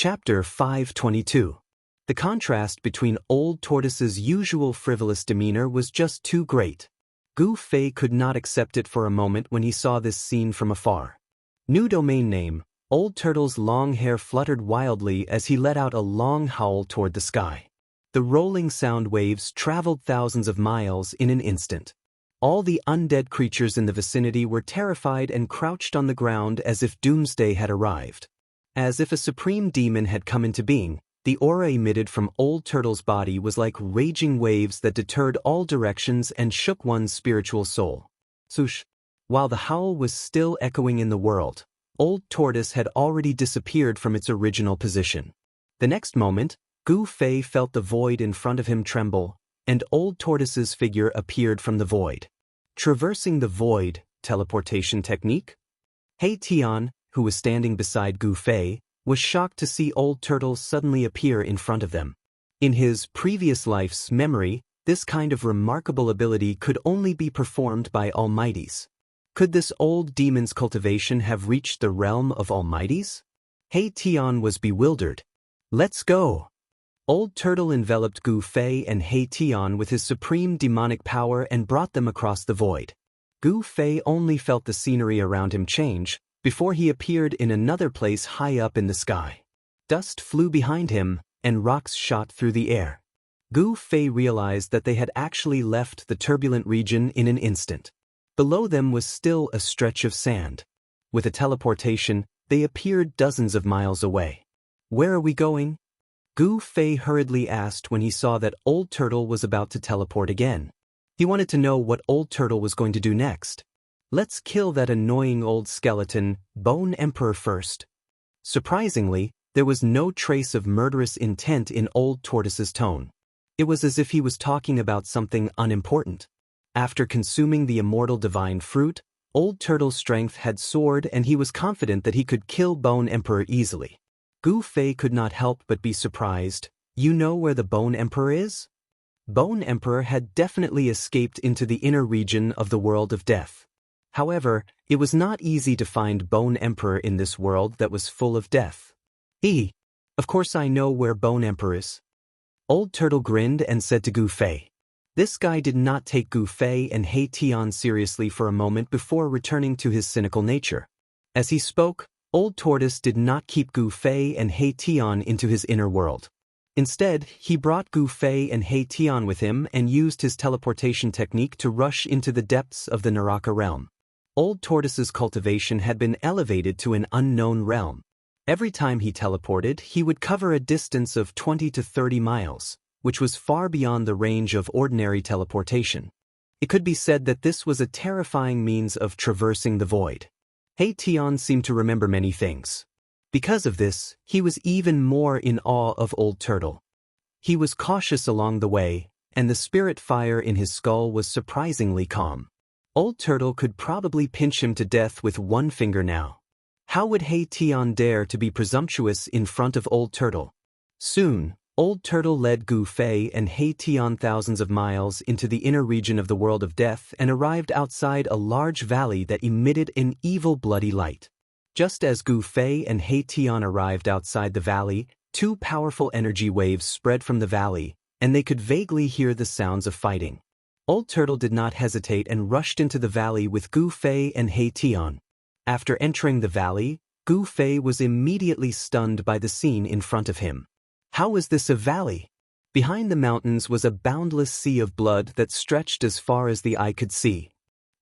Chapter 522. The contrast between Old Tortoise's usual frivolous demeanor was just too great. Gu Fei could not accept it for a moment when he saw this scene from afar. New domain name. Old Turtle's long hair fluttered wildly as he let out a long howl toward the sky. The rolling sound waves traveled thousands of miles in an instant. All the undead creatures in the vicinity were terrified and crouched on the ground as if doomsday had arrived. As if a supreme demon had come into being, the aura emitted from Old Turtle's body was like raging waves that deterred all directions and shook one's spiritual soul. Swoosh! While the howl was still echoing in the world, Old Tortoise had already disappeared from its original position. The next moment, Gu Fei felt the void in front of him tremble, and Old Tortoise's figure appeared from the void. Traversing the void, teleportation technique? Hei Tian, who was standing beside Gu Fei, was shocked to see Old Turtle suddenly appear in front of them. In his previous life's memory, this kind of remarkable ability could only be performed by almighties. Could this old demon's cultivation have reached the realm of almighties? Hei Tian was bewildered. Let's go! Old Turtle enveloped Gu Fei and Hei Tian with his supreme demonic power and brought them across the void. Gu Fei only felt the scenery around him change before he appeared in another place high up in the sky. Dust flew behind him, and rocks shot through the air. Gu Fei realized that they had actually left the turbulent region in an instant. Below them was still a stretch of sand. With a teleportation, they appeared dozens of miles away. Where are we going? Gu Fei hurriedly asked when he saw that Old Turtle was about to teleport again. He wanted to know what Old Turtle was going to do next. Let's kill that annoying old skeleton, Bone Emperor, first. Surprisingly, there was no trace of murderous intent in Old Tortoise's tone. It was as if he was talking about something unimportant. After consuming the immortal divine fruit, Old Turtle's strength had soared and he was confident that he could kill Bone Emperor easily. Gu Fei could not help but be surprised. You know where the Bone Emperor is? Bone Emperor had definitely escaped into the inner region of the world of death. However, it was not easy to find Bone Emperor in this world that was full of death. Of course I know where Bone Emperor is. Old Turtle grinned and said to Gu Fei. This guy did not take Gu Fei and Hei Tian seriously for a moment before returning to his cynical nature. As he spoke, Old Tortoise did not keep Gu Fei and Hei Tian into his inner world. Instead, he brought Gu Fei and Hei Tian with him and used his teleportation technique to rush into the depths of the Naraka realm. Old Tortoise's cultivation had been elevated to an unknown realm. Every time he teleported, he would cover a distance of 20 to 30 miles, which was far beyond the range of ordinary teleportation. It could be said that this was a terrifying means of traversing the void. Hei Tian seemed to remember many things. Because of this, he was even more in awe of Old Turtle. He was cautious along the way, and the spirit fire in his skull was surprisingly calm. Old Turtle could probably pinch him to death with one finger now. How would Hei Tian dare to be presumptuous in front of Old Turtle? Soon, Old Turtle led Gu Fei and Hei Tian thousands of miles into the inner region of the world of death and arrived outside a large valley that emitted an evil bloody light. Just as Gu Fei and Hei Tian arrived outside the valley, two powerful energy waves spread from the valley, and they could vaguely hear the sounds of fighting. Old Turtle did not hesitate and rushed into the valley with Gu Fei and Hei Tian. After entering the valley, Gu Fei was immediately stunned by the scene in front of him. How was this a valley? Behind the mountains was a boundless sea of blood that stretched as far as the eye could see.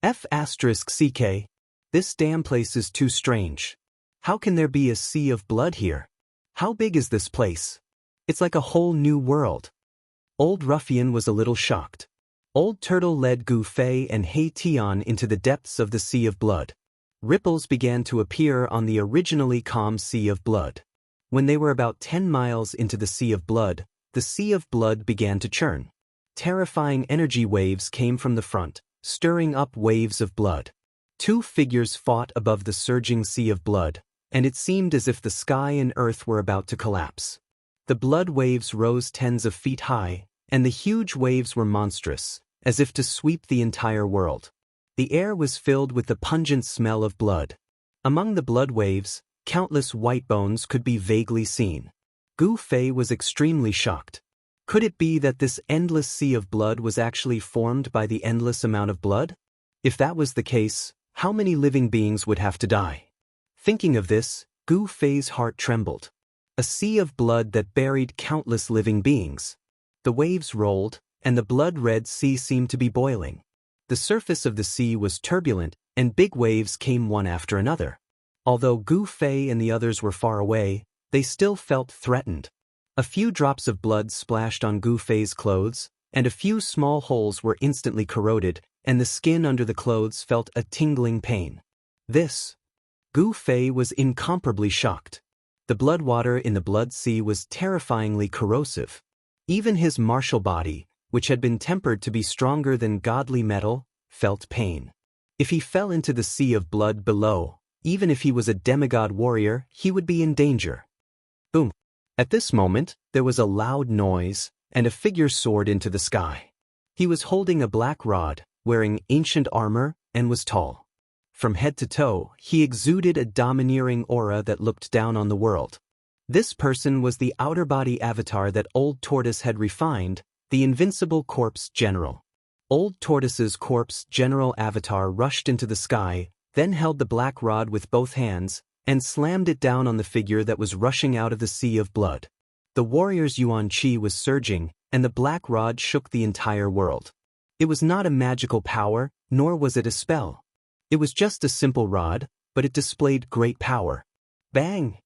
F***CK. This damn place is too strange. How can there be a sea of blood here? How big is this place? It's like a whole new world. Old Ruffian was a little shocked. Old Turtle led Gu Fei and Hei Tian into the depths of the sea of blood. Ripples began to appear on the originally calm sea of blood. When they were about 10 miles into the sea of blood began to churn. Terrifying energy waves came from the front, stirring up waves of blood. Two figures fought above the surging sea of blood, and it seemed as if the sky and earth were about to collapse. The blood waves rose tens of feet high, and the huge waves were monstrous, as if to sweep the entire world. The air was filled with the pungent smell of blood. Among the blood waves, countless white bones could be vaguely seen. Gu Fei was extremely shocked. Could it be that this endless sea of blood was actually formed by the endless amount of blood? If that was the case, how many living beings would have to die? Thinking of this, Gu Fei's heart trembled. A sea of blood that buried countless living beings. The waves rolled, and the blood-red sea seemed to be boiling. The surface of the sea was turbulent, and big waves came one after another. Although Gu Fei and the others were far away, they still felt threatened. A few drops of blood splashed on Gu Fei's clothes, and a few small holes were instantly corroded, and the skin under the clothes felt a tingling pain. Gu Fei was incomparably shocked. The blood water in the blood sea was terrifyingly corrosive. Even his martial body, which had been tempered to be stronger than godly metal, felt pain. If he fell into the sea of blood below, even if he was a demigod warrior, he would be in danger. Boom! At this moment, there was a loud noise, and a figure soared into the sky. He was holding a black rod, wearing ancient armor, and was tall. From head to toe, he exuded a domineering aura that looked down on the world. This person was the outer body avatar that Old Tortoise had refined, the invincible corpse general. Old Tortoise's corpse general avatar rushed into the sky, then held the black rod with both hands, and slammed it down on the figure that was rushing out of the sea of blood. The warrior's yuan qi was surging, and the black rod shook the entire world. It was not a magical power, nor was it a spell. It was just a simple rod, but it displayed great power. Bang!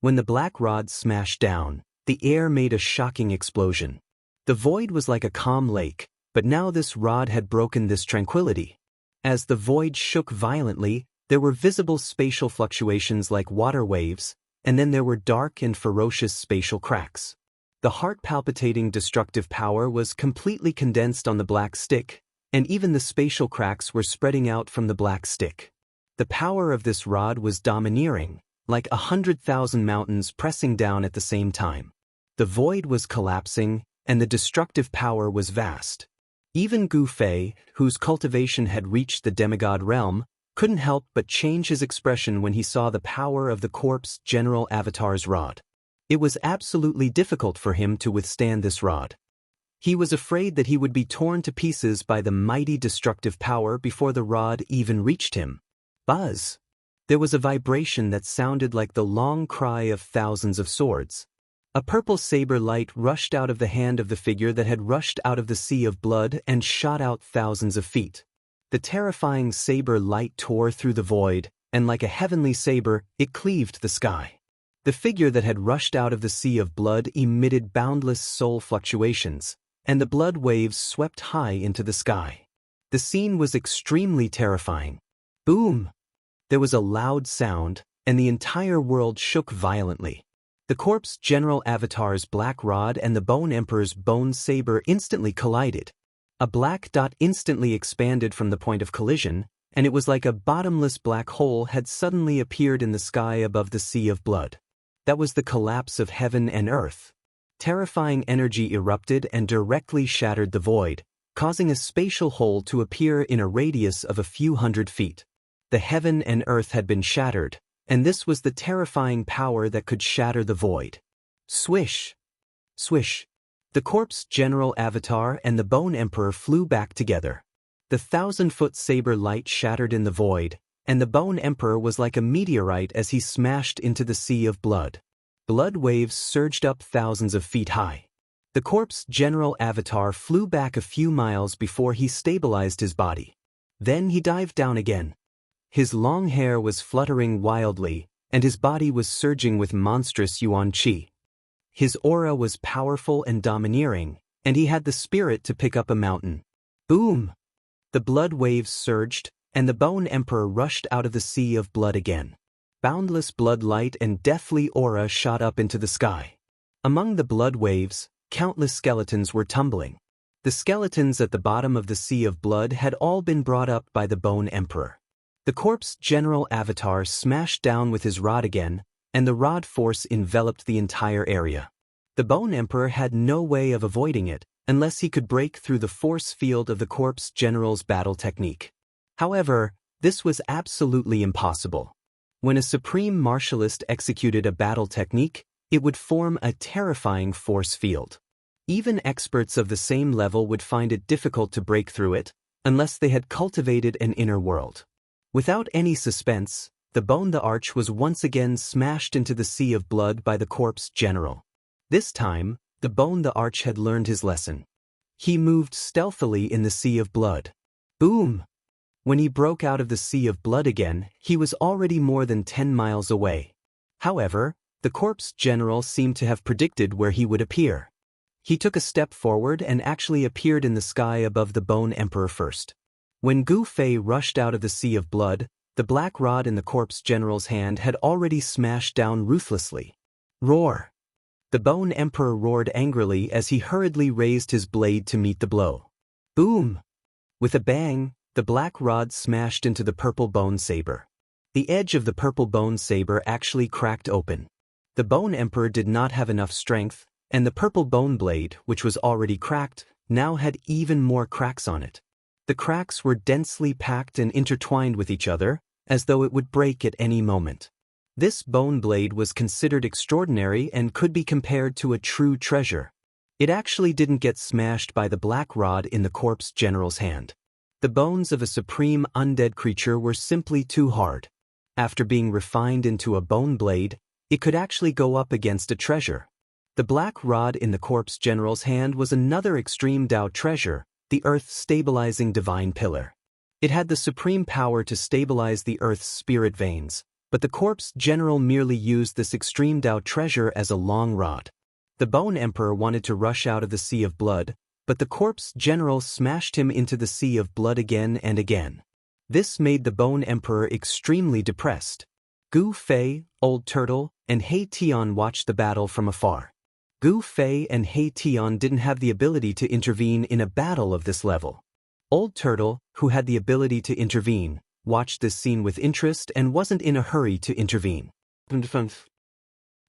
When the black rod smashed down, the air made a shocking explosion. The void was like a calm lake, but now this rod had broken this tranquility. As the void shook violently, there were visible spatial fluctuations like water waves, and then there were dark and ferocious spatial cracks. The heart-palpitating destructive power was completely condensed on the black stick, and even the spatial cracks were spreading out from the black stick. The power of this rod was domineering, like 100,000 mountains pressing down at the same time. The void was collapsing, and the destructive power was vast. Even Gu Fei, whose cultivation had reached the demigod realm, couldn't help but change his expression when he saw the power of the corpse general avatar's rod. It was absolutely difficult for him to withstand this rod. He was afraid that he would be torn to pieces by the mighty destructive power before the rod even reached him. Buzz! There was a vibration that sounded like the long cry of thousands of swords. A purple saber light rushed out of the hand of the figure that had rushed out of the sea of blood and shot out thousands of feet. The terrifying saber light tore through the void, and like a heavenly saber, it cleaved the sky. The figure that had rushed out of the sea of blood emitted boundless soul fluctuations, and the blood waves swept high into the sky. The scene was extremely terrifying. Boom! There was a loud sound, and the entire world shook violently. The corpse general avatar's black rod and the bone emperor's bone saber instantly collided. A black dot instantly expanded from the point of collision, and it was like a bottomless black hole had suddenly appeared in the sky above the sea of blood. That was the collapse of heaven and earth. Terrifying energy erupted and directly shattered the void, causing a spatial hole to appear in a radius of a few hundred feet. The heaven and earth had been shattered, and this was the terrifying power that could shatter the void. Swish! Swish! The corpse general avatar and the bone emperor flew back together. The 1,000-foot saber light shattered in the void, and the bone emperor was like a meteorite as he smashed into the sea of blood. Blood waves surged up thousands of feet high. The corpse general avatar flew back a few miles before he stabilized his body. Then he dived down again. His long hair was fluttering wildly, and his body was surging with monstrous yuan qi. His aura was powerful and domineering, and he had the spirit to pick up a mountain. Boom! The blood waves surged, and the bone emperor rushed out of the sea of blood again. Boundless blood light and deathly aura shot up into the sky. Among the blood waves, countless skeletons were tumbling. The skeletons at the bottom of the sea of blood had all been brought up by the bone emperor. The corpse general avatar smashed down with his rod again, and the rod force enveloped the entire area. The bone emperor had no way of avoiding it, unless he could break through the force field of the corpse general's battle technique. However, this was absolutely impossible. When a supreme martialist executed a battle technique, it would form a terrifying force field. Even experts of the same level would find it difficult to break through it, unless they had cultivated an inner world. Without any suspense, the bone the arch was once again smashed into the sea of blood by the corpse general. This time, the bone the arch had learned his lesson. He moved stealthily in the sea of blood. Boom! When he broke out of the sea of blood again, he was already more than 10 miles away. However, the corpse general seemed to have predicted where he would appear. He took a step forward and actually appeared in the sky above the Bone Emperor first. When Gu Fei rushed out of the sea of blood, the black rod in the corpse general's hand had already smashed down ruthlessly. Roar! The Bone Emperor roared angrily as he hurriedly raised his blade to meet the blow. Boom! With a bang, the black rod smashed into the purple bone saber. The edge of the purple bone saber actually cracked open. The Bone Emperor did not have enough strength, and the purple bone blade, which was already cracked, now had even more cracks on it. The cracks were densely packed and intertwined with each other, as though it would break at any moment. This bone blade was considered extraordinary and could be compared to a true treasure. It actually didn't get smashed by the black rod in the corpse general's hand. The bones of a supreme undead creature were simply too hard. After being refined into a bone blade, it could actually go up against a treasure. The black rod in the corpse general's hand was another extreme Dao treasure, the earth-stabilizing divine pillar. It had the supreme power to stabilize the earth's spirit veins, but the corpse general merely used this extreme Dao treasure as a long rod. The Bone Emperor wanted to rush out of the sea of blood, but the corpse general smashed him into the sea of blood again and again. This made the Bone Emperor extremely depressed. Gu Fei, Old Turtle, and He Tian watched the battle from afar. Gu Fei and He Tian didn't have the ability to intervene in a battle of this level. Old Turtle, who had the ability to intervene, watched this scene with interest and wasn't in a hurry to intervene.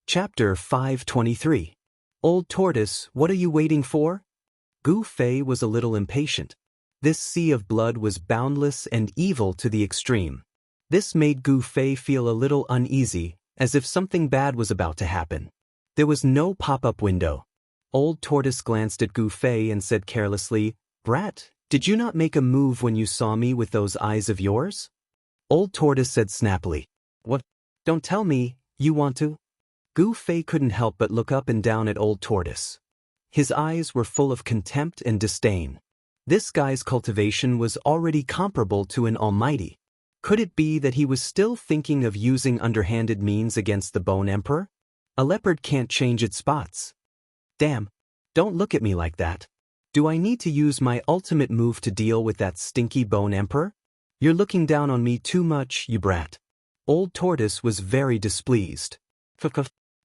Chapter 523. Old Tortoise, what are you waiting for? Gu Fei was a little impatient. This sea of blood was boundless and evil to the extreme. This made Gu Fei feel a little uneasy, as if something bad was about to happen. There was no pop-up window. Old Tortoise glanced at Gu Fei and said carelessly, "Brat, did you not make a move when you saw me with those eyes of yours?" Old Tortoise said snappily, "What? Don't tell me, you want to?" Gu Fei couldn't help but look up and down at Old Tortoise. His eyes were full of contempt and disdain. This guy's cultivation was already comparable to an almighty. Could it be that he was still thinking of using underhanded means against the Bone Emperor? A leopard can't change its spots. Damn, don't look at me like that. Do I need to use my ultimate move to deal with that stinky Bone Emperor? You're looking down on me too much, you brat. Old Tortoise was very displeased.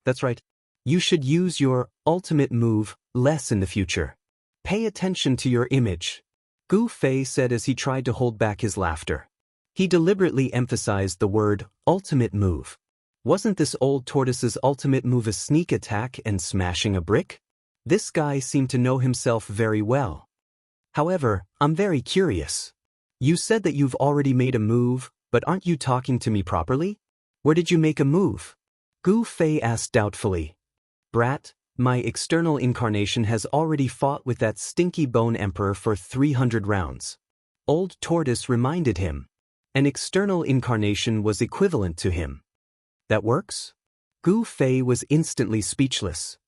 That's right. You should use your ultimate move less in the future. Pay attention to your image, Gu Fei said as he tried to hold back his laughter. He deliberately emphasized the word ultimate move. Wasn't this Old Tortoise's ultimate move a sneak attack and smashing a brick? This guy seemed to know himself very well. However, I'm very curious. You said that you've already made a move, but aren't you talking to me properly? Where did you make a move? Gu Fei asked doubtfully. Brat, my external incarnation has already fought with that stinky Bone Emperor for 300 rounds. Old Tortoise reminded him. An external incarnation was equivalent to him. That works? Gu Fei was instantly speechless.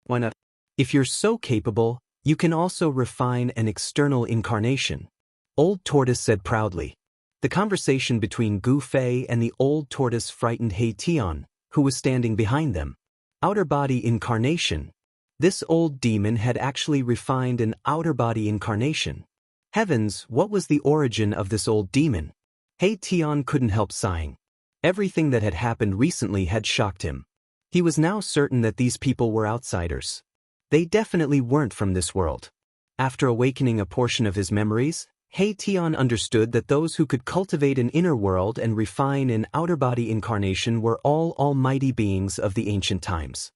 Why not? If you're so capable, you can also refine an external incarnation, Old Tortoise said proudly. The conversation between Gu Fei and the Old Tortoise frightened He Tian, who was standing behind them. Outer body incarnation. This old demon had actually refined an outer body incarnation. Heavens, what was the origin of this old demon? He Tian couldn't help sighing. Everything that had happened recently had shocked him. He was now certain that these people were outsiders. They definitely weren't from this world. After awakening a portion of his memories, He Tian understood that those who could cultivate an inner world and refine an outer body incarnation were all almighty beings of the ancient times.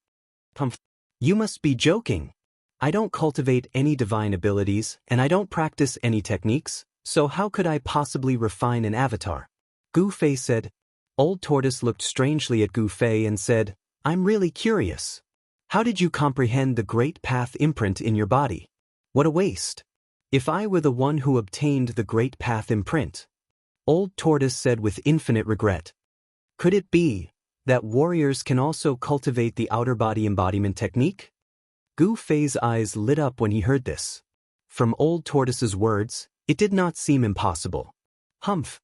You must be joking. I don't cultivate any divine abilities, and I don't practice any techniques, so how could I possibly refine an avatar? Gu Fei said. Old Tortoise looked strangely at Gu Fei and said, "I'm really curious. How did you comprehend the Great Path imprint in your body? What a waste. If I were the one who obtained the Great Path imprint." Old Tortoise said with infinite regret. Could it be that warriors can also cultivate the outer body embodiment technique? Gu Fei's eyes lit up when he heard this. From Old Tortoise's words, it did not seem impossible. Humph.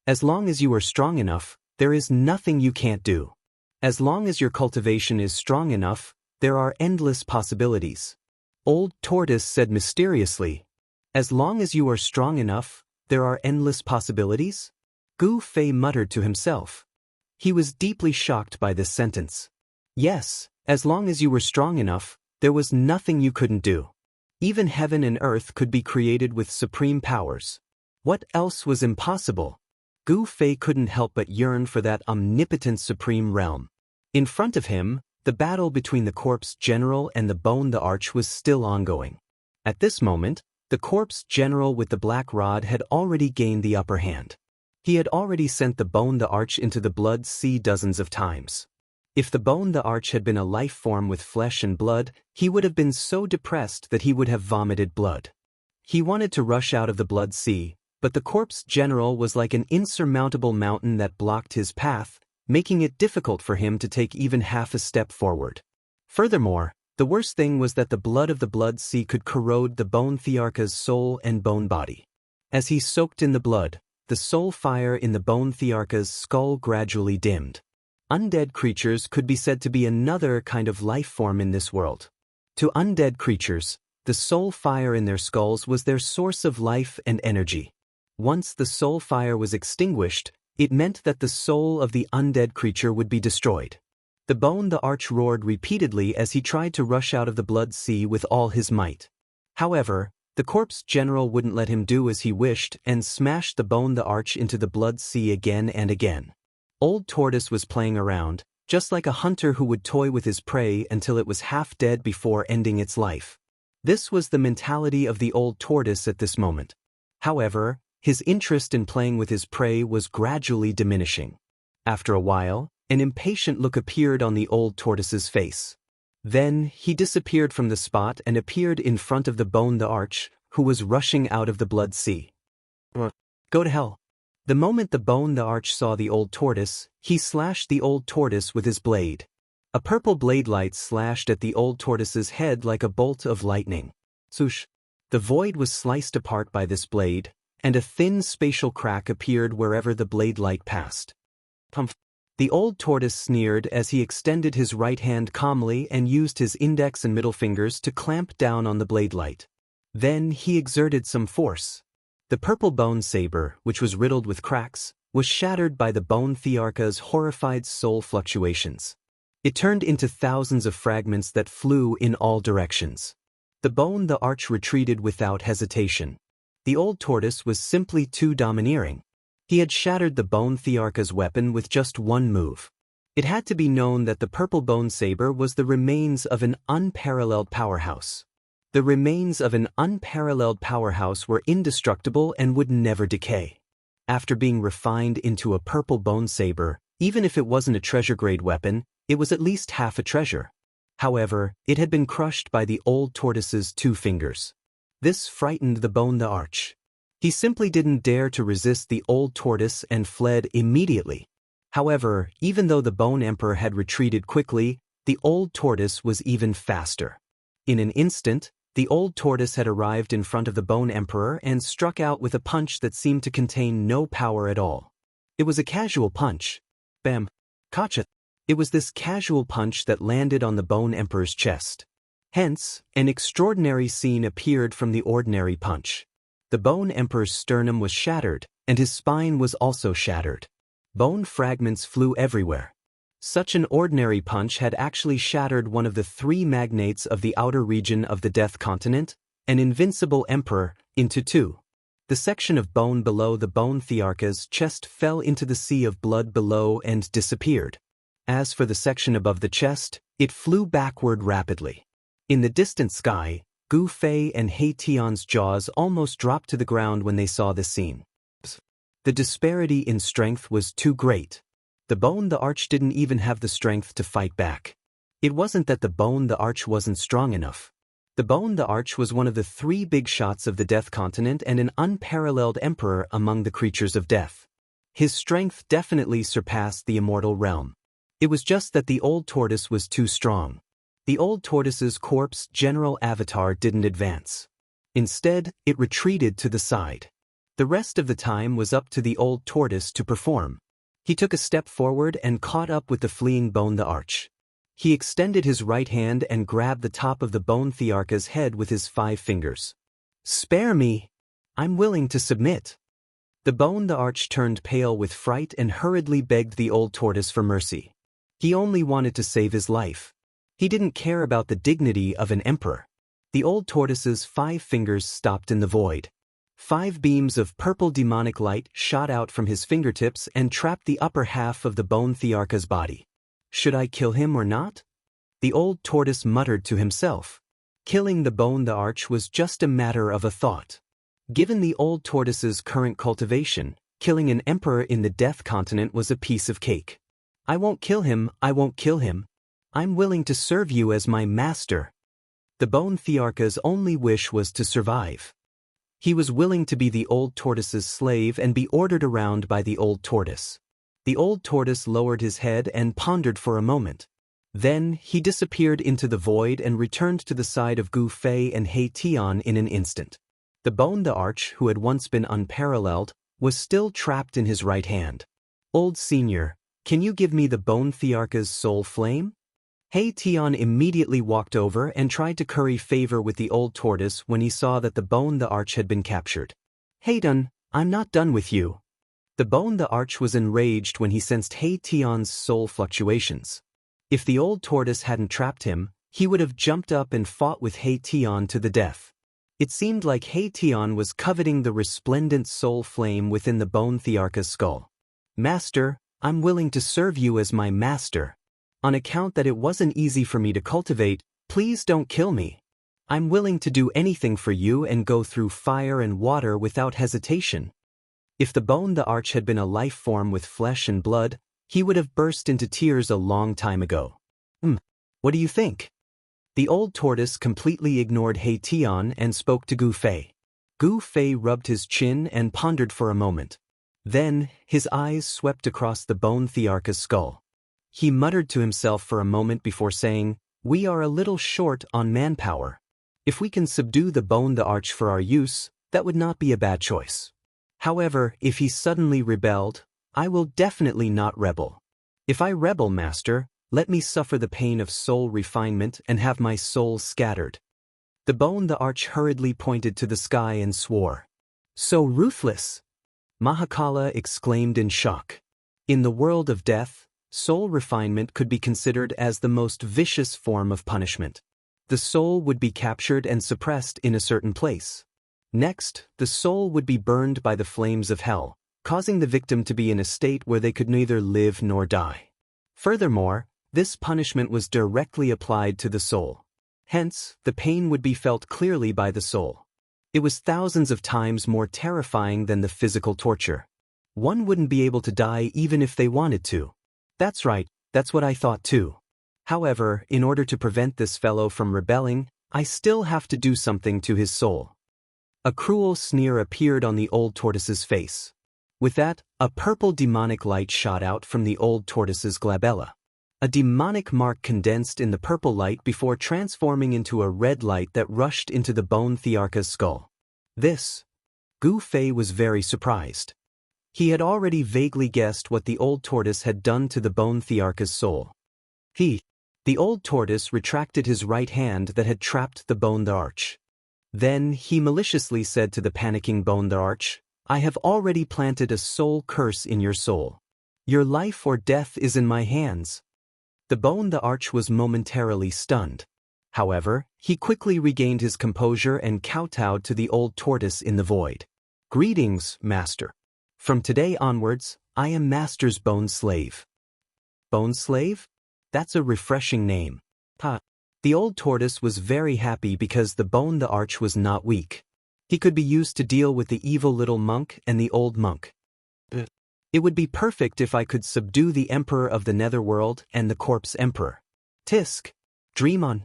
As long as you are strong enough, there is nothing you can't do. As long as your cultivation is strong enough, there are endless possibilities. Old Tortoise said mysteriously. As long as you are strong enough, there are endless possibilities? Gu Fei muttered to himself. He was deeply shocked by this sentence. Yes, as long as you were strong enough, there was nothing you couldn't do. Even heaven and earth could be created with supreme powers. What else was impossible? Gu Fei couldn't help but yearn for that omnipotent supreme realm. In front of him, the battle between the corpse general and the bone the arch was still ongoing. At this moment, the corpse general with the black rod had already gained the upper hand. He had already sent the bone the arch into the blood sea dozens of times. If the bone the arch had been a life form with flesh and blood, he would have been so depressed that he would have vomited blood. He wanted to rush out of the blood sea, but the corpse general was like an insurmountable mountain that blocked his path, making it difficult for him to take even half a step forward. Furthermore, the worst thing was that the blood of the blood sea could corrode the bone Thearka's soul and bone body. As he soaked in the blood, the soul fire in the bone Thearka's skull gradually dimmed. Undead creatures could be said to be another kind of life form in this world. To undead creatures, the soul fire in their skulls was their source of life and energy. Once the soul fire was extinguished, it meant that the soul of the undead creature would be destroyed. The bone the arch roared repeatedly as he tried to rush out of the blood sea with all his might. However, the corpse general wouldn't let him do as he wished and smashed the bone the arch into the blood sea again and again. Old Tortoise was playing around, just like a hunter who would toy with his prey until it was half dead before ending its life. This was the mentality of the Old Tortoise at this moment. However, his interest in playing with his prey was gradually diminishing. After a while, an impatient look appeared on the Old Tortoise's face. Then, he disappeared from the spot and appeared in front of the bone the arch, who was rushing out of the blood sea. Go to hell. The moment the bone the arch saw the Old Tortoise, he slashed the Old Tortoise with his blade. A purple blade light slashed at the Old Tortoise's head like a bolt of lightning. Swoosh! The void was sliced apart by this blade, and a thin spatial crack appeared wherever the blade light passed. Pumph! The Old Tortoise sneered as he extended his right hand calmly and used his index and middle fingers to clamp down on the blade light. Then he exerted some force. The purple bone saber, which was riddled with cracks, was shattered by the bone Thearka's horrified soul fluctuations. It turned into thousands of fragments that flew in all directions. The bone the arch retreated without hesitation. The Old Tortoise was simply too domineering. He had shattered the bone Thearka's weapon with just one move. It had to be known that the purple bone saber was the remains of an unparalleled powerhouse. The remains of an unparalleled powerhouse were indestructible and would never decay. After being refined into a purple bone saber, even if it wasn't a treasure-grade weapon, it was at least half a treasure. However, it had been crushed by the Old Tortoise's 2 fingers. This frightened the bone the arch. He simply didn't dare to resist the Old Tortoise and fled immediately. However, even though the Bone Emperor had retreated quickly, the Old Tortoise was even faster. In an instant, the Old Tortoise had arrived in front of the Bone Emperor and struck out with a punch that seemed to contain no power at all. It was a casual punch. Bam! Gotcha! It was this casual punch that landed on the Bone Emperor's chest. Hence, an extraordinary scene appeared from the ordinary punch. The Bone Emperor's sternum was shattered, and his spine was also shattered. Bone fragments flew everywhere. Such an ordinary punch had actually shattered one of the 3 magnates of the outer region of the Death Continent, an invincible emperor, into 2. The section of bone below the bone Thearka's chest fell into the sea of blood below and disappeared. As for the section above the chest, it flew backward rapidly. In the distant sky, Gu Fei and He Tian's jaws almost dropped to the ground when they saw this scene. The disparity in strength was too great. The bone the arch didn't even have the strength to fight back. It wasn't that the bone the arch wasn't strong enough. The bone the arch was one of the 3 big shots of the Death Continent and an unparalleled emperor among the creatures of death. His strength definitely surpassed the immortal realm. It was just that the old tortoise was too strong. The old tortoise's corpse general avatar didn't advance. Instead, it retreated to the side. The rest of the time was up to the old tortoise to perform. He took a step forward and caught up with the fleeing bone the arch. He extended his right hand and grabbed the top of the bone Thearcha's head with his 5 fingers. "Spare me! I'm willing to submit." The bone the arch turned pale with fright and hurriedly begged the old tortoise for mercy. He only wanted to save his life. He didn't care about the dignity of an emperor. The old tortoise's 5 fingers stopped in the void. 5 beams of purple demonic light shot out from his fingertips and trapped the upper half of the bone Thearcha's body. Should I kill him or not? The old tortoise muttered to himself. Killing the bone the arch was just a matter of a thought. Given the old tortoise's current cultivation, killing an emperor in the Death Continent was a piece of cake. "I won't kill him, I won't kill him. I'm willing to serve you as my master." The bone Thearcha's only wish was to survive. He was willing to be the old tortoise's slave and be ordered around by the old tortoise. The old tortoise lowered his head and pondered for a moment. Then, he disappeared into the void and returned to the side of Gu Fei and He Tian in an instant. The bone the arch, who had once been unparalleled, was still trapped in his right hand. "Old senior, can you give me the bone Thearcha's soul flame?" He Tian immediately walked over and tried to curry favor with the old tortoise when he saw that the bone the arch had been captured. "Heidun, I'm not done with you." The bone the arch was enraged when he sensed He Tian's soul fluctuations. If the old tortoise hadn't trapped him, he would have jumped up and fought with He Tian to the death. It seemed like He Tian was coveting the resplendent soul flame within the bone Thearcha's skull. "Master, I'm willing to serve you as my master. On account that it wasn't easy for me to cultivate, please don't kill me. I'm willing to do anything for you and go through fire and water without hesitation." If the bone the arch had been a life form with flesh and blood, he would have burst into tears a long time ago. What do you think?" The old tortoise completely ignored He Tian and spoke to Gu Fei. Gu Fei rubbed his chin and pondered for a moment. Then, his eyes swept across the bone Thearcha's skull. He muttered to himself for a moment before saying, "We are a little short on manpower. If we can subdue the bone the arch for our use, that would not be a bad choice. However, if he suddenly rebelled, I will definitely not rebel. If I rebel, master, let me suffer the pain of soul refinement and have my soul scattered." The bone the arch hurriedly pointed to the sky and swore. "So ruthless!" Mahakala exclaimed in shock. In the world of death, soul refinement could be considered as the most vicious form of punishment. The soul would be captured and suppressed in a certain place. Next, the soul would be burned by the flames of hell, causing the victim to be in a state where they could neither live nor die. Furthermore, this punishment was directly applied to the soul. Hence, the pain would be felt clearly by the soul. It was thousands of times more terrifying than the physical torture. One wouldn't be able to die even if they wanted to. That's right, that's what I thought too. However, in order to prevent this fellow from rebelling, I still have to do something to his soul. A cruel sneer appeared on the old tortoise's face. With that, a purple demonic light shot out from the old tortoise's glabella. A demonic mark condensed in the purple light before transforming into a red light that rushed into the bone Thearcha's skull. This. Gu Fei was very surprised. He had already vaguely guessed what the old tortoise had done to the bone Thearcha's soul. The old tortoise retracted his right hand that had trapped the bone the arch. Then he maliciously said to the panicking bone the arch, "I have already planted a soul curse in your soul. Your life or death is in my hands." The bone the arch was momentarily stunned. However, he quickly regained his composure and kowtowed to the old tortoise in the void. "Greetings, master. From today onwards, I am master's bone slave." Bone slave? That's a refreshing name. The old tortoise was very happy because the bone the arch was not weak. He could be used to deal with the evil little monk and the old monk. It would be perfect if I could subdue the Emperor of the Netherworld and the Corpse Emperor. Tisk. Dream on.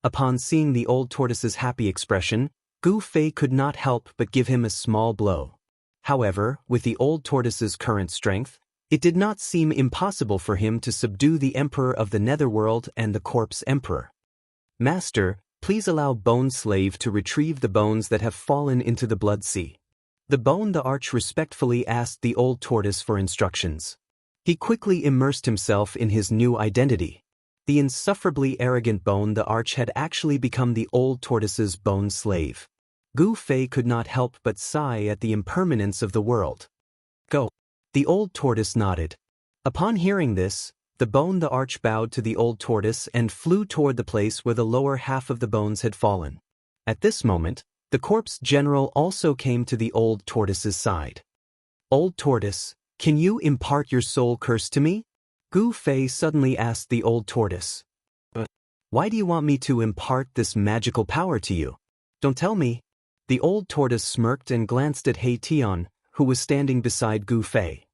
Upon seeing the old tortoise's happy expression, Gu Fei could not help but give him a small blow. However, with the old tortoise's current strength, it did not seem impossible for him to subdue the Emperor of the Netherworld and the Corpse Emperor. Master, please allow Bone Slave to retrieve the bones that have fallen into the Blood Sea. The Bone the Arch respectfully asked the old tortoise for instructions. He quickly immersed himself in his new identity. The insufferably arrogant Bone the Arch had actually become the old tortoise's bone slave. Gu Fei could not help but sigh at the impermanence of the world. Go. The old tortoise nodded. Upon hearing this, the Bone the Arch bowed to the old tortoise and flew toward the place where the lower half of the bones had fallen. At this moment, the corpse general also came to the old tortoise's side. Old tortoise, can you impart your soul curse to me? Gu Fei suddenly asked the old tortoise. But why do you want me to impart this magical power to you? Don't tell me. The old tortoise smirked and glanced at He Tian, who was standing beside Gu Fei.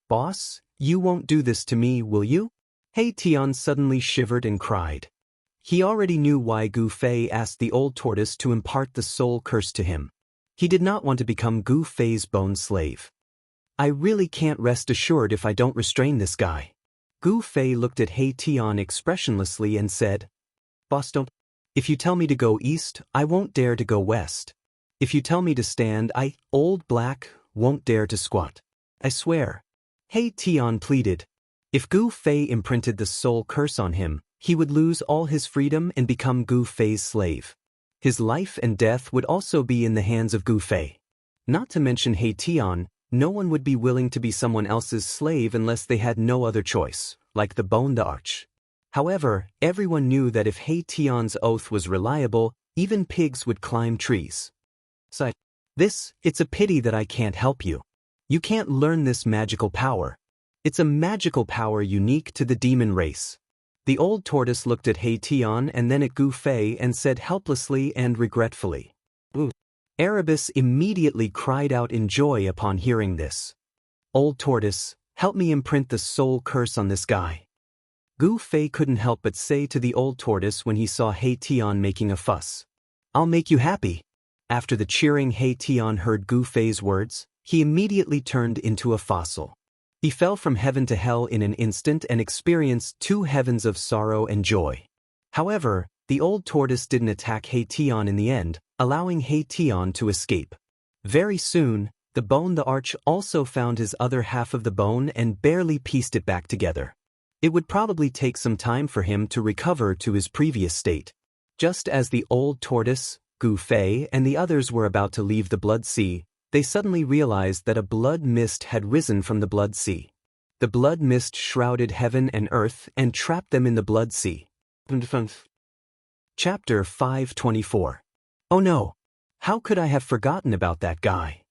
Boss, you won't do this to me, will you? He Tian suddenly shivered and cried. He already knew why Gu Fei asked the old tortoise to impart the soul curse to him. He did not want to become Gu Fei's bone slave. I really can't rest assured if I don't restrain this guy. Gu Fei looked at He Tian expressionlessly and said, Boss, don't. If you tell me to go east, I won't dare to go west. If you tell me to stand, old black, won't dare to squat. I swear. He Tian pleaded. If Gu Fei imprinted the soul curse on him, he would lose all his freedom and become Gu Fei's slave. His life and death would also be in the hands of Gu Fei. Not to mention He Tian, no one would be willing to be someone else's slave unless they had no other choice, like the Bone the Arch. However, everyone knew that if He Tian's oath was reliable, even pigs would climb trees. So, it's a pity that I can't help you. You can't learn this magical power. It's a magical power unique to the demon race. The old tortoise looked at He Tian and then at Gu Fei and said helplessly and regretfully. Ooh. Erebus immediately cried out in joy upon hearing this. Old tortoise, help me imprint the soul curse on this guy. Gu Fei couldn't help but say to the old tortoise when he saw He Tian making a fuss. I'll make you happy. After the cheering He Tian heard Gu Fei's words, he immediately turned into a fossil. He fell from heaven to hell in an instant and experienced 2 heavens of sorrow and joy. However, the old tortoise didn't attack He Tian in the end, allowing He Tian to escape. Very soon, the Bone the Arch also found his other half of the bone and barely pieced it back together. It would probably take some time for him to recover to his previous state. Just as the old tortoise, Gu Fei, and the others were about to leave the Blood Sea, they suddenly realized that a blood mist had risen from the Blood Sea. The blood mist shrouded heaven and earth and trapped them in the Blood Sea. Chapter 524. Oh no! How could I have forgotten about that guy?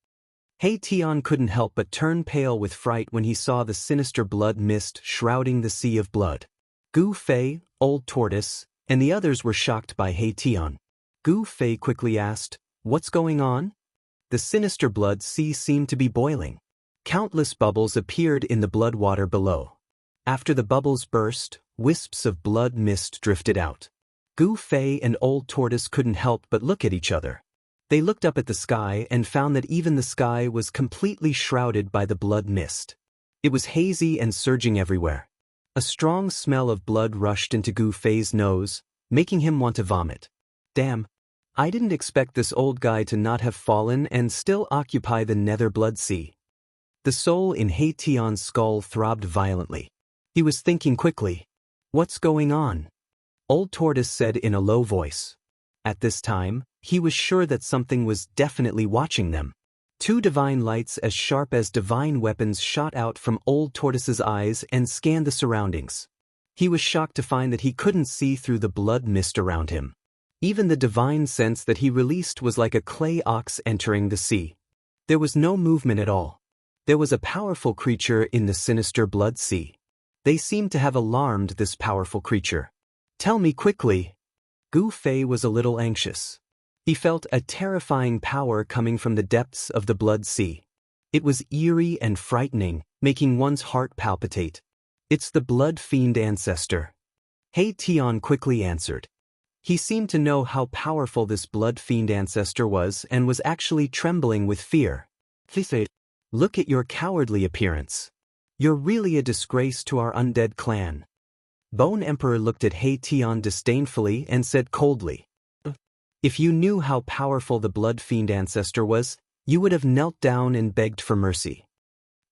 He Tian couldn't help but turn pale with fright when he saw the sinister blood mist shrouding the sea of blood. Gu Fei, old tortoise, and the others were shocked by He Tian. Gu Fei quickly asked, What's going on? The sinister blood sea seemed to be boiling. Countless bubbles appeared in the blood water below. After the bubbles burst, wisps of blood mist drifted out. Gu Fei and old tortoise couldn't help but look at each other. They looked up at the sky and found that even the sky was completely shrouded by the blood mist. It was hazy and surging everywhere. A strong smell of blood rushed into Gu Fei's nose, making him want to vomit. Damn, I didn't expect this old guy to not have fallen and still occupy the nether blood sea. The soul in He Tian's skull throbbed violently. He was thinking quickly. What's going on? Old tortoise said in a low voice. At this time, he was sure that something was definitely watching them. 2 divine lights as sharp as divine weapons shot out from old tortoise's eyes and scanned the surroundings. He was shocked to find that he couldn't see through the blood mist around him. Even the divine sense that he released was like a clay ox entering the sea. There was no movement at all. There was a powerful creature in the sinister blood sea. They seemed to have alarmed this powerful creature. Tell me quickly. Gu Fei was a little anxious. He felt a terrifying power coming from the depths of the blood sea. It was eerie and frightening, making one's heart palpitate. "It's the blood fiend ancestor," He Tian quickly answered. He seemed to know how powerful this blood fiend ancestor was and was actually trembling with fear. He said, "Look at your cowardly appearance. You're really a disgrace to our undead clan." Bone Emperor looked at He Tian disdainfully and said coldly, "If you knew how powerful the blood fiend ancestor was, you would have knelt down and begged for mercy."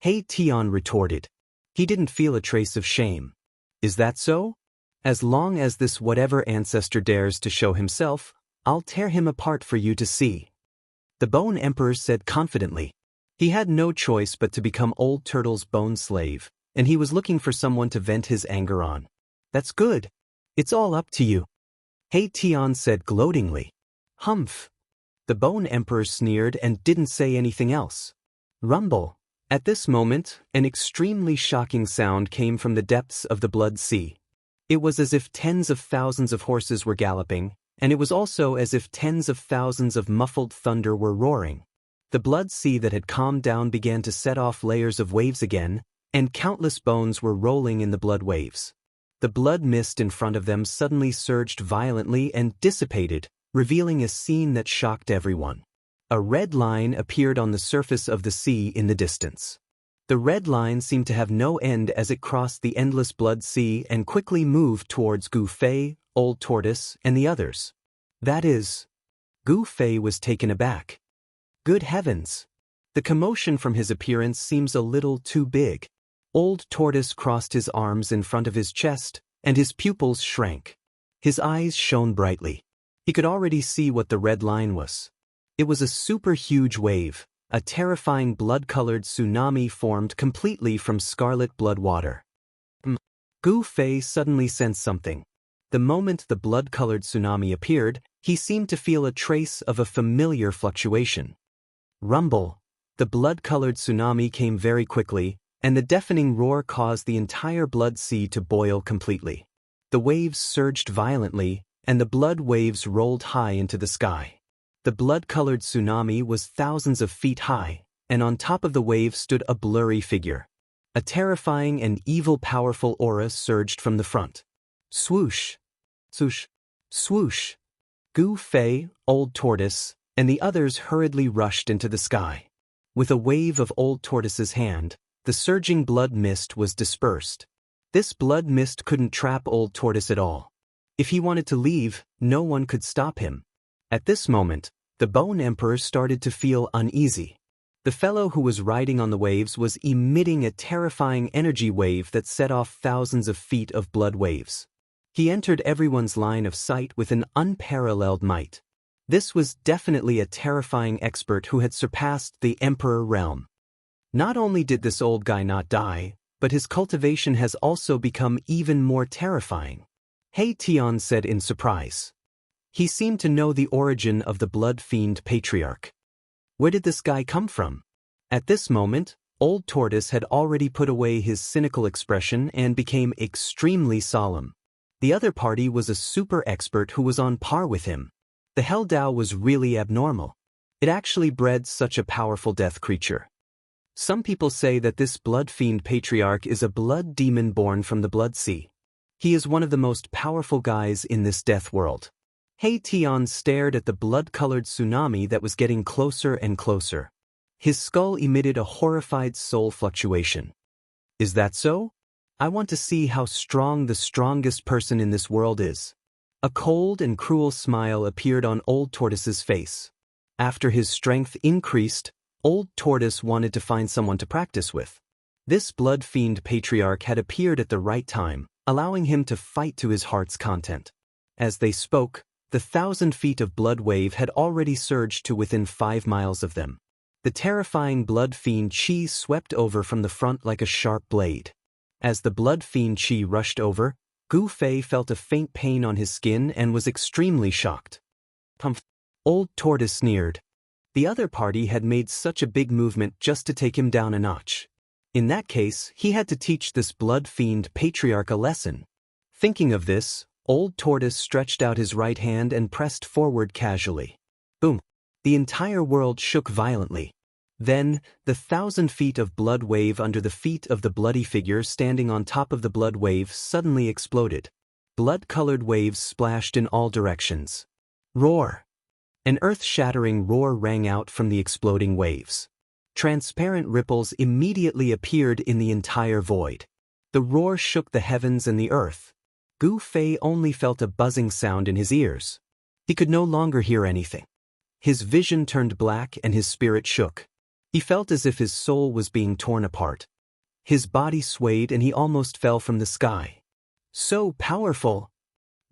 He Tian retorted. He didn't feel a trace of shame. "Is that so? As long as this whatever ancestor dares to show himself, I'll tear him apart for you to see." The Bone Emperor said confidently. He had no choice but to become Old Turtle's bone slave, and he was looking for someone to vent his anger on. "That's good. It's all up to you," He Tian said gloatingly. "Humph." The Bone Emperor sneered and didn't say anything else. Rumble. At this moment, an extremely shocking sound came from the depths of the Blood Sea. It was as if tens of thousands of horses were galloping, and it was also as if tens of thousands of muffled thunder were roaring. The Blood Sea that had calmed down began to set off layers of waves again, and countless bones were rolling in the blood waves. The blood mist in front of them suddenly surged violently and dissipated, revealing a scene that shocked everyone. A red line appeared on the surface of the sea in the distance. The red line seemed to have no end as it crossed the endless Blood Sea and quickly moved towards Gu Fei, Old Tortoise, and the others. That is, Gu Fei was taken aback. Good heavens! The commotion from his appearance seems a little too big. Old Tortoise crossed his arms in front of his chest, and his pupils shrank. His eyes shone brightly. He could already see what the red line was. It was a super huge wave. A terrifying blood-colored tsunami formed completely from scarlet blood water. Gu Fei suddenly sensed something. The moment the blood-colored tsunami appeared, he seemed to feel a trace of a familiar fluctuation. Rumble. The blood-colored tsunami came very quickly, and the deafening roar caused the entire Blood Sea to boil completely. The waves surged violently, and the blood waves rolled high into the sky. The blood-colored tsunami was thousands of feet high, and on top of the wave stood a blurry figure. A terrifying and evil powerful aura surged from the front. Swoosh! Swoosh! Swoosh! Gu Fei, Old Tortoise, and the others hurriedly rushed into the sky. With a wave of Old Tortoise's hand, the surging blood mist was dispersed. This blood mist couldn't trap Old Tortoise at all. If he wanted to leave, no one could stop him. At this moment, the Bone Emperor started to feel uneasy. The fellow who was riding on the waves was emitting a terrifying energy wave that set off thousands of feet of blood waves. He entered everyone's line of sight with an unparalleled might. This was definitely a terrifying expert who had surpassed the Emperor realm. Not only did this old guy not die, but his cultivation has also become even more terrifying, He Tian said in surprise. He seemed to know the origin of the blood fiend patriarch. Where did this guy come from? At this moment, Old Tortoise had already put away his cynical expression and became extremely solemn. The other party was a super expert who was on par with him. The Hell Dao was really abnormal. It actually bred such a powerful death creature. Some people say that this blood fiend patriarch is a blood demon born from the Blood Sea. He is one of the most powerful guys in this death world. He Tian stared at the blood-colored tsunami that was getting closer and closer. His skull emitted a horrified soul fluctuation. Is that so? I want to see how strong the strongest person in this world is. A cold and cruel smile appeared on Old Tortoise's face. After his strength increased, Old Tortoise wanted to find someone to practice with. This blood fiend patriarch had appeared at the right time, allowing him to fight to his heart's content. As they spoke, the 1,000 feet of blood wave had already surged to within 5 miles of them. The terrifying blood fiend Qi swept over from the front like a sharp blade. As the blood fiend Qi rushed over, Gu Fei felt a faint pain on his skin and was extremely shocked. Humph! Old Tortoise sneered. The other party had made such a big movement just to take him down a notch. In that case, he had to teach this blood fiend patriarch a lesson. Thinking of this, Old Tortoise stretched out his right hand and pressed forward casually. Boom! The entire world shook violently. Then, the 1,000 feet of blood wave under the feet of the bloody figure standing on top of the blood wave suddenly exploded. Blood-colored waves splashed in all directions. Roar! An earth-shattering roar rang out from the exploding waves. Transparent ripples immediately appeared in the entire void. The roar shook the heavens and the earth. Gu Fei only felt a buzzing sound in his ears. He could no longer hear anything. His vision turned black and his spirit shook. He felt as if his soul was being torn apart. His body swayed and he almost fell from the sky. So powerful!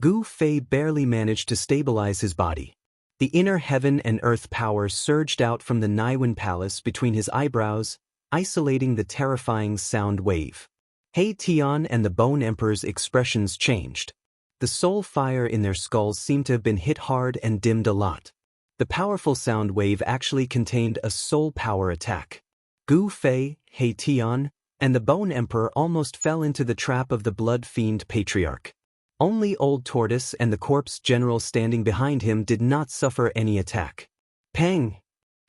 Gu Fei barely managed to stabilize his body. The inner heaven and earth power surged out from the Naiwen Palace between his eyebrows, isolating the terrifying sound wave. He Tian and the Bone Emperor's expressions changed. The soul fire in their skulls seemed to have been hit hard and dimmed a lot. The powerful sound wave actually contained a soul power attack. Gu Fei, He Tian, and the Bone Emperor almost fell into the trap of the Blood Fiend Patriarch. Only Old Tortoise and the Corpse General standing behind him did not suffer any attack. Pang!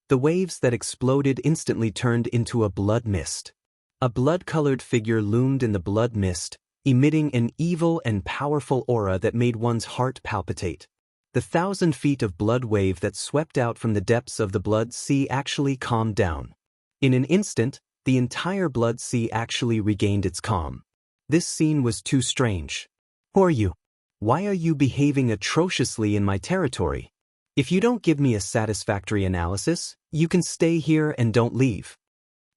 The waves that exploded instantly turned into a blood mist. A blood-colored figure loomed in the blood mist, emitting an evil and powerful aura that made one's heart palpitate. The 1,000 feet of blood wave that swept out from the depths of the blood sea actually calmed down. In an instant, the entire blood sea actually regained its calm. This scene was too strange. Who are you? Why are you behaving atrociously in my territory? If you don't give me a satisfactory analysis, you can stay here and don't leave.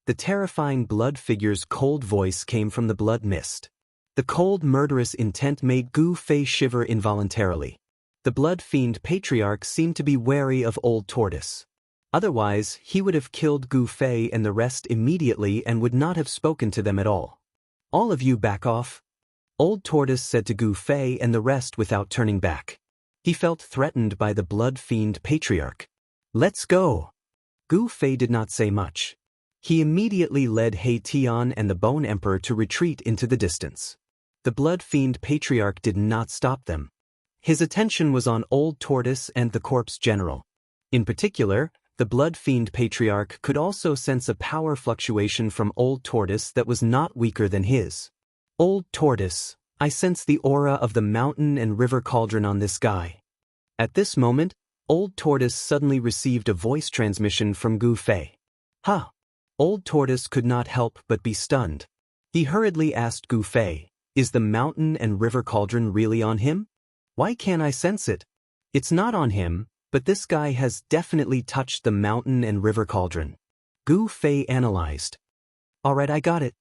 The terrifying blood figure's cold voice came from the blood mist. The cold, murderous intent made Gu Fei shiver involuntarily. The Blood Fiend Patriarch seemed to be wary of Old Tortoise. Otherwise, he would have killed Gu Fei and the rest immediately and would not have spoken to them at all. All of you back off. Old Tortoise said to Gu Fei and the rest without turning back. He felt threatened by the Blood Fiend Patriarch. Let's go. Gu Fei did not say much. He immediately led He Tian and the Bone Emperor to retreat into the distance. The Blood Fiend Patriarch did not stop them. His attention was on Old Tortoise and the Corpse General. In particular, the Blood Fiend Patriarch could also sense a power fluctuation from Old Tortoise that was not weaker than his. Old Tortoise, I sense the aura of the mountain and river cauldron on this guy. At this moment, Old Tortoise suddenly received a voice transmission from Gu Fei. Huh! Old Tortoise could not help but be stunned. He hurriedly asked Gu Fei, is the mountain and river cauldron really on him? Why can't I sense it? It's not on him, but this guy has definitely touched the mountain and river cauldron. Gu Fei analyzed. Alright, I got it.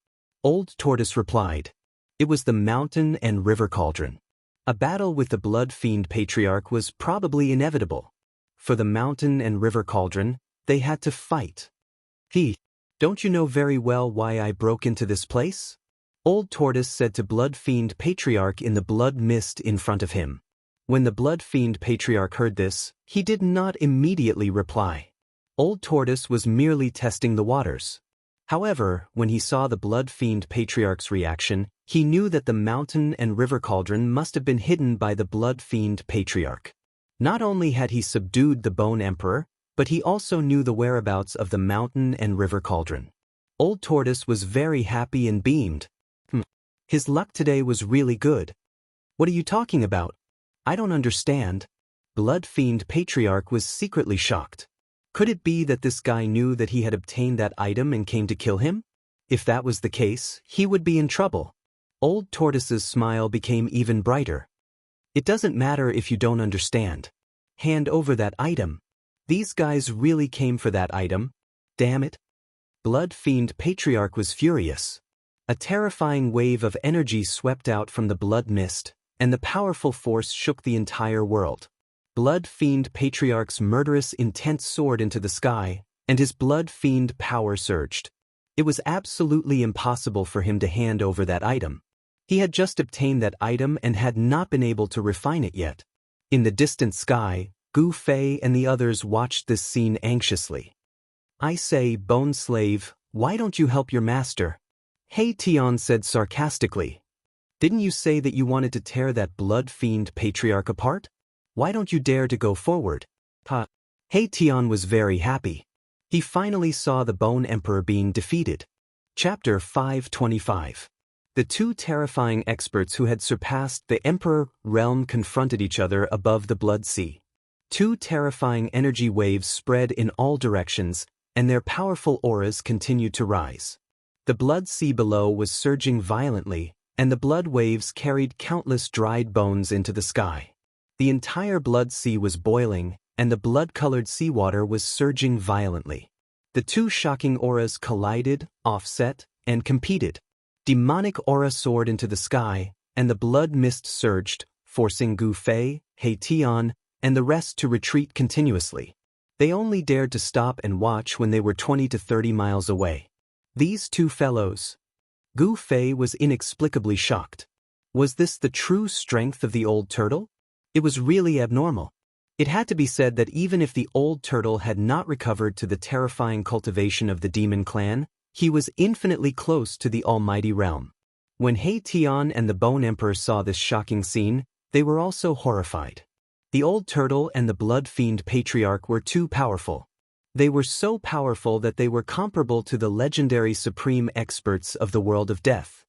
Old Tortoise replied. It was the mountain and river cauldron. A battle with the Blood Fiend Patriarch was probably inevitable. For the mountain and river cauldron, they had to fight. Don't you know very well why I broke into this place? Old Tortoise said to Blood Fiend Patriarch in the blood mist in front of him. When the Blood Fiend Patriarch heard this, he did not immediately reply. Old Tortoise was merely testing the waters. However, when he saw the Blood Fiend Patriarch's reaction, he knew that the mountain and river cauldron must have been hidden by the Blood Fiend Patriarch. Not only had he subdued the Bone Emperor, but he also knew the whereabouts of the mountain and river cauldron. Old Tortoise was very happy and beamed. His luck today was really good. What are you talking about? I don't understand. Blood Fiend Patriarch was secretly shocked. Could it be that this guy knew that he had obtained that item and came to kill him? If that was the case, he would be in trouble. Old Tortoise's smile became even brighter. It doesn't matter if you don't understand. Hand over that item. These guys really came for that item. Damn it. Blood Fiend Patriarch was furious. A terrifying wave of energy swept out from the blood mist, and the powerful force shook the entire world. Blood Fiend Patriarch's murderous intent soared into the sky, and his Blood Fiend power surged. It was absolutely impossible for him to hand over that item. He had just obtained that item and had not been able to refine it yet. In the distant sky, Gu Fei and the others watched this scene anxiously. I say, Bone Slave, why don't you help your master? He Tian said sarcastically. Didn't you say that you wanted to tear that Blood Fiend Patriarch apart? Why don't you dare to go forward? He Tian was very happy. He finally saw the Bone Emperor being defeated. Chapter 525. The two terrifying experts who had surpassed the Emperor realm confronted each other above the Blood Sea. Two terrifying energy waves spread in all directions, and their powerful auras continued to rise. The Blood Sea below was surging violently, and the blood waves carried countless dried bones into the sky. The entire Blood Sea was boiling, and the blood-colored seawater was surging violently. The two shocking auras collided, offset, and competed. Demonic aura soared into the sky, and the blood mist surged, forcing Gu Fei, He Tian, and the rest to retreat continuously. They only dared to stop and watch when they were 20 to 30 miles away. These two fellows. Gu Fei was inexplicably shocked. Was this the true strength of the old turtle? It was really abnormal. It had to be said that even if the old turtle had not recovered to the terrifying cultivation of the demon clan, he was infinitely close to the almighty realm. When He Tian and the Bone Emperor saw this shocking scene, they were also horrified. The old turtle and the blood fiend patriarch were too powerful. They were so powerful that they were comparable to the legendary supreme experts of the world of death.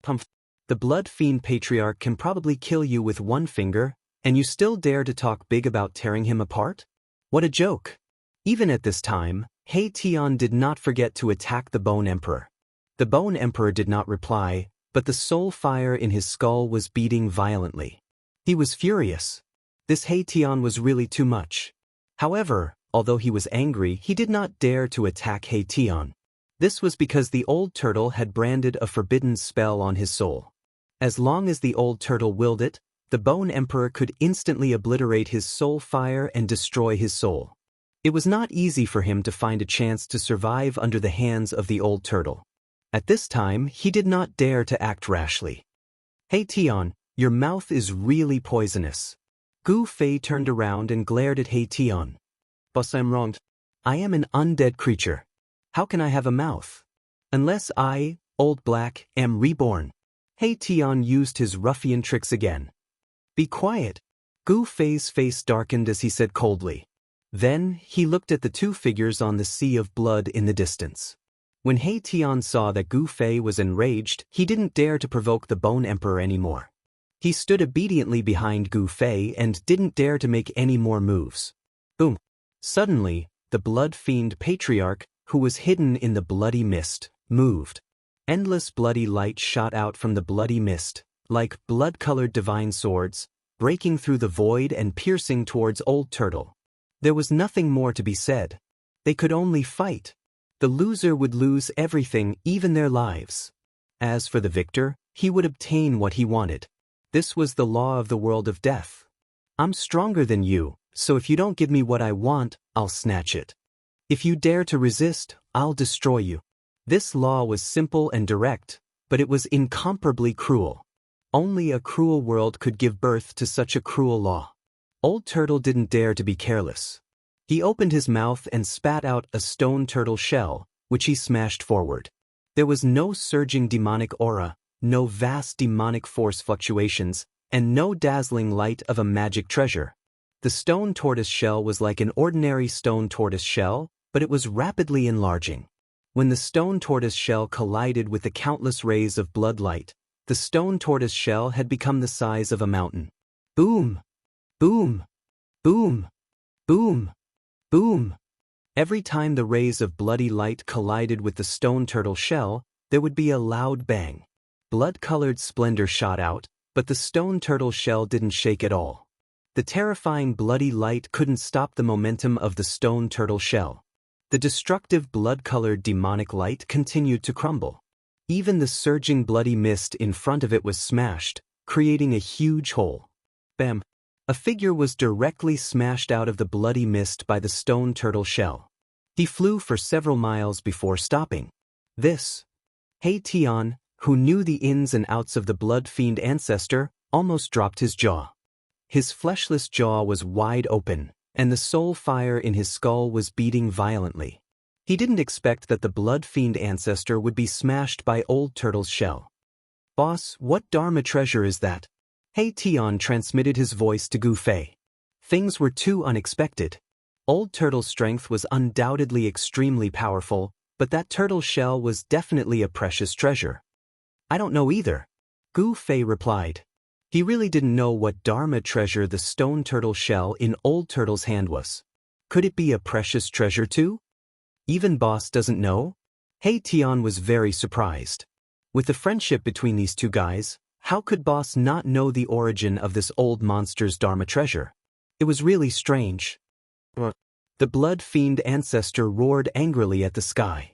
The blood fiend patriarch can probably kill you with one finger, and you still dare to talk big about tearing him apart? What a joke! Even at this time, He Tian did not forget to attack the Bone Emperor. The Bone Emperor did not reply, but the soul fire in his skull was beating violently. He was furious. This He Tian was really too much. However, although he was angry, he did not dare to attack He Tian. This was because the old turtle had branded a forbidden spell on his soul. As long as the old turtle willed it, the Bone Emperor could instantly obliterate his soul fire and destroy his soul. It was not easy for him to find a chance to survive under the hands of the old turtle. At this time, he did not dare to act rashly. He Tian, your mouth is really poisonous. Gu Fei turned around and glared at He Tian. Boss, I'm wrong. I am an undead creature. How can I have a mouth? Unless I, Old Black, am reborn. He Tian used his ruffian tricks again. Be quiet. Gu Fei's face darkened as he said coldly. Then, he looked at the two figures on the sea of blood in the distance. When He Tian saw that Gu Fei was enraged, he didn't dare to provoke the Bone Emperor anymore. He stood obediently behind Gu Fei and didn't dare to make any more moves. Boom. Suddenly, the blood fiend patriarch, who was hidden in the bloody mist, moved. Endless bloody light shot out from the bloody mist, like blood-colored divine swords, breaking through the void and piercing towards Old Turtle. There was nothing more to be said. They could only fight. The loser would lose everything, even their lives. As for the victor, he would obtain what he wanted. This was the law of the world of death. I'm stronger than you, so if you don't give me what I want, I'll snatch it. If you dare to resist, I'll destroy you. This law was simple and direct, but it was incomparably cruel. Only a cruel world could give birth to such a cruel law. Old Turtle didn't dare to be careless. He opened his mouth and spat out a stone turtle shell, which he smashed forward. There was no surging demonic aura, no vast demonic force fluctuations, and no dazzling light of a magic treasure. The stone tortoise shell was like an ordinary stone tortoise shell, but it was rapidly enlarging. When the stone tortoise shell collided with the countless rays of blood light, the stone tortoise shell had become the size of a mountain. Boom! Boom! Boom! Boom! Boom! Every time the rays of bloody light collided with the stone turtle shell, there would be a loud bang. Blood-colored splendor shot out, but the stone turtle shell didn't shake at all. The terrifying bloody light couldn't stop the momentum of the stone turtle shell. The destructive blood-colored demonic light continued to crumble. Even the surging bloody mist in front of it was smashed, creating a huge hole. Bam! A figure was directly smashed out of the bloody mist by the stone turtle shell. He flew for several miles before stopping. This. He Tian, who knew the ins and outs of the blood fiend ancestor, almost dropped his jaw. His fleshless jaw was wide open, and the soul fire in his skull was beating violently. He didn't expect that the blood fiend ancestor would be smashed by Old Turtle's shell. Boss, what Dharma treasure is that? He Tian transmitted his voice to Gu Fei. Things were too unexpected. Old Turtle's strength was undoubtedly extremely powerful, but that turtle shell was definitely a precious treasure. I don't know either, Gu Fei replied. He really didn't know what Dharma treasure the stone turtle shell in Old Turtle's hand was. Could it be a precious treasure too? Even Boss doesn't know? Hey Tian was very surprised. With the friendship between these two guys, how could Boss not know the origin of this old monster's Dharma treasure? It was really strange. The blood fiend ancestor roared angrily at the sky.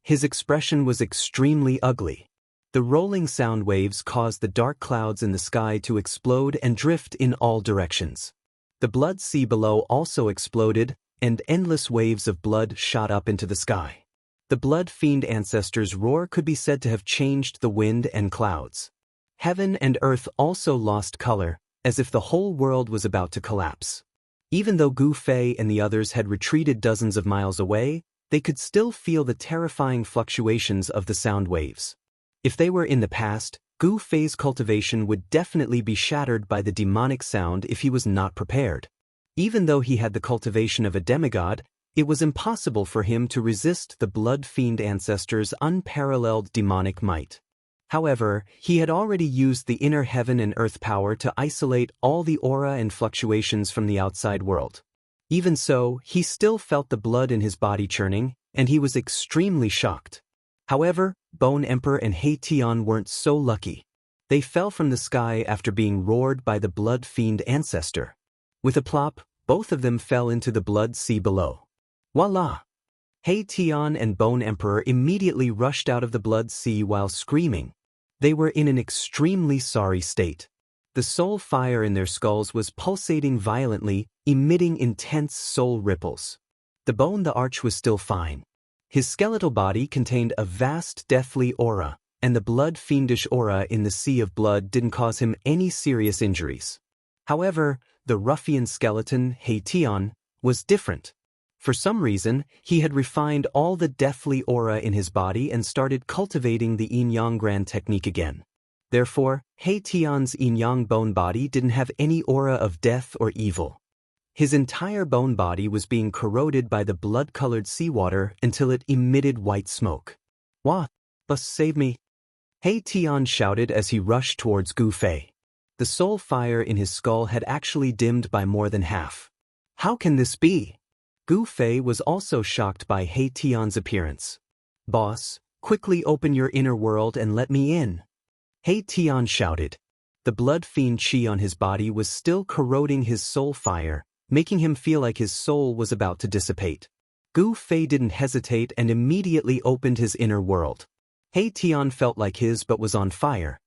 His expression was extremely ugly. The rolling sound waves caused the dark clouds in the sky to explode and drift in all directions. The blood sea below also exploded, and endless waves of blood shot up into the sky. The blood fiend ancestor's roar could be said to have changed the wind and clouds. Heaven and earth also lost color, as if the whole world was about to collapse. Even though Gu Fei and the others had retreated dozens of miles away, they could still feel the terrifying fluctuations of the sound waves. If they were in the past, Gu Fei's cultivation would definitely be shattered by the demonic sound if he was not prepared. Even though he had the cultivation of a demigod, it was impossible for him to resist the blood fiend ancestor's unparalleled demonic might. However, he had already used the inner heaven and earth power to isolate all the aura and fluctuations from the outside world. Even so, he still felt the blood in his body churning, and he was extremely shocked. However, Bone Emperor and He Tian weren't so lucky. They fell from the sky after being roared by the blood fiend ancestor. With a plop, both of them fell into the blood sea below. Voila! He Tian and Bone Emperor immediately rushed out of the blood sea while screaming. They were in an extremely sorry state. The soul fire in their skulls was pulsating violently, emitting intense soul ripples. The Bone the Arch was still fine. His skeletal body contained a vast deathly aura, and the blood fiendish aura in the sea of blood didn't cause him any serious injuries. However, the ruffian skeleton, He Tian, was different. For some reason, he had refined all the deathly aura in his body and started cultivating the yin-yang grand technique again. Therefore, He Tian's yin-yang bone body didn't have any aura of death or evil. His entire bone body was being corroded by the blood-colored seawater until it emitted white smoke. "Wah! Bus save me!" He Tian shouted as he rushed towards Gu Fei. The soul fire in his skull had actually dimmed by more than half. How can this be? Gu Fei was also shocked by He Tian's appearance. "Boss, quickly open your inner world and let me in!" He Tian shouted. The blood fiend chi on his body was still corroding his soul fire, making him feel like his soul was about to dissipate. Gu Fei didn't hesitate and immediately opened his inner world. He Tian felt like his but was on fire.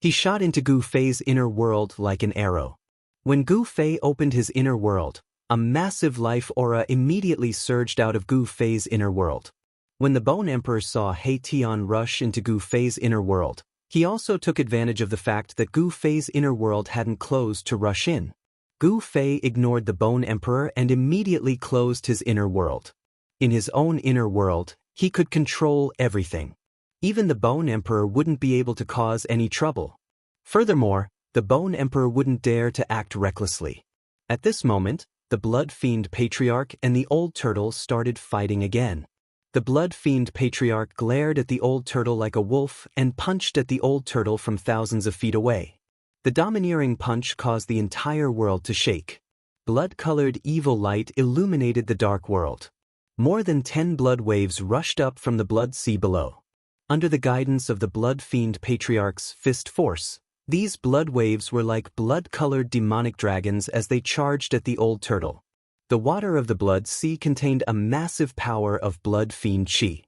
He shot into Gu Fei's inner world like an arrow. When Gu Fei opened his inner world, a massive life aura immediately surged out of Gu Fei's inner world. When the Bone Emperor saw He Tian rush into Gu Fei's inner world, he also took advantage of the fact that Gu Fei's inner world hadn't closed to rush in. Gu Fei ignored the Bone Emperor and immediately closed his inner world. In his own inner world, he could control everything. Even the Bone Emperor wouldn't be able to cause any trouble. Furthermore, the Bone Emperor wouldn't dare to act recklessly. At this moment, the Blood Fiend Patriarch and the Old Turtle started fighting again. The Blood Fiend Patriarch glared at the Old Turtle like a wolf and punched at the Old Turtle from thousands of feet away. The domineering punch caused the entire world to shake. Blood-colored evil light illuminated the dark world. More than 10 blood waves rushed up from the blood sea below. Under the guidance of the Blood Fiend Patriarch's fist force, these blood waves were like blood-colored demonic dragons as they charged at the Old Turtle. The water of the blood sea contained a massive power of blood fiend chi.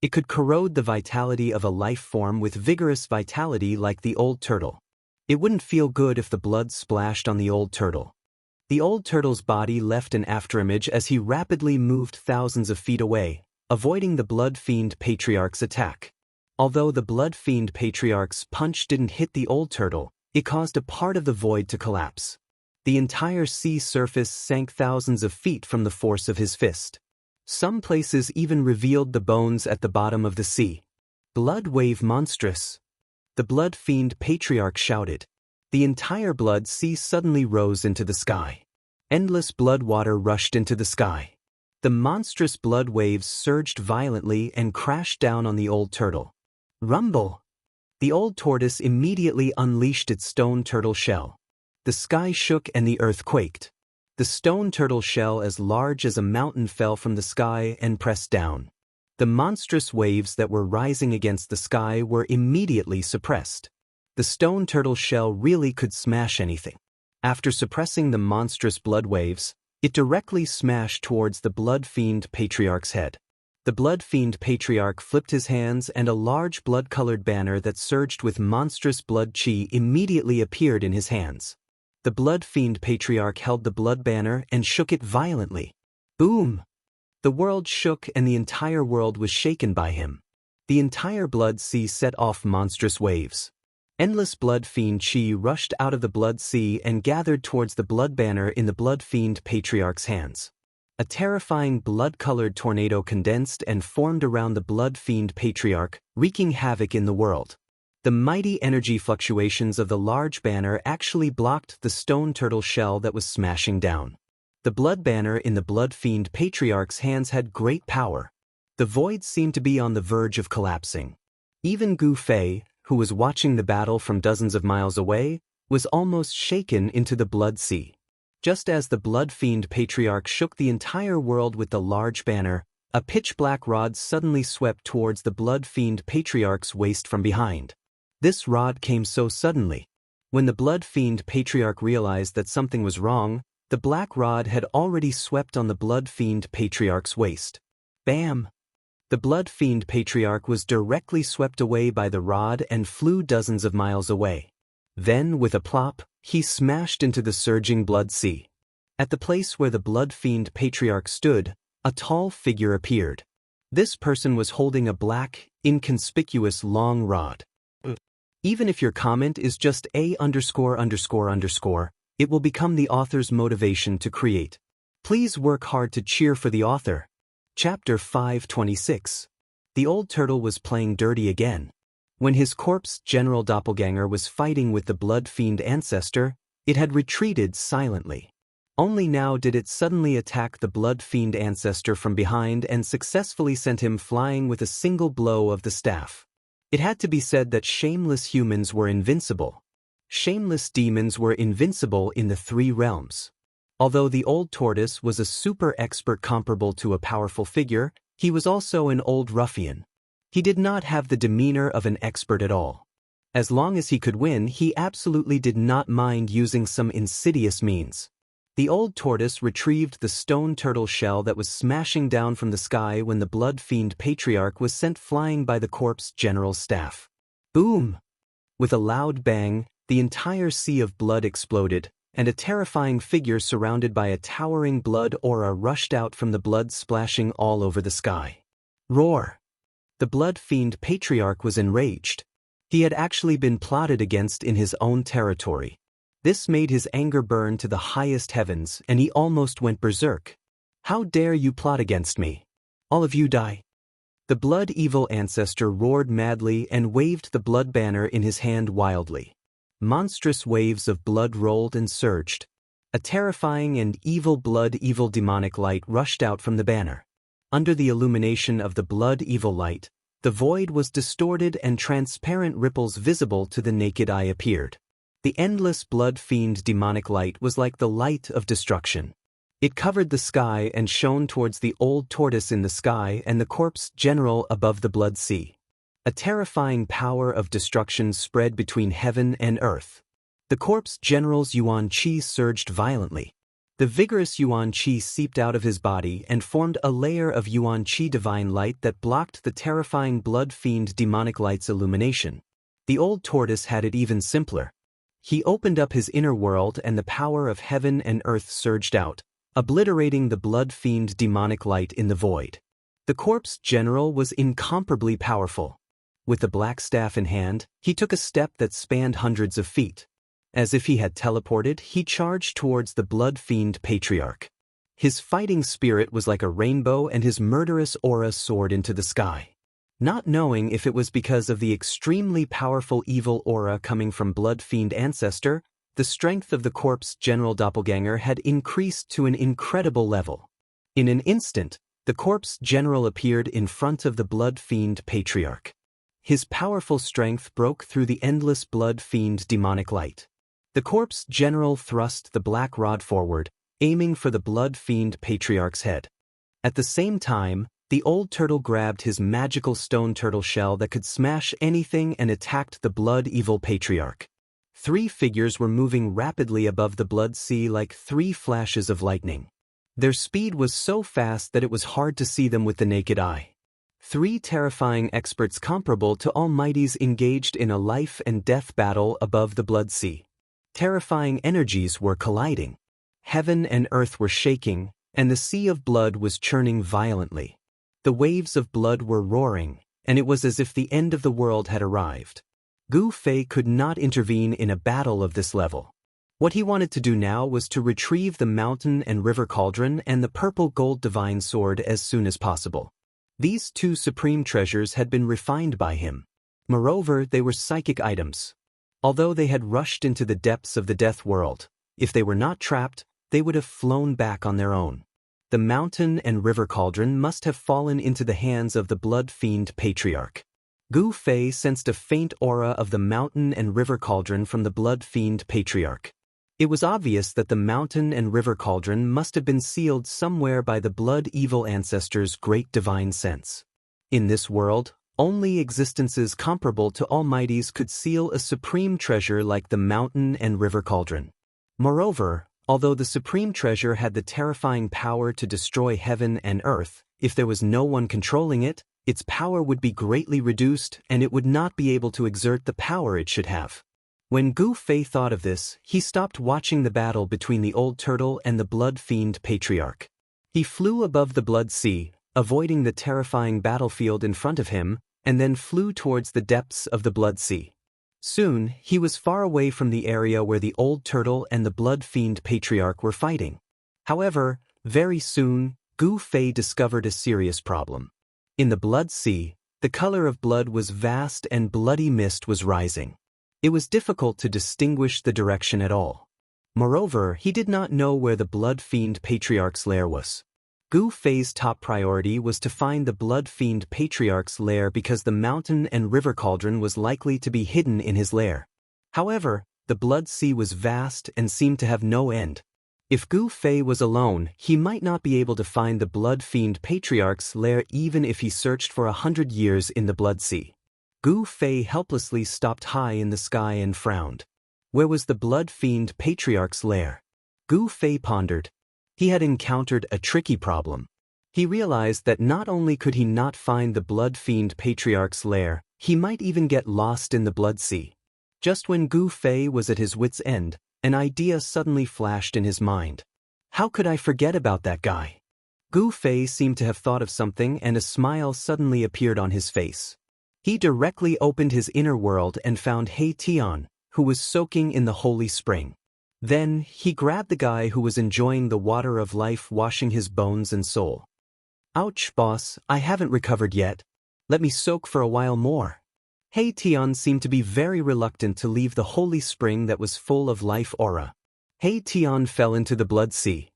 It could corrode the vitality of a life form with vigorous vitality like the Old Turtle. It wouldn't feel good if the blood splashed on the Old Turtle. The Old Turtle's body left an afterimage as he rapidly moved thousands of feet away, avoiding the Blood Fiend Patriarch's attack. Although the Blood Fiend Patriarch's punch didn't hit the Old Turtle, it caused a part of the void to collapse. The entire sea surface sank thousands of feet from the force of his fist. Some places even revealed the bones at the bottom of the sea. "Blood wave monstrous!" The Blood Fiend Patriarch shouted. The entire blood sea suddenly rose into the sky. Endless blood water rushed into the sky. The monstrous blood waves surged violently and crashed down on the old turtle. Rumble! The old tortoise immediately unleashed its stone turtle shell. The sky shook and the earth quaked. The stone turtle shell as large as a mountain fell from the sky and pressed down. The monstrous waves that were rising against the sky were immediately suppressed. The stone turtle shell really could smash anything. After suppressing the monstrous blood waves, it directly smashed towards the blood fiend patriarch's head. The blood fiend patriarch flipped his hands and a large blood-colored banner that surged with monstrous blood chi immediately appeared in his hands. The blood fiend patriarch held the blood banner and shook it violently. Boom! The world shook and the entire world was shaken by him. The entire blood sea set off monstrous waves. Endless blood fiend chi rushed out of the blood sea and gathered towards the blood banner in the blood fiend patriarch's hands. A terrifying blood-colored tornado condensed and formed around the blood fiend patriarch, wreaking havoc in the world. The mighty energy fluctuations of the large banner actually blocked the stone turtle shell that was smashing down. The blood banner in the blood fiend patriarch's hands had great power. The void seemed to be on the verge of collapsing. Even Gu Fei, who was watching the battle from dozens of miles away, was almost shaken into the blood sea. Just as the blood fiend patriarch shook the entire world with the large banner, a pitch-black rod suddenly swept towards the blood fiend patriarch's waist from behind. This rod came so suddenly. When the blood fiend patriarch realized that something was wrong, the black rod had already swept on the blood fiend patriarch's waist. Bam! The blood fiend patriarch was directly swept away by the rod and flew dozens of miles away. Then, with a plop, he smashed into the surging blood sea. At the place where the blood fiend patriarch stood, a tall figure appeared. This person was holding a black, inconspicuous long rod. Even if your comment is just _____, it will become the author's motivation to create. Please work hard to cheer for the author. Chapter 526. The old turtle was playing dirty again. When his corpse general doppelganger was fighting with the blood fiend ancestor, it had retreated silently. Only now did it suddenly attack the blood fiend ancestor from behind and successfully sent him flying with a single blow of the staff. It had to be said that shameless humans were invincible. Shameless demons were invincible in the three realms. Although the old tortoise was a super expert comparable to a powerful figure, he was also an old ruffian. He did not have the demeanor of an expert at all. As long as he could win, he absolutely did not mind using some insidious means. The old tortoise retrieved the stone turtle shell that was smashing down from the sky when the blood fiend patriarch was sent flying by the corpse general's staff. Boom! With a loud bang, the entire sea of blood exploded, and a terrifying figure surrounded by a towering blood aura rushed out from the blood splashing all over the sky. Roar! The blood fiend patriarch was enraged. He had actually been plotted against in his own territory. This made his anger burn to the highest heavens, and he almost went berserk. How dare you plot against me? All of you die. The blood evil ancestor roared madly and waved the blood banner in his hand wildly. Monstrous waves of blood rolled and surged. A terrifying and evil demonic light rushed out from the banner. Under the illumination of the blood evil light, the void was distorted and transparent ripples visible to the naked eye appeared. The endless blood fiend demonic light was like the light of destruction. It covered the sky and shone towards the old tortoise in the sky and the corpse general above the blood sea. A terrifying power of destruction spread between heaven and earth. The corpse general's yuan qi surged violently. The vigorous yuan qi seeped out of his body and formed a layer of yuan qi divine light that blocked the terrifying blood fiend demonic light's illumination. The old tortoise had it even simpler. He opened up his inner world and the power of heaven and earth surged out, obliterating the blood fiend demonic light in the void. The corpse general was incomparably powerful. With the black staff in hand, he took a step that spanned hundreds of feet. As if he had teleported, he charged towards the blood fiend patriarch. His fighting spirit was like a rainbow and his murderous aura soared into the sky. Not knowing if it was because of the extremely powerful evil aura coming from blood fiend ancestor, the strength of the corpse general doppelganger had increased to an incredible level. In an instant, the corpse general appeared in front of the blood fiend patriarch. His powerful strength broke through the endless blood fiend demonic light. The corpse general thrust the black rod forward, aiming for the blood fiend patriarch's head. At the same time, the old turtle grabbed his magical stone turtle shell that could smash anything and attacked the blood evil patriarch. 3 figures were moving rapidly above the blood sea like 3 flashes of lightning. Their speed was so fast that it was hard to see them with the naked eye. 3 terrifying experts comparable to almighties engaged in a life and death battle above the blood sea. Terrifying energies were colliding. Heaven and earth were shaking, and the sea of blood was churning violently. The waves of blood were roaring, and it was as if the end of the world had arrived. Gu Fei could not intervene in a battle of this level. What he wanted to do now was to retrieve the mountain and river cauldron and the purple gold divine sword as soon as possible. These 2 supreme treasures had been refined by him. Moreover, they were psychic items. Although they had rushed into the depths of the death world, if they were not trapped, they would have flown back on their own. The mountain and river cauldron must have fallen into the hands of the blood fiend patriarch. Gu Fei sensed a faint aura of the mountain and river cauldron from the blood fiend patriarch. It was obvious that the mountain and river cauldron must have been sealed somewhere by the blood evil ancestor's great divine sense. In this world, only existences comparable to almighties could seal a supreme treasure like the mountain and river cauldron. Moreover, although the supreme treasure had the terrifying power to destroy heaven and earth, if there was no one controlling it, its power would be greatly reduced and it would not be able to exert the power it should have. When Gu Fei thought of this, he stopped watching the battle between the old turtle and the blood fiend patriarch. He flew above the blood sea, avoiding the terrifying battlefield in front of him, and then flew towards the depths of the blood sea. Soon, he was far away from the area where the old turtle and the blood fiend patriarch were fighting. However, very soon, Gu Fei discovered a serious problem. In the blood sea, the color of blood was vast and bloody mist was rising. It was difficult to distinguish the direction at all. Moreover, he did not know where the blood fiend patriarch's lair was. Gu Fei's top priority was to find the blood fiend patriarch's lair because the mountain and river cauldron was likely to be hidden in his lair. However, the blood sea was vast and seemed to have no end. If Gu Fei was alone, he might not be able to find the blood fiend patriarch's lair even if he searched for 100 years in the blood sea. Gu Fei helplessly stopped high in the sky and frowned. Where was the blood fiend patriarch's lair? Gu Fei pondered. He had encountered a tricky problem. He realized that not only could he not find the blood fiend patriarch's lair, he might even get lost in the blood sea. Just when Gu Fei was at his wit's end, an idea suddenly flashed in his mind. How could I forget about that guy? Gu Fei seemed to have thought of something and a smile suddenly appeared on his face. He directly opened his inner world and found He Tian, who was soaking in the holy spring. Then, he grabbed the guy who was enjoying the water of life washing his bones and soul. Ouch, boss, I haven't recovered yet. Let me soak for a while more. He Tian seemed to be very reluctant to leave the holy spring that was full of life aura. He Tian fell into the blood sea.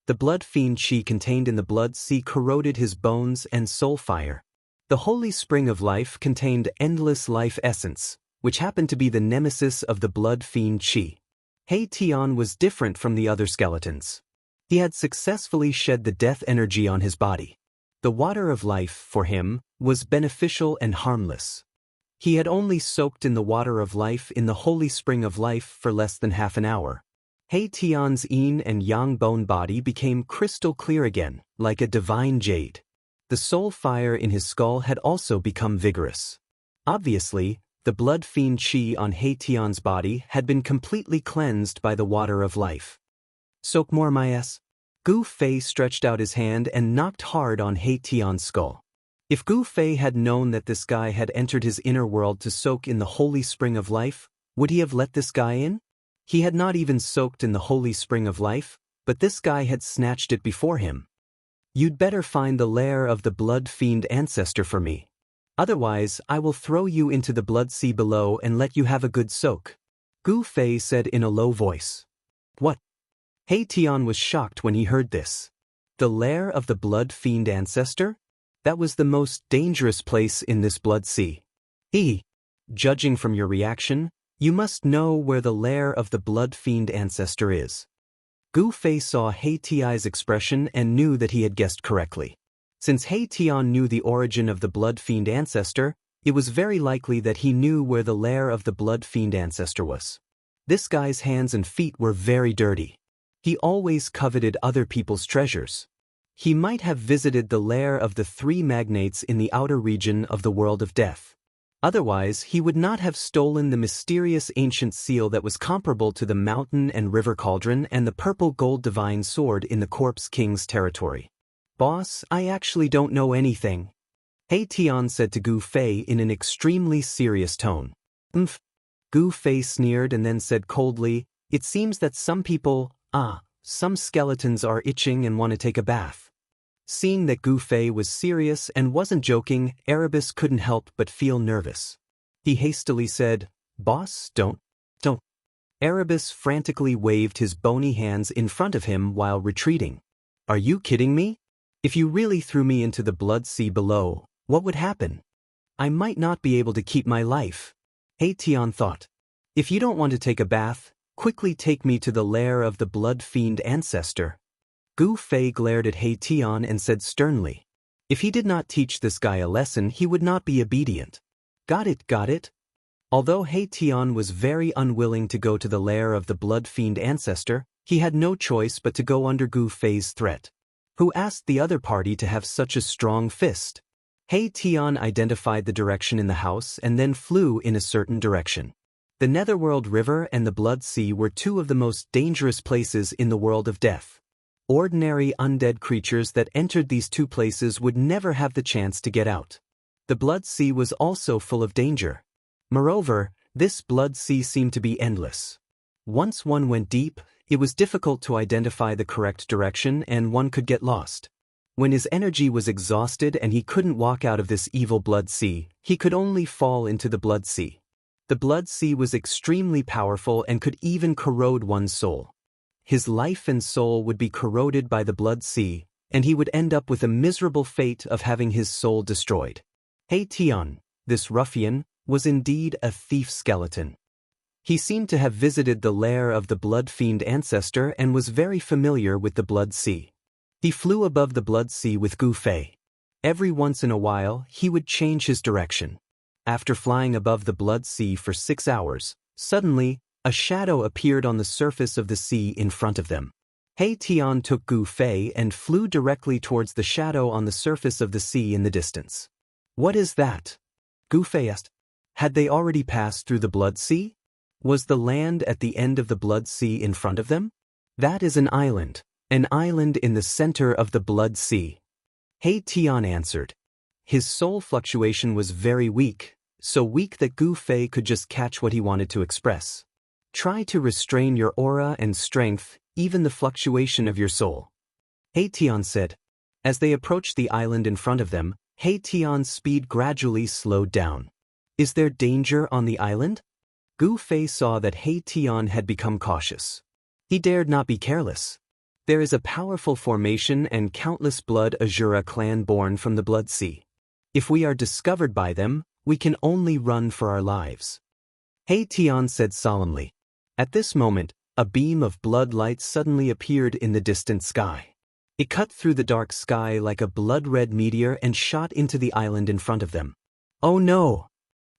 The blood fiend chi contained in the blood sea corroded his bones and soul fire. The holy spring of life contained endless life essence, which happened to be the nemesis of the blood fiend chi. He Tian was different from the other skeletons. He had successfully shed the death energy on his body. The water of life, for him, was beneficial and harmless. He had only soaked in the water of life in the holy spring of life for less than half an hour. He Tian's yin and yang bone body became crystal clear again, like a divine jade. The soul fire in his skull had also become vigorous. Obviously, the blood fiend chi on He Tian's body had been completely cleansed by the water of life. Soak more, my ass. Gu Fei stretched out his hand and knocked hard on He Tian's skull. If Gu Fei had known that this guy had entered his inner world to soak in the holy spring of life, would he have let this guy in? He had not even soaked in the holy spring of life, but this guy had snatched it before him. You'd better find the lair of the blood fiend ancestor for me. Otherwise, I will throw you into the blood sea below and let you have a good soak. Gu Fei said in a low voice. What? He Tian was shocked when he heard this. The lair of the blood fiend ancestor? That was the most dangerous place in this blood sea. Judging from your reaction, you must know where the lair of the blood fiend ancestor is. Gu Fei saw He Tian's expression and knew that he had guessed correctly. Since He Tian knew the origin of the blood fiend ancestor, it was very likely that he knew where the lair of the blood fiend ancestor was. This guy's hands and feet were very dirty. He always coveted other people's treasures. He might have visited the lair of the three magnates in the outer region of the world of death. Otherwise, he would not have stolen the mysterious ancient seal that was comparable to the mountain and river cauldron and the purple gold divine sword in the corpse king's territory. Boss, I actually don't know anything. He Tian said to Gu Fei in an extremely serious tone. Gu Fei sneered and then said coldly, it seems that some people, some skeletons are itching and want to take a bath. Seeing that Gu Fei was serious and wasn't joking, Erebus couldn't help but feel nervous. He hastily said, Boss, don't. Erebus frantically waved his bony hands in front of him while retreating. Are you kidding me? If you really threw me into the blood sea below, what would happen? I might not be able to keep my life. He Tian thought. If you don't want to take a bath, quickly take me to the lair of the blood fiend ancestor. Gu Fei glared at He Tian and said sternly. If he did not teach this guy a lesson, he would not be obedient. Got it. Although He Tian was very unwilling to go to the lair of the blood fiend ancestor, he had no choice but to go under Gu Fei's threat. Who asked the other party to have such a strong fist? He Tian identified the direction in the house and then flew in a certain direction. The Netherworld River and the Blood Sea were two of the most dangerous places in the world of death. Ordinary undead creatures that entered these two places would never have the chance to get out. The Blood Sea was also full of danger. Moreover, this Blood Sea seemed to be endless. Once one went deep, it was difficult to identify the correct direction and one could get lost. When his energy was exhausted and he couldn't walk out of this evil Blood Sea, he could only fall into the Blood Sea. The Blood Sea was extremely powerful and could even corrode one's soul. His life and soul would be corroded by the Blood Sea, and he would end up with a miserable fate of having his soul destroyed. He Tian, this ruffian, was indeed a thief skeleton. He seemed to have visited the lair of the blood fiend ancestor and was very familiar with the Blood Sea. He flew above the Blood Sea with Gu Fei. Every once in a while, he would change his direction. After flying above the Blood Sea for 6 hours, suddenly, a shadow appeared on the surface of the sea in front of them. He Tian took Gu Fei and flew directly towards the shadow on the surface of the sea in the distance. What is that? Gu Fei asked. Had they already passed through the Blood Sea? Was the land at the end of the Blood Sea in front of them? That is an island in the center of the Blood Sea. He Tian answered. His soul fluctuation was very weak, so weak that Gu Fei could just catch what he wanted to express. Try to restrain your aura and strength, even the fluctuation of your soul. He Tian said. As they approached the island in front of them, He Tian's speed gradually slowed down. Is there danger on the island? Gu Fei saw that He Tian had become cautious. He dared not be careless. There is a powerful formation and countless Blood Azura clan born from the Blood Sea. If we are discovered by them, we can only run for our lives. He Tian said solemnly. At this moment, a beam of blood light suddenly appeared in the distant sky. It cut through the dark sky like a blood-red meteor and shot into the island in front of them. Oh no!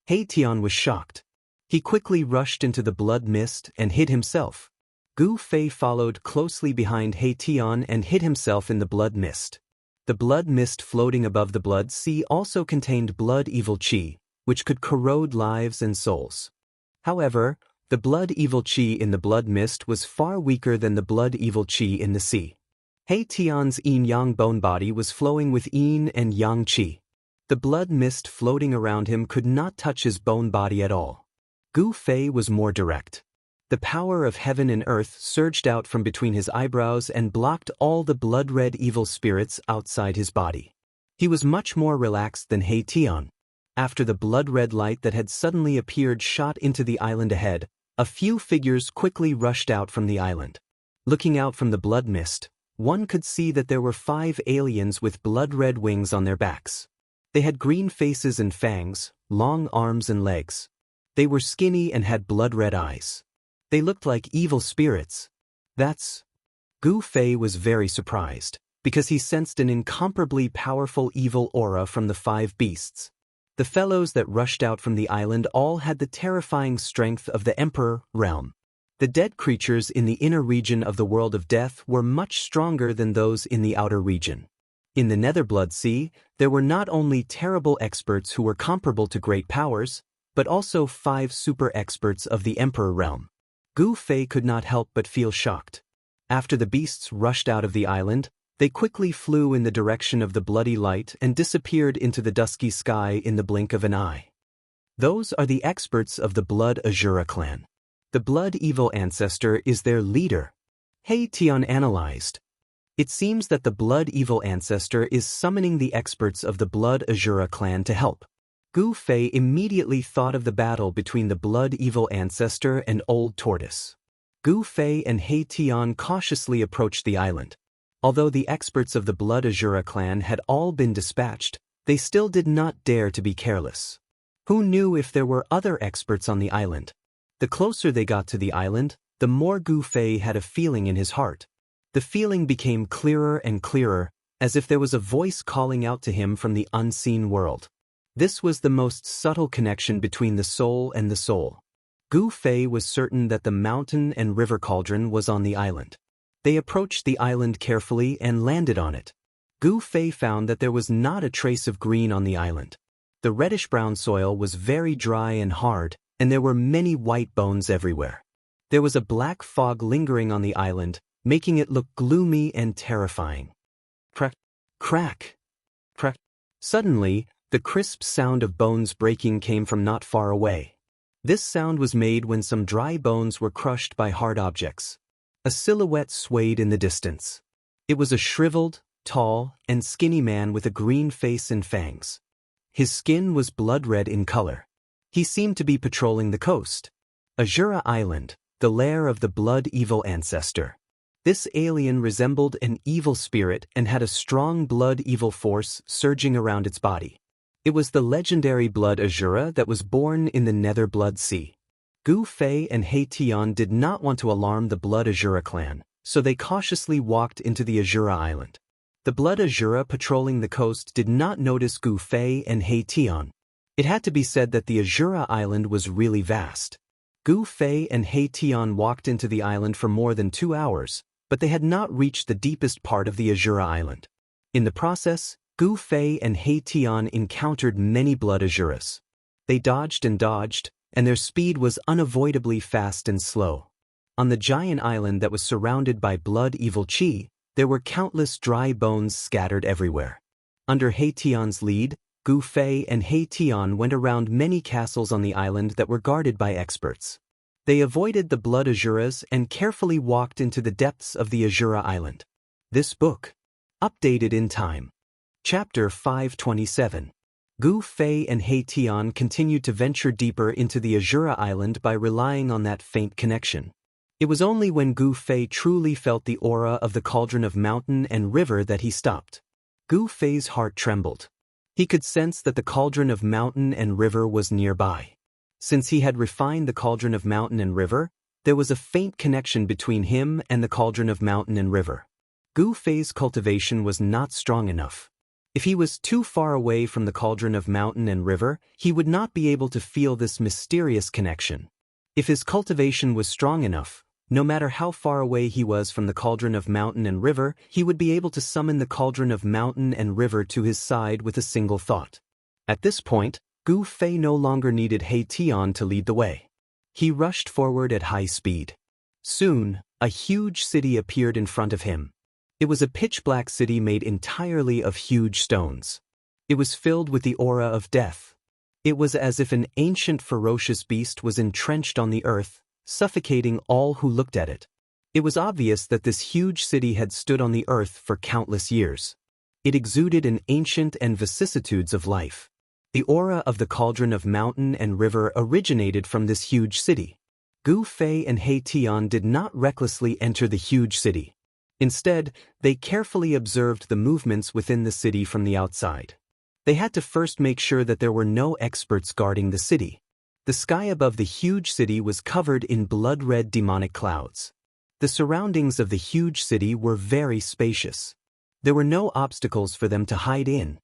He Tian was shocked. He quickly rushed into the blood mist and hid himself. Gu Fei followed closely behind He Tian and hid himself in the blood mist. The blood mist floating above the Blood Sea also contained blood evil qi, which could corrode lives and souls. However, the blood evil qi in the blood mist was far weaker than the blood evil qi in the sea. He Tian's yin-yang bone body was flowing with yin and yang qi. The blood mist floating around him could not touch his bone body at all. Gu Fei was more direct. The power of heaven and earth surged out from between his eyebrows and blocked all the blood-red evil spirits outside his body. He was much more relaxed than He Tian. After the blood-red light that had suddenly appeared shot into the island ahead, A few figures quickly rushed out from the island. Looking out from the blood mist, one could see that there were 5 aliens with blood-red wings on their backs. They had green faces and fangs, long arms and legs. They were skinny and had blood-red eyes. They looked like evil spirits. That's... Gu Fei was very surprised, because he sensed an incomparably powerful evil aura from the 5 beasts. The fellows that rushed out from the island all had the terrifying strength of the Emperor realm. The dead creatures in the inner region of the world of death were much stronger than those in the outer region. In the Netherblood Sea, there were not only terrible experts who were comparable to great powers, but also 5 super experts of the Emperor realm. Gu Fei could not help but feel shocked. After the beasts rushed out of the island, they quickly flew in the direction of the bloody light and disappeared into the dusky sky in the blink of an eye. Those are the experts of the Blood Azura clan. The Blood Evil Ancestor is their leader. He Tian analyzed. It seems that the Blood Evil Ancestor is summoning the experts of the Blood Azura clan to help. Gu Fei immediately thought of the battle between the Blood Evil Ancestor and Old Tortoise. Gu Fei and He Tian cautiously approached the island. Although the experts of the Blood Azura clan had all been dispatched, they still did not dare to be careless. Who knew if there were other experts on the island? The closer they got to the island, the more Gu Fei had a feeling in his heart. The feeling became clearer and clearer, as if there was a voice calling out to him from the unseen world. This was the most subtle connection between the soul and the soul. Gu Fei was certain that the mountain and river cauldron was on the island. They approached the island carefully and landed on it. Gu Fei found that there was not a trace of green on the island. The reddish-brown soil was very dry and hard, and there were many white bones everywhere. There was a black fog lingering on the island, making it look gloomy and terrifying. Crack, crack, crack. Suddenly, the crisp sound of bones breaking came from not far away. This sound was made when some dry bones were crushed by hard objects. A silhouette swayed in the distance. It was a shriveled, tall, and skinny man with a green face and fangs. His skin was blood-red in color. He seemed to be patrolling the coast. Azura Island, the lair of the Blood Evil Ancestor. This alien resembled an evil spirit and had a strong blood evil force surging around its body. It was the legendary Blood Azura that was born in the Netherblood Sea. Gu Fei and He Tian did not want to alarm the Blood Azura clan, so they cautiously walked into the Azura Island. The Blood Azura patrolling the coast did not notice Gu Fei and He Tian. It had to be said that the Azura Island was really vast. Gu Fei and He Tian walked into the island for more than 2 hours, but they had not reached the deepest part of the Azura Island. In the process, Gu Fei and He Tian encountered many Blood Azuras. They dodged, and their speed was unavoidably fast and slow. On the giant island that was surrounded by blood evil chi, there were countless dry bones scattered everywhere. Under He Tian's lead, Gu Fei and He Tian went around many castles on the island that were guarded by experts. They avoided the Blood Azuras and carefully walked into the depths of the Azura Island. This book. Updated in time. Chapter 527. Gu Fei and He Tian continued to venture deeper into the Azura Island by relying on that faint connection. It was only when Gu Fei truly felt the aura of the cauldron of mountain and river that he stopped. Gu Fei's heart trembled. He could sense that the cauldron of mountain and river was nearby. Since he had refined the cauldron of mountain and river, there was a faint connection between him and the cauldron of mountain and river. Gu Fei's cultivation was not strong enough. If he was too far away from the cauldron of mountain and river, he would not be able to feel this mysterious connection. If his cultivation was strong enough, no matter how far away he was from the cauldron of mountain and river, he would be able to summon the cauldron of mountain and river to his side with a single thought. At this point, Gu Fei no longer needed He Tian to lead the way. He rushed forward at high speed. Soon, a huge city appeared in front of him. It was a pitch-black city made entirely of huge stones. It was filled with the aura of death. It was as if an ancient ferocious beast was entrenched on the earth, suffocating all who looked at it. It was obvious that this huge city had stood on the earth for countless years. It exuded an ancient and vicissitudes of life. The aura of the cauldron of mountain and river originated from this huge city. Gu Fei and He Tian did not recklessly enter the huge city. Instead, they carefully observed the movements within the city from the outside. They had to first make sure that there were no experts guarding the city. The sky above the huge city was covered in blood-red demonic clouds. The surroundings of the huge city were very spacious. There were no obstacles for them to hide in.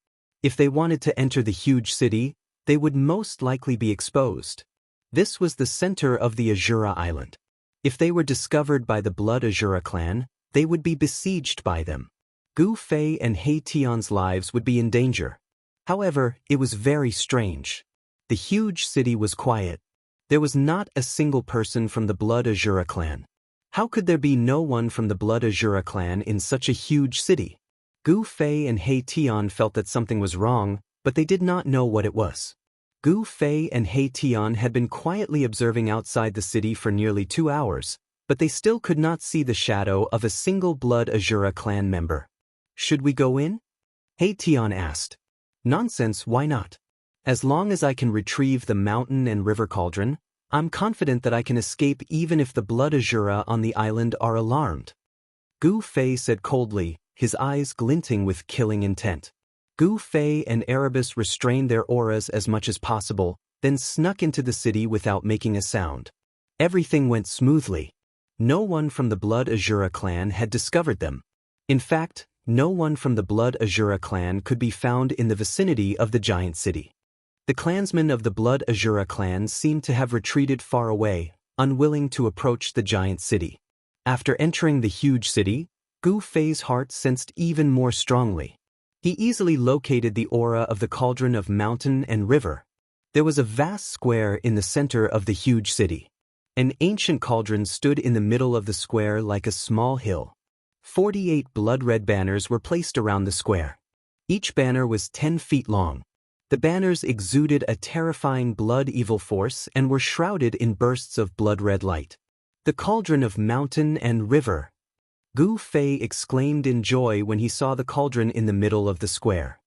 If they wanted to enter the huge city, they would most likely be exposed. This was the center of the Azura Island. If they were discovered by the Blood Azura clan, they would be besieged by them. Gu Fei and He Tian's lives would be in danger. However, it was very strange. The huge city was quiet. There was not a single person from the Blood Azura clan. How could there be no one from the Blood Azura clan in such a huge city? Gu Fei and He Tian felt that something was wrong, but they did not know what it was. Gu Fei and He Tian had been quietly observing outside the city for nearly 2 hours, but they still could not see the shadow of a single Blood Azura clan member. Should we go in? He Tian asked. Nonsense, why not? As long as I can retrieve the mountain and river cauldron, I'm confident that I can escape even if the Blood Azura on the island are alarmed. Gu Fei said coldly, his eyes glinting with killing intent. Gu Fei and Erebus restrained their auras as much as possible, then snuck into the city without making a sound. Everything went smoothly. No one from the Blood Azura clan had discovered them. In fact, no one from the Blood Azura clan could be found in the vicinity of the giant city. The clansmen of the Blood Azura clan seemed to have retreated far away, unwilling to approach the giant city. After entering the huge city, Gu Fei's heart sensed even more strongly. He easily located the aura of the cauldron of mountain and river. There was a vast square in the center of the huge city. An ancient cauldron stood in the middle of the square like a small hill. 48 blood-red banners were placed around the square. Each banner was 10 feet long. The banners exuded a terrifying blood-evil force and were shrouded in bursts of blood-red light. The cauldron of mountain and river. Gu Fei exclaimed in joy when he saw the cauldron in the middle of the square.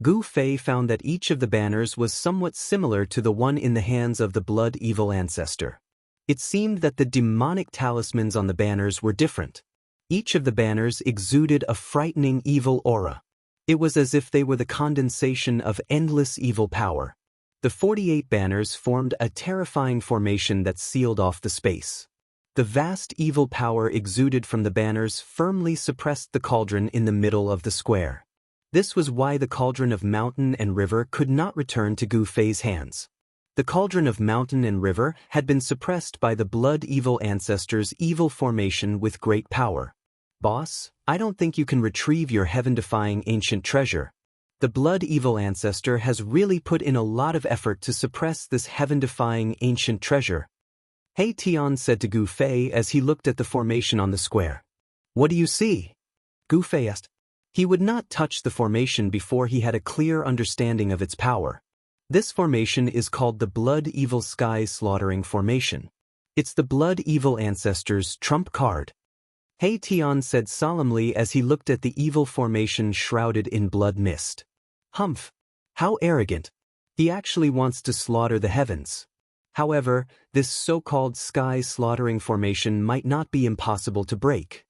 Gu Fei found that each of the banners was somewhat similar to the one in the hands of the blood-evil ancestor. It seemed that the demonic talismans on the banners were different. Each of the banners exuded a frightening evil aura. It was as if they were the condensation of endless evil power. The 48 banners formed a terrifying formation that sealed off the space. The vast evil power exuded from the banners firmly suppressed the cauldron in the middle of the square. This was why the cauldron of mountain and river could not return to Gu Fei's hands. The cauldron of mountain and river had been suppressed by the blood-evil ancestor's evil formation with great power. Boss, I don't think you can retrieve your heaven-defying ancient treasure. The blood-evil ancestor has really put in a lot of effort to suppress this heaven-defying ancient treasure. He Tian said to Gu Fei as he looked at the formation on the square. What do you see? Gu Fei asked. He would not touch the formation before he had a clear understanding of its power. This formation is called the Blood-Evil Sky Slaughtering Formation. It's the blood-evil ancestor's trump card. He Tian said solemnly as he looked at the evil formation shrouded in blood mist. Humph! How arrogant! He actually wants to slaughter the heavens. However, this so-called sky slaughtering formation might not be impossible to break.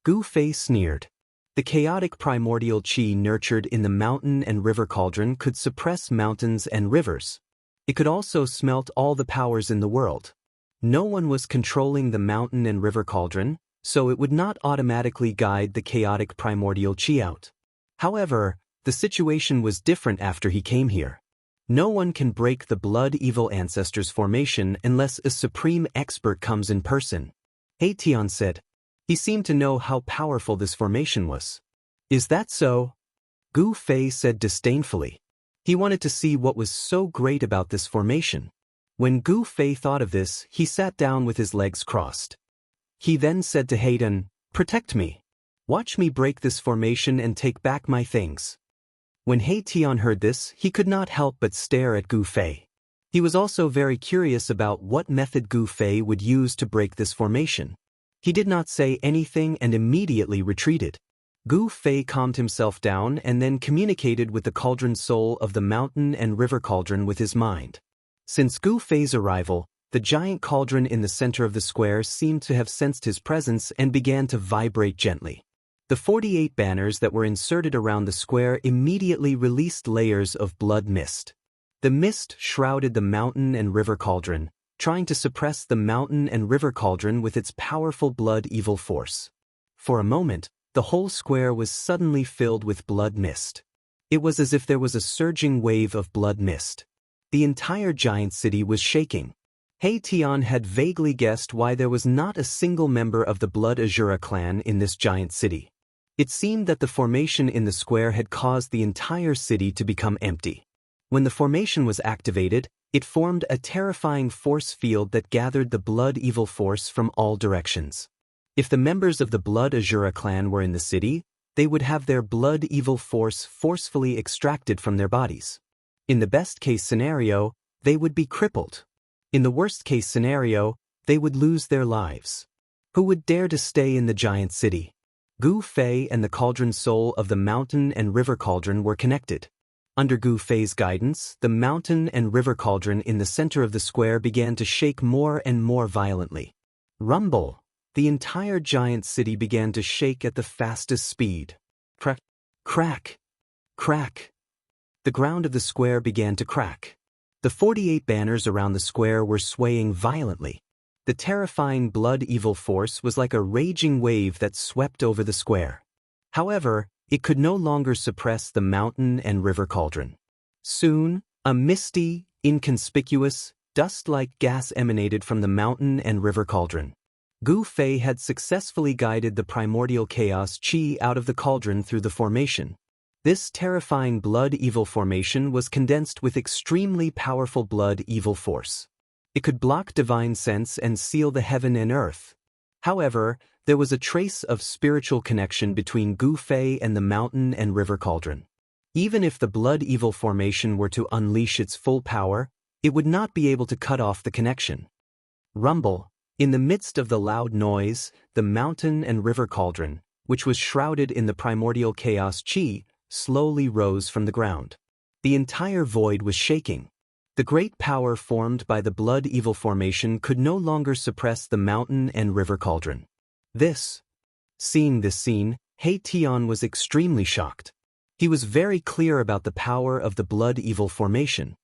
Gu Fei sneered. The chaotic primordial qi nurtured in the mountain and river cauldron could suppress mountains and rivers. It could also smelt all the powers in the world. No one was controlling the mountain and river cauldron, so it would not automatically guide the chaotic primordial qi out. However, the situation was different after he came here. No one can break the blood-evil ancestor's formation unless a supreme expert comes in person. He Tian said. He seemed to know how powerful this formation was. Is that so? Gu Fei said disdainfully. He wanted to see what was so great about this formation. When Gu Fei thought of this, he sat down with his legs crossed. He then said to Hayden, "Protect me. Watch me break this formation and take back my things." When He Tian heard this, he could not help but stare at Gu Fei. He was also very curious about what method Gu Fei would use to break this formation. He did not say anything and immediately retreated. Gu Fei calmed himself down and then communicated with the cauldron soul of the mountain and river cauldron with his mind. Since Gu Fei's arrival, The giant cauldron in the center of the square seemed to have sensed his presence and began to vibrate gently. The 48 banners that were inserted around the square immediately released layers of blood mist. The mist shrouded the mountain and river cauldron, trying to suppress the mountain and river cauldron with its powerful blood evil force. For a moment, the whole square was suddenly filled with blood mist. It was as if there was a surging wave of blood mist. The entire giant city was shaking. He Tian had vaguely guessed why there was not a single member of the Blood Azura clan in this giant city. It seemed that the formation in the square had caused the entire city to become empty. When the formation was activated, it formed a terrifying force field that gathered the blood evil force from all directions. If the members of the Blood Azura clan were in the city, they would have their blood evil force forcefully extracted from their bodies. In the best-case scenario, they would be crippled. In the worst-case scenario, they would lose their lives. Who would dare to stay in the giant city? Gu Fei and the cauldron soul of the mountain and river cauldron were connected. Under Gu Fei's guidance, the mountain and river cauldron in the center of the square began to shake more and more violently. Rumble! The entire giant city began to shake at the fastest speed. Crack! Crack! Crack! The ground of the square began to crack. The 48 banners around the square were swaying violently. The terrifying blood evil force was like a raging wave that swept over the square. However, it could no longer suppress the mountain and river cauldron. Soon, a misty, inconspicuous, dust-like gas emanated from the mountain and river cauldron. Gu Fei had successfully guided the primordial chaos qi out of the cauldron through the formation. This terrifying blood evil formation was condensed with extremely powerful blood evil force. It could block divine sense and seal the heaven and earth. However, there was a trace of spiritual connection between Gu Fei and the mountain and river cauldron. Even if the blood evil formation were to unleash its full power, it would not be able to cut off the connection. Rumble! In the midst of the loud noise, the mountain and river cauldron, which was shrouded in the primordial chaos qi, slowly rose from the ground. The entire void was shaking. The great power formed by the blood evil formation could no longer suppress the mountain and river cauldron. Seeing this scene, He Tian was extremely shocked. He was very clear about the power of the blood evil formation.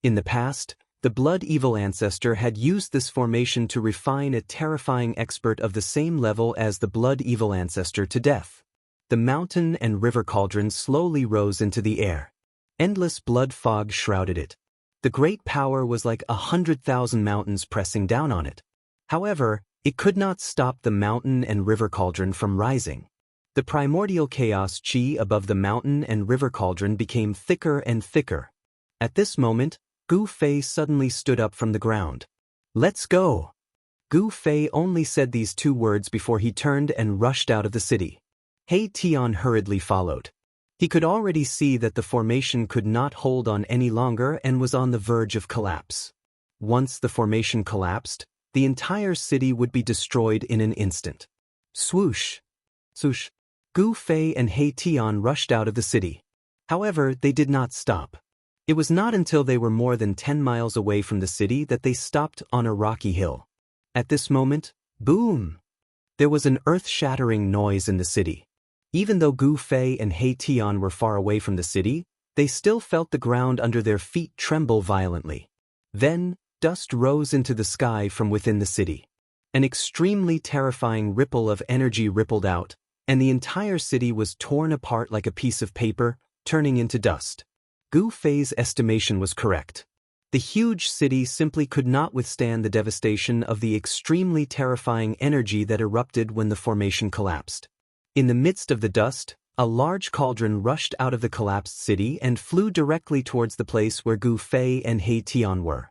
In the past, the blood evil ancestor had used this formation to refine a terrifying expert of the same level as the blood evil ancestor to death. The mountain and river cauldron slowly rose into the air. Endless blood fog shrouded it. The great power was like 100,000 mountains pressing down on it. However, it could not stop the mountain and river cauldron from rising. The primordial chaos qi above the mountain and river cauldron became thicker and thicker. At this moment, Gu Fei suddenly stood up from the ground. "Let's go!" Gu Fei only said these two words before he turned and rushed out of the city. He Tian hurriedly followed. He could already see that the formation could not hold on any longer and was on the verge of collapse. Once the formation collapsed, the entire city would be destroyed in an instant. Swoosh! Swoosh! Gu Fei and He Tian rushed out of the city. However, they did not stop. It was not until they were more than 10 miles away from the city that they stopped on a rocky hill. At this moment, boom! There was an earth-shattering noise in the city. Even though Gu Fei and He Tian were far away from the city, they still felt the ground under their feet tremble violently. Then, dust rose into the sky from within the city. An extremely terrifying ripple of energy rippled out, and the entire city was torn apart like a piece of paper, turning into dust. Gu Fei's estimation was correct. The huge city simply could not withstand the devastation of the extremely terrifying energy that erupted when the formation collapsed. In the midst of the dust, a large cauldron rushed out of the collapsed city and flew directly towards the place where Gu Fei and He Tian were.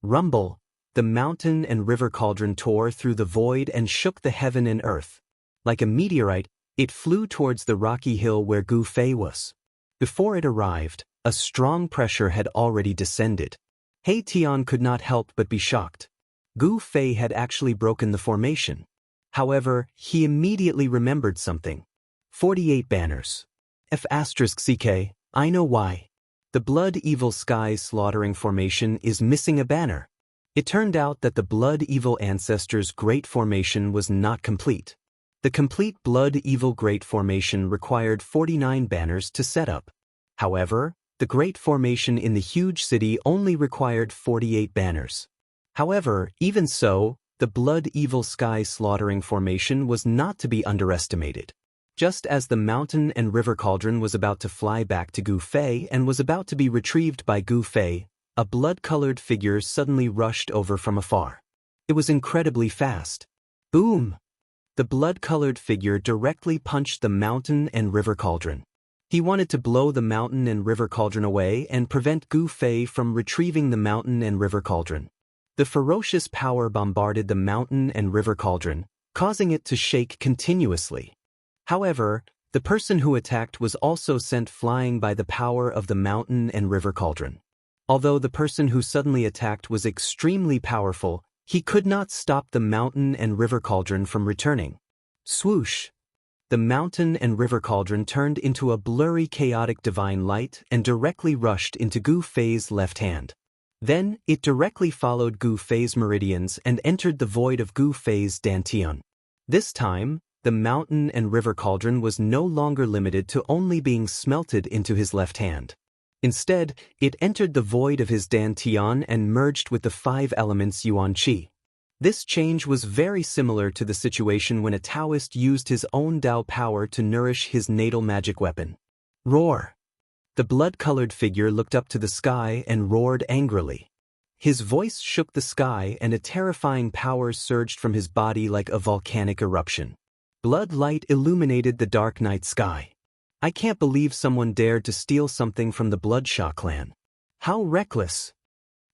Rumble! The mountain and river cauldron tore through the void and shook the heaven and earth. Like a meteorite, it flew towards the rocky hill where Gu Fei was. Before it arrived, a strong pressure had already descended. He Tian could not help but be shocked. Gu Fei had actually broken the formation. However, he immediately remembered something. 48 banners. F*ck, I know why. The blood evil sky slaughtering formation is missing a banner. It turned out that the Blood Evil Ancestors' Great Formation was not complete. The complete Blood Evil Great Formation required 49 banners to set up. However, the Great Formation in the huge city only required 48 banners. However, even so, the Blood Evil Sky Slaughtering Formation was not to be underestimated. Just as the mountain and river cauldron was about to fly back to Gu Fei and was about to be retrieved by Gu Fei, a blood-colored figure suddenly rushed over from afar. It was incredibly fast. Boom! The blood-colored figure directly punched the mountain and river cauldron. He wanted to blow the mountain and river cauldron away and prevent Gu Fei from retrieving the mountain and river cauldron. The ferocious power bombarded the mountain and river cauldron, causing it to shake continuously. However, the person who attacked was also sent flying by the power of the mountain and river cauldron. Although the person who suddenly attacked was extremely powerful, he could not stop the mountain and river cauldron from returning. Swoosh! The mountain and river cauldron turned into a blurry chaotic divine light and directly rushed into Gu Fei's left hand. Then, it directly followed Gu Fei's meridians and entered the void of Gu Fei's dantian. This time, the mountain and river cauldron was no longer limited to only being smelted into his left hand. Instead, it entered the void of his dantian and merged with the 5 elements Yuan Qi. This change was very similar to the situation when a Daoist used his own Dao power to nourish his natal magic weapon. Roar! The blood-colored figure looked up to the sky and roared angrily. His voice shook the sky and a terrifying power surged from his body like a volcanic eruption. Blood light illuminated the dark night sky. I can't believe someone dared to steal something from the Bloodshaw clan. How reckless!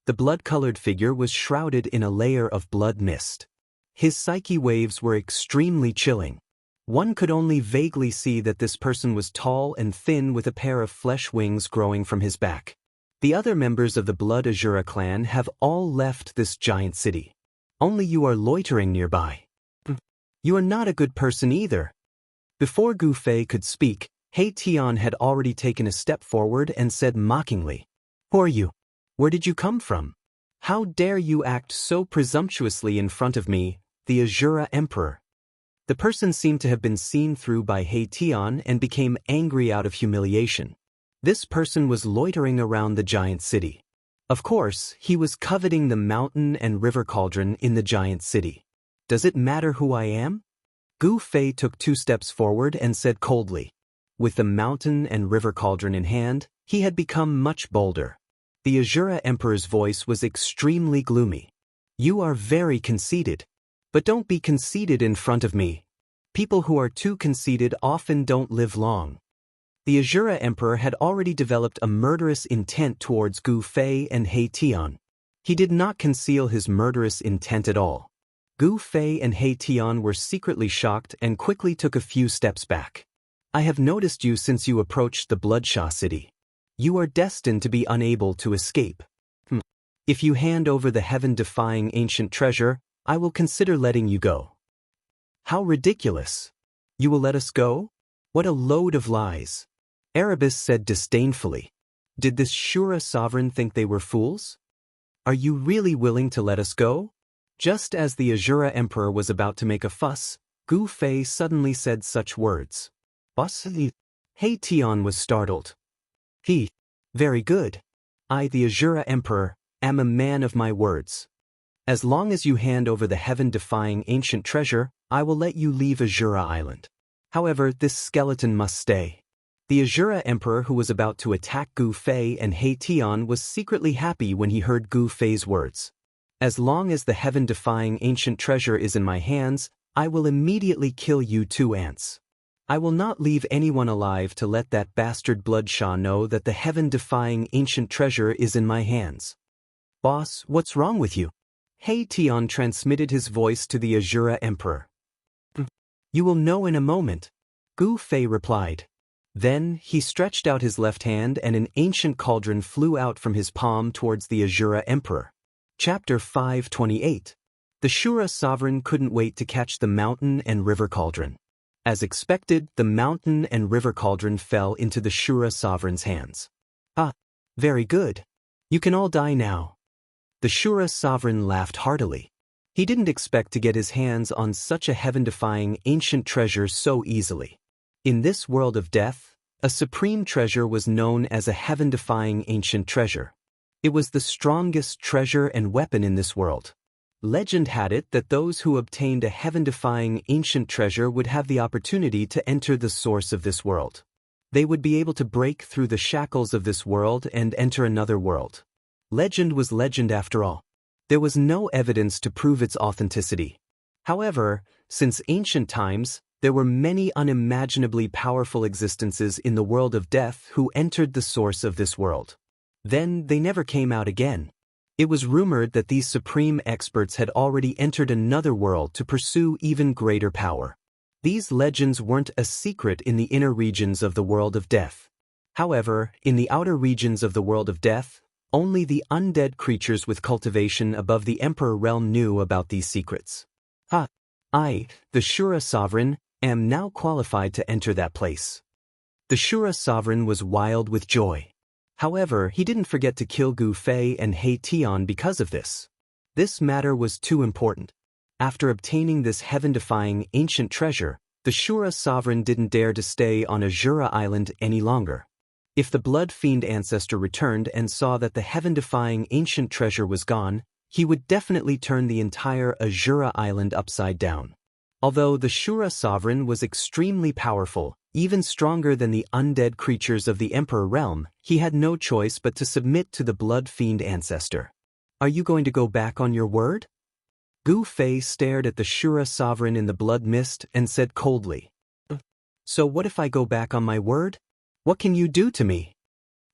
The blood-colored figure was shrouded in a layer of blood mist. His psyche waves were extremely chilling. One could only vaguely see that this person was tall and thin with a pair of flesh wings growing from his back. The other members of the Blood Azura clan have all left this giant city. Only you are loitering nearby. You are not a good person either. Before Gu Fei could speak, He Tian had already taken a step forward and said mockingly, "Who are you? Where did you come from? How dare you act so presumptuously in front of me, the Azura Emperor?" The person seemed to have been seen through by He Tian and became angry out of humiliation. This person was loitering around the giant city. Of course, he was coveting the mountain and river cauldron in the giant city. Does it matter who I am? Gu Fei took 2 steps forward and said coldly. With the mountain and river cauldron in hand, he had become much bolder. The Azura Emperor's voice was extremely gloomy. You are very conceited. But don't be conceited in front of me. People who are too conceited often don't live long. The Azura Emperor had already developed a murderous intent towards Gu Fei and He Tian. He did not conceal his murderous intent at all. Gu Fei and He Tian were secretly shocked and quickly took a few steps back. I have noticed you since you approached the Bloodshaw city. You are destined to be unable to escape. If you hand over the heaven-defying ancient treasure, I will consider letting you go. How ridiculous! You will let us go? What a load of lies! Erebus said disdainfully. Did this Shura sovereign think they were fools? Are you really willing to let us go? Just as the Azura Emperor was about to make a fuss, Gu Fei suddenly said such words. Boss? He Tian was startled. Very good. I, the Azura Emperor, am a man of my words. As long as you hand over the heaven-defying ancient treasure, I will let you leave Azura Island. However, this skeleton must stay. The Azura Emperor who was about to attack Gu Fei and He Tian was secretly happy when he heard Gu Fei's words. As long as the heaven-defying ancient treasure is in my hands, I will immediately kill you 2 ants. I will not leave anyone alive to let that bastard Bloodshaw know that the heaven-defying ancient treasure is in my hands. Boss, what's wrong with you? He Tian transmitted his voice to the Azura Emperor. You will know in a moment, Gu Fei replied. Then, he stretched out his left hand and an ancient cauldron flew out from his palm towards the Azura Emperor. Chapter 528. The Shura sovereign couldn't wait to catch the mountain and river cauldron. As expected, the mountain and river cauldron fell into the Shura sovereign's hands. Very good. You can all die now. The Shura sovereign laughed heartily. He didn't expect to get his hands on such a heaven-defying ancient treasure so easily. In this world of death, a supreme treasure was known as a heaven-defying ancient treasure. It was the strongest treasure and weapon in this world. Legend had it that those who obtained a heaven-defying ancient treasure would have the opportunity to enter the source of this world. They would be able to break through the shackles of this world and enter another world. Legend was legend after all. There was no evidence to prove its authenticity. However, since ancient times, there were many unimaginably powerful existences in the world of death who entered the source of this world. Then they never came out again. It was rumored that these supreme experts had already entered another world to pursue even greater power. These legends weren't a secret in the inner regions of the world of death. However, in the outer regions of the world of death, only the undead creatures with cultivation above the Emperor realm knew about these secrets. I, the Shura sovereign, am now qualified to enter that place. The Shura sovereign was wild with joy. However, he didn't forget to kill Gu Fei and He Tian because of this. This matter was too important. After obtaining this heaven-defying ancient treasure, the Shura sovereign didn't dare to stay on Azura Island any longer. If the blood fiend ancestor returned and saw that the heaven-defying ancient treasure was gone, he would definitely turn the entire Azura Island upside down. Although the Shura sovereign was extremely powerful, even stronger than the undead creatures of the Emperor realm, he had no choice but to submit to the blood fiend ancestor. Are you going to go back on your word? Gu Fei stared at the Shura sovereign in the blood mist and said coldly, So what if I go back on my word? What can you do to me?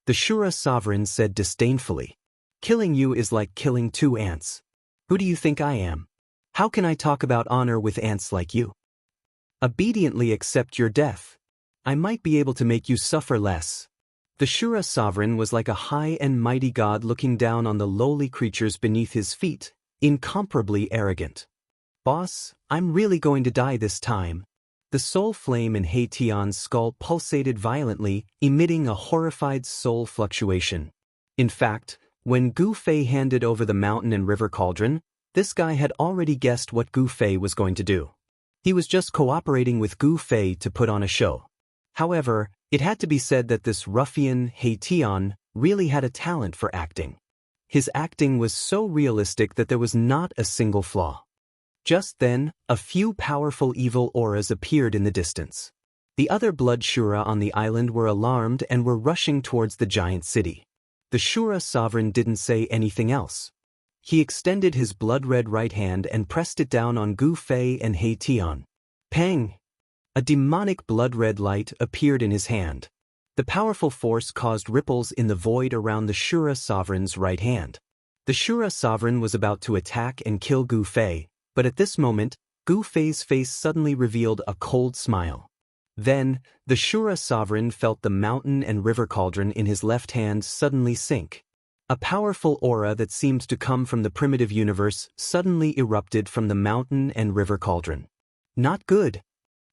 The Shura sovereign said disdainfully, Killing you is like killing 2 ants. Who do you think I am? How can I talk about honor with ants like you? Obediently accept your death. I might be able to make you suffer less. The Shura sovereign was like a high and mighty god looking down on the lowly creatures beneath his feet, incomparably arrogant. Boss, I'm really going to die this time. The soul flame in He Tian's skull pulsated violently, emitting a horrified soul fluctuation. In fact, when Gu Fei handed over the mountain and river cauldron, this guy had already guessed what Gu Fei was going to do. He was just cooperating with Gu Fei to put on a show. However, it had to be said that this ruffian, He Tian, really had a talent for acting. His acting was so realistic that there was not a single flaw. Just then, a few powerful evil auras appeared in the distance. The other blood Shura on the island were alarmed and were rushing towards the giant city. The Shura sovereign didn't say anything else. He extended his blood-red right hand and pressed it down on Gu Fei and He Tian. Pang! A demonic blood-red light appeared in his hand. The powerful force caused ripples in the void around the Shura sovereign's right hand. The Shura sovereign was about to attack and kill Gu Fei, but at this moment, Gu Fei's face suddenly revealed a cold smile. Then, the Shura sovereign felt the mountain and river cauldron in his left hand suddenly sink. A powerful aura that seemed to come from the primitive universe suddenly erupted from the mountain and river cauldron. Not good.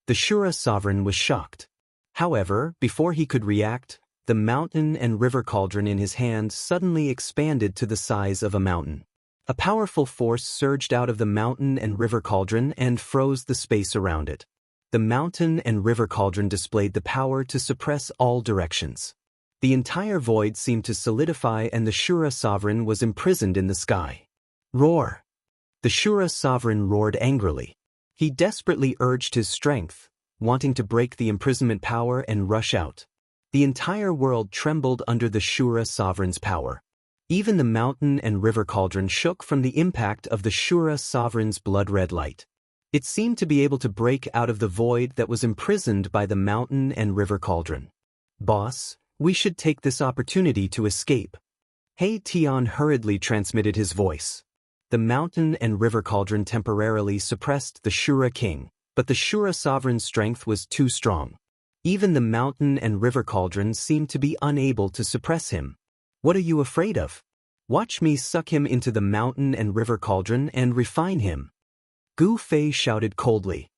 The Shura sovereign was shocked. However, before he could react, the mountain and river cauldron in his hand suddenly expanded to the size of a mountain. A powerful force surged out of the mountain and river cauldron and froze the space around it. The mountain and river cauldron displayed the power to suppress all directions. The entire void seemed to solidify and the Shura sovereign was imprisoned in the sky. Roar! The Shura sovereign roared angrily. He desperately urged his strength, wanting to break the imprisonment power and rush out. The entire world trembled under the Shura sovereign's power. Even the mountain and river cauldron shook from the impact of the Shura sovereign's blood-red light. It seemed to be able to break out of the void that was imprisoned by the mountain and river cauldron. Boss, we should take this opportunity to escape. He Tian hurriedly transmitted his voice. The mountain and river cauldron temporarily suppressed the Shura king, but the Shura sovereign's strength was too strong. Even the mountain and river cauldron seemed to be unable to suppress him. What are you afraid of? Watch me suck him into the mountain and river cauldron and refine him. Gu Fei shouted coldly.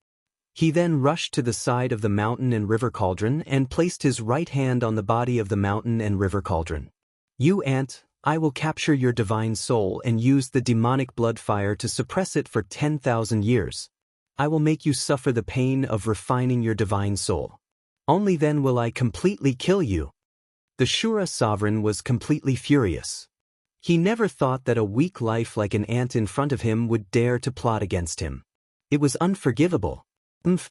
He then rushed to the side of the mountain and river cauldron and placed his right hand on the body of the mountain and river cauldron. You ant, I will capture your divine soul and use the demonic blood fire to suppress it for 10,000 years. I will make you suffer the pain of refining your divine soul. Only then will I completely kill you." The Shura sovereign was completely furious. He never thought that a weak life like an ant in front of him would dare to plot against him. It was unforgivable. "Umph,"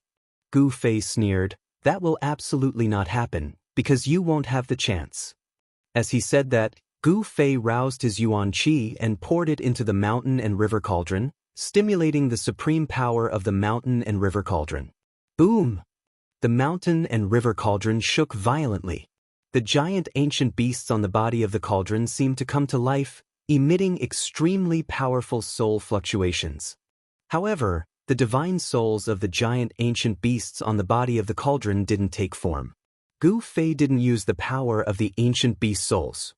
Gu Fei sneered, "that will absolutely not happen, because you won't have the chance." As he said that, Gu Fei roused his yuan qi and poured it into the mountain and river cauldron, stimulating the supreme power of the mountain and river cauldron. Boom! The mountain and river cauldron shook violently. The giant ancient beasts on the body of the cauldron seemed to come to life, emitting extremely powerful soul fluctuations. However, the divine souls of the giant ancient beasts on the body of the cauldron didn't take form. Gu Fei didn't use the power of the ancient beast souls.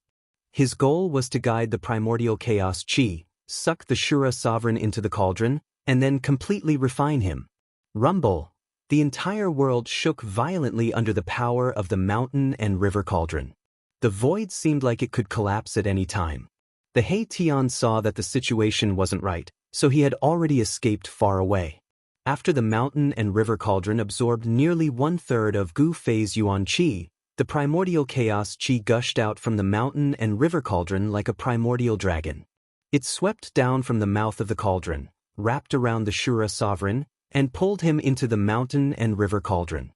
His goal was to guide the primordial chaos qi, suck the Shura sovereign into the cauldron, and then completely refine him. Rumble! The entire world shook violently under the power of the mountain and river cauldron. The void seemed like it could collapse at any time. The He Tian saw that the situation wasn't right, so he had already escaped far away. After the mountain and river cauldron absorbed nearly 1/3 of Gu Fei's yuan qi, the primordial chaos qi gushed out from the mountain and river cauldron like a primordial dragon. It swept down from the mouth of the cauldron, wrapped around the Shura sovereign, and pulled him into the mountain and river cauldron.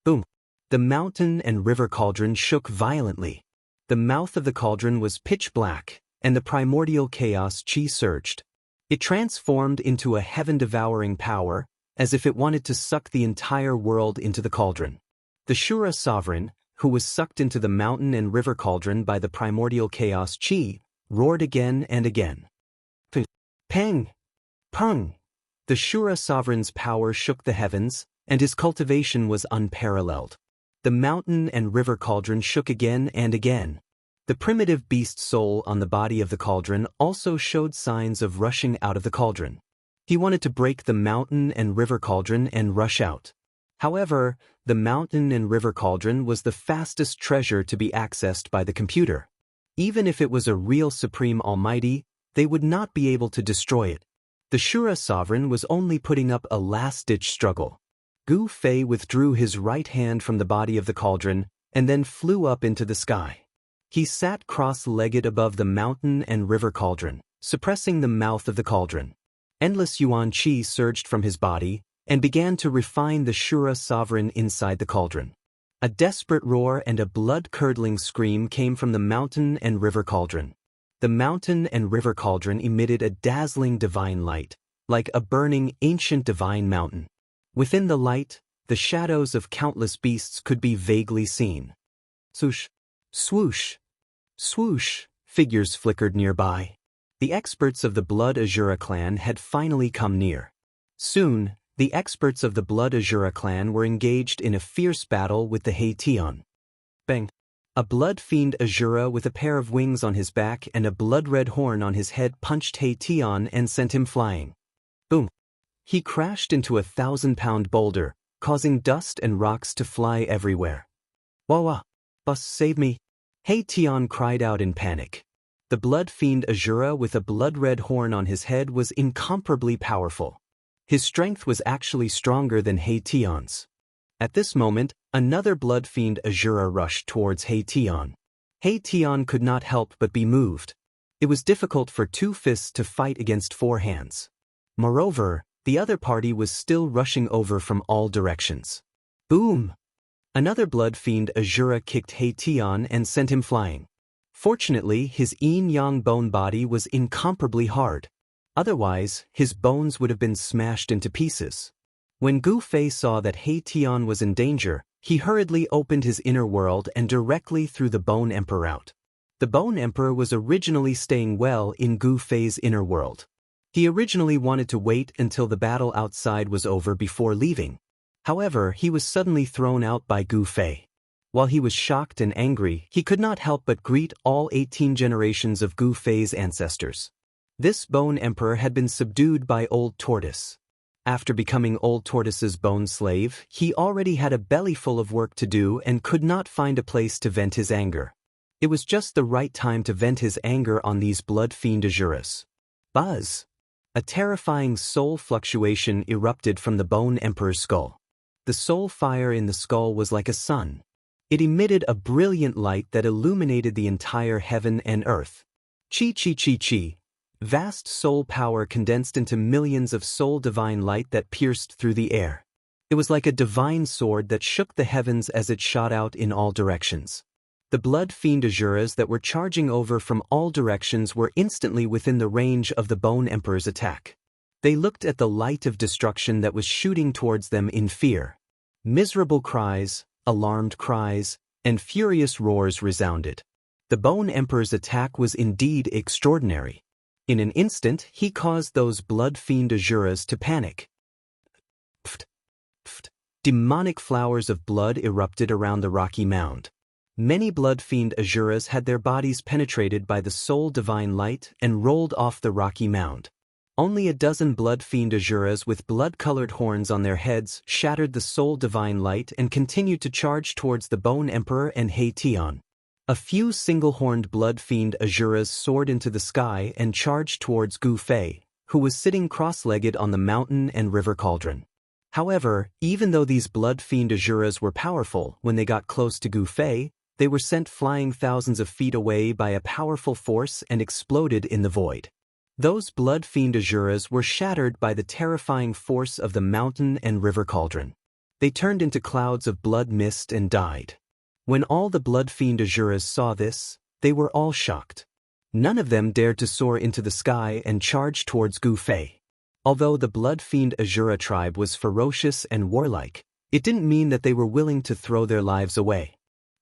Boom! The mountain and river cauldron shook violently. The mouth of the cauldron was pitch black, and the primordial chaos qi surged. It transformed into a heaven-devouring power, as if it wanted to suck the entire world into the cauldron. The Shura sovereign, who was sucked into the mountain and river cauldron by the primordial chaos qi, roared again and again. Peng! Peng! The Shura sovereign's power shook the heavens, and his cultivation was unparalleled. The mountain and river cauldron shook again and again. The primitive beast soul on the body of the cauldron also showed signs of rushing out of the cauldron. He wanted to break the mountain and river cauldron and rush out. However, the mountain and river cauldron was the fastest treasure to be accessed by the computer. Even if it was a real supreme almighty, they would not be able to destroy it. The Shura sovereign was only putting up a last-ditch struggle. Gu Fei withdrew his right hand from the body of the cauldron and then flew up into the sky. He sat cross-legged above the mountain and river cauldron, suppressing the mouth of the cauldron. Endless yuan qi surged from his body and began to refine the Shura sovereign inside the cauldron. A desperate roar and a blood-curdling scream came from the mountain and river cauldron. The mountain and river cauldron emitted a dazzling divine light, like a burning ancient divine mountain. Within the light, the shadows of countless beasts could be vaguely seen. Swoosh! Swoosh! Swoosh! Figures flickered nearby. The experts of the Blood Azura clan had finally come near. Soon, the experts of the Blood Azura clan were engaged in a fierce battle with the He Tian. Bang! A blood fiend Azura with a pair of wings on his back and a blood-red horn on his head punched He Tian and sent him flying. Boom! He crashed into a 1,000-pound boulder, causing dust and rocks to fly everywhere. Wah! Bus, save me! He Tian cried out in panic. The blood fiend Azura with a blood-red horn on his head was incomparably powerful. His strength was actually stronger than He Tian's. At this moment, another blood fiend Azura rushed towards He Tian. He Tian could not help but be moved. It was difficult for two fists to fight against four hands. Moreover, the other party was still rushing over from all directions. Boom! Another blood fiend Azura kicked He Tian and sent him flying. Fortunately, his yin-yang bone body was incomparably hard. Otherwise, his bones would have been smashed into pieces. When Gu Fei saw that He Tian was in danger, he hurriedly opened his inner world and directly threw the Bone Emperor out. The Bone Emperor was originally staying well in Gu Fei's inner world. He originally wanted to wait until the battle outside was over before leaving. However, he was suddenly thrown out by Gu Fei. While he was shocked and angry, he could not help but greet all 18 generations of Gu Fei's ancestors. This Bone Emperor had been subdued by Old Tortoise. After becoming Old Tortoise's bone slave, he already had a belly full of work to do and could not find a place to vent his anger. It was just the right time to vent his anger on these blood fiend Azuras. Buzz! A terrifying soul fluctuation erupted from the Bone Emperor's skull. The soul fire in the skull was like a sun. It emitted a brilliant light that illuminated the entire heaven and earth. Chi chi chi chi. Vast soul power condensed into millions of soul divine light that pierced through the air. It was like a divine sword that shook the heavens as it shot out in all directions. The blood fiend Azuras that were charging over from all directions were instantly within the range of the Bone Emperor's attack. They looked at the light of destruction that was shooting towards them in fear. Miserable cries, alarmed cries, and furious roars resounded. The Bone Emperor's attack was indeed extraordinary. In an instant, he caused those blood fiend Azuras to panic. Pft, pft. Demonic flowers of blood erupted around the rocky mound. Many blood fiend Azuras had their bodies penetrated by the soul divine light and rolled off the rocky mound. Only a dozen blood fiend Azuras with blood-colored horns on their heads shattered the soul divine light and continued to charge towards the Bone Emperor and He Tian. A few single-horned blood fiend Azuras soared into the sky and charged towards Gu Fei, who was sitting cross-legged on the mountain and river cauldron. However, even though these blood fiend Azuras were powerful, when they got close to Gu Fei, they were sent flying thousands of feet away by a powerful force and exploded in the void. Those blood fiend Azuras were shattered by the terrifying force of the mountain and river cauldron. They turned into clouds of blood mist and died. When all the blood fiend Azuras saw this, they were all shocked. None of them dared to soar into the sky and charge towards Gu Fei. Although the blood fiend Azura tribe was ferocious and warlike, it didn't mean that they were willing to throw their lives away.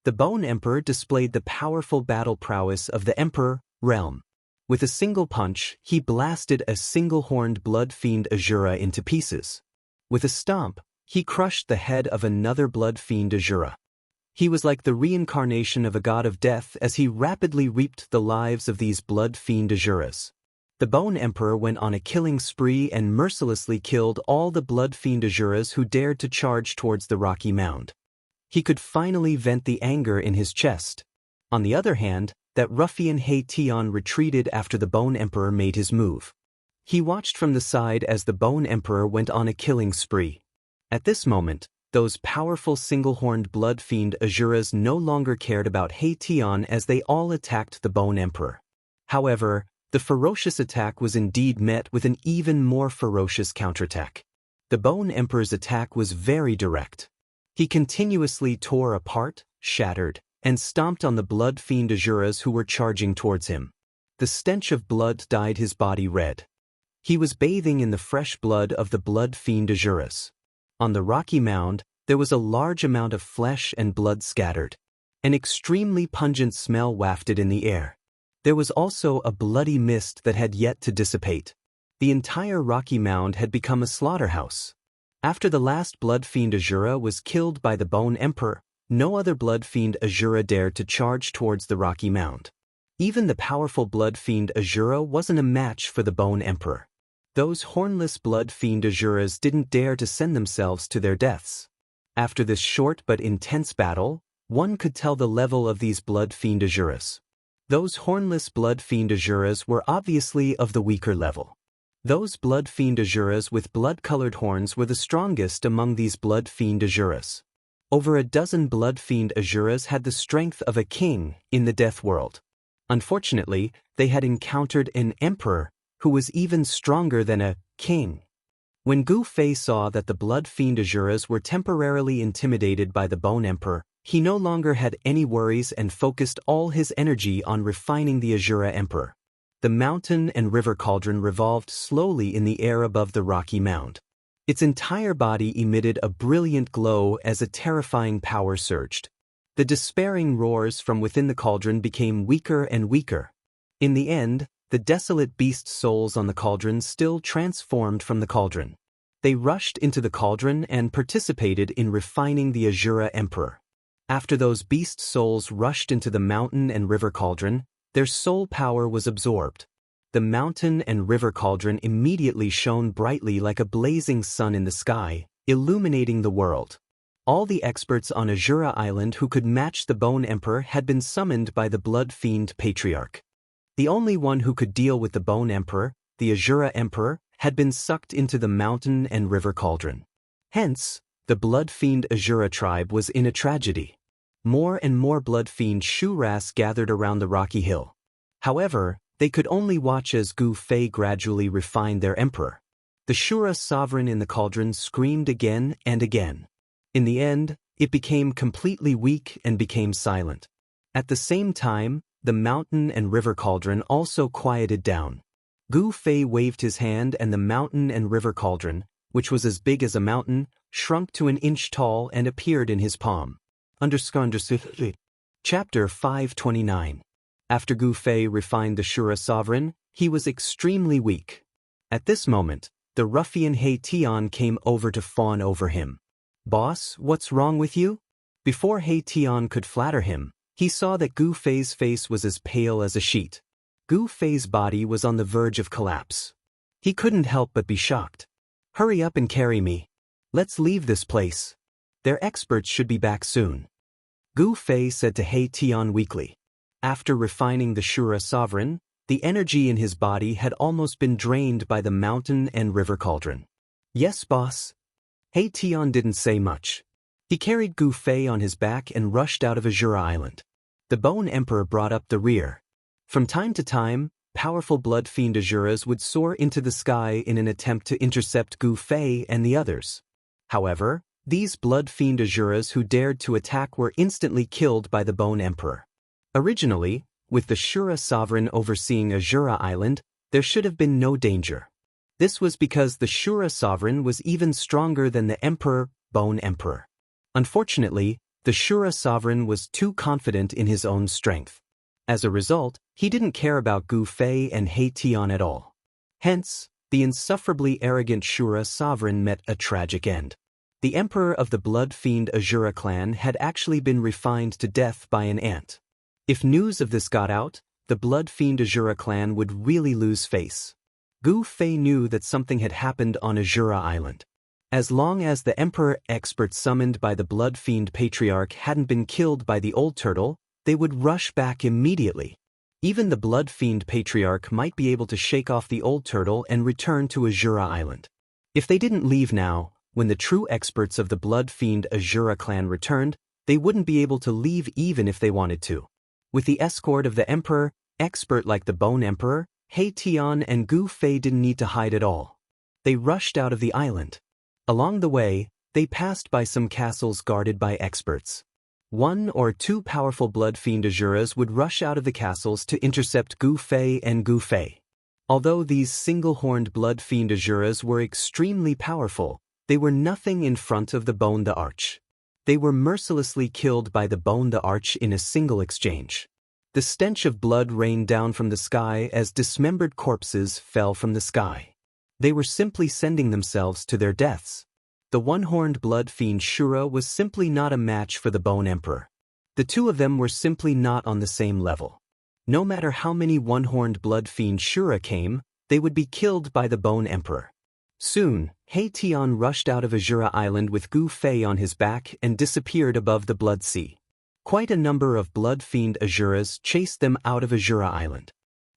The Bone Emperor displayed the powerful battle prowess of the Emperor realm. With a single punch, he blasted a single-horned blood fiend Azura into pieces. With a stomp, he crushed the head of another blood fiend Azura. He was like the reincarnation of a god of death as he rapidly reaped the lives of these blood fiend Azuras. The Bone Emperor went on a killing spree and mercilessly killed all the blood fiend Azuras who dared to charge towards the rocky mound. He could finally vent the anger in his chest. On the other hand, that ruffian He Tian retreated after the Bone Emperor made his move. He watched from the side as the Bone Emperor went on a killing spree. At this moment, those powerful single-horned blood fiend Azuras no longer cared about He Tian as they all attacked the Bone Emperor. However, the ferocious attack was indeed met with an even more ferocious counterattack. The Bone Emperor's attack was very direct. He continuously tore apart, shattered, and stomped on the blood fiend Azuras who were charging towards him. The stench of blood dyed his body red. He was bathing in the fresh blood of the blood fiend Azuras. On the rocky mound, there was a large amount of flesh and blood scattered. An extremely pungent smell wafted in the air. There was also a bloody mist that had yet to dissipate. The entire rocky mound had become a slaughterhouse. After the last blood fiend Azura was killed by the Bone Emperor, no other blood fiend Azura dared to charge towards the rocky mound. Even the powerful blood fiend Azura wasn't a match for the Bone Emperor. Those hornless blood fiend Azuras didn't dare to send themselves to their deaths. After this short but intense battle, one could tell the level of these blood fiend Azuras. Those hornless blood fiend Azuras were obviously of the weaker level. Those blood fiend Azuras with blood-colored horns were the strongest among these blood fiend Azuras. Over a dozen blood fiend Azuras had the strength of a king in the death world. Unfortunately, they had encountered an emperor who was even stronger than a king. When Gu Fei saw that the blood fiend Azuras were temporarily intimidated by the Bone Emperor, he no longer had any worries and focused all his energy on refining the Azura Emperor. The mountain and river cauldron revolved slowly in the air above the rocky mound. Its entire body emitted a brilliant glow as a terrifying power surged. The despairing roars from within the cauldron became weaker and weaker. In the end, the desolate beast souls on the cauldron still transformed from the cauldron. They rushed into the cauldron and participated in refining the Azura Emperor. After those beast souls rushed into the mountain and river cauldron, their soul power was absorbed. The mountain and river cauldron immediately shone brightly like a blazing sun in the sky, illuminating the world. All the experts on Azura Island who could match the Bone Emperor had been summoned by the Blood Fiend Patriarch. The only one who could deal with the Bone Emperor, the Azura Emperor, had been sucked into the mountain and river cauldron. Hence, the Blood Fiend Azura tribe was in a tragedy. More and more Blood Fiend Shuras gathered around the rocky hill. However, they could only watch as Gu Fei gradually refined their emperor. The Shura sovereign in the cauldron screamed again and again. In the end, it became completely weak and became silent. At the same time, the mountain and river cauldron also quieted down. Gu Fei waved his hand and the mountain and river cauldron, which was as big as a mountain, shrunk to an inch tall and appeared in his palm. Chapter 529. After Gu Fei refined the Shura sovereign, he was extremely weak. At this moment, the ruffian He Tian came over to fawn over him. "Boss, what's wrong with you?" Before He Tian could flatter him, he saw that Gu Fei's face was as pale as a sheet. Gu Fei's body was on the verge of collapse. He couldn't help but be shocked. "Hurry up and carry me. Let's leave this place. Their experts should be back soon," Gu Fei said to He Tian weakly. After refining the Shura sovereign, the energy in his body had almost been drained by the mountain and river cauldron. "Yes, boss." He Tian didn't say much. He carried Gu Fei on his back and rushed out of Azura Island. The Bone Emperor brought up the rear. From time to time, powerful Blood Fiend Azuras would soar into the sky in an attempt to intercept Gu Fei and the others. However, these Blood Fiend Azuras who dared to attack were instantly killed by the Bone Emperor. Originally, with the Shura sovereign overseeing Azura Island, there should have been no danger. This was because the Shura sovereign was even stronger than the Emperor, Bone Emperor. Unfortunately, the Shura sovereign was too confident in his own strength. As a result, he didn't care about Gu Fei and He Tian at all. Hence, the insufferably arrogant Shura sovereign met a tragic end. The emperor of the Blood Fiend Azura clan had actually been refined to death by an ant. If news of this got out, the Blood Fiend Azura clan would really lose face. Gu Fei knew that something had happened on Azura Island. As long as the emperor expert summoned by the Blood Fiend Patriarch hadn't been killed by the old turtle, they would rush back immediately. Even the Blood Fiend Patriarch might be able to shake off the old turtle and return to Azura Island. If they didn't leave now, when the true experts of the Blood Fiend Azura clan returned, they wouldn't be able to leave even if they wanted to. With the escort of the emperor, expert like the Bone Emperor, He Tian and Gu Fei didn't need to hide at all. They rushed out of the island. Along the way, they passed by some castles guarded by experts. One or two powerful Blood Fiend Azuras would rush out of the castles to intercept Gu Fei and Gu Fei. Although these single-horned Blood Fiend Azuras were extremely powerful, they were nothing in front of the Bone the Arch. They were mercilessly killed by the Bone the Arch in a single exchange. The stench of blood rained down from the sky as dismembered corpses fell from the sky. They were simply sending themselves to their deaths. The one-horned Blood Fiend Shura was simply not a match for the Bone Emperor. The two of them were simply not on the same level. No matter how many one-horned Blood Fiend Shura came, they would be killed by the Bone Emperor. Soon, He Tian rushed out of Azura Island with Gu Fei on his back and disappeared above the Blood Sea. Quite a number of Blood Fiend Azuras chased them out of Azura Island.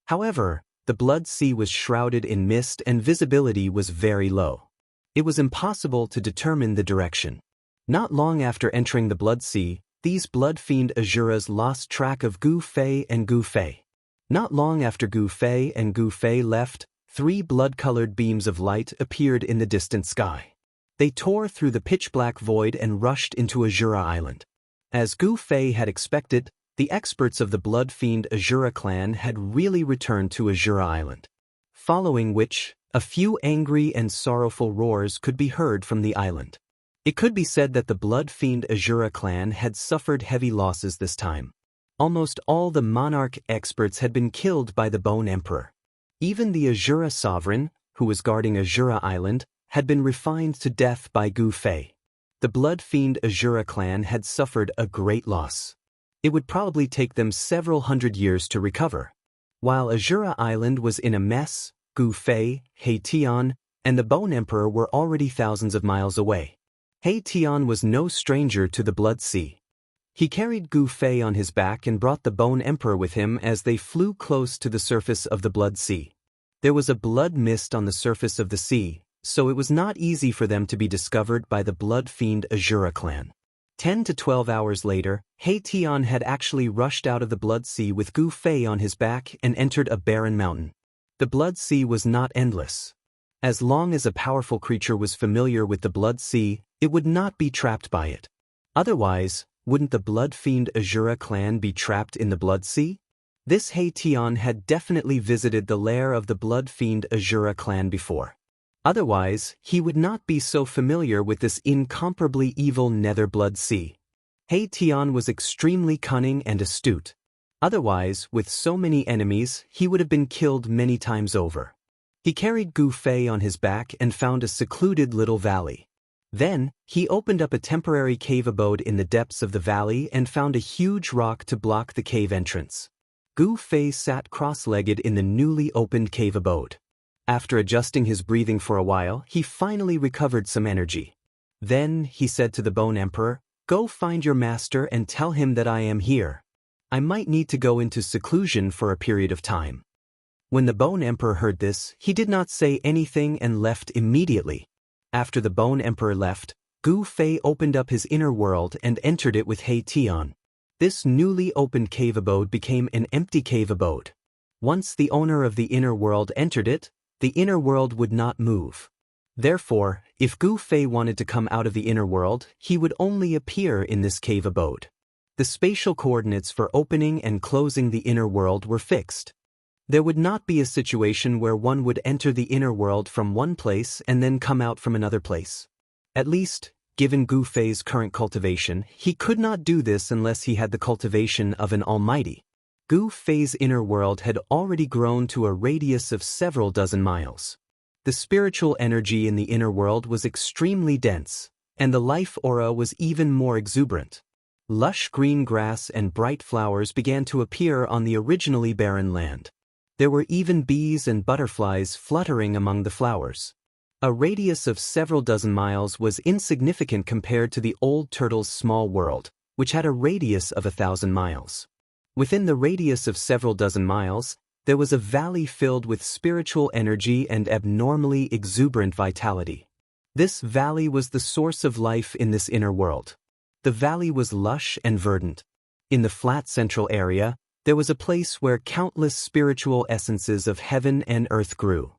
However, the Blood Sea was shrouded in mist and visibility was very low. It was impossible to determine the direction. Not long after entering the Blood Sea, these Blood Fiend Azuras lost track of Gu Fei and Gu Fei. Not long after Gu Fei and Gu Fei left, 3 blood-colored beams of light appeared in the distant sky. They tore through the pitch-black void and rushed into Azura Island. As Gu Fei had expected, the experts of the Blood Fiend Azura clan had really returned to Azura Island. Following which, a few angry and sorrowful roars could be heard from the island. It could be said that the Blood Fiend Azura clan had suffered heavy losses this time. Almost all the monarch experts had been killed by the Bone Emperor. Even the Azura sovereign, who was guarding Azura Island, had been refined to death by Gu Fei. The Blood Fiend Azura clan had suffered a great loss. It would probably take them several hundred years to recover. While Azura Island was in a mess, Gu Fei, He Tian, and the Bone Emperor were already thousands of miles away. He Tian was no stranger to the Blood Sea. He carried Gu Fei on his back and brought the Bone Emperor with him as they flew close to the surface of the Blood Sea. There was a blood mist on the surface of the sea, so it was not easy for them to be discovered by the blood fiend Azura clan. 10 to 12 hours later, He Tian had actually rushed out of the Blood Sea with Gu Fei on his back and entered a barren mountain. The Blood Sea was not endless. As long as a powerful creature was familiar with the Blood Sea, it would not be trapped by it. Otherwise, wouldn't the blood fiend Azura clan be trapped in the Blood Sea? This He Tian had definitely visited the lair of the blood fiend Azura clan before. Otherwise, he would not be so familiar with this incomparably evil Nether Blood Sea. He Tian was extremely cunning and astute. Otherwise, with so many enemies, he would have been killed many times over. He carried Gu Fei on his back and found a secluded little valley. Then, he opened up a temporary cave abode in the depths of the valley and found a huge rock to block the cave entrance. Gu Fei sat cross-legged in the newly opened cave abode. After adjusting his breathing for a while, he finally recovered some energy. Then, he said to the Bone Emperor, "Go find your master and tell him that I am here. I might need to go into seclusion for a period of time." When the Bone Emperor heard this, he did not say anything and left immediately. After the Bone Emperor left, Gu Fei opened up his inner world and entered it with He Tian. This newly opened cave abode became an empty cave abode. Once the owner of the inner world entered it, the inner world would not move. Therefore, if Gu Fei wanted to come out of the inner world, he would only appear in this cave abode. The spatial coordinates for opening and closing the inner world were fixed. There would not be a situation where one would enter the inner world from one place and then come out from another place. At least, given Gu Fei's current cultivation, he could not do this unless he had the cultivation of an almighty. Gu Fei's inner world had already grown to a radius of several dozen miles. The spiritual energy in the inner world was extremely dense, and the life aura was even more exuberant. Lush green grass and bright flowers began to appear on the originally barren land. There were even bees and butterflies fluttering among the flowers. A radius of several dozen miles was insignificant compared to the old turtle's small world, which had a radius of 1,000 miles. Within the radius of several dozen miles, there was a valley filled with spiritual energy and abnormally exuberant vitality. This valley was the source of life in this inner world. The valley was lush and verdant. In the flat central area, there was a place where countless spiritual essences of heaven and earth grew.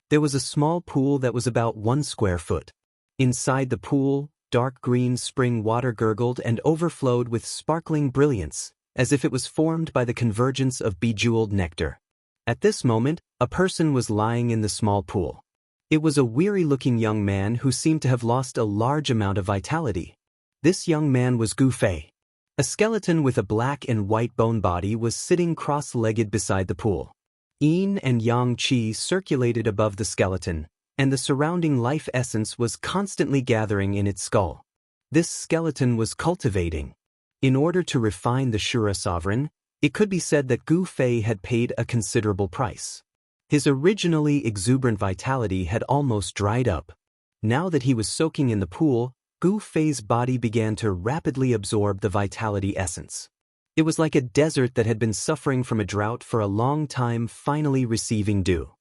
There was a small pool that was about 1 square foot. Inside the pool, dark green spring water gurgled and overflowed with sparkling brilliance, as if it was formed by the convergence of bejeweled nectar. At this moment, a person was lying in the small pool. It was a weary-looking young man who seemed to have lost a large amount of vitality. This young man was Gu Fei. A skeleton with a black and white bone body was sitting cross-legged beside the pool. Yin and yang qi circulated above the skeleton, and the surrounding life essence was constantly gathering in its skull. This skeleton was cultivating. In order to refine the Shura sovereign, it could be said that Gu Fei had paid a considerable price. His originally exuberant vitality had almost dried up. Now that he was soaking in the pool, Gu Fei's body began to rapidly absorb the vitality essence. It was like a desert that had been suffering from a drought for a long time finally receiving dew.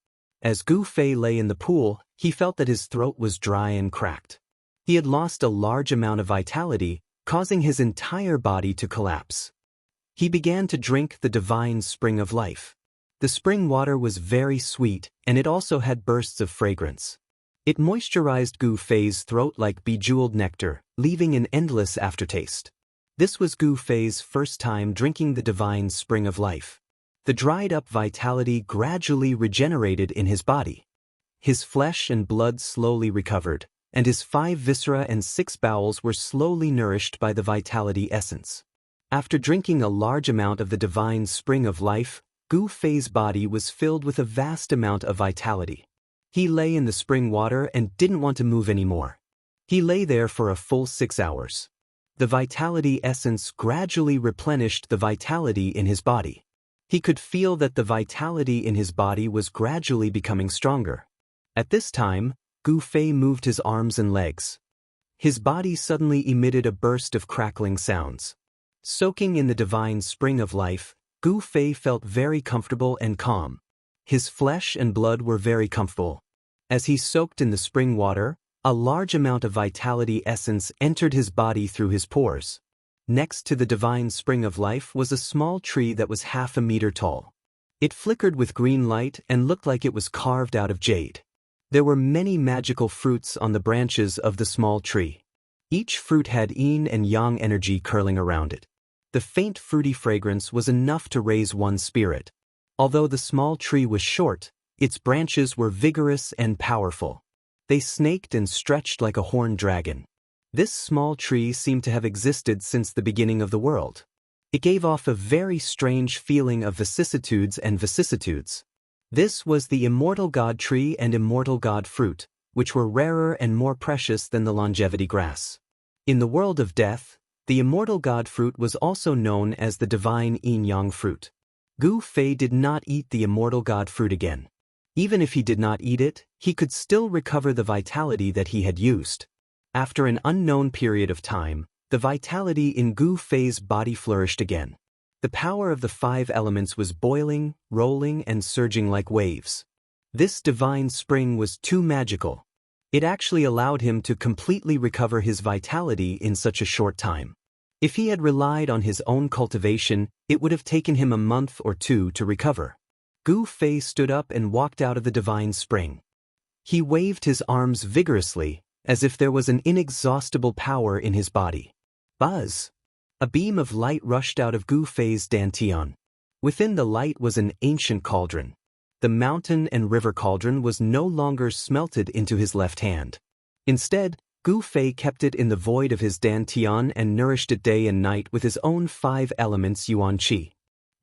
As Gu Fei lay in the pool, he felt that his throat was dry and cracked. He had lost a large amount of vitality, causing his entire body to collapse. He began to drink the divine spring of life. The spring water was very sweet, and it also had bursts of fragrance. It moisturized Gu Fei's throat like bejeweled nectar, leaving an endless aftertaste. This was Gu Fei's first time drinking the divine spring of life. The dried-up vitality gradually regenerated in his body. His flesh and blood slowly recovered, and his 5 viscera and 6 bowels were slowly nourished by the vitality essence. After drinking a large amount of the divine spring of life, Gu Fei's body was filled with a vast amount of vitality. He lay in the spring water and didn't want to move anymore. He lay there for a full 6 hours. The vitality essence gradually replenished the vitality in his body. He could feel that the vitality in his body was gradually becoming stronger. At this time, Gu Fei moved his arms and legs. His body suddenly emitted a burst of crackling sounds. Soaking in the divine spring of life, Gu Fei felt very comfortable and calm. His flesh and blood were very comfortable. As he soaked in the spring water, a large amount of vitality essence entered his body through his pores. Next to the divine spring of life was a small tree that was half a meter tall. It flickered with green light and looked like it was carved out of jade. There were many magical fruits on the branches of the small tree. Each fruit had yin and yang energy curling around it. The faint fruity fragrance was enough to raise one's spirit. Although the small tree was short, its branches were vigorous and powerful. They snaked and stretched like a horned dragon. This small tree seemed to have existed since the beginning of the world. It gave off a very strange feeling of vicissitudes and vicissitudes. This was the immortal god tree and immortal god fruit, which were rarer and more precious than the longevity grass. In the world of death, the immortal god fruit was also known as the divine yin-yang fruit. Gu Fei did not eat the immortal god fruit again. Even if he did not eat it, he could still recover the vitality that he had used. After an unknown period of time, the vitality in Gu Fei's body flourished again. The power of the 5 elements was boiling, rolling, and surging like waves. This divine spring was too magical. It actually allowed him to completely recover his vitality in such a short time. If he had relied on his own cultivation, it would have taken him a month or 2 to recover. Gu Fei stood up and walked out of the divine spring. He waved his arms vigorously, as if there was an inexhaustible power in his body. Buzz! A beam of light rushed out of Gu Fei's dantian. Within the light was an ancient cauldron. The mountain and river cauldron was no longer smelted into his left hand. Instead, Gu Fei kept it in the void of his dantian and nourished it day and night with his own 5 elements yuan qi.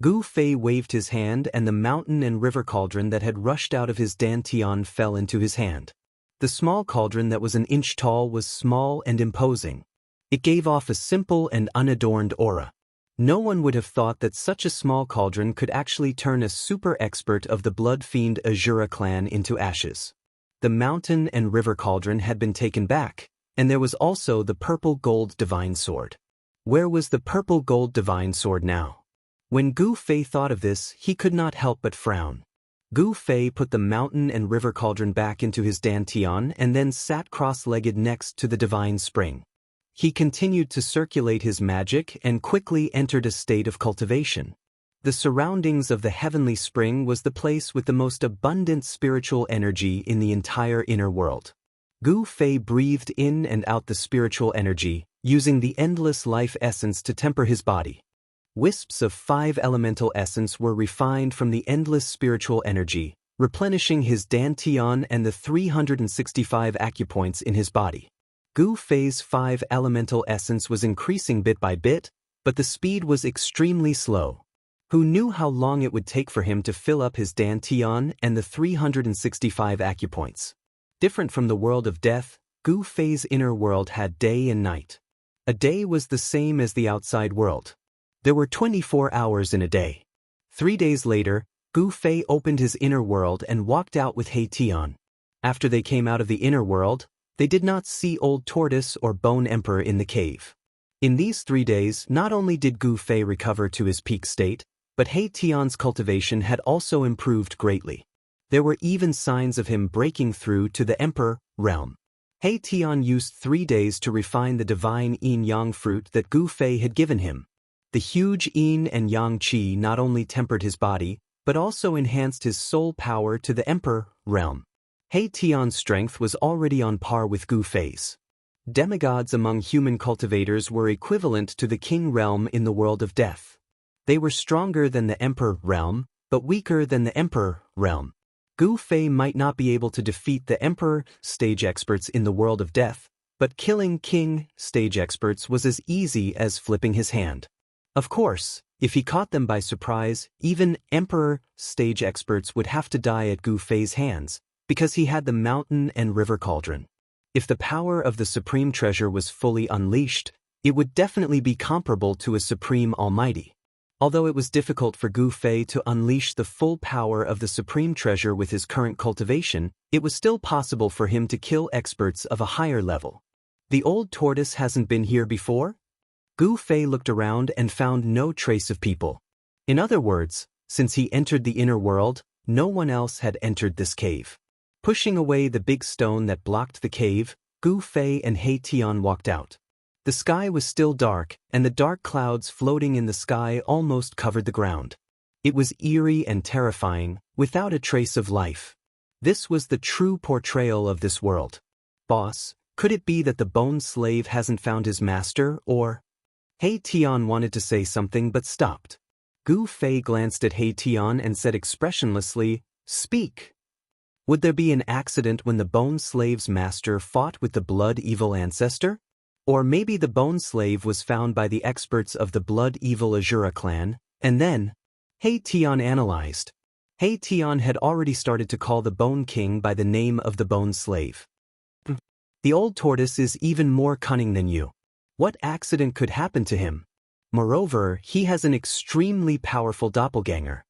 Gu Fei waved his hand and the mountain and river cauldron that had rushed out of his dantian fell into his hand. The small cauldron that was an inch tall was small and imposing. It gave off a simple and unadorned aura. No one would have thought that such a small cauldron could actually turn a super expert of the blood fiend Azura clan into ashes. The mountain and river cauldron had been taken back, and there was also the purple gold divine sword. Where was the purple gold divine sword now? When Gu Fei thought of this, he could not help but frown. Gu Fei put the mountain and river cauldron back into his dantian and then sat cross-legged next to the divine spring. He continued to circulate his magic and quickly entered a state of cultivation. The surroundings of the heavenly spring was the place with the most abundant spiritual energy in the entire inner world. Gu Fei breathed in and out the spiritual energy, using the endless life essence to temper his body. Wisps of 5 elemental essence were refined from the endless spiritual energy, replenishing his dantian and the 365 acupoints in his body. Gu Fei's 5 elemental essence was increasing bit by bit, but the speed was extremely slow. Who knew how long it would take for him to fill up his dantian and the 365 acupoints? Different from the world of death, Gu Fei's inner world had day and night. A day was the same as the outside world. There were 24 hours in a day. 3 days later, Gu Fei opened his inner world and walked out with He Tian. After they came out of the inner world, they did not see Old Tortoise or Bone Emperor in the cave. In these 3 days, not only did Gu Fei recover to his peak state, but He Tian's cultivation had also improved greatly. There were even signs of him breaking through to the Emperor realm. He Tian used 3 days to refine the divine yin-yang fruit that Gu Fei had given him. The huge yin and yang qi not only tempered his body, but also enhanced his soul power to the Emperor realm. He Tian's strength was already on par with Gu Fei's. Demigods among human cultivators were equivalent to the king realm in the world of death. They were stronger than the Emperor realm, but weaker than the Emperor realm. Gu Fei might not be able to defeat the Emperor stage experts in the world of death, but killing king stage experts was as easy as flipping his hand. Of course, if he caught them by surprise, even Emperor stage experts would have to die at Gu Fei's hands, because he had the mountain and river cauldron. If the power of the supreme treasure was fully unleashed, it would definitely be comparable to a supreme almighty. Although it was difficult for Gu Fei to unleash the full power of the supreme treasure with his current cultivation, it was still possible for him to kill experts of a higher level. The old tortoise hasn't been here before? Gu Fei looked around and found no trace of people. In other words, since he entered the inner world, no one else had entered this cave. Pushing away the big stone that blocked the cave, Gu Fei and He Tian walked out. The sky was still dark, and the dark clouds floating in the sky almost covered the ground. It was eerie and terrifying, without a trace of life. This was the true portrayal of this world. Boss, could it be that the bone slave hasn't found his master, or? He Tian wanted to say something but stopped. Gu Fei glanced at He Tian and said expressionlessly, "Speak." Would there be an accident when the bone slave's master fought with the blood-evil ancestor? Or maybe the bone slave was found by the experts of the blood-evil Azura clan, and then? He Tian analyzed. He Tian had already started to call the Bone King by the name of the bone slave. The old tortoise is even more cunning than you. What accident could happen to him? Moreover, he has an extremely powerful doppelganger.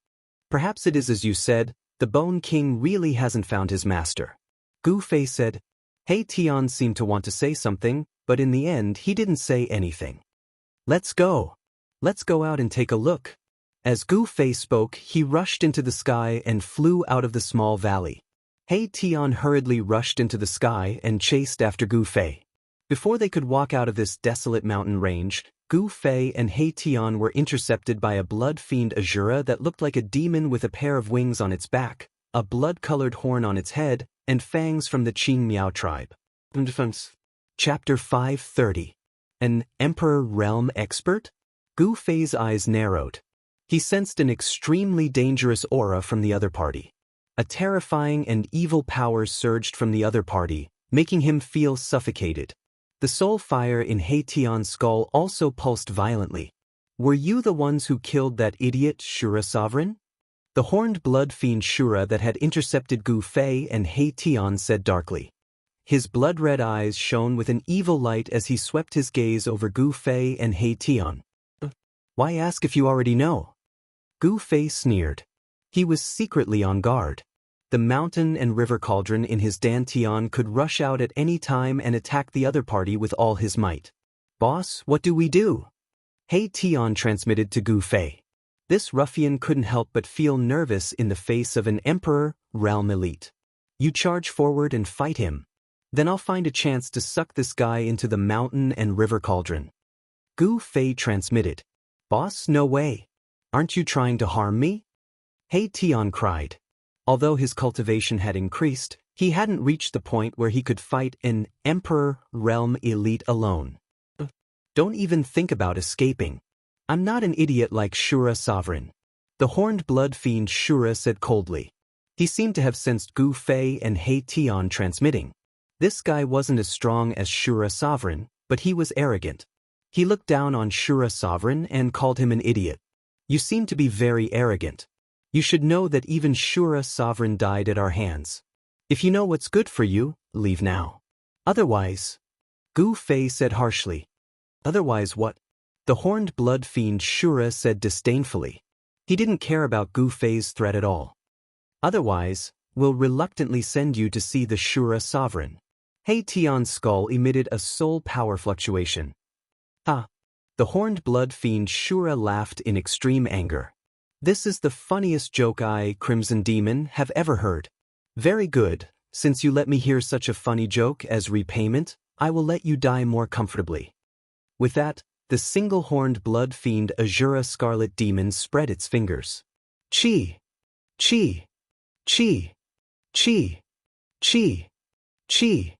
Perhaps it is as you said, the Bone King really hasn't found his master. Gu Fei said. He Tian seemed to want to say something, but in the end he didn't say anything. Let's go. Let's go out and take a look. As Gu Fei spoke, he rushed into the sky and flew out of the small valley. He Tian hurriedly rushed into the sky and chased after Gu Fei. Before they could walk out of this desolate mountain range, Gu Fei and He Tian were intercepted by a blood fiend Azura that looked like a demon with a pair of wings on its back, a blood-colored horn on its head, and fangs from the Qing Miao tribe. Chapter 530. An Emperor Realm Expert? Gu Fei's eyes narrowed. He sensed an extremely dangerous aura from the other party. A terrifying and evil power surged from the other party, making him feel suffocated. The soul fire in He Tian's skull also pulsed violently. Were you the ones who killed that idiot Shura sovereign? The horned blood fiend Shura that had intercepted Gu Fei and He Tian said darkly. His blood-red eyes shone with an evil light as he swept his gaze over Gu Fei and He Tian. Why ask if you already know? Gu Fei sneered. He was secretly on guard. The mountain and river cauldron in his dantian could rush out at any time and attack the other party with all his might. Boss, what do we do? He Tian transmitted to Gu Fei. This ruffian couldn't help but feel nervous in the face of an Emperor Realm elite. You charge forward and fight him. Then I'll find a chance to suck this guy into the mountain and river cauldron. Gu Fei transmitted. Boss, no way. Aren't you trying to harm me? He Tian cried. Although his cultivation had increased, he hadn't reached the point where he could fight an Emperor Realm elite alone. Don't even think about escaping. I'm not an idiot like Shura Sovereign. The horned blood fiend Shura said coldly. He seemed to have sensed Gu Fei and He Tian transmitting. This guy wasn't as strong as Shura Sovereign, but he was arrogant. He looked down on Shura Sovereign and called him an idiot. You seem to be very arrogant. You should know that even Shura Sovereign died at our hands. If you know what's good for you, leave now. Otherwise, Gu Fei said harshly. Otherwise what? The horned blood fiend Shura said disdainfully. He didn't care about Gu Fei's threat at all. Otherwise, we'll reluctantly send you to see the Shura Sovereign. He Tian's skull emitted a soul power fluctuation. Ha! The horned blood fiend Shura laughed in extreme anger. This is the funniest joke I, Crimson Demon, have ever heard. Very good, since you let me hear such a funny joke as repayment, I will let you die more comfortably. With that, the single-horned blood fiend Azura Scarlet Demon spread its fingers. Chi! Chi! Chi! Chi! Chi! Chi!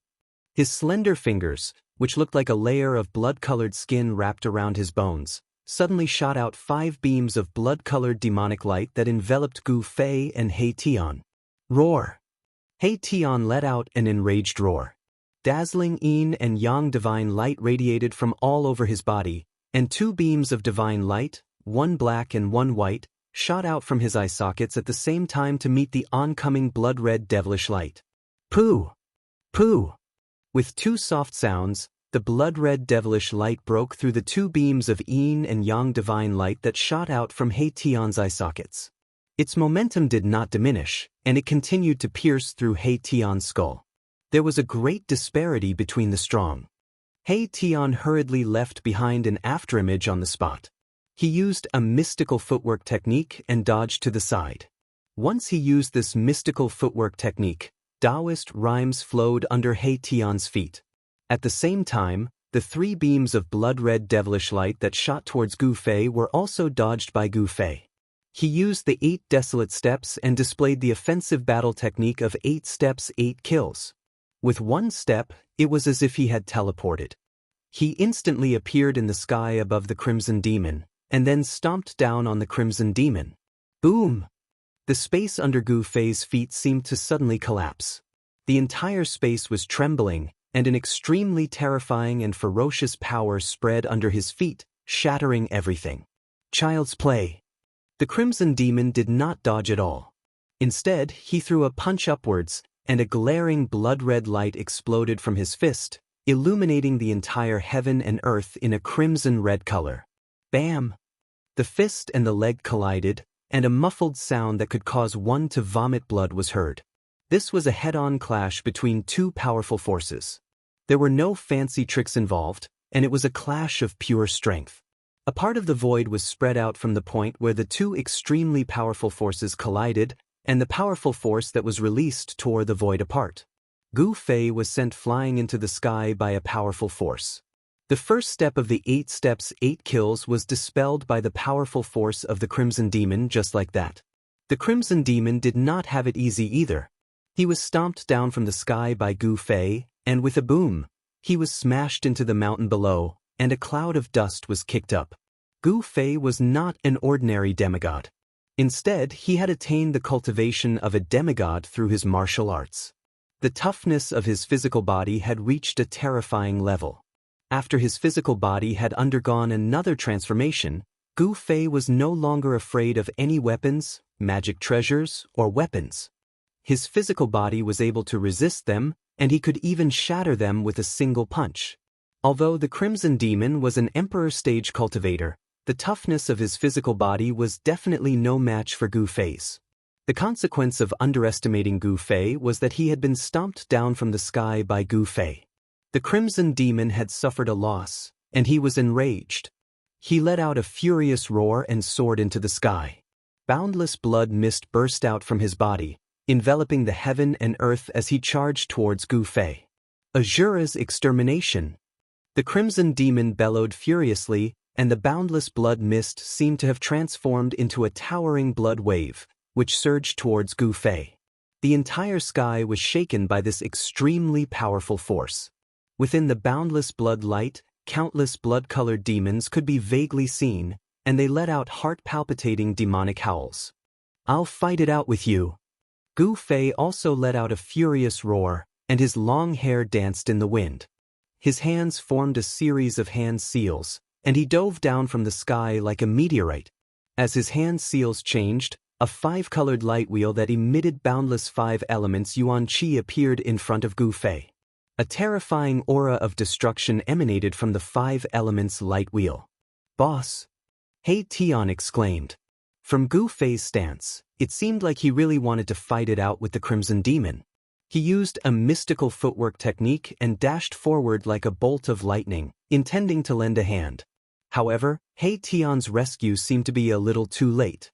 His slender fingers, which looked like a layer of blood-colored skin wrapped around his bones, suddenly shot out 5 beams of blood-colored demonic light that enveloped Gu Fei and He Tian. Roar! He Tian let out an enraged roar. Dazzling yin and yang divine light radiated from all over his body, and 2 beams of divine light, one black and one white, shot out from his eye sockets at the same time to meet the oncoming blood-red devilish light. Pooh! Pooh! With 2 soft sounds, the blood-red devilish light broke through the 2 beams of yin and yang divine light that shot out from He Tian's eye sockets. Its momentum did not diminish, and it continued to pierce through He Tian's skull. There was a great disparity between the strong. He Tian hurriedly left behind an afterimage on the spot. He used a mystical footwork technique and dodged to the side. Once he used this mystical footwork technique, Daoist rhymes flowed under He Tian's feet. At the same time, the 3 beams of blood-red devilish light that shot towards Gu Fei were also dodged by Gu Fei. He used the 8 desolate steps and displayed the offensive battle technique of 8 steps, 8 kills. With 1 step, it was as if he had teleported. He instantly appeared in the sky above the Crimson Demon, and then stomped down on the Crimson Demon. Boom! The space under Gu Fei's feet seemed to suddenly collapse. The entire space was trembling, and an extremely terrifying and ferocious power spread under his feet, shattering everything. Child's play. The Crimson Demon did not dodge at all. Instead, he threw a punch upwards, and a glaring blood-red light exploded from his fist, illuminating the entire heaven and earth in a crimson-red color. Bam! The fist and the leg collided, and a muffled sound that could cause one to vomit blood was heard. This was a head-on clash between 2 powerful forces. There were no fancy tricks involved, and it was a clash of pure strength. A part of the void was spread out from the point where the 2 extremely powerful forces collided, and the powerful force that was released tore the void apart. Gu Fei was sent flying into the sky by a powerful force. The first step of the 8 steps, 8 kills was dispelled by the powerful force of the Crimson Demon just like that. The Crimson Demon did not have it easy either. He was stomped down from the sky by Gu Fei, and with a boom, he was smashed into the mountain below, and a cloud of dust was kicked up. Gu Fei was not an ordinary demigod. Instead, he had attained the cultivation of a demigod through his martial arts. The toughness of his physical body had reached a terrifying level. After his physical body had undergone another transformation, Gu Fei was no longer afraid of any weapons, magic treasures, or weapons. His physical body was able to resist them, and he could even shatter them with a single punch. Although the Crimson Demon was an Emperor stage cultivator, the toughness of his physical body was definitely no match for Gu Fei's. The consequence of underestimating Gu Fei was that he had been stomped down from the sky by Gu Fei. The Crimson Demon had suffered a loss, and he was enraged. He let out a furious roar and soared into the sky. Boundless blood mist burst out from his body, enveloping the heaven and earth as he charged towards Gu Fei. Azura's extermination. The Crimson Demon bellowed furiously, and the boundless blood mist seemed to have transformed into a towering blood wave, which surged towards Gu Fei. The entire sky was shaken by this extremely powerful force. Within the boundless blood light, countless blood-colored demons could be vaguely seen, and they let out heart-palpitating demonic howls. "I'll fight it out with you." Gu Fei also let out a furious roar, and his long hair danced in the wind. His hands formed a series of hand seals, and he dove down from the sky like a meteorite. As his hand seals changed, a 5-colored light wheel that emitted boundless 5 elements yuan qi appeared in front of Gu Fei. A terrifying aura of destruction emanated from the 5 elements light wheel. "Boss!" He Tian exclaimed. From Gu Fei's stance, it seemed like he really wanted to fight it out with the Crimson Demon. He used a mystical footwork technique and dashed forward like a bolt of lightning, intending to lend a hand. However, He Tian's rescue seemed to be a little too late.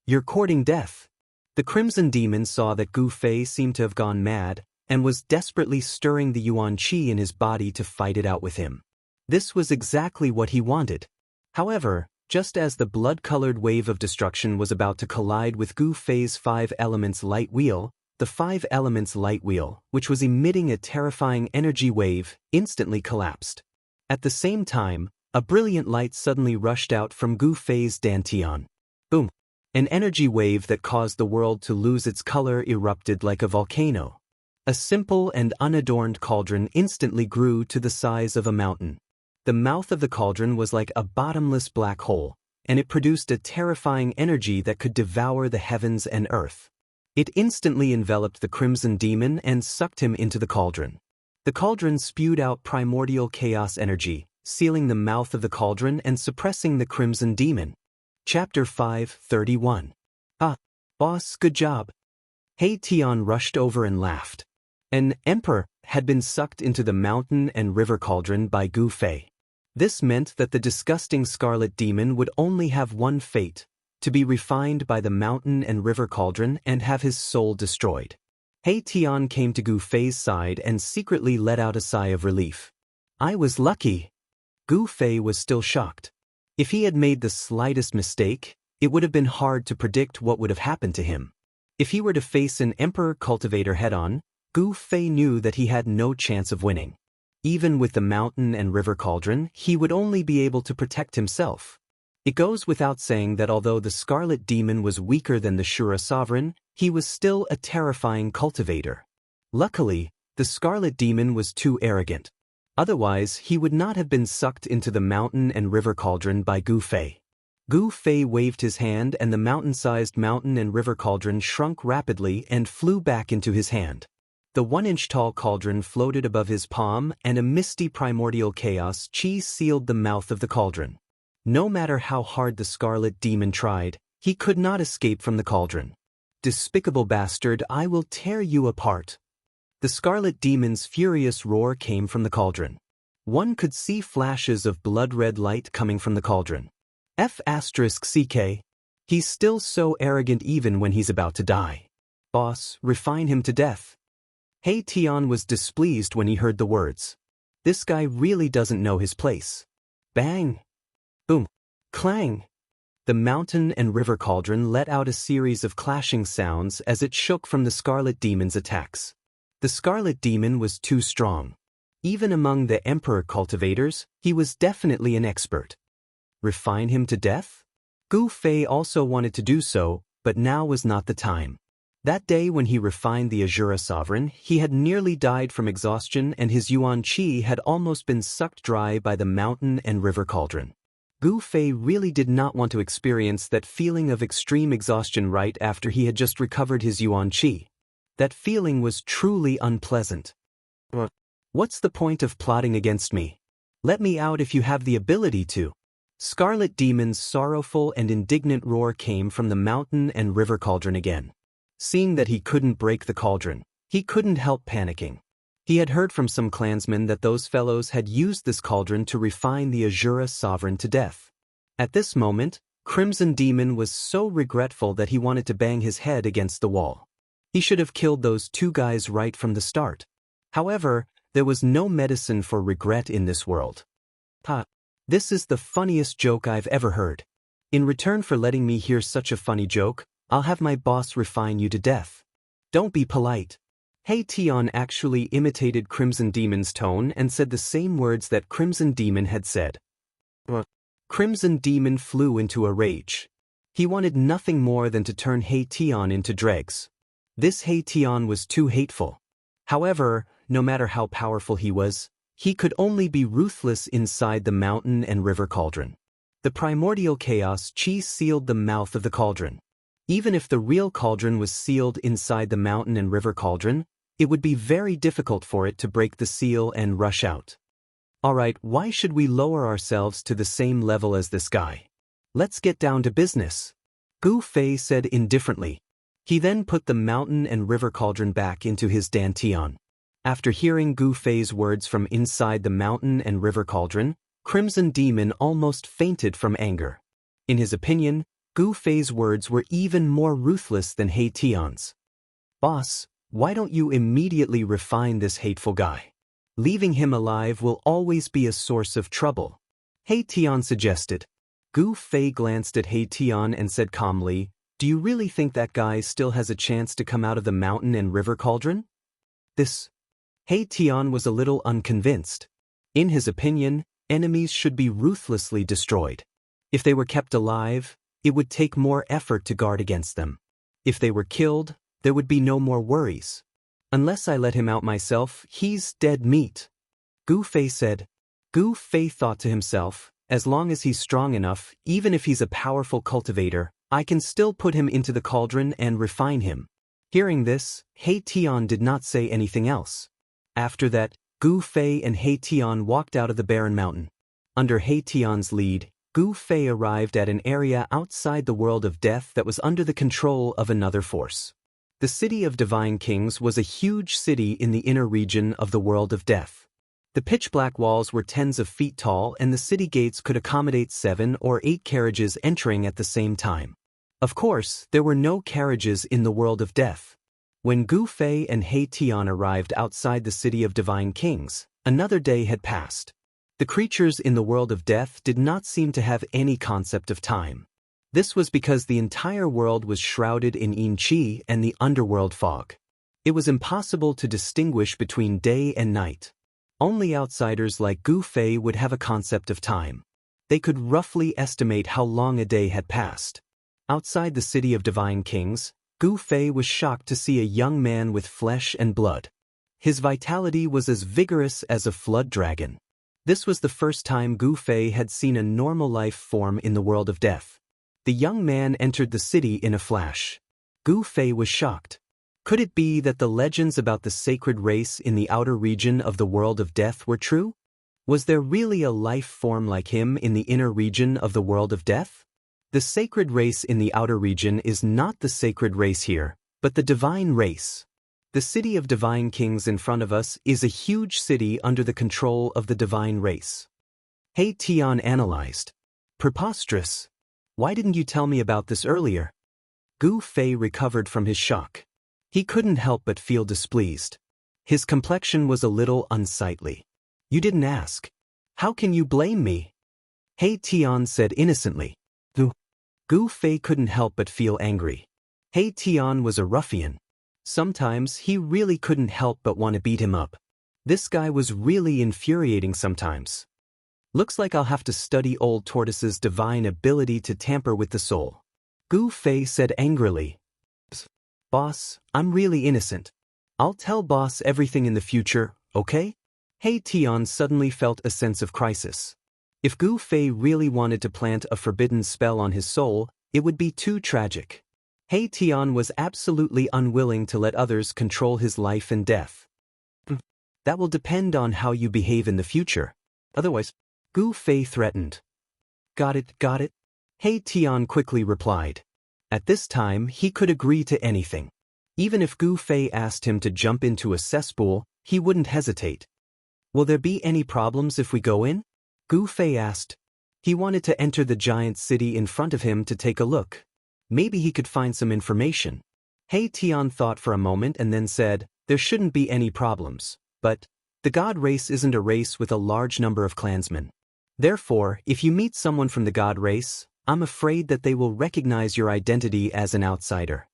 "You're courting death." The Crimson Demon saw that Gu Fei seemed to have gone mad, and was desperately stirring the yuan qi in his body to fight it out with him. This was exactly what he wanted. However, just as the blood-colored wave of destruction was about to collide with Gu Fei's 5 elements light wheel, the 5 elements light wheel, which was emitting a terrifying energy wave, instantly collapsed. At the same time, a brilliant light suddenly rushed out from Gu Fei's dantian. Boom! An energy wave that caused the world to lose its color erupted like a volcano. A simple and unadorned cauldron instantly grew to the size of a mountain. The mouth of the cauldron was like a bottomless black hole, and it produced a terrifying energy that could devour the heavens and earth. It instantly enveloped the Crimson Demon and sucked him into the cauldron. The cauldron spewed out primordial chaos energy, sealing the mouth of the cauldron and suppressing the Crimson Demon. Chapter 5:31. "Ah, boss, good job." He Tian rushed over and laughed. "An emperor, had been sucked into the mountain and river cauldron by Gu Fei. This meant that the disgusting scarlet demon would only have one fate: to be refined by the mountain and river cauldron and have his soul destroyed. He Tian came to Gu Fei's side and secretly let out a sigh of relief. I was lucky. Gu Fei was still shocked. If he had made the slightest mistake, it would have been hard to predict what would have happened to him. If he were to face an emperor cultivator head-on, Gu Fei knew that he had no chance of winning. Even with the mountain and river cauldron, he would only be able to protect himself. It goes without saying that although the Scarlet Demon was weaker than the Shura Sovereign, he was still a terrifying cultivator. Luckily, the Scarlet Demon was too arrogant. Otherwise, he would not have been sucked into the mountain and river cauldron by Gu Fei. Gu Fei waved his hand and the mountain-sized mountain and river cauldron shrunk rapidly and flew back into his hand. The 1-inch-tall cauldron floated above his palm and a misty primordial chaos chi sealed the mouth of the cauldron. No matter how hard the Scarlet Demon tried, he could not escape from the cauldron. Despicable bastard, I will tear you apart. The Scarlet Demon's furious roar came from the cauldron. One could see flashes of blood-red light coming from the cauldron. F***CK. He's still so arrogant even when he's about to die. Boss, refine him to death. He Tian was displeased when he heard the words. This guy really doesn't know his place. Bang! Boom! Clang! The mountain and river cauldron let out a series of clashing sounds as it shook from the Scarlet Demon's attacks. The Scarlet Demon was too strong. Even among the Emperor cultivators, he was definitely an expert. Refine him to death? Gu Fei also wanted to do so, but now was not the time. That day when he refined the Azura Sovereign, he had nearly died from exhaustion and his Yuan Qi had almost been sucked dry by the mountain and river cauldron. Gu Fei really did not want to experience that feeling of extreme exhaustion right after he had just recovered his Yuan Qi. That feeling was truly unpleasant. What's the point of plotting against me? Let me out if you have the ability to. Scarlet Demon's sorrowful and indignant roar came from the mountain and river cauldron again. Seeing that he couldn't break the cauldron, he couldn't help panicking. He had heard from some clansmen that those fellows had used this cauldron to refine the Azura Sovereign to death. At this moment, Crimson Demon was so regretful that he wanted to bang his head against the wall. He should have killed those two guys right from the start. However, there was no medicine for regret in this world. This is the funniest joke I've ever heard. In return for letting me hear such a funny joke, I'll have my boss refine you to death. Don't be polite. He Tian actually imitated Crimson Demon's tone and said the same words that Crimson Demon had said. Crimson Demon flew into a rage. He wanted nothing more than to turn He Tian into dregs. This He Tian was too hateful. However, no matter how powerful he was, he could only be ruthless inside the mountain and river cauldron. The primordial chaos chi sealed the mouth of the cauldron. Even if the real cauldron was sealed inside the mountain and river cauldron, it would be very difficult for it to break the seal and rush out. Alright, why should we lower ourselves to the same level as this guy? Let's get down to business. Gu Fei said indifferently. He then put the mountain and river cauldron back into his dantian. After hearing Gu Fei's words from inside the mountain and river cauldron, Crimson Demon almost fainted from anger. In his opinion, Gu Fei's words were even more ruthless than He Tian's. Boss, why don't you immediately refine this hateful guy? Leaving him alive will always be a source of trouble. He Tian suggested. Gu Fei glanced at He Tian and said calmly, do you really think that guy still has a chance to come out of the mountain and river cauldron? He Tian was a little unconvinced. In his opinion, enemies should be ruthlessly destroyed. If they were kept alive, it would take more effort to guard against them. If they were killed, there would be no more worries. Unless I let him out myself, he's dead meat. Gu Fei said. Gu Fei thought to himself, as long as he's strong enough, even if he's a powerful cultivator, I can still put him into the cauldron and refine him. Hearing this, He Tian did not say anything else. After that, Gu Fei and He Tian walked out of the barren mountain. Under He Tian's lead, Gu Fei arrived at an area outside the world of death that was under the control of another force. The city of divine kings was a huge city in the inner region of the world of death. The pitch-black walls were tens of feet tall, and the city gates could accommodate 7 or 8 carriages entering at the same time. Of course, there were no carriages in the world of death. When Gu Fei and He Tian arrived outside the city of divine kings, another day had passed. The creatures in the world of death did not seem to have any concept of time. This was because the entire world was shrouded in yin qi and the underworld fog. It was impossible to distinguish between day and night. Only outsiders like Gu Fei would have a concept of time. They could roughly estimate how long a day had passed. Outside the city of divine kings, Gu Fei was shocked to see a young man with flesh and blood. His vitality was as vigorous as a flood dragon. This was the first time Gu Fei had seen a normal life form in the world of death. The young man entered the city in a flash. Gu Fei was shocked. Could it be that the legends about the sacred race in the outer region of the world of death were true? Was there really a life form like him in the inner region of the world of death? The sacred race in the outer region is not the sacred race here, but the divine race. The city of divine kings in front of us is a huge city under the control of the divine race. He Tian analyzed. Preposterous. Why didn't you tell me about this earlier? Gu Fei recovered from his shock. He couldn't help but feel displeased. His complexion was a little unsightly. You didn't ask. How can you blame me? He Tian said innocently. Gu Fei couldn't help but feel angry. He Tian was a ruffian. Sometimes he really couldn't help but want to beat him up. This guy was really infuriating sometimes. Looks like I'll have to study Old Tortoise's divine ability to tamper with the soul. Gu Fei said angrily. Boss, I'm really innocent. I'll tell boss everything in the future, okay? He Tian suddenly felt a sense of crisis. If Gu Fei really wanted to plant a forbidden spell on his soul, it would be too tragic. He Tian was absolutely unwilling to let others control his life and death. That will depend on how you behave in the future. Otherwise, Gu Fei threatened. Got it. He Tian quickly replied. At this time, he could agree to anything. Even if Gu Fei asked him to jump into a cesspool, he wouldn't hesitate. Will there be any problems if we go in? Gu Fei asked. He wanted to enter the giant city in front of him to take a look. Maybe he could find some information. He Tian thought for a moment and then said, there shouldn't be any problems, but the god race isn't a race with a large number of clansmen. Therefore, if you meet someone from the god race, I'm afraid that they will recognize your identity as an outsider.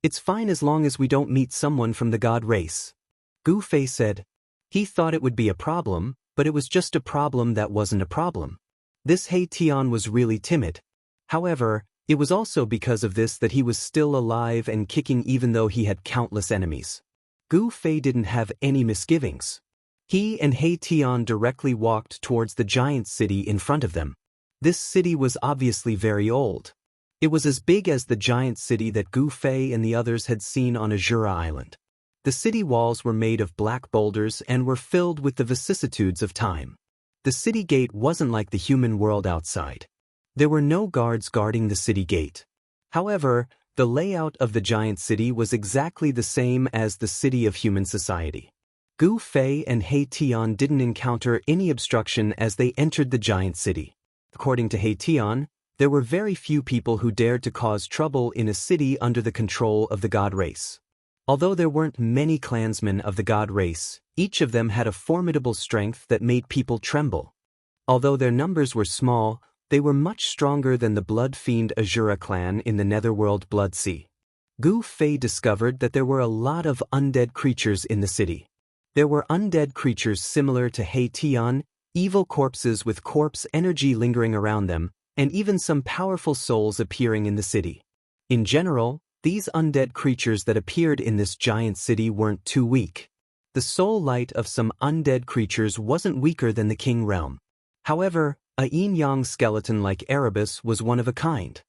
It's fine as long as we don't meet someone from the god race. Gu Fei said. He thought it would be a problem, but it was just a problem that wasn't a problem. This He Tian was really timid. However, it was also because of this that he was still alive and kicking even though he had countless enemies. Gu Fei didn't have any misgivings. He and He Tian directly walked towards the giant city in front of them. This city was obviously very old. It was as big as the giant city that Gu Fei and the others had seen on Azura Island. The city walls were made of black boulders and were filled with the vicissitudes of time. The city gate wasn't like the human world outside. There were no guards guarding the city gate. However, the layout of the giant city was exactly the same as the city of human society. Gu Fei and He Tian didn't encounter any obstruction as they entered the giant city. According to He Tian, there were very few people who dared to cause trouble in a city under the control of the god race. Although there weren't many clansmen of the god race, each of them had a formidable strength that made people tremble. Although their numbers were small, they were much stronger than the blood fiend Azura clan in the netherworld Blood Sea. Gu Fei discovered that there were a lot of undead creatures in the city. There were undead creatures similar to He Tian, evil corpses with corpse energy lingering around them, and even some powerful souls appearing in the city. In general, these undead creatures that appeared in this giant city weren't too weak. The soul light of some undead creatures wasn't weaker than the king realm. However, a yin-yang skeleton like Erebus was one of a kind.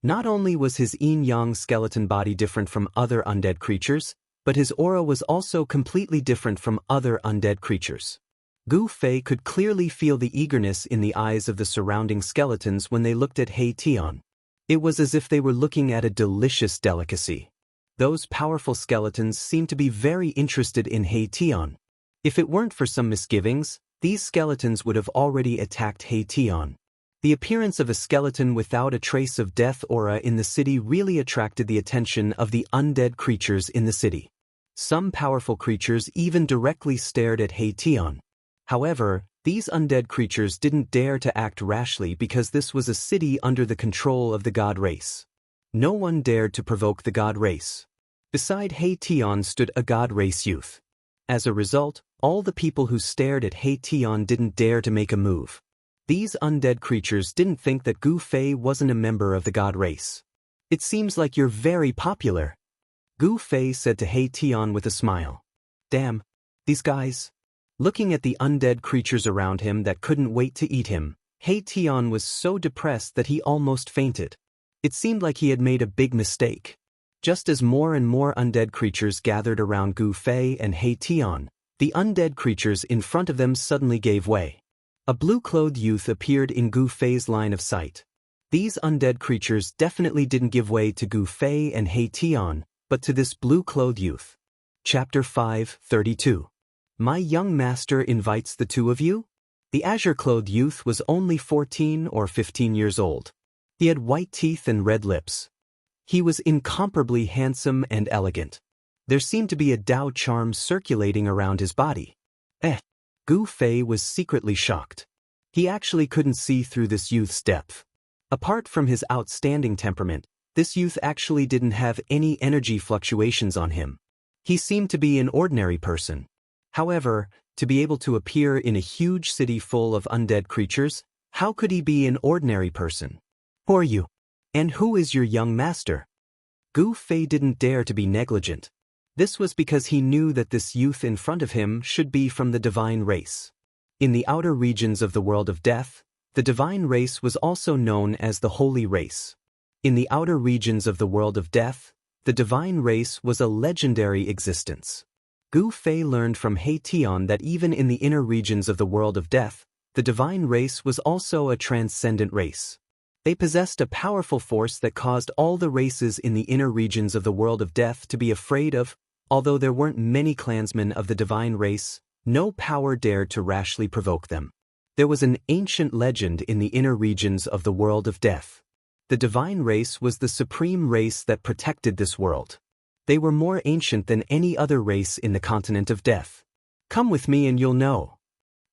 Not only was his yin-yang skeleton body different from other undead creatures, but his aura was also completely different from other undead creatures. Gu Fei could clearly feel the eagerness in the eyes of the surrounding skeletons when they looked at He Tian. It was as if they were looking at a delicious delicacy. Those powerful skeletons seemed to be very interested in He Tian. If it weren't for some misgivings, these skeletons would have already attacked He Tian. The appearance of a skeleton without a trace of death aura in the city really attracted the attention of the undead creatures in the city. Some powerful creatures even directly stared at He Tian. However, these undead creatures didn't dare to act rashly because this was a city under the control of the god race. No one dared to provoke the god race. Beside He Tian stood a god race youth. As a result, all the people who stared at He Tian didn't dare to make a move. These undead creatures didn't think that Gu Fei wasn't a member of the god race. "It seems like you're very popular," Gu Fei said to He Tian with a smile. "Damn, these guys." Looking at the undead creatures around him that couldn't wait to eat him, He Tian was so depressed that he almost fainted. It seemed like he had made a big mistake. Just as more and more undead creatures gathered around Gu Fei and He Tian, the undead creatures in front of them suddenly gave way. A blue-clothed youth appeared in Gu Fei's line of sight. These undead creatures definitely didn't give way to Gu Fei and He Tian, but to this blue-clothed youth. Chapter 5:32. My young master invites the two of you? The azure-clothed youth was only 14 or 15 years old. He had white teeth and red lips. He was incomparably handsome and elegant. There seemed to be a Dao charm circulating around his body. Gu Fei was secretly shocked. He actually couldn't see through this youth's depth. Apart from his outstanding temperament, this youth actually didn't have any energy fluctuations on him. He seemed to be an ordinary person. However, to be able to appear in a huge city full of undead creatures, how could he be an ordinary person? "Who are you? And who is your young master?" Gu Fei didn't dare to be negligent. This was because he knew that this youth in front of him should be from the divine race. In the outer regions of the world of death, the divine race was also known as the holy race. In the outer regions of the world of death, the divine race was a legendary existence. Gu Fei learned from He Tian that even in the inner regions of the world of death, the divine race was also a transcendent race. They possessed a powerful force that caused all the races in the inner regions of the world of death to be afraid of. Although there weren't many clansmen of the divine race, no power dared to rashly provoke them. There was an ancient legend in the inner regions of the world of death. The divine race was the supreme race that protected this world. They were more ancient than any other race in the continent of death. "Come with me and you'll know."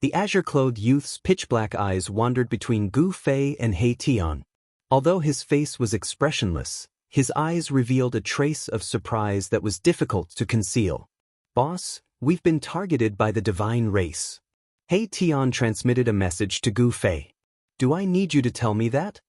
The azure-clothed youth's pitch-black eyes wandered between Gu Fei and He Tian. Although his face was expressionless, his eyes revealed a trace of surprise that was difficult to conceal. "Boss, we've been targeted by the divine race." He Tian transmitted a message to Gu Fei. "Do I need you to tell me that?"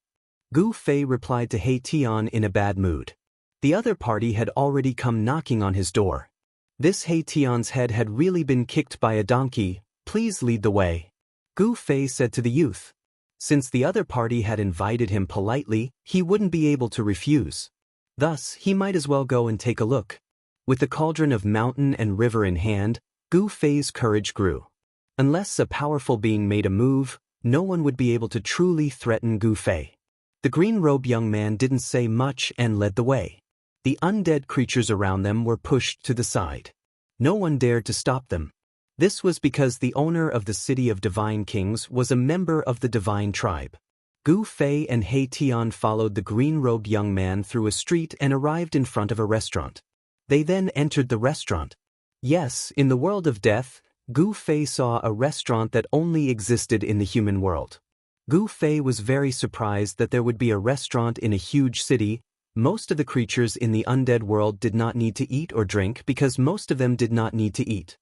Gu Fei replied to He Tian in a bad mood. The other party had already come knocking on his door. This He Tian's head had really been kicked by a donkey. "Please lead the way," Gu Fei said to the youth. Since the other party had invited him politely, he wouldn't be able to refuse. Thus, he might as well go and take a look. With the cauldron of mountain and river in hand, Gu Fei's courage grew. Unless a powerful being made a move, no one would be able to truly threaten Gu Fei. The green-robed young man didn't say much and led the way. The undead creatures around them were pushed to the side. No one dared to stop them. This was because the owner of the city of divine kings was a member of the divine tribe. Gu Fei and He Tian followed the green-robed young man through a street and arrived in front of a restaurant. They then entered the restaurant. Yes, in the world of death, Gu Fei saw a restaurant that only existed in the human world. Gu Fei was very surprised that there would be a restaurant in a huge city. Most of the creatures in the undead world did not need to eat or drink because most of them did not need to eat.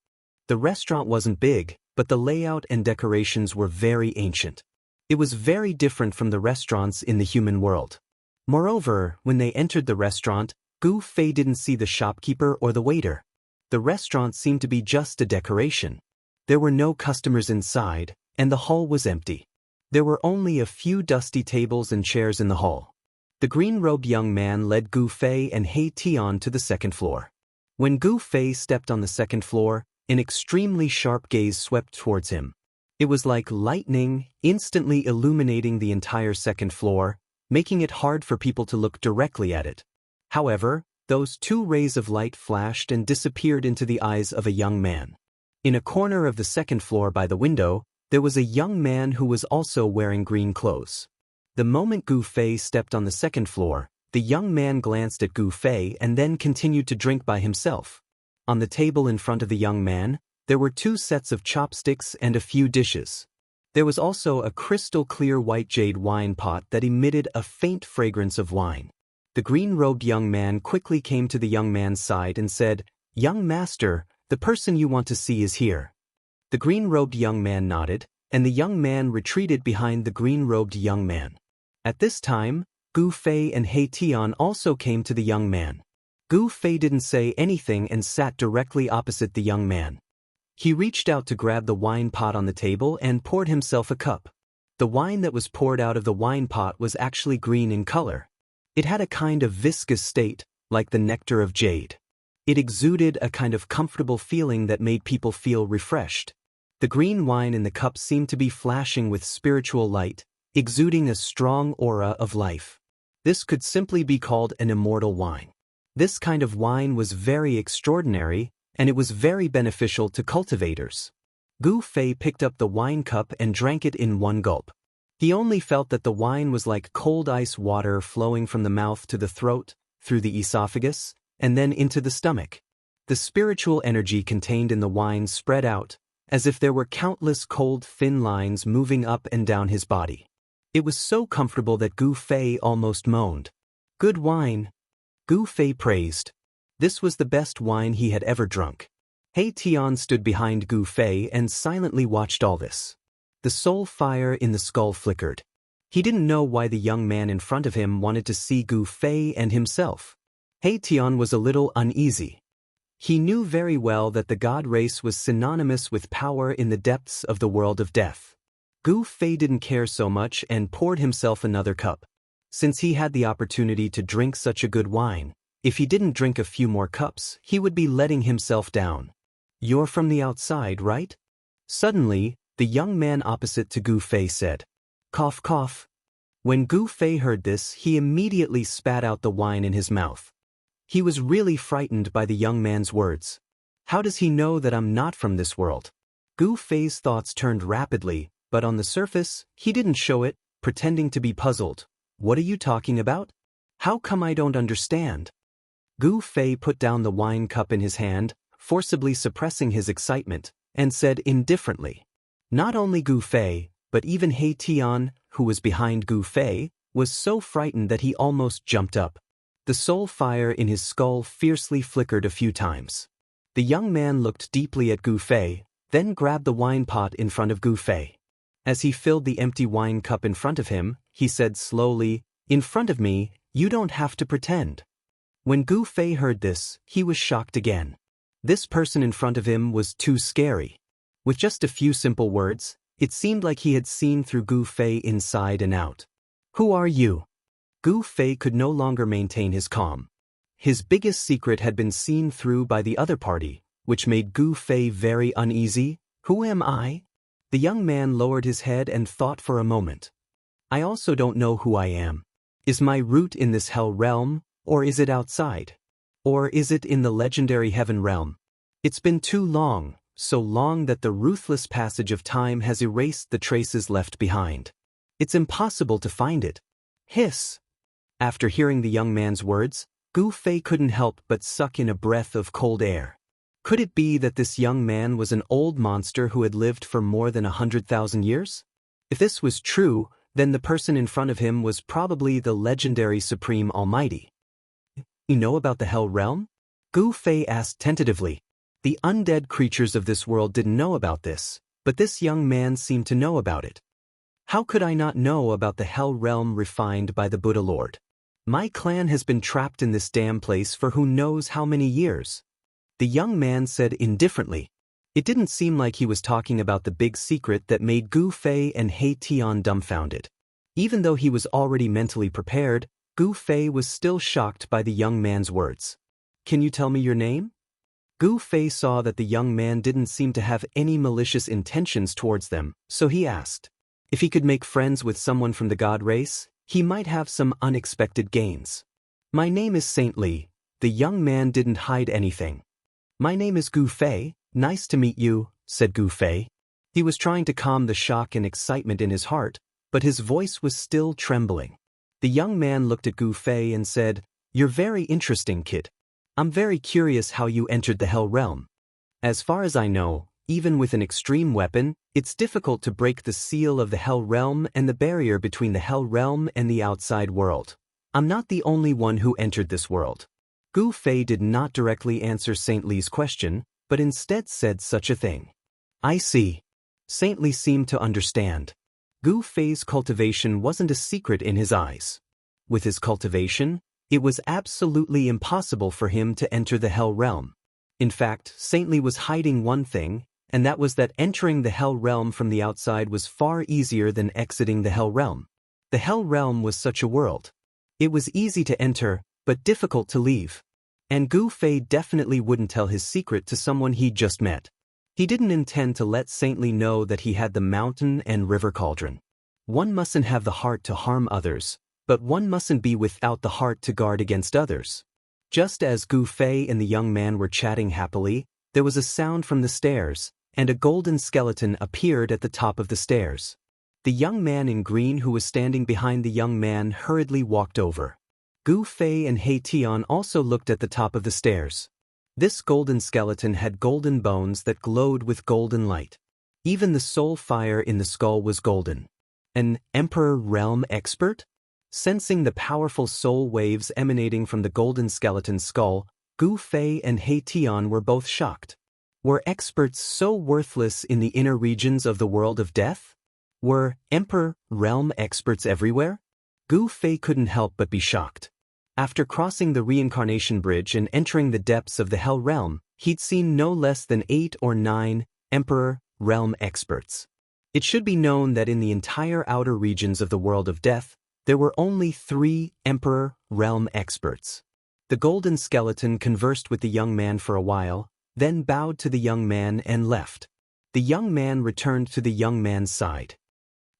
The restaurant wasn't big, but the layout and decorations were very ancient. It was very different from the restaurants in the human world. Moreover, when they entered the restaurant, Gu Fei didn't see the shopkeeper or the waiter. The restaurant seemed to be just a decoration. There were no customers inside, and the hall was empty. There were only a few dusty tables and chairs in the hall. The green-robed young man led Gu Fei and He Tian to the second floor. When Gu Fei stepped on the second floor, an extremely sharp gaze swept towards him. It was like lightning, instantly illuminating the entire second floor, making it hard for people to look directly at it. However, Those two rays of light flashed and disappeared into the eyes of a young man. In a corner of the second floor by the window, there was a young man who was also wearing green clothes. The moment Gu Fei stepped on the second floor, the young man glanced at Gu Fei and then continued to drink by himself. On the table in front of the young man, there were 2 sets of chopsticks and a few dishes. There was also a crystal-clear white jade wine pot that emitted a faint fragrance of wine. The green-robed young man quickly came to the young man's side and said, "Young master, the person you want to see is here." The green-robed young man nodded, and the young man retreated behind the green-robed young man. At this time, Gu Fei and He Tian also came to the young man. Gu Fei didn't say anything and sat directly opposite the young man. He reached out to grab the wine pot on the table and poured himself a cup. The wine that was poured out of the wine pot was actually green in color. It had a kind of viscous state, like the nectar of jade. It exuded a kind of comfortable feeling that made people feel refreshed. The green wine in the cup seemed to be flashing with spiritual light, exuding a strong aura of life. This could simply be called an immortal wine. This kind of wine was very extraordinary, and it was very beneficial to cultivators. Gu Fei picked up the wine cup and drank it in one gulp. He only felt that the wine was like cold ice water flowing from the mouth to the throat, through the esophagus, and then into the stomach. The spiritual energy contained in the wine spread out, as if there were countless cold thin lines moving up and down his body. It was so comfortable that Gu Fei almost moaned. "Good wine," Gu Fei praised. This was the best wine he had ever drunk. He Tian stood behind Gu Fei and silently watched all this. The soul fire in the skull flickered. He didn't know why the young man in front of him wanted to see Gu Fei and himself. He Tian was a little uneasy. He knew very well that the god race was synonymous with power in the depths of the world of death. Gu Fei didn't care so much and poured himself another cup. Since he had the opportunity to drink such a good wine, if he didn't drink a few more cups, he would be letting himself down. "You're from the outside, right?" Suddenly, the young man opposite to Gu Fei said, "Cough, cough." When Gu Fei heard this, he immediately spat out the wine in his mouth. He was really frightened by the young man's words. How does he know that I'm not from this world? Gu Fei's thoughts turned rapidly, but on the surface, he didn't show it, pretending to be puzzled. "What are you talking about? How come I don't understand?" Gu Fei put down the wine cup in his hand, forcibly suppressing his excitement, and said indifferently. Not only Gu Fei, but even He Tian, who was behind Gu Fei, was so frightened that he almost jumped up. The soul fire in his skull fiercely flickered a few times. The young man looked deeply at Gu Fei, then grabbed the wine pot in front of Gu Fei. As he filled the empty wine cup in front of him, he said slowly, "In front of me, you don't have to pretend." When Gu Fei heard this, he was shocked again. This person in front of him was too scary. With just a few simple words, it seemed like he had seen through Gu Fei inside and out. "Who are you?" Gu Fei could no longer maintain his calm. His biggest secret had been seen through by the other party, which made Gu Fei very uneasy. "Who am I?" The young man lowered his head and thought for a moment. "I also don't know who I am. Is my root in this hell realm, or is it outside? Or is it in the legendary heaven realm? It's been too long, so long that the ruthless passage of time has erased the traces left behind. It's impossible to find it." Hiss! After hearing the young man's words, Gu Fei couldn't help but suck in a breath of cold air. Could it be that this young man was an old monster who had lived for more than 100,000 years? If this was true, then the person in front of him was probably the legendary Supreme Almighty. "You know about the Hell Realm?" Gu Fei asked tentatively. The undead creatures of this world didn't know about this, but this young man seemed to know about it. "How could I not know about the Hell Realm refined by the Buddha Lord? My clan has been trapped in this damn place for who knows how many years." The young man said indifferently. It didn't seem like he was talking about the big secret that made Gu Fei and He Tian dumbfounded. Even though he was already mentally prepared, Gu Fei was still shocked by the young man's words. "Can you tell me your name?" Gu Fei saw that the young man didn't seem to have any malicious intentions towards them, so he asked. If he could make friends with someone from the god race, he might have some unexpected gains. "My name is Saint Li," the young man didn't hide anything. "My name is Gu Fei, nice to meet you," said Gu Fei. He was trying to calm the shock and excitement in his heart, but his voice was still trembling. The young man looked at Gu Fei and said, "You're very interesting, kid. I'm very curious how you entered the Hell Realm. As far as I know, even with an extreme weapon, it's difficult to break the seal of the Hell Realm and the barrier between the Hell Realm and the outside world. I'm not the only one who entered this world." Gu Fei did not directly answer Saint Li's question, but instead said such a thing. "I see." Saint Li seemed to understand. Gu Fei's cultivation wasn't a secret in his eyes. With his cultivation, it was absolutely impossible for him to enter the Hell Realm. In fact, Saint Li was hiding one thing, and that was that entering the Hell Realm from the outside was far easier than exiting the Hell Realm. The Hell Realm was such a world. It was easy to enter, but difficult to leave. And Gu Fei definitely wouldn't tell his secret to someone he'd just met. He didn't intend to let Saint Li know that he had the mountain and river cauldron. One mustn't have the heart to harm others, but one mustn't be without the heart to guard against others. Just as Gu Fei and the young man were chatting happily, there was a sound from the stairs, and a golden skeleton appeared at the top of the stairs. The young man in green who was standing behind the young man hurriedly walked over. Gu Fei and He Tian also looked at the top of the stairs. This golden skeleton had golden bones that glowed with golden light. Even the soul fire in the skull was golden. An Emperor Realm expert? Sensing the powerful soul waves emanating from the golden skeleton's skull, Gu Fei and He Tian were both shocked. Were experts so worthless in the inner regions of the world of death? Were Emperor Realm experts everywhere? Gu Fei couldn't help but be shocked. After crossing the reincarnation bridge and entering the depths of the Hell Realm, he'd seen no less than 8 or 9 Emperor Realm experts. It should be known that in the entire outer regions of the world of death, there were only 3 Emperor Realm experts. The golden skeleton conversed with the young man for a while, then bowed to the young man and left. The young man returned to the young man's side.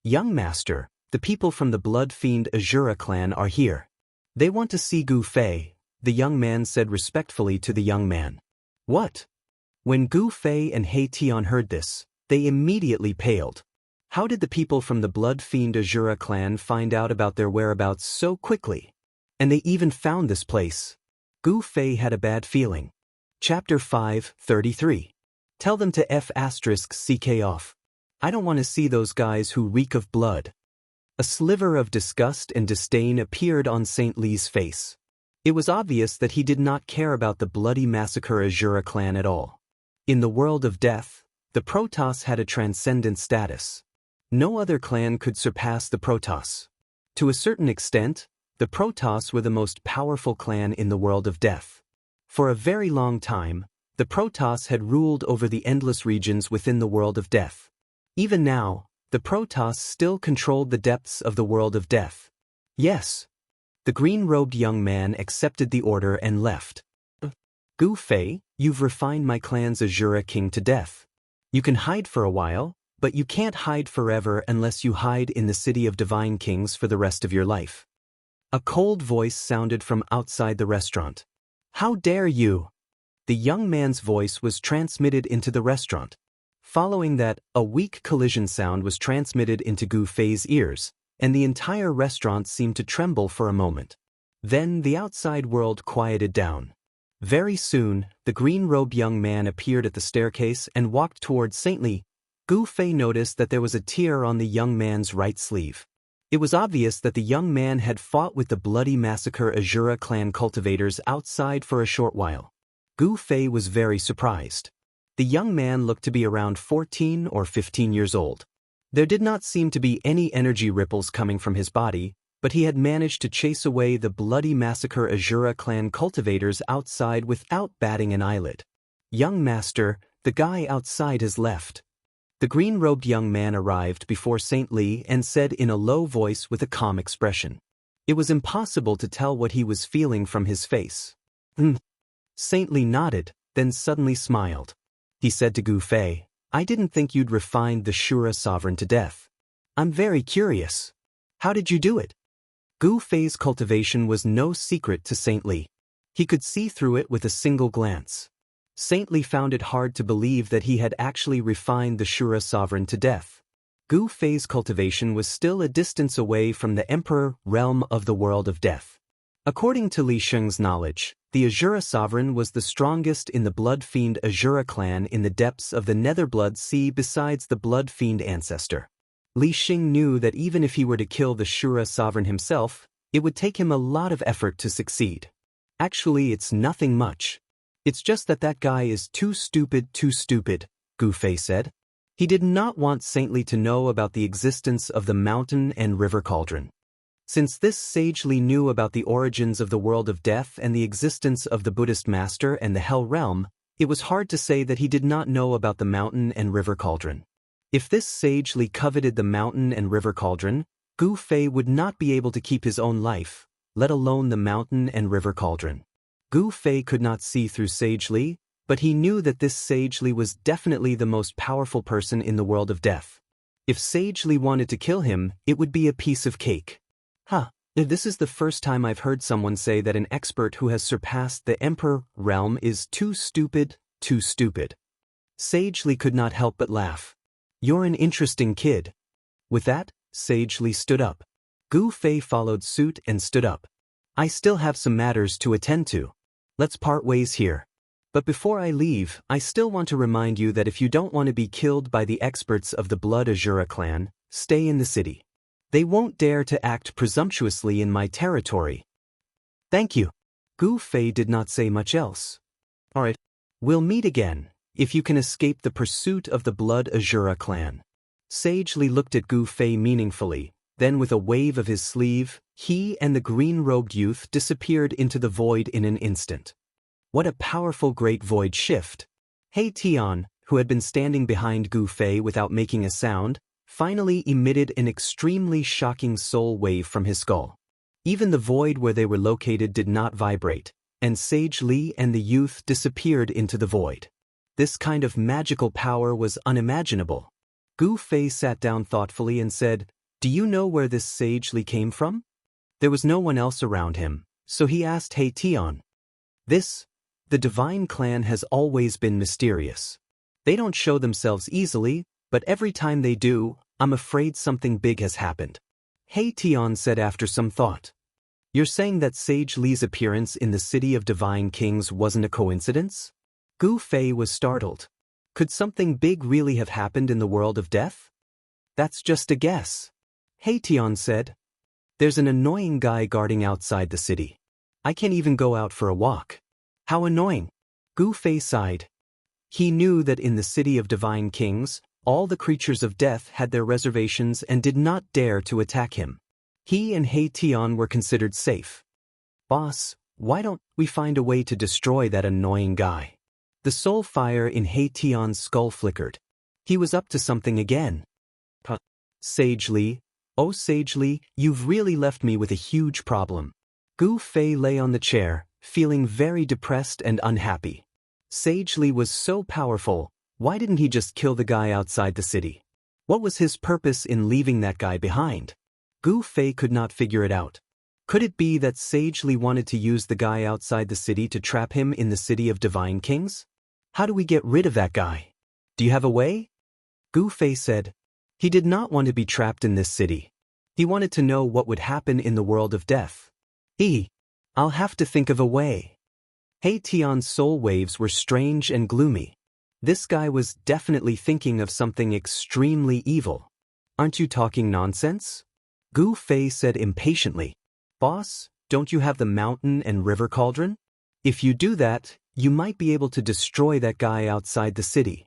"Young master, the people from the blood fiend Azura clan are here. They want to see Gu Fei," the young man said respectfully to the young man. "What?" When Gu Fei and He Tian heard this, they immediately paled. How did the people from the blood fiend Azura clan find out about their whereabouts so quickly? And they even found this place. Gu Fei had a bad feeling. Chapter 5:33. Tell them to F***ck off. I don't want to see those guys who reek of blood. A sliver of disgust and disdain appeared on Saint Li's face. It was obvious that he did not care about the bloody massacre Azura clan at all. In the world of death, the Protoss had a transcendent status. No other clan could surpass the Protoss. To a certain extent, the Protoss were the most powerful clan in the world of death. For a very long time, the Protoss had ruled over the endless regions within the world of death. Even now, the Protoss still controlled the depths of the world of death. Yes. The green-robed young man accepted the order and left. "Gu Fei, you've refined my clan's Azura king to death. You can hide for a while, but you can't hide forever unless you hide in the city of divine kings for the rest of your life." A cold voice sounded from outside the restaurant. "How dare you?" The young man's voice was transmitted into the restaurant. Following that, a weak collision sound was transmitted into Gu Fei's ears, and the entire restaurant seemed to tremble for a moment. Then the outside world quieted down. Very soon, the green-robed young man appeared at the staircase and walked toward Saint Li. Gu Fei noticed that there was a tear on the young man's right sleeve. It was obvious that the young man had fought with the bloody massacre Azura clan cultivators outside for a short while. Gu Fei was very surprised. The young man looked to be around 14 or 15 years old. There did not seem to be any energy ripples coming from his body, but he had managed to chase away the bloody massacre Azura clan cultivators outside without batting an eyelid. "Young master, the guy outside has left." The green-robed young man arrived before Saint Li and said in a low voice with a calm expression. It was impossible to tell what he was feeling from his face. Saint Li nodded, then suddenly smiled. He said to Gu Fei, "I didn't think you'd refined the Shura sovereign to death. I'm very curious. How did you do it?" Gu Fei's cultivation was no secret to Saint Li. He could see through it with a single glance. Saint found it hard to believe that he had actually refined the Shura sovereign to death. Gu Fei's cultivation was still a distance away from the emperor realm of the world of death. According to Li Sheng's knowledge, the Azura sovereign was the strongest in the Blood Fiend Azura clan in the depths of the Netherblood Sea besides the Blood Fiend ancestor. Li Sheng knew that even if he were to kill the Shura sovereign himself, it would take him a lot of effort to succeed. Actually, it's nothing much. It's just that guy is too stupid, Gu Fei said. He did not want Saint Li to know about the existence of the mountain and river cauldron. Since this sage Li knew about the origins of the world of death and the existence of the Buddhist master and the Hell realm, it was hard to say that he did not know about the mountain and river cauldron. If this sage Li coveted the mountain and river cauldron, Gu Fei would not be able to keep his own life, let alone the mountain and river cauldron. Gu Fei could not see through Sage Li, but he knew that this Sage Li was definitely the most powerful person in the world of death. If Sage Li wanted to kill him, it would be a piece of cake. This is the first time I've heard someone say that an expert who has surpassed the Emperor realm is too stupid. Sage Li could not help but laugh. You're an interesting kid. With that, Sage Li stood up. Gu Fei followed suit and stood up. I still have some matters to attend to. Let's part ways here. But before I leave, I still want to remind you that if you don't want to be killed by the experts of the Blood Azura clan, stay in the city. They won't dare to act presumptuously in my territory. Thank you. Gu Fei did not say much else. Alright. We'll meet again, if you can escape the pursuit of the Blood Azura clan. Sage Li looked at Gu Fei meaningfully, then with a wave of his sleeve, he and the green-robed youth disappeared into the void in an instant. What a powerful great void shift! He Tian, who had been standing behind Gu Fei without making a sound, finally emitted an extremely shocking soul wave from his skull. Even the void where they were located did not vibrate, and Sage Li and the youth disappeared into the void. This kind of magical power was unimaginable. Gu Fei sat down thoughtfully and said, Do you know where this Sage Li came from? There was no one else around him, so he asked He Tian. The divine clan has always been mysterious. They don't show themselves easily, but every time they do, I'm afraid something big has happened. He Tian said after some thought. You're saying that Sage Li's appearance in the City of Divine Kings wasn't a coincidence? Gu Fei was startled. Could something big really have happened in the world of death? That's just a guess. He Tian said. There's an annoying guy guarding outside the city. I can't even go out for a walk. How annoying. Gu Fei sighed. He knew that in the City of Divine Kings, all the creatures of death had their reservations and did not dare to attack him. He and He Tian were considered safe. Boss, why don't we find a way to destroy that annoying guy? The soul fire in He Tian's skull flickered. He was up to something again. Sage Li, oh Sage Li, you've really left me with a huge problem. Gu Fei lay on the chair, feeling very depressed and unhappy. Sage Li was so powerful, why didn't he just kill the guy outside the city? What was his purpose in leaving that guy behind? Gu Fei could not figure it out. Could it be that Sage Li wanted to use the guy outside the city to trap him in the City of Divine Kings? How do we get rid of that guy? Do you have a way? Gu Fei said. He did not want to be trapped in this city. He wanted to know what would happen in the world of death. I'll have to think of a way. He Tian's soul waves were strange and gloomy. This guy was definitely thinking of something extremely evil. Aren't you talking nonsense? Gu Fei said impatiently. Boss, don't you have the mountain and river cauldron? If you do that, you might be able to destroy that guy outside the city.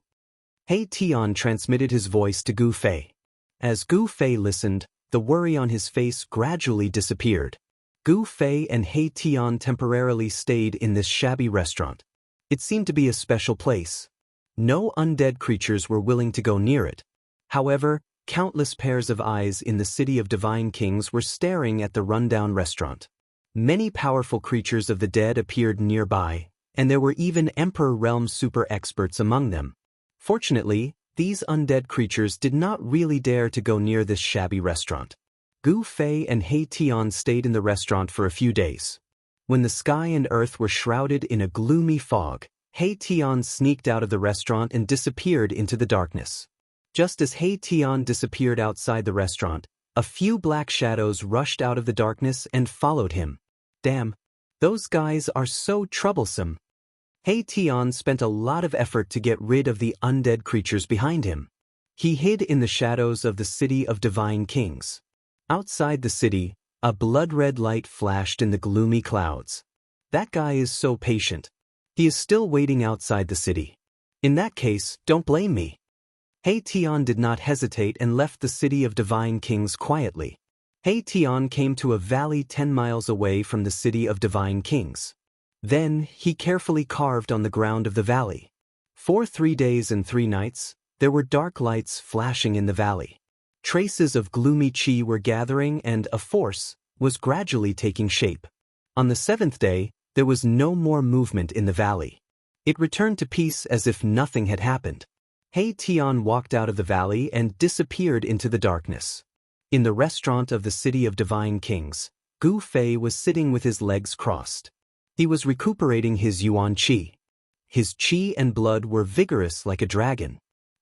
He Tian transmitted his voice to Gu Fei. As Gu Fei listened, the worry on his face gradually disappeared. Gu Fei and He Tian temporarily stayed in this shabby restaurant. It seemed to be a special place. No undead creatures were willing to go near it. However, countless pairs of eyes in the City of Divine Kings were staring at the rundown restaurant. Many powerful creatures of the dead appeared nearby, and there were even Emperor Realm super experts among them. Fortunately, these undead creatures did not really dare to go near this shabby restaurant. Gu Fei and He Tian stayed in the restaurant for a few days. When the sky and earth were shrouded in a gloomy fog, He Tian sneaked out of the restaurant and disappeared into the darkness. Just as He Tian disappeared outside the restaurant, a few black shadows rushed out of the darkness and followed him. Damn, those guys are so troublesome. He Tian spent a lot of effort to get rid of the undead creatures behind him. He hid in the shadows of the city of divine kings. Outside the city, a blood-red light flashed in the gloomy clouds. That guy is so patient. He is still waiting outside the city. In that case, don't blame me. He Tian did not hesitate and left the city of divine kings quietly. He Tian came to a valley 10 miles away from the city of divine kings. Then, he carefully carved on the ground of the valley. For 3 days and 3 nights, there were dark lights flashing in the valley. Traces of gloomy qi were gathering and a force was gradually taking shape. On the 7th day, there was no more movement in the valley. It returned to peace as if nothing had happened. He Tian walked out of the valley and disappeared into the darkness. In the restaurant of the city of divine kings, Gu Fei was sitting with his legs crossed. He was recuperating his yuan qi. His qi and blood were vigorous like a dragon.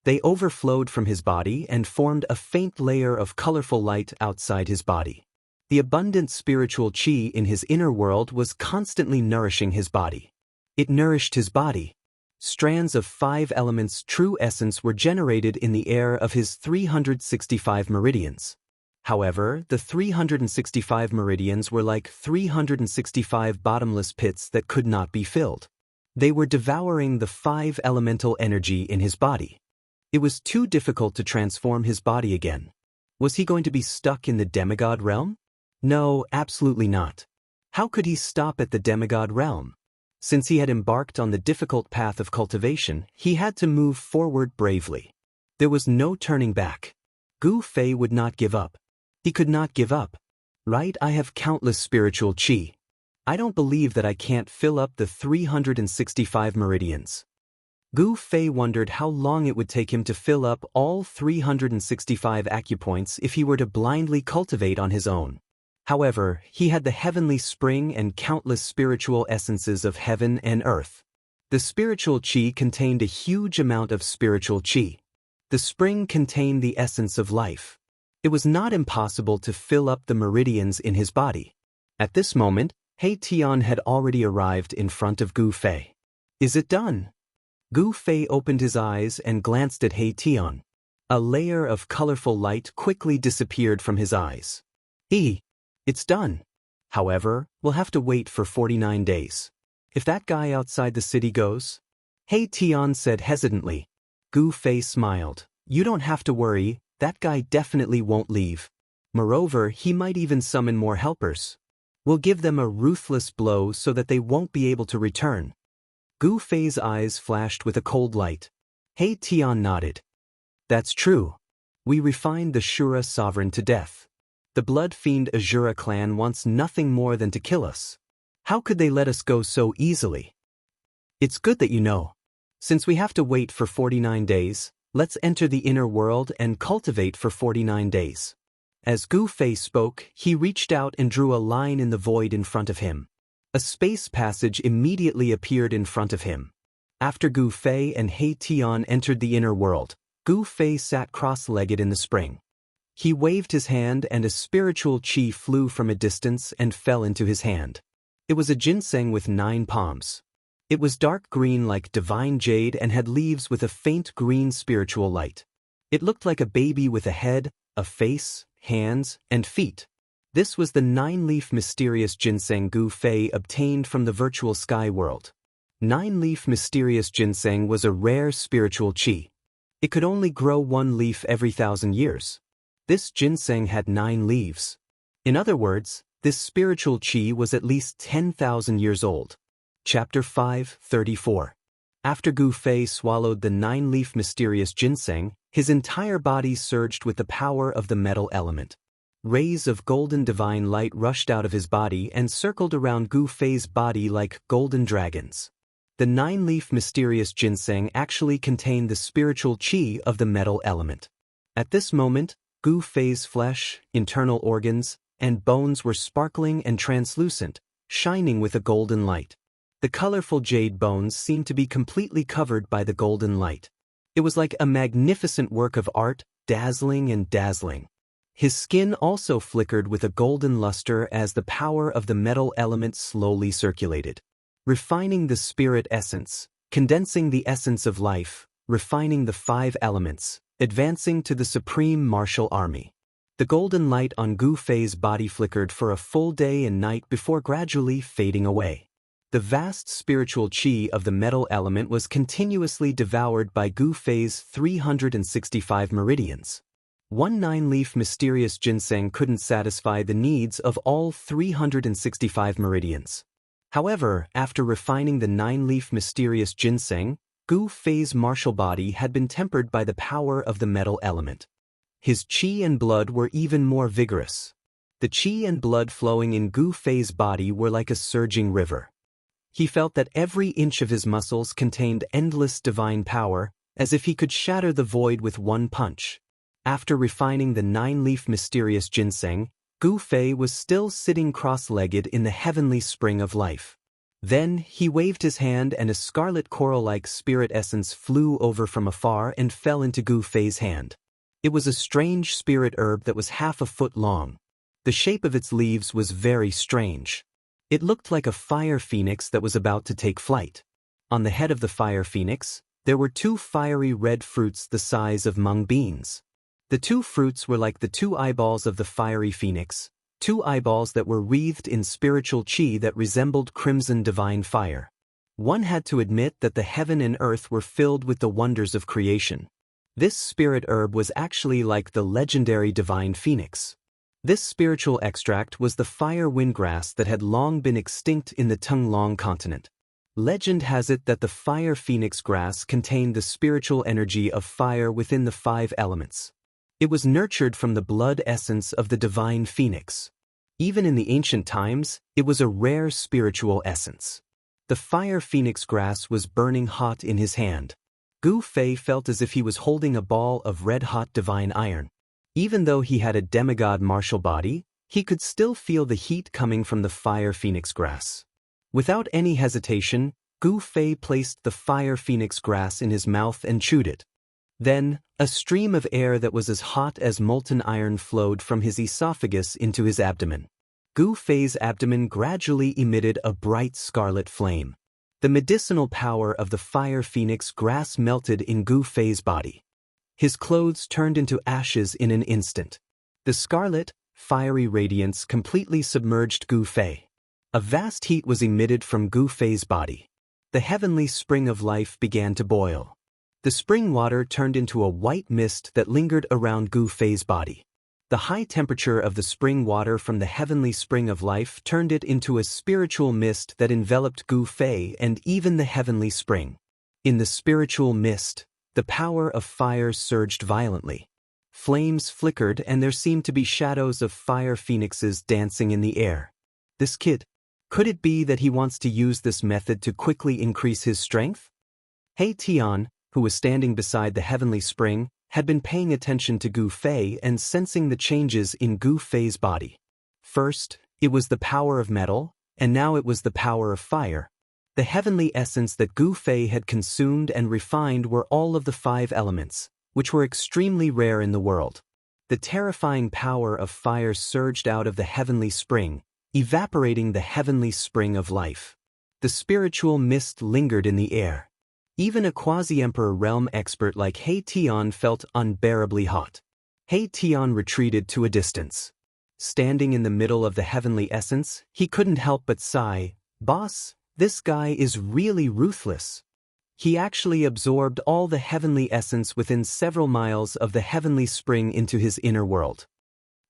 They overflowed from his body and formed a faint layer of colorful light outside his body. The abundant spiritual qi in his inner world was constantly nourishing his body. It nourished his body. Strands of 5 elements' true essence were generated in the air of his 365 meridians. However, the 365 meridians were like 365 bottomless pits that could not be filled. They were devouring the 5 elemental energy in his body. It was too difficult to transform his body again. Was he going to be stuck in the demigod realm? No, absolutely not. How could he stop at the demigod realm? Since he had embarked on the difficult path of cultivation, he had to move forward bravely. There was no turning back. Gu Fei would not give up. He could not give up. Right, I have countless spiritual qi. I don't believe that I can't fill up the 365 meridians. Gu Fei wondered how long it would take him to fill up all 365 acupoints if he were to blindly cultivate on his own. However, he had the heavenly spring and countless spiritual essences of heaven and earth. The spiritual qi contained a huge amount of spiritual qi. The spring contained the essence of life. It was not impossible to fill up the meridians in his body. At this moment, He Tian had already arrived in front of Gu Fei. Is it done? Gu Fei opened his eyes and glanced at He Tian. A layer of colorful light quickly disappeared from his eyes. It's done. However, we'll have to wait for 49 days. If that guy outside the city goes? He Tian said hesitantly. Gu Fei smiled. You don't have to worry, that guy definitely won't leave. Moreover, he might even summon more helpers. We'll give them a ruthless blow so that they won't be able to return. Gu Fei's eyes flashed with a cold light. He Tian nodded. That's true. We refined the Shura sovereign to death. The blood fiend Azura clan wants nothing more than to kill us. How could they let us go so easily? It's good that you know. Since we have to wait for 49 days, let's enter the inner world and cultivate for 49 days. As Gu Fei spoke, he reached out and drew a line in the void in front of him. A space passage immediately appeared in front of him. After Gu Fei and He Tian entered the inner world, Gu Fei sat cross-legged in the spring. He waved his hand and a spiritual qi flew from a distance and fell into his hand. It was a ginseng with 9 palms. It was dark green like divine jade and had leaves with a faint green spiritual light. It looked like a baby with a head, a face, hands, and feet. This was the 9-leaf mysterious ginseng Gu Fei obtained from the virtual sky world. 9-leaf mysterious ginseng was a rare spiritual qi. It could only grow 1 leaf every 1,000 years. This ginseng had 9 leaves. In other words, this spiritual qi was at least 10,000 years old. Chapter 5:34. After Gu Fei swallowed the 9-leaf mysterious ginseng, his entire body surged with the power of the metal element. Rays of golden divine light rushed out of his body and circled around Gu Fei's body like golden dragons. The 9-leaf mysterious ginseng actually contained the spiritual qi of the metal element. At this moment, Gu Fei's flesh, internal organs, and bones were sparkling and translucent, shining with a golden light. The colorful jade bones seemed to be completely covered by the golden light. It was like a magnificent work of art, dazzling and dazzling. His skin also flickered with a golden luster as the power of the metal element slowly circulated, refining the spirit essence, condensing the essence of life, refining the 5 elements, advancing to the supreme martial army. The golden light on Gu Fei's body flickered for a full day and night before gradually fading away. The vast spiritual qi of the metal element was continuously devoured by Gu Fei's 365 meridians. One 9-leaf mysterious ginseng couldn't satisfy the needs of all 365 meridians. However, after refining the 9-leaf mysterious ginseng, Gu Fei's martial body had been tempered by the power of the metal element. His qi and blood were even more vigorous. The qi and blood flowing in Gu Fei's body were like a surging river. He felt that every inch of his muscles contained endless divine power, as if he could shatter the void with one punch. After refining the 9-leaf mysterious ginseng, Gu Fei was still sitting cross-legged in the heavenly spring of life. Then, he waved his hand and a scarlet coral-like spirit essence flew over from afar and fell into Gu Fei's hand. It was a strange spirit herb that was half a foot long. The shape of its leaves was very strange. It looked like a fire phoenix that was about to take flight. On the head of the fire phoenix, there were 2 fiery red fruits the size of mung beans. The 2 fruits were like the 2 eyeballs of the fiery phoenix, 2 eyeballs that were wreathed in spiritual qi that resembled crimson divine fire. One had to admit that the heaven and earth were filled with the wonders of creation. This spirit herb was actually like the legendary divine phoenix. This spiritual extract was the fire windgrass that had long been extinct in the Tunglong continent. Legend has it that the fire phoenix grass contained the spiritual energy of fire within the 5 elements. It was nurtured from the blood essence of the divine phoenix. Even in the ancient times, it was a rare spiritual essence. The fire phoenix grass was burning hot in his hand. Gu Fei felt as if he was holding a ball of red-hot divine iron. Even though he had a demigod martial body, he could still feel the heat coming from the fire phoenix grass. Without any hesitation, Gu Fei placed the fire phoenix grass in his mouth and chewed it. Then, a stream of air that was as hot as molten iron flowed from his esophagus into his abdomen. Gu Fei's abdomen gradually emitted a bright scarlet flame. The medicinal power of the fire phoenix grass melted in Gu Fei's body. His clothes turned into ashes in an instant. The scarlet, fiery radiance completely submerged Gu Fei. A vast heat was emitted from Gu Fei's body. The heavenly spring of life began to boil. The spring water turned into a white mist that lingered around Gu Fei's body. The high temperature of the spring water from the heavenly spring of life turned it into a spiritual mist that enveloped Gu Fei and even the heavenly spring. In the spiritual mist, the power of fire surged violently. Flames flickered and there seemed to be shadows of fire phoenixes dancing in the air. This kid, could it be that he wants to use this method to quickly increase his strength? He Tian, who was standing beside the heavenly spring, had been paying attention to Gu Fei and sensing the changes in Gu Fei's body. First, it was the power of metal, and now it was the power of fire. The heavenly essence that Gu Fei had consumed and refined were all of the 5 elements, which were extremely rare in the world. The terrifying power of fire surged out of the heavenly spring, evaporating the heavenly spring of life. The spiritual mist lingered in the air. Even a quasi-emperor realm expert like He Tian felt unbearably hot. He Tian retreated to a distance. Standing in the middle of the heavenly essence, he couldn't help but sigh, "Boss, this guy is really ruthless." He actually absorbed all the heavenly essence within several miles of the heavenly spring into his inner world.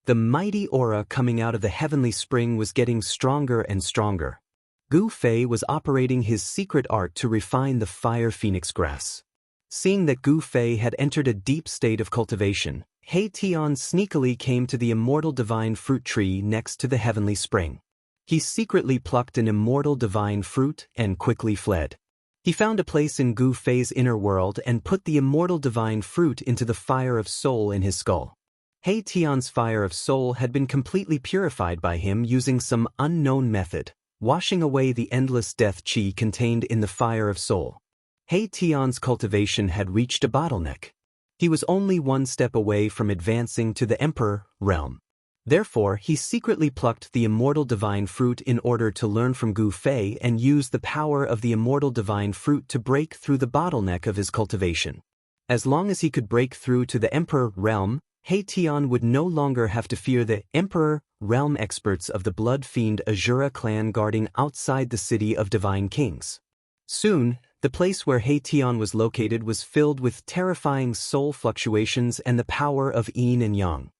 The mighty aura coming out of the heavenly spring was getting stronger and stronger. Gu Fei was operating his secret art to refine the fire phoenix grass. Seeing that Gu Fei had entered a deep state of cultivation, He Tian sneakily came to the immortal divine fruit tree next to the heavenly spring. He secretly plucked an immortal divine fruit and quickly fled. He found a place in Gu Fei's inner world and put the immortal divine fruit into the fire of soul in his skull. He Tian's fire of soul had been completely purified by him using some unknown method. washing away the endless death qi contained in the fire of soul. He Tian's cultivation had reached a bottleneck. He was only one step away from advancing to the Emperor realm. Therefore, he secretly plucked the immortal divine fruit in order to learn from Gu Fei and use the power of the immortal divine fruit to break through the bottleneck of his cultivation. As long as he could break through to the Emperor realm, He Tian would no longer have to fear the Emperor realm experts of the blood fiend Azura clan guarding outside the city of divine kings. Soon, the place where He Tian was located was filled with terrifying soul fluctuations and the power of yin and yang.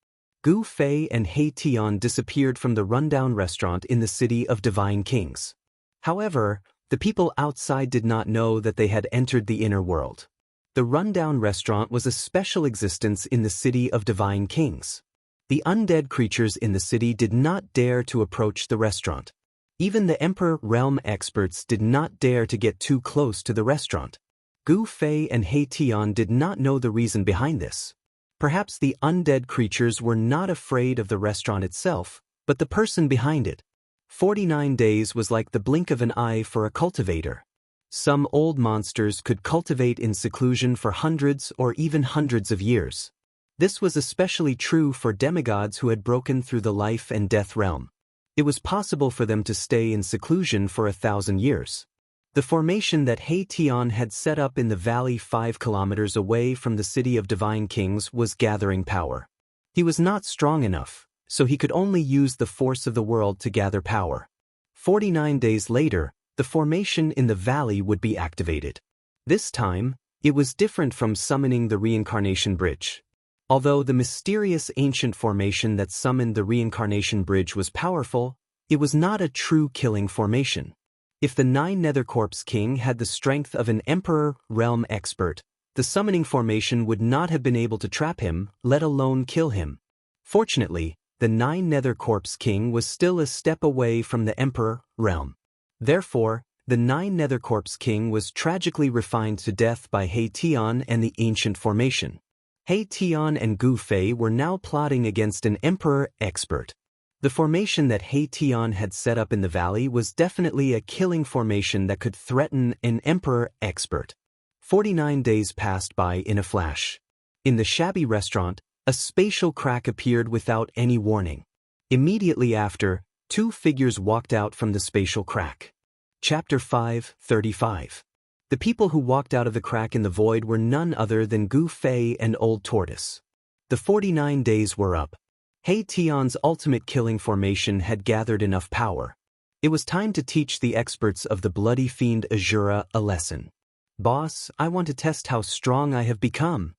Gu Fei and He Tian disappeared from the rundown restaurant in the city of divine kings. However, the people outside did not know that they had entered the inner world. The rundown restaurant was a special existence in the city of divine kings. The undead creatures in the city did not dare to approach the restaurant. Even the Emperor realm experts did not dare to get too close to the restaurant. Gu Fei and He Tian did not know the reason behind this. Perhaps the undead creatures were not afraid of the restaurant itself, but the person behind it. 49 days was like the blink of an eye for a cultivator. Some old monsters could cultivate in seclusion for hundreds or even hundreds of years. This was especially true for demigods who had broken through the life and death realm. It was possible for them to stay in seclusion for 1,000 years. The formation that He Tian had set up in the valley 5 kilometers away from the city of divine kings was gathering power. He was not strong enough, so he could only use the force of the world to gather power. 49 days later, the formation in the valley would be activated. This time, it was different from summoning the reincarnation bridge. Although the mysterious ancient formation that summoned the reincarnation bridge was powerful, it was not a true killing formation. If the 9 Nethercorp's king had the strength of an Emperor realm expert, the summoning formation would not have been able to trap him, let alone kill him. Fortunately, the 9 Nethercorp's king was still a step away from the Emperor realm. Therefore, the 9 Nethercorp's king was tragically refined to death by He Tian and the ancient formation. He Tian and Gu Fei were now plotting against an Emperor expert. The formation that He Tian had set up in the valley was definitely a killing formation that could threaten an Emperor expert. 49 days passed by in a flash. In the shabby restaurant, a spatial crack appeared without any warning. Immediately after, 2 figures walked out from the spatial crack. Chapter 5:35. The people who walked out of the crack in the void were none other than Gu Fei and Old Tortoise. The 49 days were up. He Tian's ultimate killing formation had gathered enough power. It was time to teach the experts of the bloody fiend Azura a lesson. "Boss, I want to test how strong I have become,"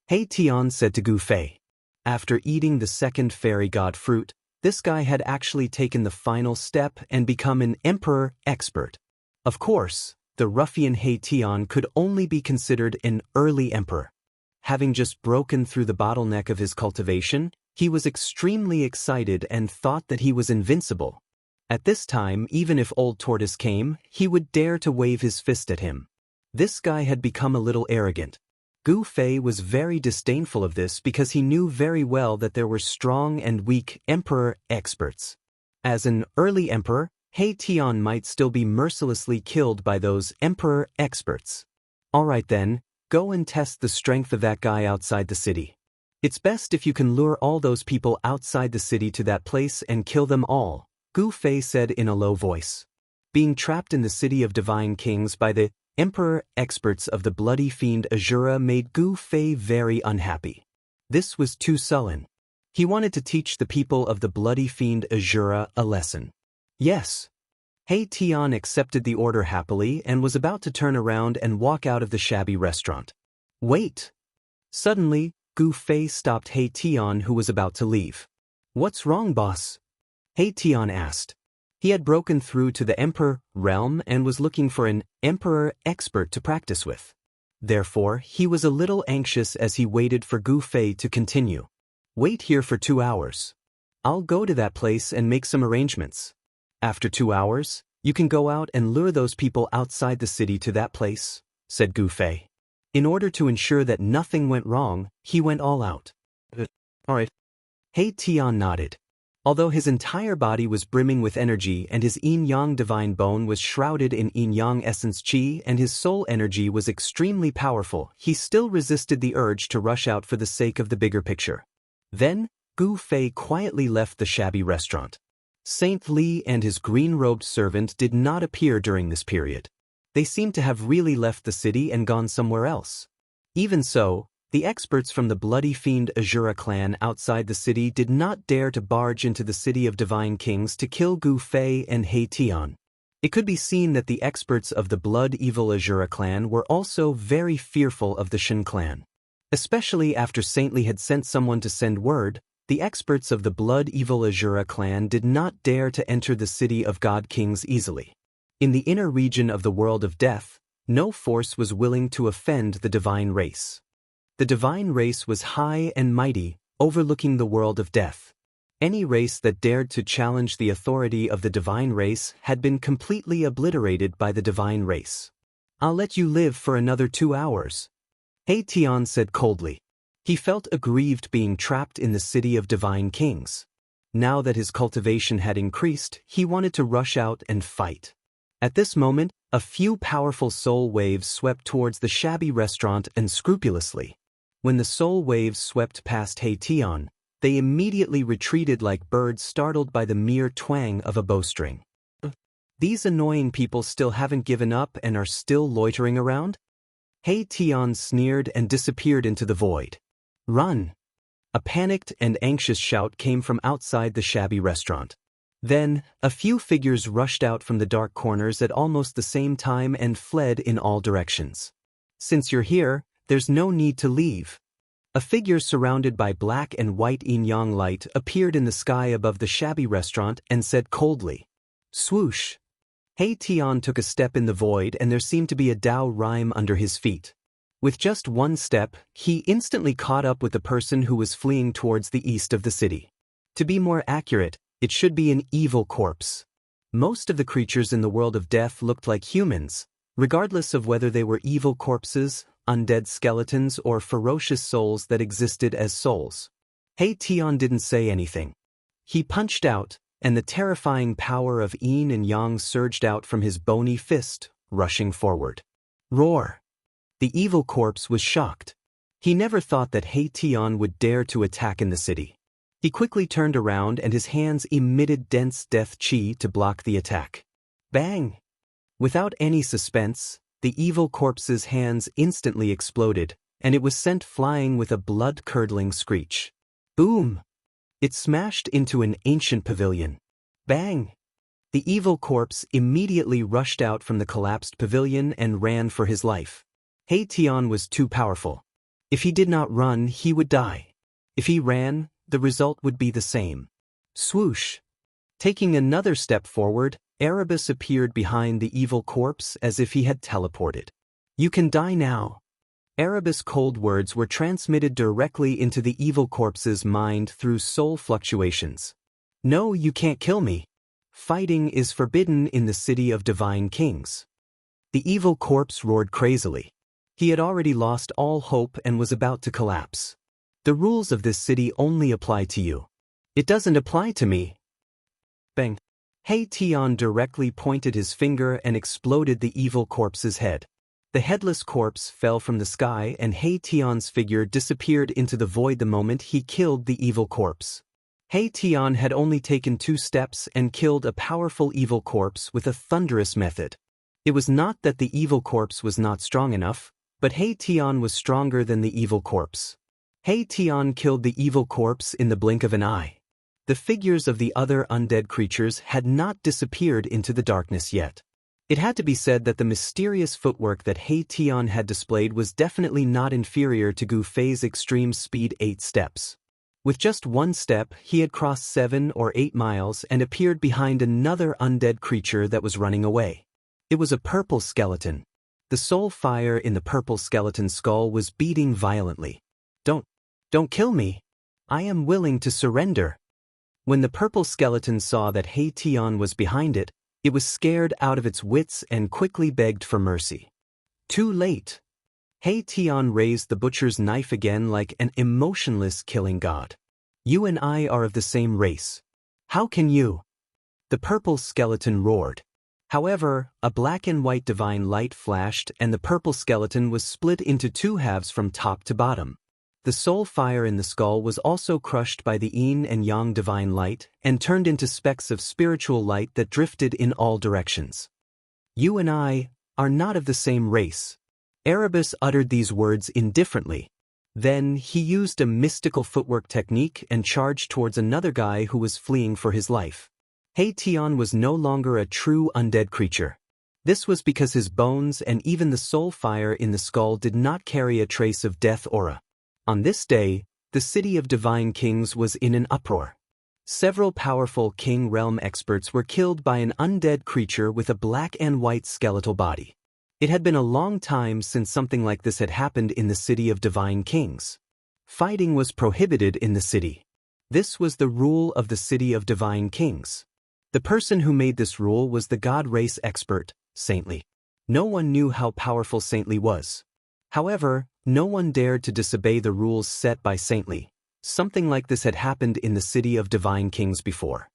He Tian said to Gu Fei. After eating the second fairy god fruit, this guy had actually taken the final step and become an Emperor expert. Of course, the ruffian He Tian could only be considered an early emperor. Having just broken through the bottleneck of his cultivation, he was extremely excited and thought that he was invincible. At this time, even if Old Tortoise came, he would dare to wave his fist at him. This guy had become a little arrogant. Gu Fei was very disdainful of this because he knew very well that there were strong and weak emperor experts. As an early emperor, He Tian might still be mercilessly killed by those emperor experts. Alright then, go and test the strength of that guy outside the city. It's best if you can lure all those people outside the city to that place and kill them all, Gu Fei said in a low voice. Being trapped in the city of divine kings by the Emperor experts of the bloody fiend Azura made Gu Fei very unhappy. This was too sullen. He wanted to teach the people of the bloody fiend Azura a lesson. Yes. He Tian accepted the order happily and was about to turn around and walk out of the shabby restaurant. Wait! Suddenly, Gu Fei stopped He Tian, who was about to leave. "What's wrong, boss?" He Tian asked. He had broken through to the Emperor realm and was looking for an Emperor expert to practice with. Therefore, he was a little anxious as he waited for Gu Fei to continue. "Wait here for 2 hours. I'll go to that place and make some arrangements. After 2 hours, you can go out and lure those people outside the city to that place," said Gu Fei. In order to ensure that nothing went wrong, he went all out. Alright. He Tian nodded. Although his entire body was brimming with energy and his yin-yang divine bone was shrouded in yin-yang essence qi and his soul energy was extremely powerful, he still resisted the urge to rush out for the sake of the bigger picture. Then, Gu Fei quietly left the shabby restaurant. Saint Li and his green-robed servant did not appear during this period. They seemed to have really left the city and gone somewhere else. Even so, the experts from the bloody fiend Azura clan outside the city did not dare to barge into the city of divine kings to kill Gu Fei and He Tian. It could be seen that the experts of the blood-evil Azura clan were also very fearful of the Shen clan. Especially after Saint Li had sent someone to send word, the experts of the blood-evil Azura clan did not dare to enter the city of god kings easily. In the inner region of the world of death, no force was willing to offend the divine race. The divine race was high and mighty, overlooking the world of death. Any race that dared to challenge the authority of the divine race had been completely obliterated by the divine race. "I'll let you live for another 2 hours," He Tian said coldly. He felt aggrieved being trapped in the city of divine kings. Now that his cultivation had increased, he wanted to rush out and fight. At this moment, a few powerful soul waves swept towards the shabby restaurant unscrupulously. When the soul waves swept past He Tian, they immediately retreated like birds startled by the mere twang of a bowstring. These annoying people still haven't given up and are still loitering around? He Tian sneered and disappeared into the void. "Run!" A panicked and anxious shout came from outside the shabby restaurant. Then, a few figures rushed out from the dark corners at almost the same time and fled in all directions. "Since you're here, there's no need to leave." A figure surrounded by black and white yin-yang light appeared in the sky above the shabby restaurant and said coldly. Swoosh! He Tian took a step in the void and there seemed to be a Dao rhyme under his feet. With just one step, he instantly caught up with the person who was fleeing towards the east of the city. To be more accurate, it should be an evil corpse. Most of the creatures in the world of death looked like humans, regardless of whether they were evil corpses, undead skeletons, or ferocious souls that existed as souls. He Tian didn't say anything. He punched out, and the terrifying power of yin and yang surged out from his bony fist, rushing forward. Roar! The evil corpse was shocked. He never thought that He Tian would dare to attack in the city. He quickly turned around and his hands emitted dense death chi to block the attack. Bang! Without any suspense, the evil corpse's hands instantly exploded, and it was sent flying with a blood-curdling screech. Boom! It smashed into an ancient pavilion. Bang! The evil corpse immediately rushed out from the collapsed pavilion and ran for his life. He Tian was too powerful. If he did not run, he would die. If he ran, the result would be the same. Swoosh! Taking another step forward, Erebus appeared behind the evil corpse as if he had teleported. "You can die now." Erebus' cold words were transmitted directly into the evil corpse's mind through soul fluctuations. "No, you can't kill me. Fighting is forbidden in the city of divine kings." The evil corpse roared crazily. He had already lost all hope and was about to collapse. "The rules of this city only apply to you. It doesn't apply to me." Bang! He Tian directly pointed his finger and exploded the evil corpse's head. The headless corpse fell from the sky and He Tian's figure disappeared into the void the moment he killed the evil corpse. He Tian had only taken 2 steps and killed a powerful evil corpse with a thunderous method. It was not that the evil corpse was not strong enough, but He Tian was stronger than the evil corpse. He Tian killed the evil corpse in the blink of an eye. The figures of the other undead creatures had not disappeared into the darkness yet. It had to be said that the mysterious footwork that He Tian had displayed was definitely not inferior to Gu Fei's extreme speed 8 steps. With just 1 step, he had crossed 7 or 8 miles and appeared behind another undead creature that was running away. It was a purple skeleton. The soul fire in the purple skeleton's skull was beating violently. Don't kill me. I am willing to surrender." When the purple skeleton saw that He Tian was behind it, it was scared out of its wits and quickly begged for mercy. Too late. He Tian raised the butcher's knife again like an emotionless killing god. "You and I are of the same race. How can you? The purple skeleton roared. However, a black and white divine light flashed and the purple skeleton was split into two halves from top to bottom. The soul fire in the skull was also crushed by the yin and yang divine light and turned into specks of spiritual light that drifted in all directions. You and I are not of the same race. Erebus uttered these words indifferently. Then he used a mystical footwork technique and charged towards another guy who was fleeing for his life. Tian was no longer a true undead creature. This was because his bones and even the soul fire in the skull did not carry a trace of death aura. On this day, the city of divine kings was in an uproar. Several powerful king realm experts were killed by an undead creature with a black and white skeletal body. It had been a long time since something like this had happened in the city of divine kings. Fighting was prohibited in the city. This was the rule of the city of divine kings. The person who made this rule was the god race expert, Saintly. No one knew how powerful Saintly was. However, no one dared to disobey the rules set by Saintly. Something like this had happened in the city of divine kings before.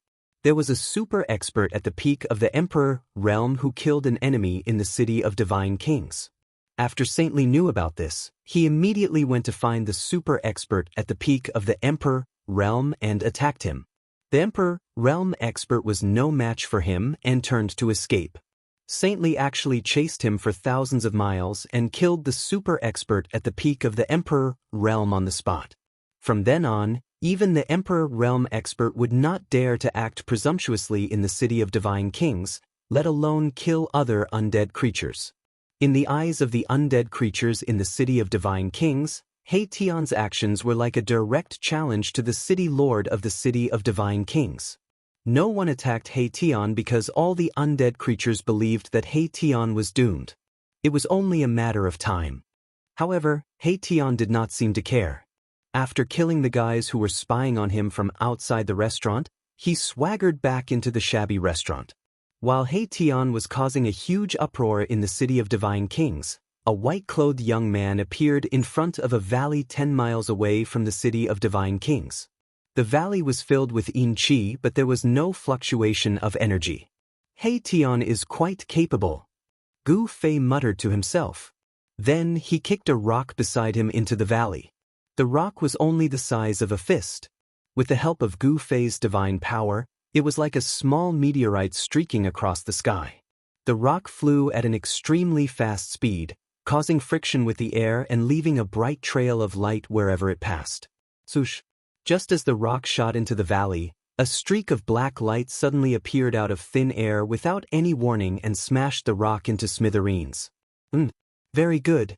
There was a super expert at the peak of the emperor realm who killed an enemy in the city of divine kings. After Saintly knew about this, he immediately went to find the super expert at the peak of the emperor realm and attacked him. The emperor realm expert was no match for him and turned to escape. Saintly actually chased him for thousands of miles and killed the super expert at the peak of the emperor realm on the spot. From then on, even the emperor realm expert would not dare to act presumptuously in the city of divine kings, let alone kill other undead creatures. In the eyes of the undead creatures in the city of divine kings, Tian's actions were like a direct challenge to the city lord of the city of divine kings. No one attacked Tian because all the undead creatures believed that Tian was doomed. It was only a matter of time. However, Tian did not seem to care. After killing the guys who were spying on him from outside the restaurant, he swaggered back into the shabby restaurant. While Tian was causing a huge uproar in the city of divine kings, a white-clothed young man appeared in front of a valley 10 miles away from the city of divine kings. The valley was filled with yin qi, but there was no fluctuation of energy. Tian is quite capable, Gu Fei muttered to himself. Then he kicked a rock beside him into the valley. The rock was only the size of a fist. With the help of Gu Fei's divine power, it was like a small meteorite streaking across the sky. The rock flew at an extremely fast speed, causing friction with the air and leaving a bright trail of light wherever it passed. Swoosh! Just as the rock shot into the valley, a streak of black light suddenly appeared out of thin air without any warning and smashed the rock into smithereens. Very good.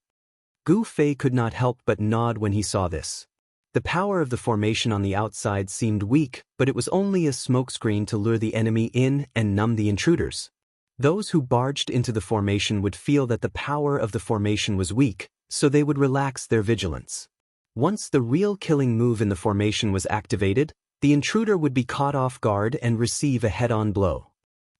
Gu Fei could not help but nod when he saw this. The power of the formation on the outside seemed weak, but it was only a smokescreen to lure the enemy in and numb the intruders. Those who barged into the formation would feel that the power of the formation was weak, so they would relax their vigilance. Once the real killing move in the formation was activated, the intruder would be caught off guard and receive a head-on blow.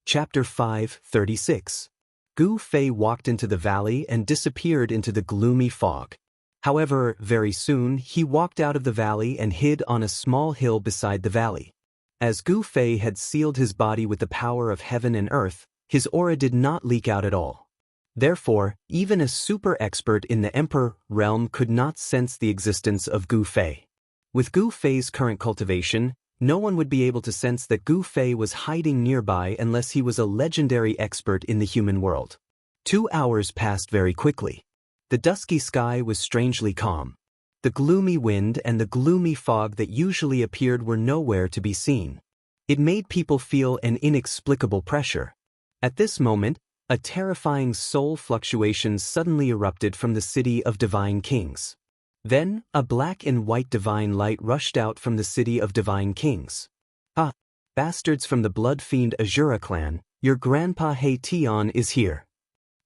Chapter 5:36. Gu Fei walked into the valley and disappeared into the gloomy fog. However, very soon he walked out of the valley and hid on a small hill beside the valley. As Gu Fei had sealed his body with the power of heaven and earth, his aura did not leak out at all. Therefore, even a super expert in the Emperor realm could not sense the existence of Gu Fei. With Gu Fei's current cultivation, no one would be able to sense that Gu Fei was hiding nearby unless he was a legendary expert in the human world. 2 hours passed very quickly. The dusky sky was strangely calm. The gloomy wind and the gloomy fog that usually appeared were nowhere to be seen. It made people feel an inexplicable pressure. At this moment, a terrifying soul fluctuation suddenly erupted from the city of divine kings. Then, a black and white divine light rushed out from the city of divine kings. Ah, bastards from the blood fiend Azura clan, your grandpa Tian is here.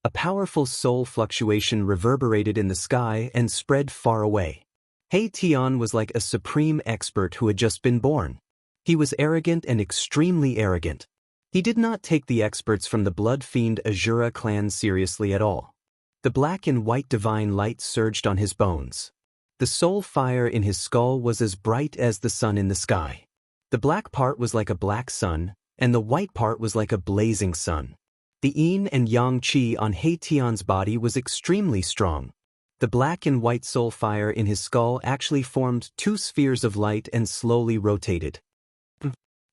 A powerful soul fluctuation reverberated in the sky and spread far away. Tian was like a supreme expert who had just been born. He was arrogant and extremely arrogant. He did not take the experts from the blood fiend Azura clan seriously at all. The black and white divine light surged on his bones. The soul fire in his skull was as bright as the sun in the sky. The black part was like a black sun, and the white part was like a blazing sun. The yin and yang qi on He Tian's body was extremely strong. The black and white soul fire in his skull actually formed two spheres of light and slowly rotated.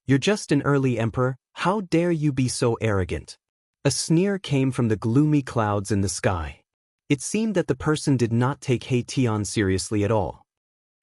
"You're just an early emperor, how dare you be so arrogant?" A sneer came from the gloomy clouds in the sky. It seemed that the person did not take He Tian seriously at all.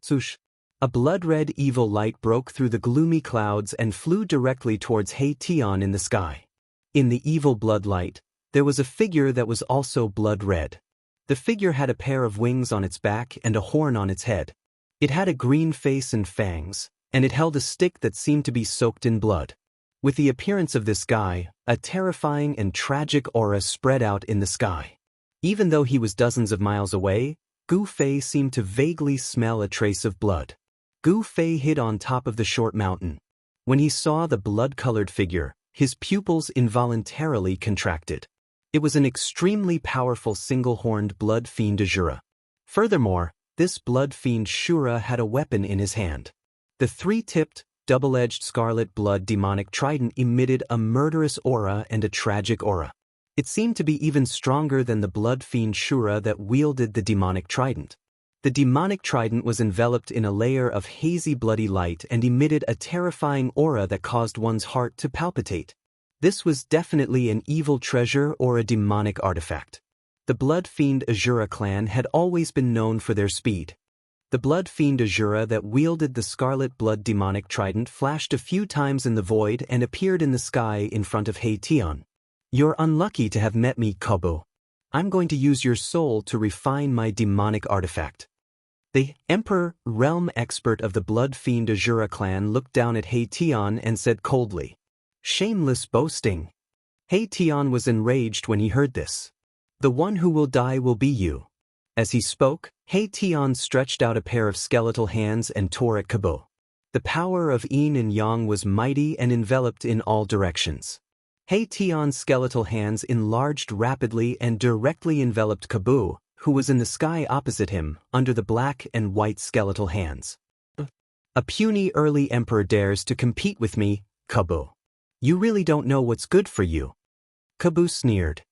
Swoosh! A blood-red evil light broke through the gloomy clouds and flew directly towards He Tian in the sky. In the evil blood light, there was a figure that was also blood-red. The figure had a pair of wings on its back and a horn on its head. It had a green face and fangs, and it held a stick that seemed to be soaked in blood. With the appearance of this guy, a terrifying and tragic aura spread out in the sky. Even though he was dozens of miles away, Gu Fei seemed to vaguely smell a trace of blood. Gu Fei hid on top of the short mountain. When he saw the blood-colored figure, his pupils involuntarily contracted. It was an extremely powerful single-horned blood fiend Ashura. Furthermore, this blood fiend Shura had a weapon in his hand. The three-tipped, double-edged scarlet blood demonic trident emitted a murderous aura and a tragic aura. It seemed to be even stronger than the blood fiend Shura that wielded the demonic trident. The demonic trident was enveloped in a layer of hazy bloody light and emitted a terrifying aura that caused one's heart to palpitate. This was definitely an evil treasure or a demonic artifact. The blood fiend Ashura clan had always been known for their speed. The blood fiend Ashura that wielded the scarlet blood demonic trident flashed a few times in the void and appeared in the sky in front of He Tian. "You're unlucky to have met me, Kobo. I'm going to use your soul to refine my demonic artifact." The Emperor, realm expert of the blood fiend Ashura clan looked down at He Tian and said coldly, "Shameless boasting." He Tian was enraged when he heard this. "The one who will die will be you." As he spoke, He Tian stretched out a pair of skeletal hands and tore at Kobo. The power of yin and yang was mighty and enveloped in all directions. He Tian's skeletal hands enlarged rapidly and directly enveloped Kobo, who was in the sky opposite him, under the black and white skeletal hands. "A puny early emperor dares to compete with me, Kobo. You really don't know what's good for you." Kobo sneered.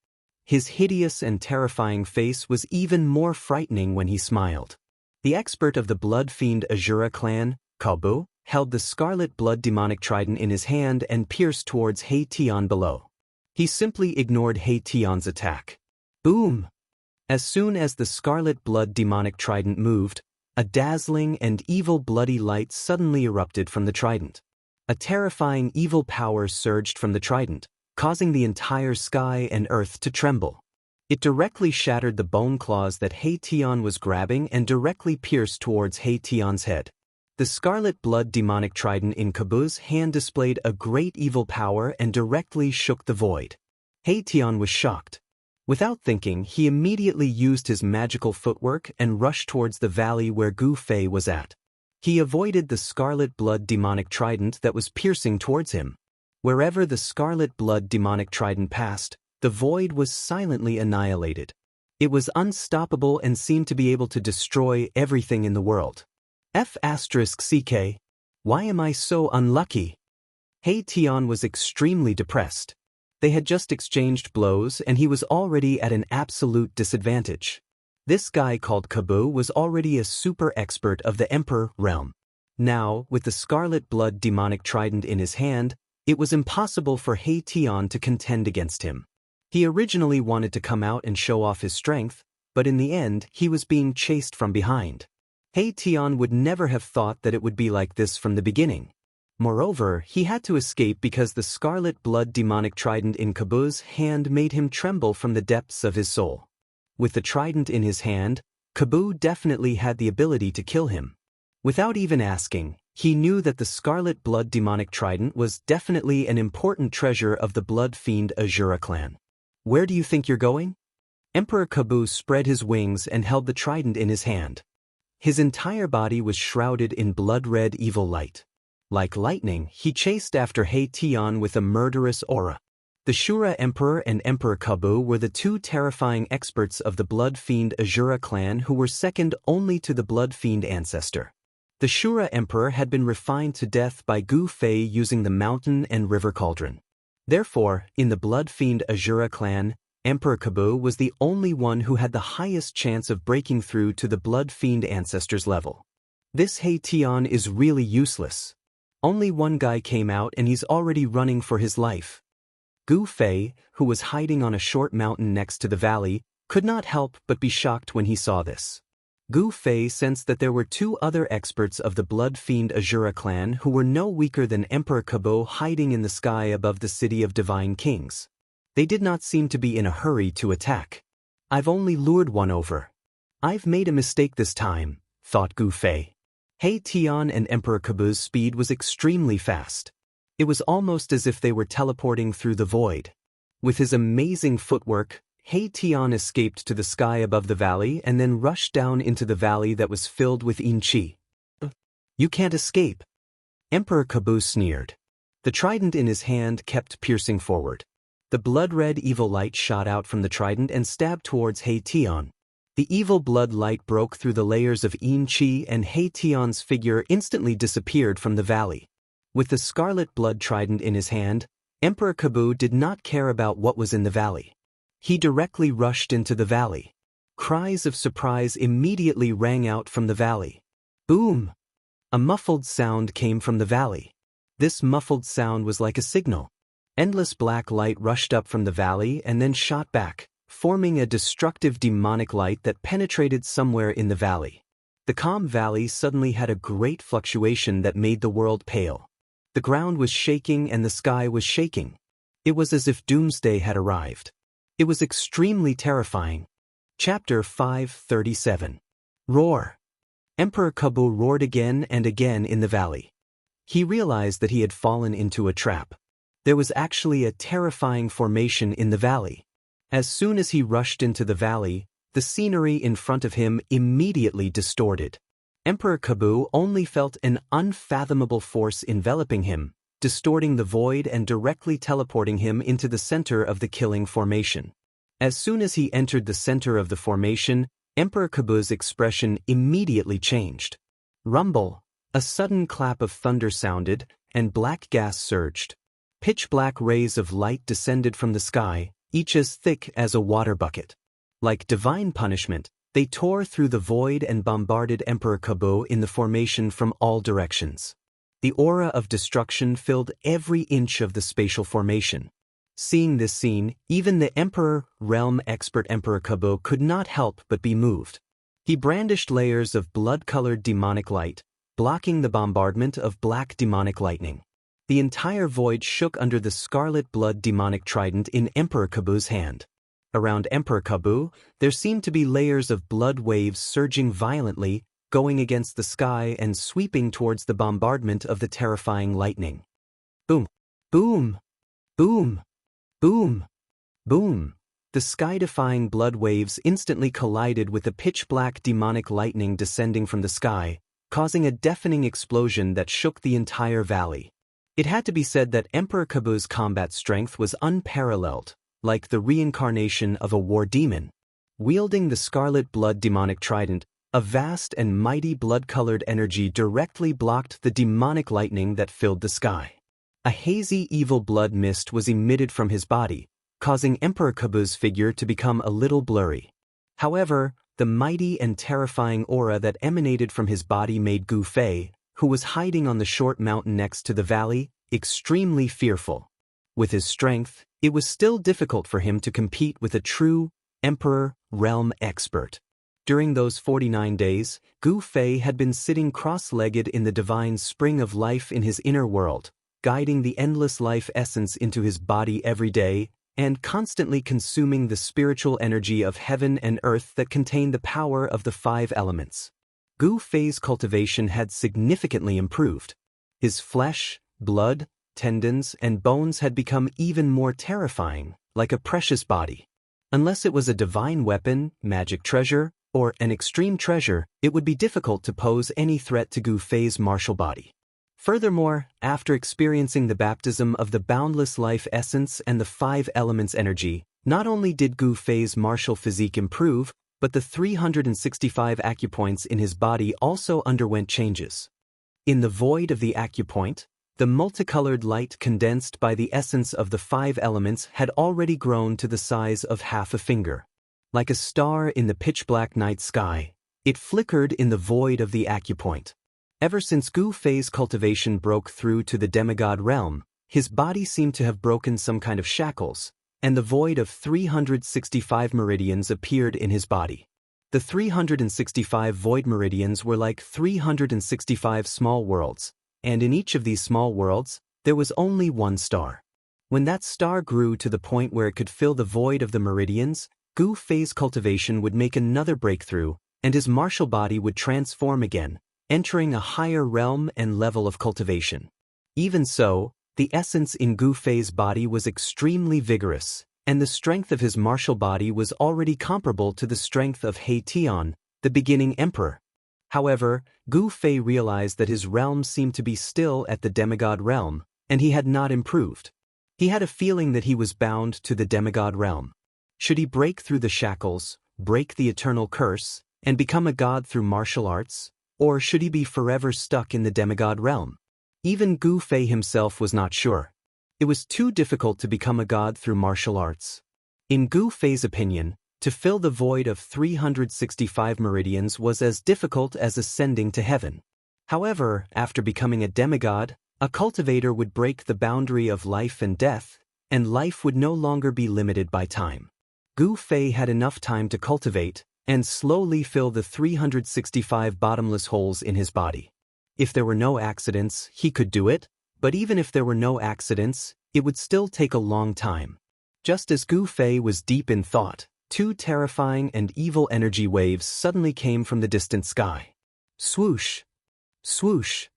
His hideous and terrifying face was even more frightening when he smiled. The expert of the blood fiend Ashura clan, Kobo, held the scarlet blood demonic trident in his hand and pierced towards He Tian below. He simply ignored He Tian's attack. Boom! As soon as the scarlet blood demonic trident moved, a dazzling and evil bloody light suddenly erupted from the trident. A terrifying evil power surged from the trident, causing the entire sky and earth to tremble. It directly shattered the bone claws that He Tian was grabbing and directly pierced towards He Tian's head. The scarlet blood demonic trident in Kobo's hand displayed a great evil power and directly shook the void. He Tian was shocked. Without thinking, he immediately used his magical footwork and rushed towards the valley where Gu Fei was at. He avoided the scarlet blood demonic trident that was piercing towards him. Wherever the scarlet blood demonic trident passed, the void was silently annihilated. It was unstoppable and seemed to be able to destroy everything in the world. F***CK. Why am I so unlucky? He Tian was extremely depressed. They had just exchanged blows and he was already at an absolute disadvantage. This guy called Kobo was already a super expert of the Emperor realm. Now, with the scarlet blood demonic trident in his hand, it was impossible for He Tian to contend against him. He originally wanted to come out and show off his strength, but in the end he was being chased from behind. He Tian would never have thought that it would be like this from the beginning. Moreover, he had to escape because the scarlet blood demonic trident in Kobo's hand made him tremble from the depths of his soul. With the trident in his hand, Kobo definitely had the ability to kill him. Without even asking, he knew that the scarlet blood demonic trident was definitely an important treasure of the blood fiend Ashura clan. "Where do you think you're going?" Emperor Kobo spread his wings and held the trident in his hand. His entire body was shrouded in blood-red evil light. Like lightning, he chased after He Tian with a murderous aura. The Shura Emperor and Emperor Kobo were the two terrifying experts of the blood fiend Ashura clan who were second only to the blood fiend ancestor. The Shura emperor had been refined to death by Gu Fei using the mountain and river cauldron. Therefore, in the blood fiend Azura clan, Emperor Kabu was the only one who had the highest chance of breaking through to the blood fiend ancestors level. This He Tian is really useless. Only one guy came out and he's already running for his life. Gu Fei, who was hiding on a short mountain next to the valley, could not help but be shocked when he saw this. Gu Fei sensed that there were two other experts of the blood fiend Azura clan who were no weaker than Emperor Kabo hiding in the sky above the city of divine kings. They did not seem to be in a hurry to attack. I've only lured one over. I've made a mistake this time, thought Gu Fei. He Tian and Emperor Kabu's speed was extremely fast. It was almost as if they were teleporting through the void. With his amazing footwork, He Tian escaped to the sky above the valley and then rushed down into the valley that was filled with Yin Qi. You can't escape. Emperor Kabu sneered. The trident in his hand kept piercing forward. The blood-red evil light shot out from the trident and stabbed towards He Tian. The evil blood light broke through the layers of Yin Qi and He Tian's figure instantly disappeared from the valley. With the scarlet blood trident in his hand, Emperor Kabu did not care about what was in the valley. He directly rushed into the valley. Cries of surprise immediately rang out from the valley. Boom! A muffled sound came from the valley. This muffled sound was like a signal. Endless black light rushed up from the valley and then shot back, forming a destructive demonic light that penetrated somewhere in the valley. The calm valley suddenly had a great fluctuation that made the world pale. The ground was shaking and the sky was shaking. It was as if doomsday had arrived. It was extremely terrifying. Chapter 537. Roar. Emperor Kabu roared again and again in the valley. He realized that he had fallen into a trap. There was actually a terrifying formation in the valley. As soon as he rushed into the valley, the scenery in front of him immediately distorted. Emperor Kabu only felt an unfathomable force enveloping him, distorting the void and directly teleporting him into the center of the killing formation. As soon as he entered the center of the formation, Emperor Kabu's expression immediately changed. Rumble, a sudden clap of thunder sounded, and black gas surged. Pitch-black rays of light descended from the sky, each as thick as a water bucket. Like divine punishment, they tore through the void and bombarded Emperor Kabu in the formation from all directions. The aura of destruction filled every inch of the spatial formation. Seeing this scene, even the Emperor, realm expert Emperor Kabu could not help but be moved. He brandished layers of blood-colored demonic light, blocking the bombardment of black demonic lightning. The entire void shook under the scarlet blood demonic trident in Emperor Kabu's hand. Around Emperor Kabu, there seemed to be layers of blood waves surging violently, going against the sky and sweeping towards the bombardment of the terrifying lightning. Boom! Boom! Boom! Boom! Boom! The sky-defying blood waves instantly collided with the pitch-black demonic lightning descending from the sky, causing a deafening explosion that shook the entire valley. It had to be said that Emperor Kabu's combat strength was unparalleled, like the reincarnation of a war demon. Wielding the scarlet blood demonic trident, a vast and mighty blood-colored energy directly blocked the demonic lightning that filled the sky. A hazy evil blood mist was emitted from his body, causing Emperor Kabu's figure to become a little blurry. However, the mighty and terrifying aura that emanated from his body made Gu Fei, who was hiding on the short mountain next to the valley, extremely fearful. With his strength, it was still difficult for him to compete with a true Emperor realm expert. During those 49 days, Gu Fei had been sitting cross-legged in the divine spring of life in his inner world, guiding the endless life essence into his body every day, and constantly consuming the spiritual energy of heaven and earth that contained the power of the 5 elements. Gu Fei's cultivation had significantly improved. His flesh, blood, tendons, and bones had become even more terrifying, like a precious body. Unless it was a divine weapon, magic treasure, or an extreme treasure, it would be difficult to pose any threat to Gu Fei's martial body. Furthermore, after experiencing the baptism of the boundless life essence and the 5 elements energy, not only did Gu Fei's martial physique improve, but the 365 acupoints in his body also underwent changes. In the void of the acupoint, the multicolored light condensed by the essence of the 5 elements had already grown to the size of half a finger. Like a star in the pitch-black night sky, it flickered in the void of the acupoint. Ever since Gu Fei's cultivation broke through to the demigod realm, his body seemed to have broken some kind of shackles, and the void of 365 meridians appeared in his body. The 365 void meridians were like 365 small worlds, and in each of these small worlds, there was only one star. When that star grew to the point where it could fill the void of the meridians, Gu Fei's cultivation would make another breakthrough, and his martial body would transform again, entering a higher realm and level of cultivation. Even so, the essence in Gu Fei's body was extremely vigorous, and the strength of his martial body was already comparable to the strength of He Tian, the beginning emperor. However, Gu Fei realized that his realm seemed to be still at the demigod realm, and he had not improved. He had a feeling that he was bound to the demigod realm. Should he break through the shackles, break the eternal curse, and become a god through martial arts, or should he be forever stuck in the demigod realm? Even Gu Fei himself was not sure. It was too difficult to become a god through martial arts. In Gu Fei's opinion, to fill the void of 365 meridians was as difficult as ascending to heaven. However, after becoming a demigod, a cultivator would break the boundary of life and death, and life would no longer be limited by time. Gu Fei had enough time to cultivate and slowly fill the 365 bottomless holes in his body. If there were no accidents, he could do it, but even if there were no accidents, it would still take a long time. Just as Gu Fei was deep in thought, 2 terrifying and evil energy waves suddenly came from the distant sky. Swoosh! Swoosh!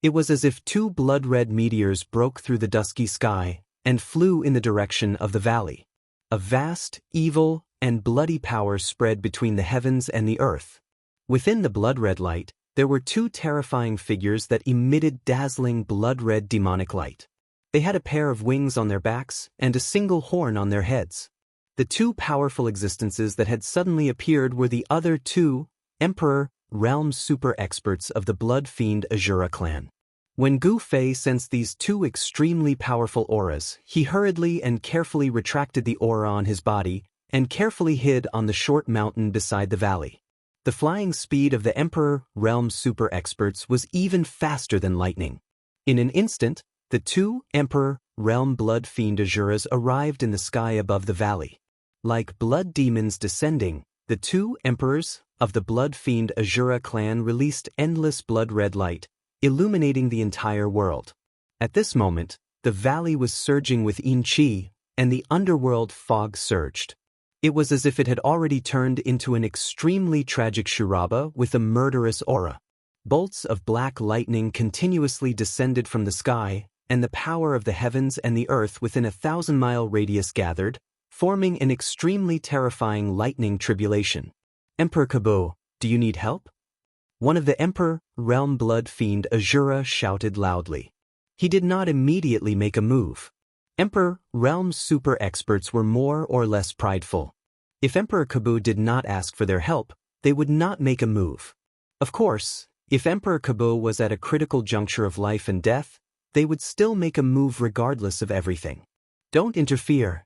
It was as if 2 blood-red meteors broke through the dusky sky and flew in the direction of the valley. A vast, evil, and bloody power spread between the heavens and the earth. Within the blood-red light, there were 2 terrifying figures that emitted dazzling blood-red demonic light. They had a pair of wings on their backs and a single horn on their heads. The 2 powerful existences that had suddenly appeared were the other 2 Emperor, realm super experts of the blood fiend Azura clan. When Gu Fei sensed these 2 extremely powerful auras, he hurriedly and carefully retracted the aura on his body and carefully hid on the short mountain beside the valley. The flying speed of the Emperor realm super experts was even faster than lightning. In an instant, the 2 Emperor realm blood fiend Azuras arrived in the sky above the valley. Like blood demons descending, the 2 emperors of the blood fiend Azura clan released endless blood-red light, illuminating the entire world. At this moment, the valley was surging with yin qi, and the underworld fog surged. It was as if it had already turned into an extremely tragic Shuraba with a murderous aura. Bolts of black lightning continuously descended from the sky, and the power of the heavens and the earth within a 1,000-mile radius gathered, forming an extremely terrifying lightning tribulation. Emperor Kabu, do you need help? One of the Emperor realm blood fiend Azura shouted loudly. He did not immediately make a move. Emperor realm super experts were more or less prideful. If Emperor Kabu did not ask for their help, they would not make a move. Of course, if Emperor Kabu was at a critical juncture of life and death, they would still make a move regardless of everything. Don't interfere.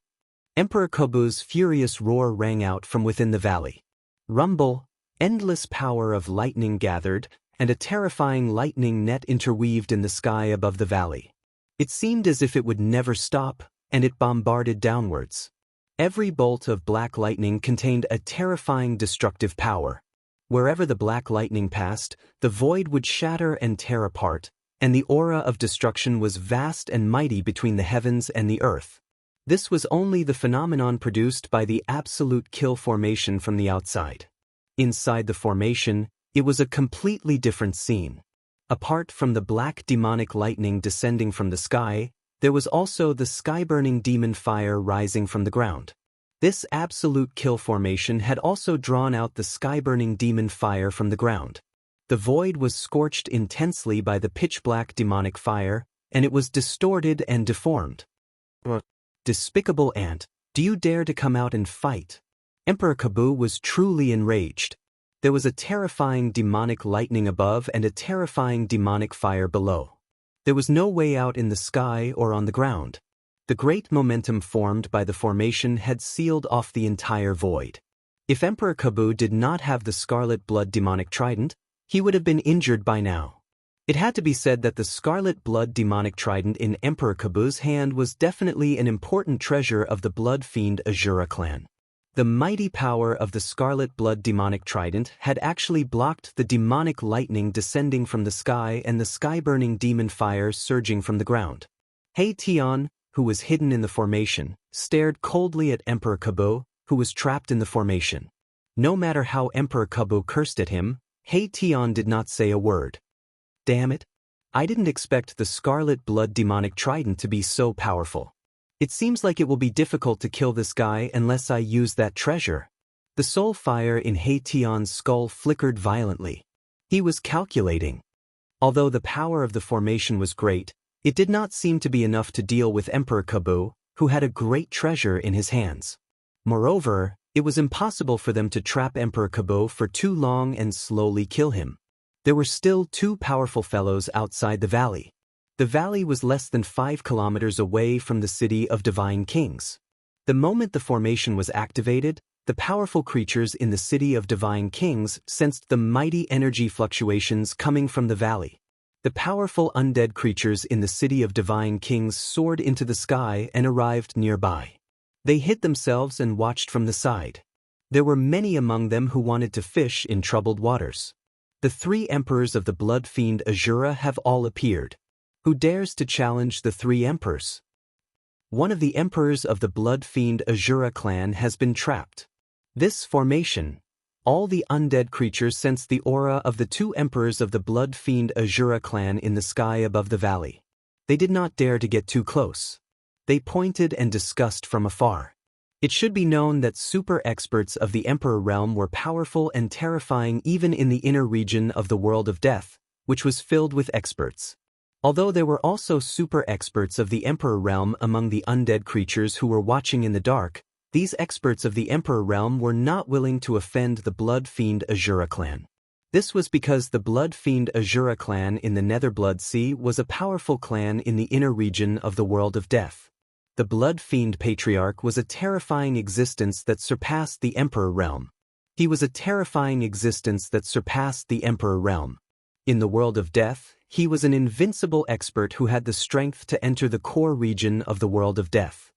Emperor Kabu's furious roar rang out from within the valley. Rumble, endless power of lightning gathered, and a terrifying lightning net interweaved in the sky above the valley. It seemed as if it would never stop, and it bombarded downwards. Every bolt of black lightning contained a terrifying destructive power. Wherever the black lightning passed, the void would shatter and tear apart, and the aura of destruction was vast and mighty between the heavens and the earth. This was only the phenomenon produced by the absolute kill formation from the outside. Inside the formation, it was a completely different scene. Apart from the black demonic lightning descending from the sky, there was also the sky-burning demon fire rising from the ground. This absolute kill formation had also drawn out the sky-burning demon fire from the ground. The void was scorched intensely by the pitch-black demonic fire, and it was distorted and deformed. What? Despicable ant, do you dare to come out and fight? Emperor Kabu was truly enraged. There was a terrifying demonic lightning above and a terrifying demonic fire below. There was no way out in the sky or on the ground. The great momentum formed by the formation had sealed off the entire void. If Emperor Kabu did not have the scarlet blood demonic trident, he would have been injured by now. It had to be said that the scarlet blood demonic trident in Emperor Kabu's hand was definitely an important treasure of the blood fiend Azura clan. The mighty power of the scarlet blood demonic trident had actually blocked the demonic lightning descending from the sky and the sky-burning demon fire surging from the ground. He Tian, who was hidden in the formation, stared coldly at Emperor Kabu, who was trapped in the formation. No matter how Emperor Kabu cursed at him, He Tian did not say a word. Damn it! I didn't expect the scarlet blood demonic trident to be so powerful. It seems like it will be difficult to kill this guy unless I use that treasure. The soul fire in He Tian's skull flickered violently. He was calculating. Although the power of the formation was great, it did not seem to be enough to deal with Emperor Kabu, who had a great treasure in his hands. Moreover, it was impossible for them to trap Emperor Kabu for too long and slowly kill him. There were still two powerful fellows outside the valley. The valley was less than 5 kilometers away from the city of Divine Kings. The moment the formation was activated, the powerful creatures in the city of Divine Kings sensed the mighty energy fluctuations coming from the valley. The powerful undead creatures in the city of Divine Kings soared into the sky and arrived nearby. They hid themselves and watched from the side. There were many among them who wanted to fish in troubled waters. The 3 emperors of the blood fiend Azura have all appeared. Who dares to challenge the 3 emperors? One of the emperors of the blood fiend Azura clan has been trapped. This formation, all the undead creatures sensed the aura of the 2 emperors of the blood fiend Azura clan in the sky above the valley. They did not dare to get too close. They pointed and discussed from afar. It should be known that super experts of the Emperor realm were powerful and terrifying even in the inner region of the world of death, which was filled with experts. Although there were also super experts of the Emperor realm among the undead creatures who were watching in the dark, these experts of the Emperor realm were not willing to offend the blood fiend Azura clan. This was because the blood fiend Azura clan in the Netherblood Sea was a powerful clan in the inner region of the world of death. The blood fiend patriarch was a terrifying existence that surpassed the Emperor realm. He was a terrifying existence that surpassed the Emperor realm. In the world of death, he was an invincible expert who had the strength to enter the core region of the world of death.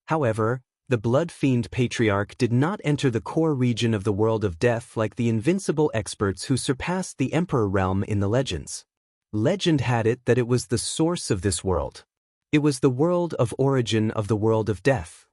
However, the blood fiend patriarch did not enter the core region of the world of death like the invincible experts who surpassed the Emperor realm in the legends. Legend had it that it was the source of this world. It was the world of origin of the world of death.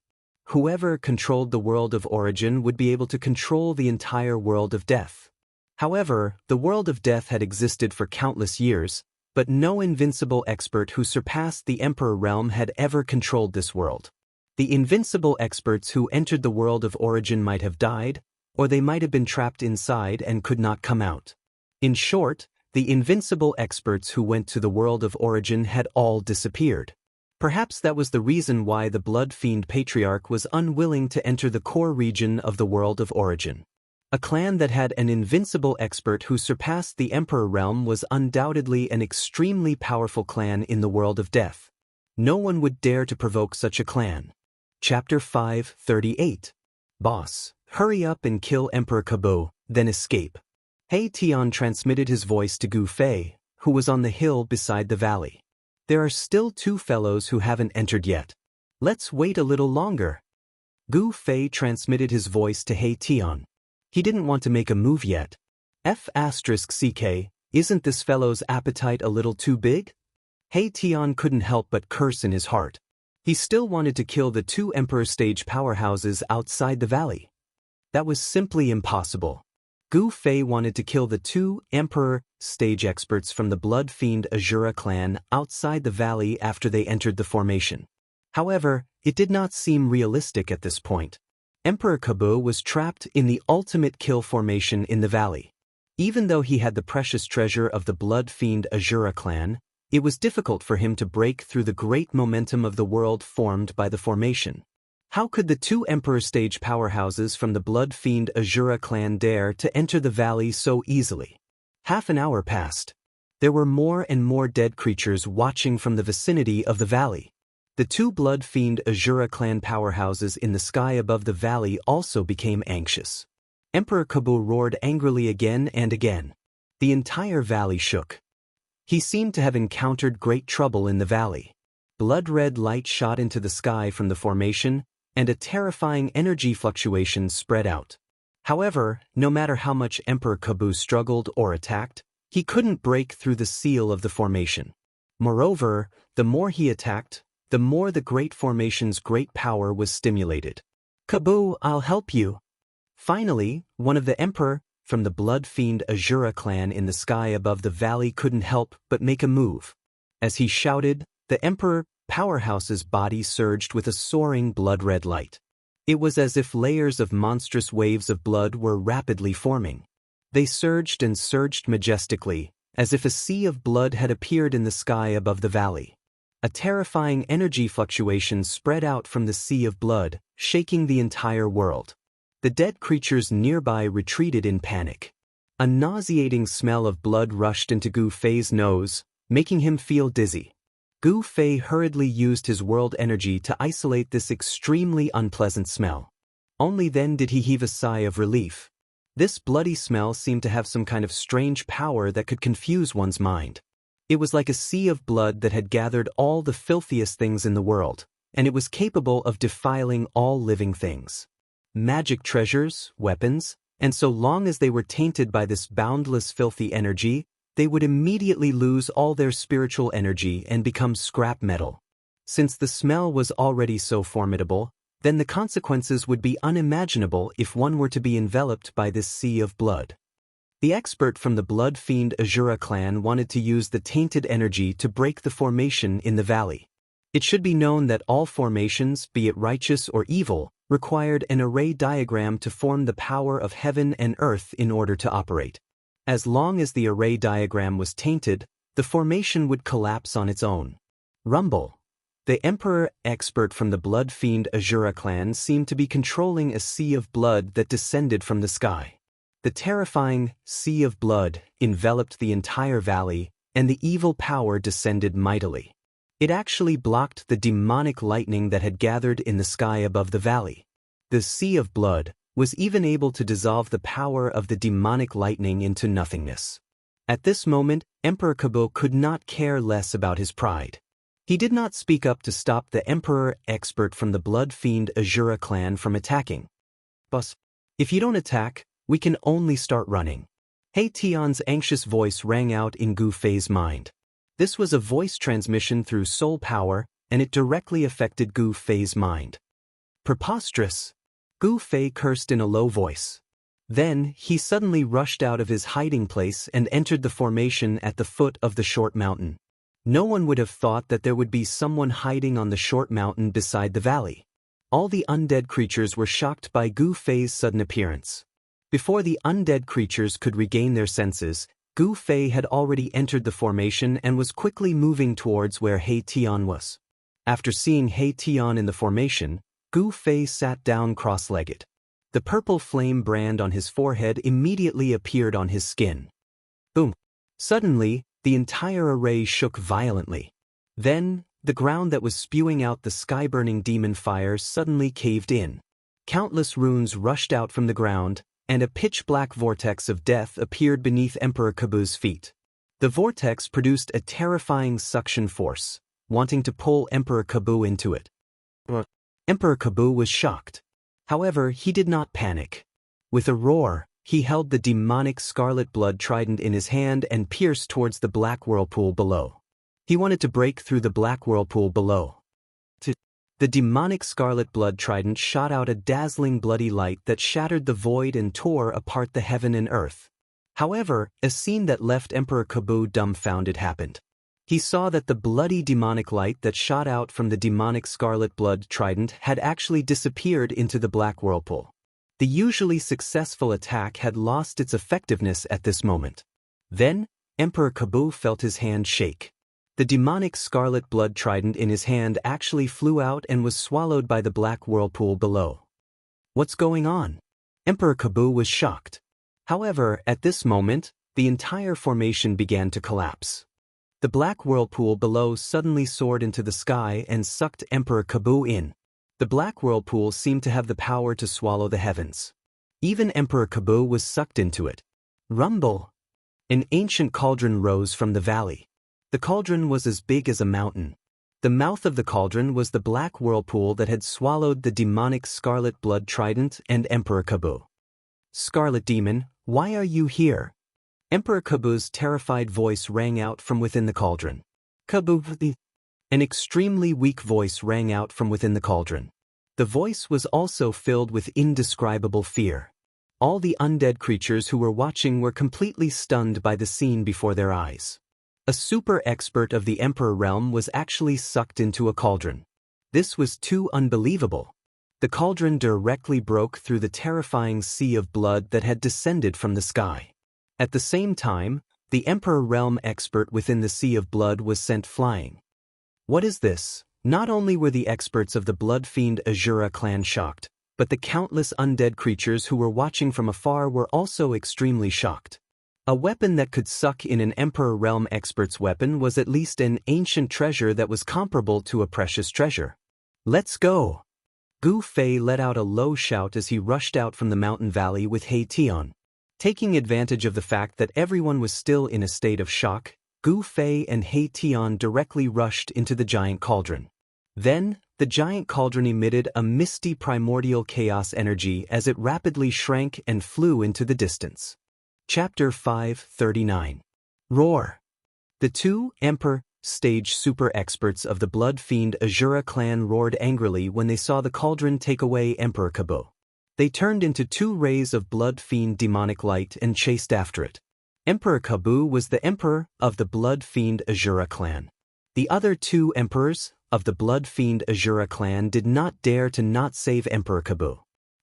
Whoever controlled the world of origin would be able to control the entire world of death. However, the world of death had existed for countless years, but no invincible expert who surpassed the Emperor realm had ever controlled this world. The invincible experts who entered the world of origin might have died, or they might have been trapped inside and could not come out. In short, the invincible experts who went to the world of origin had all disappeared. Perhaps that was the reason why the blood fiend patriarch was unwilling to enter the core region of the world of origin. A clan that had an invincible expert who surpassed the Emperor realm was undoubtedly an extremely powerful clan in the world of death. No one would dare to provoke such a clan. Chapter 538. Boss, hurry up and kill Emperor Kabu, then escape. He Tian transmitted his voice to Gu Fei, who was on the hill beside the valley. There are still 2 fellows who haven't entered yet. Let's wait a little longer. Gu Fei transmitted his voice to He Tian. He didn't want to make a move yet. F***ck, isn't this fellow's appetite a little too big? He Tian couldn't help but curse in his heart. He still wanted to kill the 2 Emperor stage powerhouses outside the valley. That was simply impossible. Gu Fei wanted to kill the 2 Emperor stage experts from the blood fiend Azura clan outside the valley after they entered the formation. However, it did not seem realistic at this point. Emperor Kabu was trapped in the ultimate kill formation in the valley. Even though he had the precious treasure of the blood fiend Azura clan, it was difficult for him to break through the great momentum of the world formed by the formation. How could the two Emperor stage powerhouses from the Blood Fiend Azura clan dare to enter the valley so easily? Half an hour passed. There were more and more dead creatures watching from the vicinity of the valley. The two Blood Fiend Azura clan powerhouses in the sky above the valley also became anxious. Emperor Kabu roared angrily again and again. The entire valley shook. He seemed to have encountered great trouble in the valley. Blood-red light shot into the sky from the formation, and a terrifying energy fluctuation spread out. However, no matter how much Emperor Kabu struggled or attacked, he couldn't break through the seal of the formation. Moreover, the more he attacked, the more the great formation's great power was stimulated. "Kabu, I'll help you." Finally, one of the Emperor from the Blood Fiend Azura clan in the sky above the valley couldn't help but make a move. As he shouted, the Emperor powerhouse's body surged with a soaring blood-red light. It was as if layers of monstrous waves of blood were rapidly forming. They surged and surged majestically, as if a sea of blood had appeared in the sky above the valley. A terrifying energy fluctuation spread out from the sea of blood, shaking the entire world. The dead creatures nearby retreated in panic. A nauseating smell of blood rushed into Gu Fei's nose, making him feel dizzy. Gu Fei hurriedly used his world energy to isolate this extremely unpleasant smell. Only then did he heave a sigh of relief. This bloody smell seemed to have some kind of strange power that could confuse one's mind. It was like a sea of blood that had gathered all the filthiest things in the world, and it was capable of defiling all living things. Magic treasures, weapons, and so long as they were tainted by this boundless filthy energy, they would immediately lose all their spiritual energy and become scrap metal. Since the smell was already so formidable, then the consequences would be unimaginable if one were to be enveloped by this sea of blood. The expert from the Blood Fiend Azura clan wanted to use the tainted energy to break the formation in the valley. It should be known that all formations, be it righteous or evil, required an array diagram to form the power of heaven and earth in order to operate. As long as the array diagram was tainted, the formation would collapse on its own. Rumble. The Emperor expert from the Blood Fiend Azura clan seemed to be controlling a sea of blood that descended from the sky. The terrifying sea of blood enveloped the entire valley, and the evil power descended mightily. It actually blocked the demonic lightning that had gathered in the sky above the valley. The sea of blood was even able to dissolve the power of the demonic lightning into nothingness. At this moment, Emperor Kabu could not care less about his pride. He did not speak up to stop the Emperor expert from the Blood Fiend Azura clan from attacking. "Boss, if you don't attack, we can only start running." He Tian's anxious voice rang out in Gu Fei's mind. This was a voice transmission through soul power, and it directly affected Gu Fei's mind. Preposterous! Gu Fei cursed in a low voice. Then, he suddenly rushed out of his hiding place and entered the formation at the foot of the short mountain. No one would have thought that there would be someone hiding on the short mountain beside the valley. All the undead creatures were shocked by Gu Fei's sudden appearance. Before the undead creatures could regain their senses, Gu Fei had already entered the formation and was quickly moving towards where He Tian was. After seeing He Tian in the formation, Gu Fei sat down cross-legged. The purple flame brand on his forehead immediately appeared on his skin. Boom! Suddenly, the entire array shook violently. Then, the ground that was spewing out the sky-burning demon fire suddenly caved in. Countless runes rushed out from the ground, and a pitch-black vortex of death appeared beneath Emperor Kabu's feet. The vortex produced a terrifying suction force, wanting to pull Emperor Kabu into it. Emperor Kabu was shocked. However, he did not panic. With a roar, he held the demonic scarlet blood trident in his hand and pierced towards the black whirlpool below. He wanted to break through the black whirlpool below. The demonic scarlet blood trident shot out a dazzling bloody light that shattered the void and tore apart the heaven and earth. However, a scene that left Emperor Kabu dumbfounded happened. He saw that the bloody demonic light that shot out from the demonic scarlet blood trident had actually disappeared into the black whirlpool. The usually successful attack had lost its effectiveness at this moment. Then, Emperor Kabu felt his hand shake. The demonic scarlet blood trident in his hand actually flew out and was swallowed by the black whirlpool below. What's going on? Emperor Kabu was shocked. However, at this moment, the entire formation began to collapse. The black whirlpool below suddenly soared into the sky and sucked Emperor Kabu in. The black whirlpool seemed to have the power to swallow the heavens. Even Emperor Kabu was sucked into it. Rumble! An ancient cauldron rose from the valley. The cauldron was as big as a mountain. The mouth of the cauldron was the black whirlpool that had swallowed the demonic scarlet blood trident and Emperor Kabu. Scarlet Demon, why are you here? Emperor Kabu's terrified voice rang out from within the cauldron. Kabu! An extremely weak voice rang out from within the cauldron. The voice was also filled with indescribable fear. All the undead creatures who were watching were completely stunned by the scene before their eyes. A super expert of the Emperor realm was actually sucked into a cauldron. This was too unbelievable. The cauldron directly broke through the terrifying sea of blood that had descended from the sky. At the same time, the Emperor realm expert within the sea of blood was sent flying. What is this? Not only were the experts of the blood fiend Azura clan shocked, but the countless undead creatures who were watching from afar were also extremely shocked. A weapon that could suck in an Emperor realm expert's weapon was at least an ancient treasure that was comparable to a precious treasure. Let's go! Gu Fei let out a low shout as he rushed out from the mountain valley with He Tian. Taking advantage of the fact that everyone was still in a state of shock, Gu Fei and He Tian directly rushed into the giant cauldron. Then, the giant cauldron emitted a misty primordial chaos energy as it rapidly shrank and flew into the distance. Chapter 539. Roar! The two Emperor stage super experts of the blood fiend Azura clan roared angrily when they saw the cauldron take away Emperor Kabu. They turned into two rays of blood fiend demonic light and chased after it. Emperor Kabu was the emperor of the blood fiend Azura clan. The other two emperors of the blood fiend Azura clan did not dare to not save Emperor Kabu.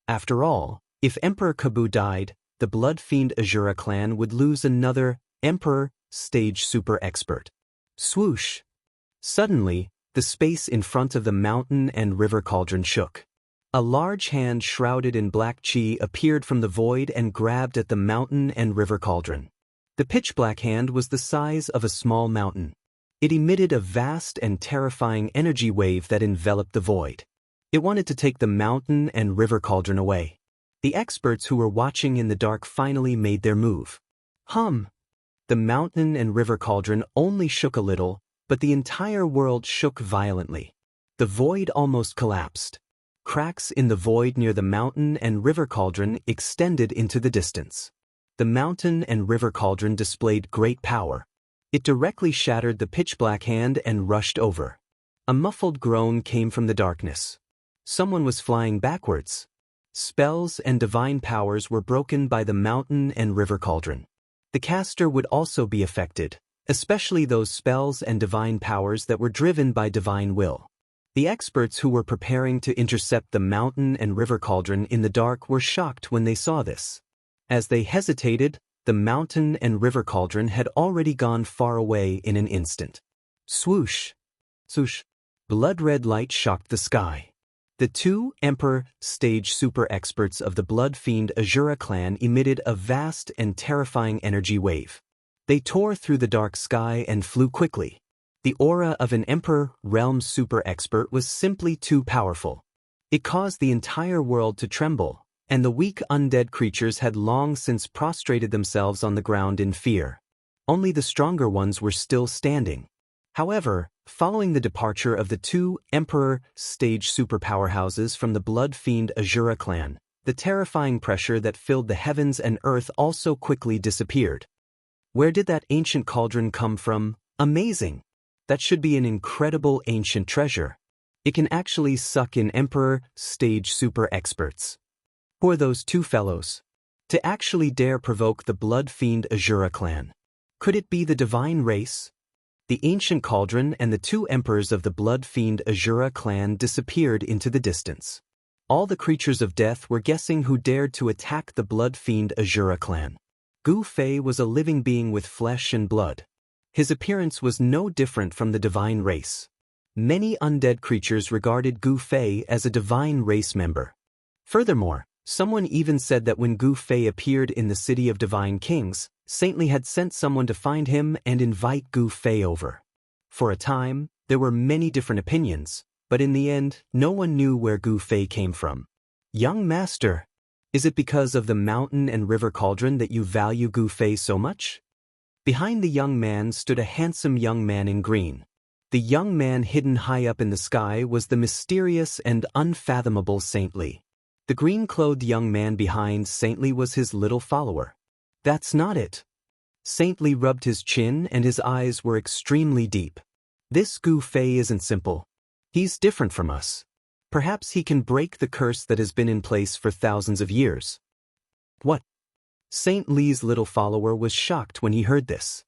After all, if Emperor Kabu died, the blood fiend Azura clan would lose another emperor stage super expert. Swoosh! Suddenly, the space in front of the mountain and river cauldron shook. A large hand shrouded in black chi appeared from the void and grabbed at the mountain and river cauldron. The pitch-black hand was the size of a small mountain. It emitted a vast and terrifying energy wave that enveloped the void. It wanted to take the mountain and river cauldron away. The experts who were watching in the dark finally made their move. Hum! The mountain and river cauldron only shook a little, but the entire world shook violently. The void almost collapsed. Cracks in the void near the mountain and river cauldron extended into the distance. The mountain and river cauldron displayed great power. It directly shattered the pitch-black hand and rushed over. A muffled groan came from the darkness. Someone was flying backwards. Spells and divine powers were broken by the mountain and river cauldron. The caster would also be affected, especially those spells and divine powers that were driven by divine will. The experts who were preparing to intercept the mountain and river cauldron in the dark were shocked when they saw this. As they hesitated, the mountain and river cauldron had already gone far away in an instant. Swoosh! Swoosh! Blood-red light shocked the sky. The two Emperor stage super experts of the blood fiend Azura clan emitted a vast and terrifying energy wave. They tore through the dark sky and flew quickly. The aura of an Emperor realm super expert was simply too powerful. It caused the entire world to tremble, and the weak undead creatures had long since prostrated themselves on the ground in fear. Only the stronger ones were still standing. However, following the departure of the two Emperor stage super powerhouses from the blood fiend Azura clan, the terrifying pressure that filled the heavens and earth also quickly disappeared. Where did that ancient cauldron come from? Amazing! That should be an incredible ancient treasure. It can actually suck in Emperor stage super experts. Who are those two fellows? To actually dare provoke the blood fiend Azura clan. Could it be the divine race? The ancient cauldron and the two emperors of the blood fiend Azura clan disappeared into the distance. All the creatures of death were guessing who dared to attack the blood fiend Azura clan. Gu Fei was a living being with flesh and blood. His appearance was no different from the divine race. Many undead creatures regarded Gu Fei as a divine race member. Furthermore, someone even said that when Gu Fei appeared in the city of divine kings, Saintly had sent someone to find him and invite Gu Fei over. For a time, there were many different opinions, but in the end, no one knew where Gu Fei came from. Young master, is it because of the mountain and river cauldron that you value Gu Fei so much? Behind the young man stood a handsome young man in green. The young man hidden high up in the sky was the mysterious and unfathomable Saintly. The green-clothed young man behind Saintly was his little follower. That's not it. Saintly rubbed his chin and his eyes were extremely deep. This Gu Fei isn't simple. He's different from us. Perhaps he can break the curse that has been in place for thousands of years. What? Saint Li's little follower was shocked when he heard this.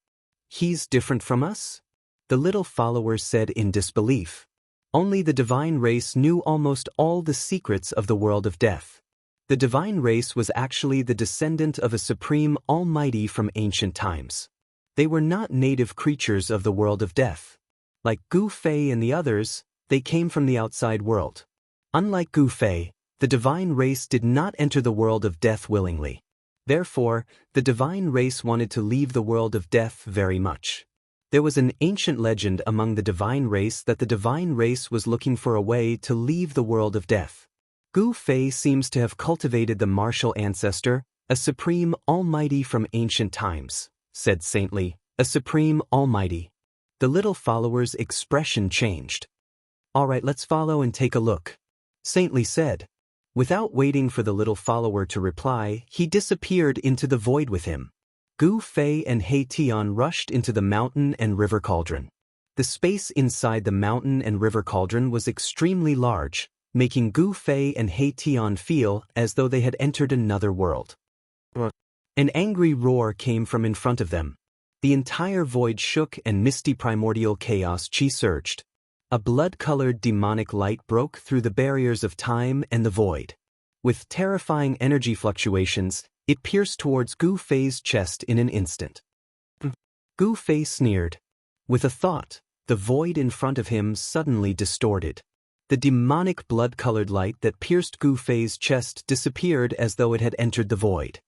He's different from us? The little follower said in disbelief. Only the divine race knew almost all the secrets of the world of death. The divine race was actually the descendant of a supreme almighty from ancient times. They were not native creatures of the world of death. Like Gu Fei and the others, they came from the outside world. Unlike Gu Fei, the divine race did not enter the world of death willingly. Therefore, the divine race wanted to leave the world of death very much. There was an ancient legend among the divine race that the divine race was looking for a way to leave the world of death. Gu Fei seems to have cultivated the martial ancestor, a supreme almighty from ancient times, said Saintly, a supreme almighty. The little follower's expression changed. All right, let's follow and take a look, Saintly said. Without waiting for the little follower to reply, he disappeared into the void with him. Gu Fei and He Tian rushed into the mountain and river cauldron. The space inside the mountain and river cauldron was extremely large, making Gu Fei and He Tian feel as though they had entered another world. An angry roar came from in front of them. The entire void shook and misty primordial chaos chi surged. A blood-colored demonic light broke through the barriers of time and the void. With terrifying energy fluctuations, it pierced towards Gu Fei's chest in an instant. Gu Fei sneered. With a thought, the void in front of him suddenly distorted. The demonic blood-colored light that pierced Gu Fei's chest disappeared as though it had entered the void.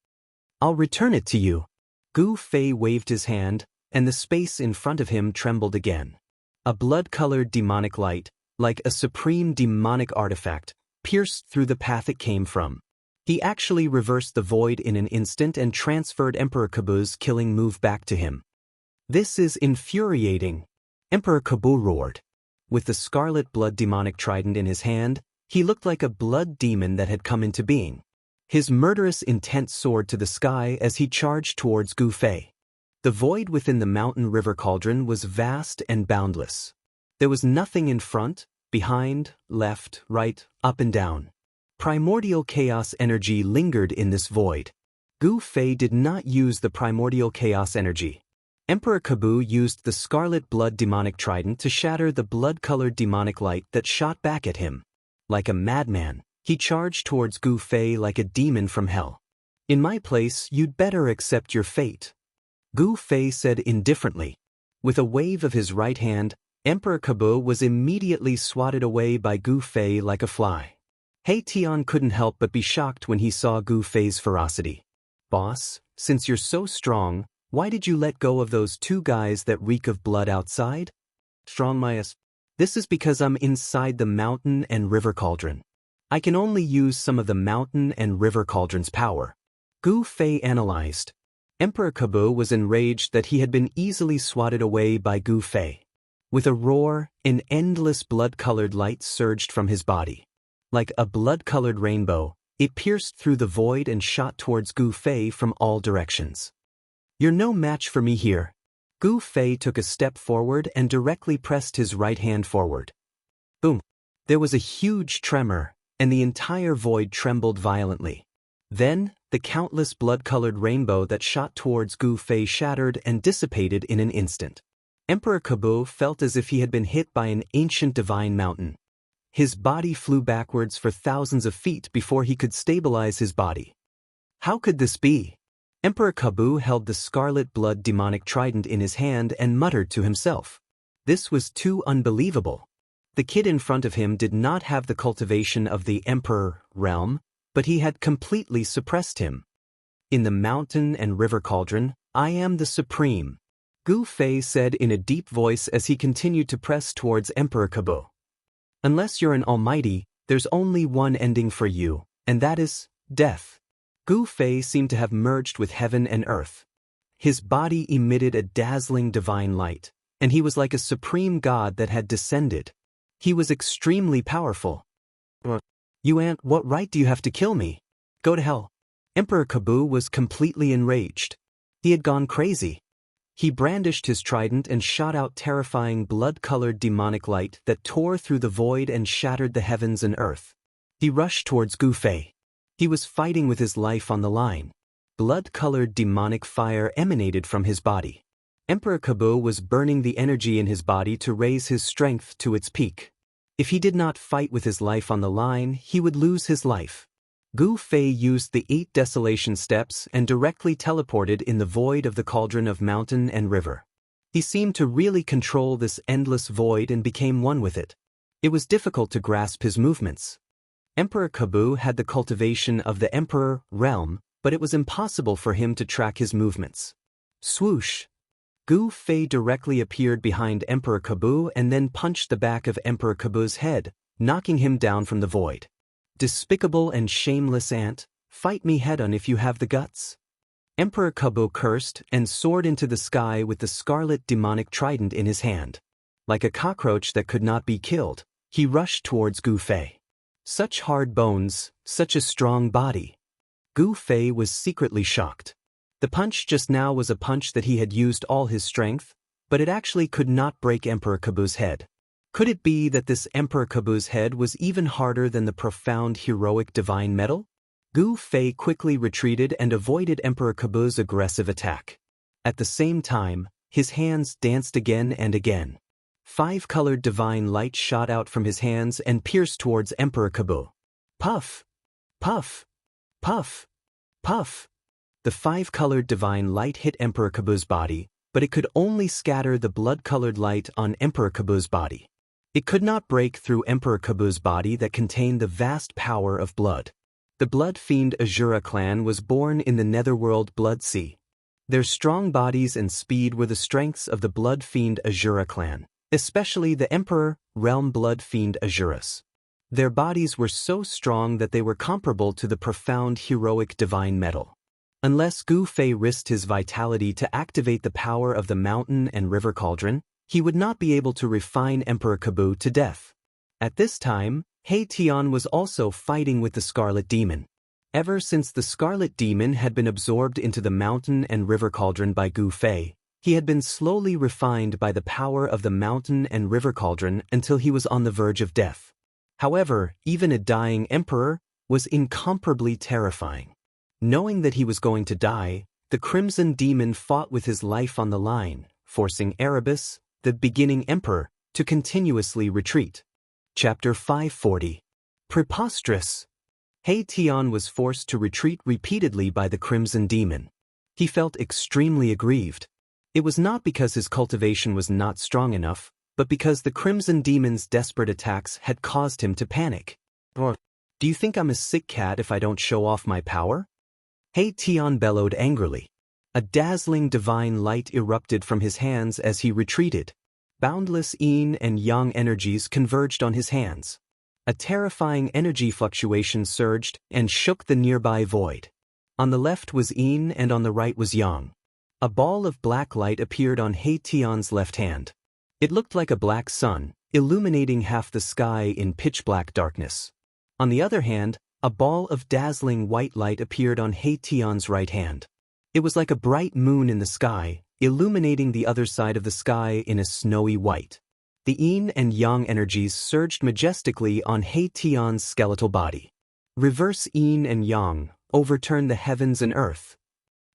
I'll return it to you. Gu Fei waved his hand, and the space in front of him trembled again. A blood-colored demonic light, like a supreme demonic artifact, pierced through the path it came from. He actually reversed the void in an instant and transferred Emperor Kabu's killing move back to him. This is infuriating, Emperor Kabu roared. With the scarlet blood demonic trident in his hand, he looked like a blood demon that had come into being. His murderous intent soared to the sky as he charged towards Gu Fei. The void within the mountain river cauldron was vast and boundless. There was nothing in front, behind, left, right, up and down. Primordial chaos energy lingered in this void. Gu Fei did not use the primordial chaos energy. Emperor Kabu used the scarlet blood demonic trident to shatter the blood-colored demonic light that shot back at him. Like a madman, he charged towards Gu Fei like a demon from hell. In my place, you'd better accept your fate, Gu Fei said indifferently. With a wave of his right hand, Emperor Kabu was immediately swatted away by Gu Fei like a fly. He Tian couldn't help but be shocked when he saw Gu Fei's ferocity. Boss, since you're so strong, why did you let go of those two guys that reek of blood outside? Strong Myas. This is because I'm inside the mountain and river cauldron. I can only use some of the mountain and river cauldron's power. Gu Fei analyzed. Emperor Kabu was enraged that he had been easily swatted away by Gu Fei. With a roar, an endless blood-colored light surged from his body. Like a blood-colored rainbow, it pierced through the void and shot towards Gu Fei from all directions. You're no match for me here. Gu Fei took a step forward and directly pressed his right hand forward. Boom! There was a huge tremor, and the entire void trembled violently. Then, the countless blood-colored rainbow that shot towards Gu Fei shattered and dissipated in an instant. Emperor Kabu felt as if he had been hit by an ancient divine mountain. His body flew backwards for thousands of feet before he could stabilize his body. How could this be? Emperor Kabu held the scarlet blood demonic trident in his hand and muttered to himself. This was too unbelievable. The kid in front of him did not have the cultivation of the Emperor realm, but he had completely suppressed him. In the mountain and river cauldron, I am the supreme, Gu Fei said in a deep voice as he continued to press towards Emperor Kabu. Unless you're an almighty, there's only one ending for you, and that is death. Gu Fei seemed to have merged with heaven and earth. His body emitted a dazzling divine light, and he was like a supreme god that had descended. He was extremely powerful. You ant, what right do you have to kill me? Go to hell. Emperor Kabu was completely enraged. He had gone crazy. He brandished his trident and shot out terrifying blood-colored demonic light that tore through the void and shattered the heavens and earth. He rushed towards Gu Fei. He was fighting with his life on the line. Blood-colored demonic fire emanated from his body. Emperor Kabu was burning the energy in his body to raise his strength to its peak. If he did not fight with his life on the line, he would lose his life. Gu Fei used the 8 desolation steps and directly teleported in the void of the cauldron of mountain and river. He seemed to really control this endless void and became one with it. It was difficult to grasp his movements. Emperor Kabu had the cultivation of the Emperor realm, but it was impossible for him to track his movements. Swoosh! Gu Fei directly appeared behind Emperor Kabu and then punched the back of Emperor Kabu's head, knocking him down from the void. Despicable and shameless ant, fight me head-on if you have the guts. Emperor Kabu cursed and soared into the sky with the scarlet demonic trident in his hand. Like a cockroach that could not be killed, he rushed towards Gu Fei. Such hard bones, such a strong body. Gu Fei was secretly shocked. The punch just now was a punch that he had used all his strength, but it actually could not break Emperor Kabu's head. Could it be that this Emperor Kabu's head was even harder than the profound heroic divine metal? Gu Fei quickly retreated and avoided Emperor Kabu's aggressive attack. At the same time, his hands danced again and again. 5-colored divine light shot out from his hands and pierced towards Emperor Kabu. Puff! Puff! Puff! Puff! The 5-colored divine light hit Emperor Kabu's body, but it could only scatter the blood-colored light on Emperor Kabu's body. It could not break through Emperor Kabu's body that contained the vast power of blood. The Blood Fiend Azura clan was born in the Netherworld Blood Sea. Their strong bodies and speed were the strengths of the Blood Fiend Azura clan, especially the Emperor Realm Blood Fiend Azuras. Their bodies were so strong that they were comparable to the profound heroic divine metal. Unless Gu Fei risked his vitality to activate the power of the mountain and river cauldron, he would not be able to refine Emperor Kabu to death. At this time, He Tian was also fighting with the Scarlet Demon. Ever since the Scarlet Demon had been absorbed into the mountain and river cauldron by Gu Fei, he had been slowly refined by the power of the mountain and river cauldron until he was on the verge of death. However, even a dying emperor was incomparably terrifying. Knowing that he was going to die, the Crimson Demon fought with his life on the line, forcing Erebus, the beginning emperor, to continuously retreat. Chapter 540. Preposterous. He Tian was forced to retreat repeatedly by the Crimson Demon. He felt extremely aggrieved. It was not because his cultivation was not strong enough, but because the Crimson Demon's desperate attacks had caused him to panic. Do you think I'm a sick cat if I don't show off my power? He Tian bellowed angrily. A dazzling divine light erupted from his hands as he retreated. Boundless yin and yang energies converged on his hands. A terrifying energy fluctuation surged and shook the nearby void. On the left was yin and on the right was yang. A ball of black light appeared on He Tian's left hand. It looked like a black sun, illuminating half the sky in pitch-black darkness. On the other hand, a ball of dazzling white light appeared on He Tian's right hand. It was like a bright moon in the sky, illuminating the other side of the sky in a snowy white. The yin and yang energies surged majestically on He Tian's skeletal body. Reverse yin and yang, overturn the heavens and earth.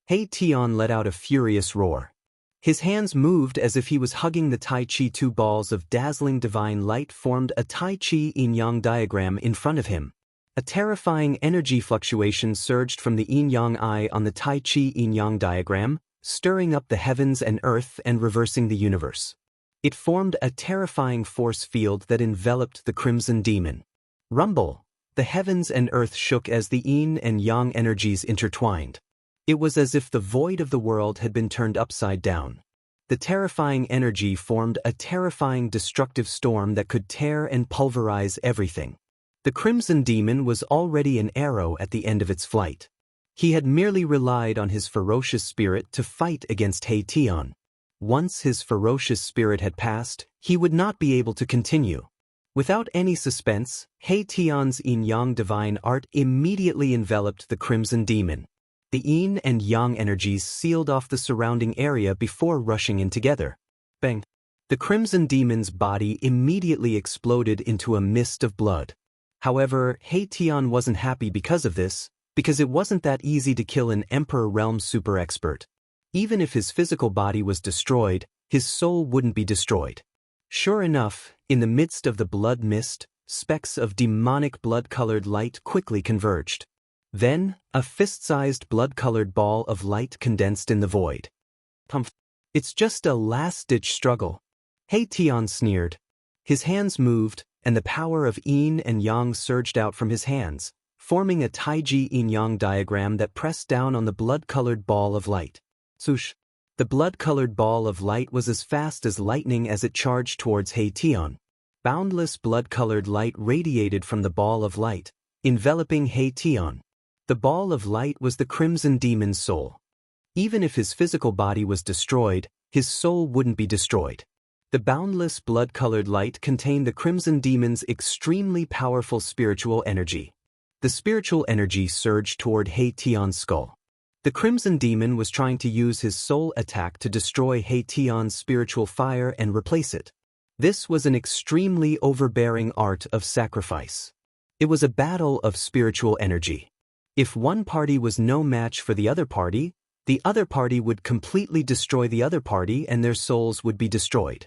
He Tian let out a furious roar. His hands moved as if he was hugging the Tai Chi. 2 balls of dazzling divine light formed a Tai Chi yin-yang diagram in front of him. A terrifying energy fluctuation surged from the yin-yang eye on the Tai Chi yin-yang diagram, stirring up the heavens and earth and reversing the universe. It formed a terrifying force field that enveloped the crimson demon. Rumble! The heavens and earth shook as the yin and yang energies intertwined. It was as if the void of the world had been turned upside down. The terrifying energy formed a terrifying destructive storm that could tear and pulverize everything. The crimson demon was already an arrow at the end of its flight. He had merely relied on his ferocious spirit to fight against He Tian. Once his ferocious spirit had passed, he would not be able to continue. Without any suspense, He Tian's yin-yang divine art immediately enveloped the crimson demon. The yin and yang energies sealed off the surrounding area before rushing in together. Bang! The crimson demon's body immediately exploded into a mist of blood. However, He Tian wasn't happy because of this, because it wasn't that easy to kill an Emperor Realm super expert. Even if his physical body was destroyed, his soul wouldn't be destroyed. Sure enough, in the midst of the blood mist, specks of demonic blood-colored light quickly converged. Then, a fist-sized blood-colored ball of light condensed in the void. It's just a last-ditch struggle. He Tian sneered. His hands moved, and the power of yin and yang surged out from his hands, forming a Taiji yin-yang diagram that pressed down on the blood-colored ball of light. Swoosh! The blood-colored ball of light was as fast as lightning as it charged towards He Tian. Boundless blood-colored light radiated from the ball of light, enveloping He Tian. The ball of light was the crimson demon's soul. Even if his physical body was destroyed, his soul wouldn't be destroyed. The boundless blood-colored light contained the crimson demon's extremely powerful spiritual energy. The spiritual energy surged toward He Tian's skull. The crimson demon was trying to use his soul attack to destroy He Tian's spiritual fire and replace it. This was an extremely overbearing art of sacrifice. It was a battle of spiritual energy. If one party was no match for the other party would completely destroy the other party and their souls would be destroyed.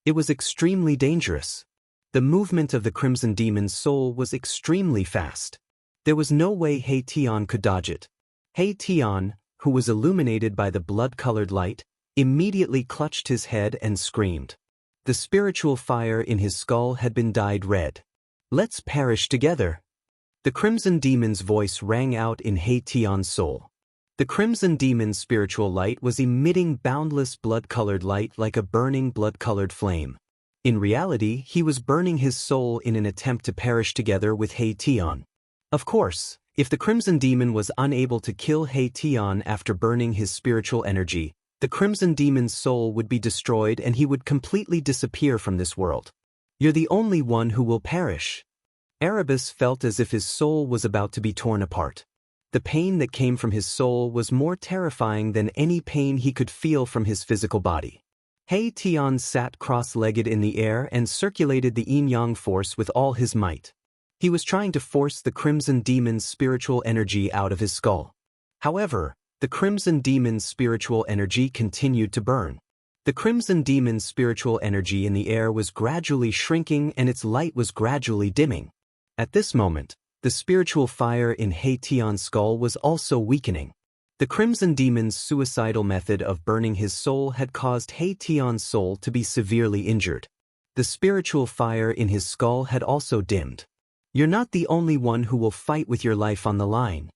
It was extremely dangerous. The movement of the crimson demon's soul was extremely fast. There was no way He Tian could dodge it. He Tian, who was illuminated by the blood-colored light, immediately clutched his head and screamed. The spiritual fire in his skull had been dyed red. Let's perish together. The crimson demon's voice rang out in He Tian's soul. The crimson demon's spiritual light was emitting boundless blood-colored light like a burning blood-colored flame. In reality, he was burning his soul in an attempt to perish together with He Tian. Of course, if the crimson demon was unable to kill He Tian after burning his spiritual energy, the crimson demon's soul would be destroyed and he would completely disappear from this world. You're the only one who will perish. Erebus felt as if his soul was about to be torn apart. The pain that came from his soul was more terrifying than any pain he could feel from his physical body. He Tian sat cross-legged in the air and circulated the yin-yang force with all his might. He was trying to force the crimson demon's spiritual energy out of his skull. However, the crimson demon's spiritual energy continued to burn. The crimson demon's spiritual energy in the air was gradually shrinking and its light was gradually dimming. At this moment, the spiritual fire in He Tian's skull was also weakening. The crimson demon's suicidal method of burning his soul had caused He Tian's soul to be severely injured. The spiritual fire in his skull had also dimmed. You're not the only one who will fight with your life on the line.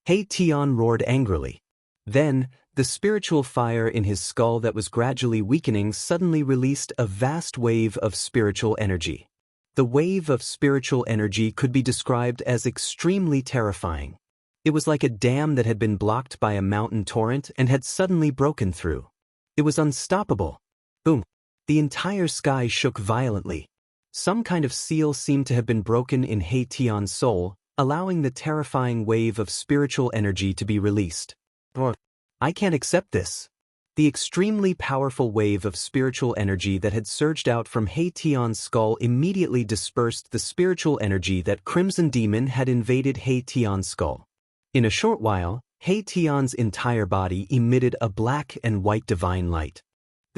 He Tian roared angrily. Then, the spiritual fire in his skull that was gradually weakening suddenly released a vast wave of spiritual energy. The wave of spiritual energy could be described as extremely terrifying. It was like a dam that had been blocked by a mountain torrent and had suddenly broken through. It was unstoppable. Boom! The entire sky shook violently. Some kind of seal seemed to have been broken in He Tian's soul, allowing the terrifying wave of spiritual energy to be released. I can't accept this. The extremely powerful wave of spiritual energy that had surged out from He Tian's skull immediately dispersed the spiritual energy that Crimson Demon had invaded He Tian's skull. In a short while, He Tian's entire body emitted a black and white divine light.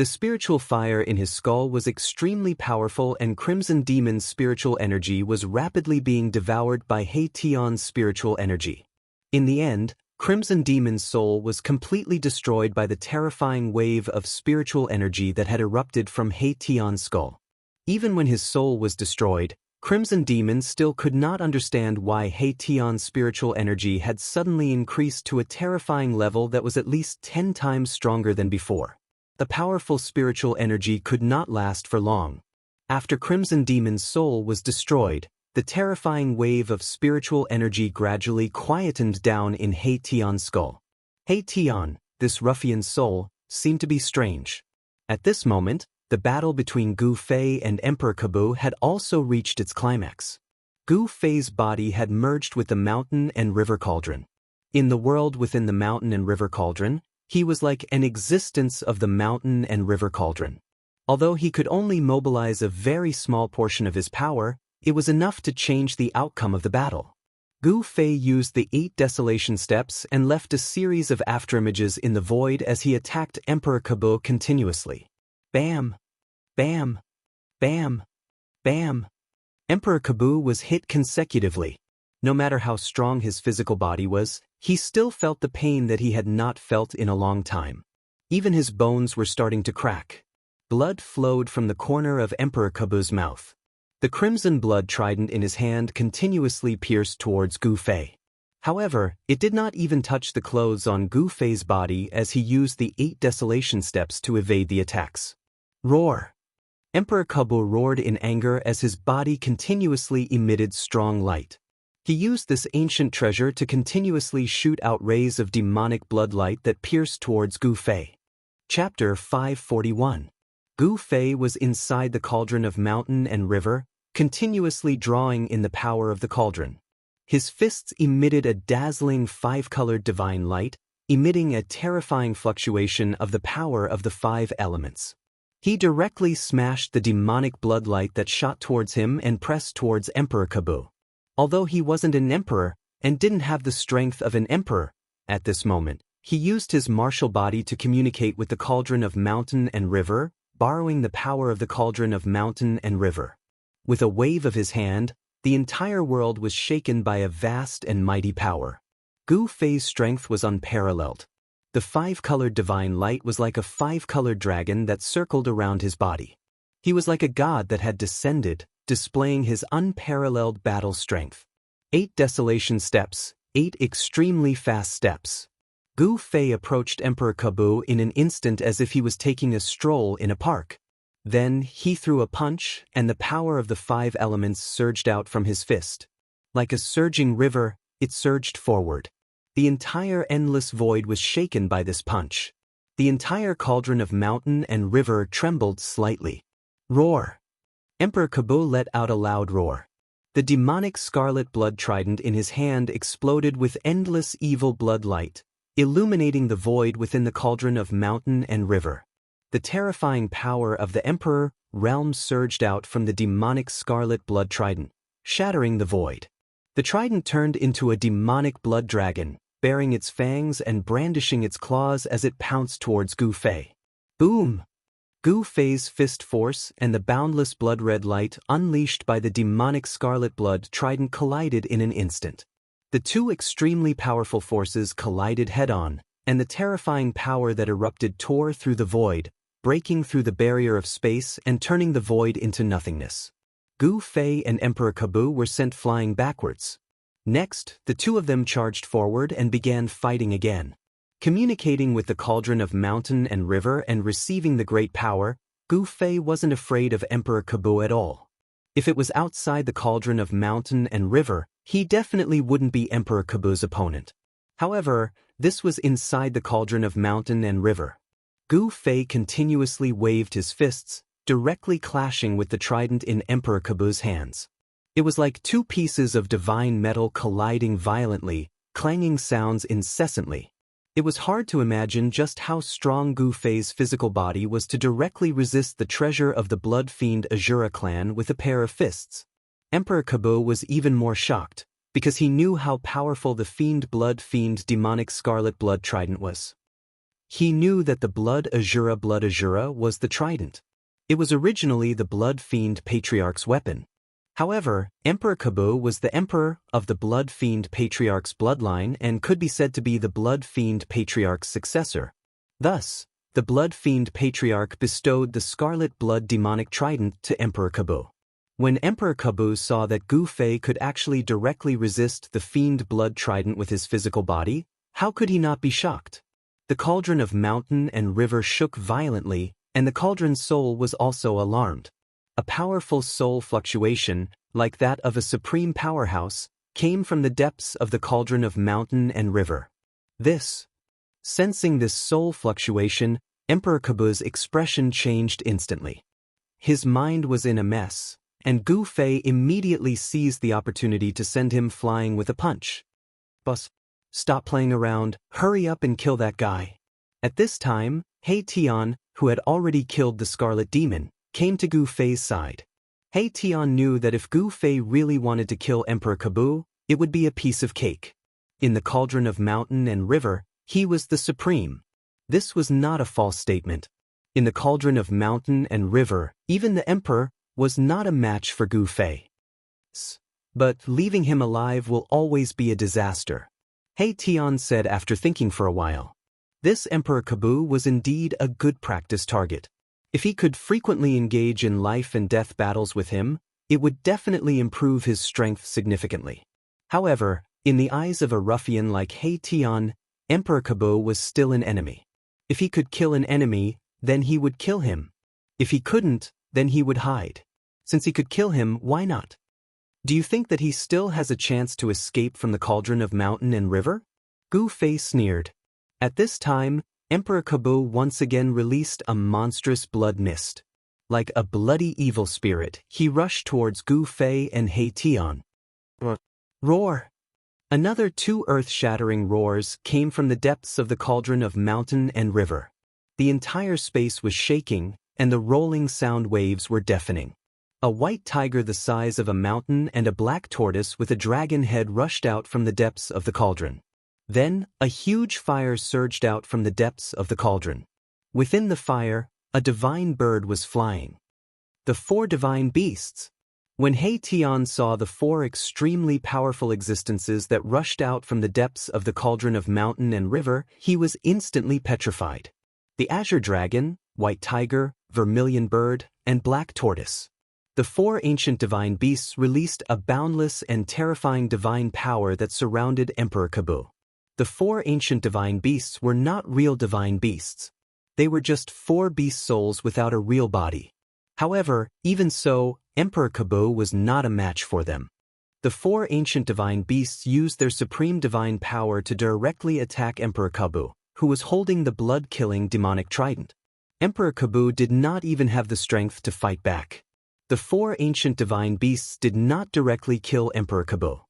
The spiritual fire in his skull was extremely powerful, and Crimson Demon's spiritual energy was rapidly being devoured by He Tian's spiritual energy. In the end, Crimson Demon's soul was completely destroyed by the terrifying wave of spiritual energy that had erupted from He Tian's skull. Even when his soul was destroyed, Crimson Demon still could not understand why He Tian's spiritual energy had suddenly increased to a terrifying level that was at least 10 times stronger than before. The powerful spiritual energy could not last for long. After Crimson Demon's soul was destroyed, the terrifying wave of spiritual energy gradually quietened down in He Tian's skull. He Tian, this ruffian's soul, seemed to be strange. At this moment, the battle between Gu Fei and Emperor Kabu had also reached its climax. Gu Fei's body had merged with the mountain and river cauldron. In the world within the mountain and river cauldron, he was like an existence of the mountain and river cauldron. Although he could only mobilize a very small portion of his power, it was enough to change the outcome of the battle. Gu Fei used the 8 desolation steps and left a series of afterimages in the void as he attacked Emperor Kabu continuously. Bam! Bam! Bam! Bam! Emperor Kabu was hit consecutively. No matter how strong his physical body was, he still felt the pain that he had not felt in a long time. Even his bones were starting to crack. Blood flowed from the corner of Emperor Kabu's mouth. The crimson blood trident in his hand continuously pierced towards Gu Fei. However, it did not even touch the clothes on Gu Fei's body as he used the 8 desolation steps to evade the attacks. Roar! Emperor Kabu roared in anger as his body continuously emitted strong light. He used this ancient treasure to continuously shoot out rays of demonic blood light that pierced towards Gu Fei. Chapter 541. Gu Fei was inside the cauldron of mountain and river, continuously drawing in the power of the cauldron. His fists emitted a dazzling 5-colored divine light, emitting a terrifying fluctuation of the power of the 5 elements. He directly smashed the demonic blood light that shot towards him and pressed towards Emperor Kabu. Although he wasn't an emperor and didn't have the strength of an emperor, at this moment, he used his martial body to communicate with the cauldron of mountain and river, borrowing the power of the cauldron of mountain and river. With a wave of his hand, the entire world was shaken by a vast and mighty power. Gu Fei's strength was unparalleled. The 5-colored divine light was like a 5-colored dragon that circled around his body. He was like a god that had descended, displaying his unparalleled battle strength. 8 desolation steps, 8 extremely fast steps. Gu Fei approached Emperor Kabu in an instant as if he was taking a stroll in a park. Then he threw a punch, and the power of the 5 elements surged out from his fist. Like a surging river, it surged forward. The entire endless void was shaken by this punch. The entire cauldron of mountain and river trembled slightly. Roar! Emperor Kabu let out a loud roar. The demonic scarlet blood trident in his hand exploded with endless evil blood light, illuminating the void within the cauldron of mountain and river. The terrifying power of the Emperor realm surged out from the demonic scarlet blood trident, shattering the void. The trident turned into a demonic blood dragon, baring its fangs and brandishing its claws as it pounced towards Gu Fei. Boom! Gu Fei's fist force and the boundless blood-red light unleashed by the demonic scarlet blood trident collided in an instant. The 2 extremely powerful forces collided head-on, and the terrifying power that erupted tore through the void, breaking through the barrier of space and turning the void into nothingness. Gu Fei and Emperor Kabu were sent flying backwards. Next, the 2 of them charged forward and began fighting again. Communicating with the cauldron of mountain and river and receiving the great power, Gu Fei wasn't afraid of Emperor Kabu at all. If it was outside the cauldron of mountain and river, he definitely wouldn't be Emperor Kabu's opponent. However, this was inside the cauldron of mountain and river. Gu Fei continuously waved his fists, directly clashing with the trident in Emperor Kabu's hands. It was like 2 pieces of divine metal colliding violently, clanging sounds incessantly. It was hard to imagine just how strong Gu Fei's physical body was to directly resist the treasure of the blood fiend Azura clan with a pair of fists. Emperor Kabu was even more shocked, because he knew how powerful the fiend demonic scarlet blood trident was. He knew that the blood Azura was the trident. It was originally the Blood Fiend Patriarch's weapon. However, Emperor Kabu was the emperor of the Blood Fiend Patriarch's bloodline and could be said to be the Blood Fiend Patriarch's successor. Thus, the Blood Fiend Patriarch bestowed the Scarlet Blood Demonic Trident to Emperor Kabu. When Emperor Kabu saw that Gu Fei could actually directly resist the Fiend Blood Trident with his physical body, how could he not be shocked? The cauldron of mountain and river shook violently, and the cauldron's soul was also alarmed. A powerful soul fluctuation, like that of a supreme powerhouse, came from the depths of the cauldron of mountain and river. Sensing this soul fluctuation, Emperor Kabu's expression changed instantly. His mind was in a mess, and Gu Fei immediately seized the opportunity to send him flying with a punch. "Boss, stop playing around, hurry up and kill that guy." At this time, He Tian, who had already killed the Scarlet Demon, came to Gu Fei's side. He Tian knew that if Gu Fei really wanted to kill Emperor Kabu, it would be a piece of cake. In the cauldron of mountain and river, he was the supreme. This was not a false statement. In the cauldron of mountain and river, even the emperor was not a match for Gu Fei. But leaving him alive will always be a disaster, He Tian said after thinking for a while. This Emperor Kabu was indeed a good practice target. If he could frequently engage in life and death battles with him, it would definitely improve his strength significantly. However, in the eyes of a ruffian like He Tian, Emperor Kabu was still an enemy. If he could kill an enemy, then he would kill him. If he couldn't, then he would hide. Since he could kill him, why not? Do you think that he still has a chance to escape from the cauldron of mountain and river? Gu Fei sneered. At this time, Emperor Kabu once again released a monstrous blood mist. Like a bloody evil spirit, he rushed towards Gu Fei and He Tian. Roar! Another two earth-shattering roars came from the depths of the cauldron of mountain and river. The entire space was shaking, and the rolling sound waves were deafening. A white tiger the size of a mountain and a black tortoise with a dragon head rushed out from the depths of the cauldron. Then, a huge fire surged out from the depths of the cauldron. Within the fire, a divine bird was flying. The four divine beasts. When He Tian saw the four extremely powerful existences that rushed out from the depths of the cauldron of mountain and river, he was instantly petrified. The azure dragon, white tiger, vermilion bird, and black tortoise. The four ancient divine beasts released a boundless and terrifying divine power that surrounded Emperor Kabu. The four ancient divine beasts were not real divine beasts. They were just four beast souls without a real body. However, even so, Emperor Kabu was not a match for them. The four ancient divine beasts used their supreme divine power to directly attack Emperor Kabu, who was holding the blood-killing demonic trident. Emperor Kabu did not even have the strength to fight back. The four ancient divine beasts did not directly kill Emperor Kabu.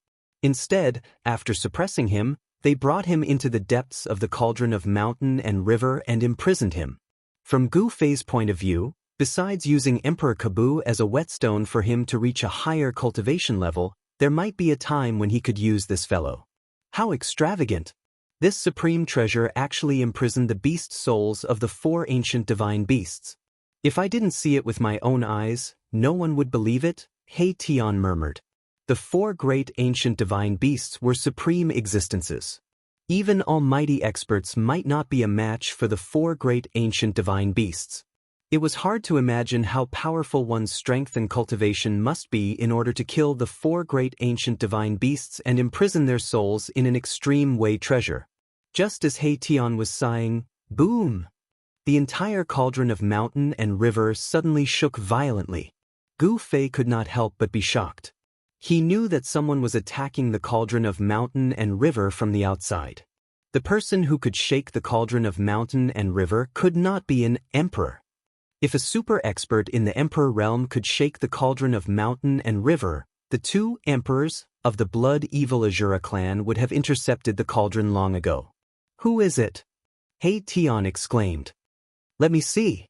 Instead, after suppressing him, they brought him into the depths of the cauldron of mountain and river and imprisoned him. From Gu Fei's point of view, besides using Emperor Kabu as a whetstone for him to reach a higher cultivation level, there might be a time when he could use this fellow. How extravagant! This supreme treasure actually imprisoned the beast souls of the four ancient divine beasts. If I didn't see it with my own eyes, no one would believe it, He Tian murmured. The four great ancient divine beasts were supreme existences. Even almighty experts might not be a match for the four great ancient divine beasts. It was hard to imagine how powerful one's strength and cultivation must be in order to kill the four great ancient divine beasts and imprison their souls in an extreme way treasure. Just as He Tian was sighing, boom! The entire cauldron of mountain and river suddenly shook violently. Gu Fei could not help but be shocked. He knew that someone was attacking the cauldron of mountain and river from the outside. The person who could shake the cauldron of mountain and river could not be an emperor. If a super expert in the emperor realm could shake the cauldron of mountain and river, the two emperors of the blood evil Azura clan would have intercepted the cauldron long ago. Who is it? He Tian exclaimed. Let me see.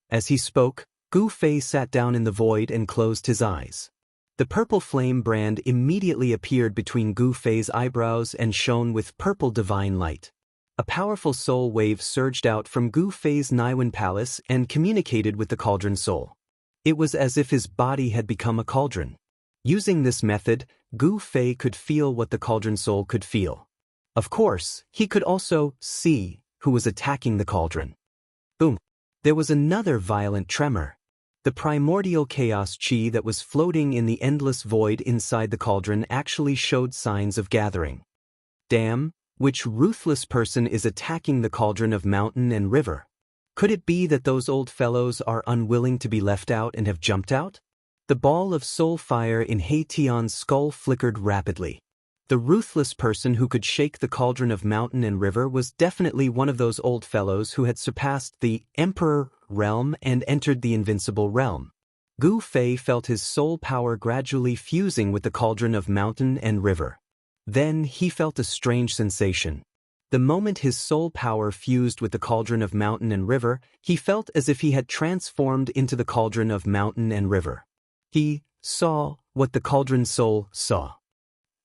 As he spoke, Gu Fei sat down in the void and closed his eyes. The purple flame brand immediately appeared between Gu Fei's eyebrows and shone with purple divine light. A powerful soul wave surged out from Gu Fei's Niwen palace and communicated with the cauldron soul. It was as if his body had become a cauldron. Using this method, Gu Fei could feel what the cauldron soul could feel. Of course, he could also see who was attacking the cauldron. Boom! There was another violent tremor. The primordial chaos chi that was floating in the endless void inside the cauldron actually showed signs of gathering. Damn, which ruthless person is attacking the cauldron of mountain and river? Could it be that those old fellows are unwilling to be left out and have jumped out? The ball of soul fire in He Tian's skull flickered rapidly. The ruthless person who could shake the cauldron of mountain and river was definitely one of those old fellows who had surpassed the Emperor realm and entered the invincible realm. Gu Fei felt his soul power gradually fusing with the cauldron of mountain and river. Then he felt a strange sensation. The moment his soul power fused with the cauldron of mountain and river, he felt as if he had transformed into the cauldron of mountain and river. He saw what the cauldron soul saw.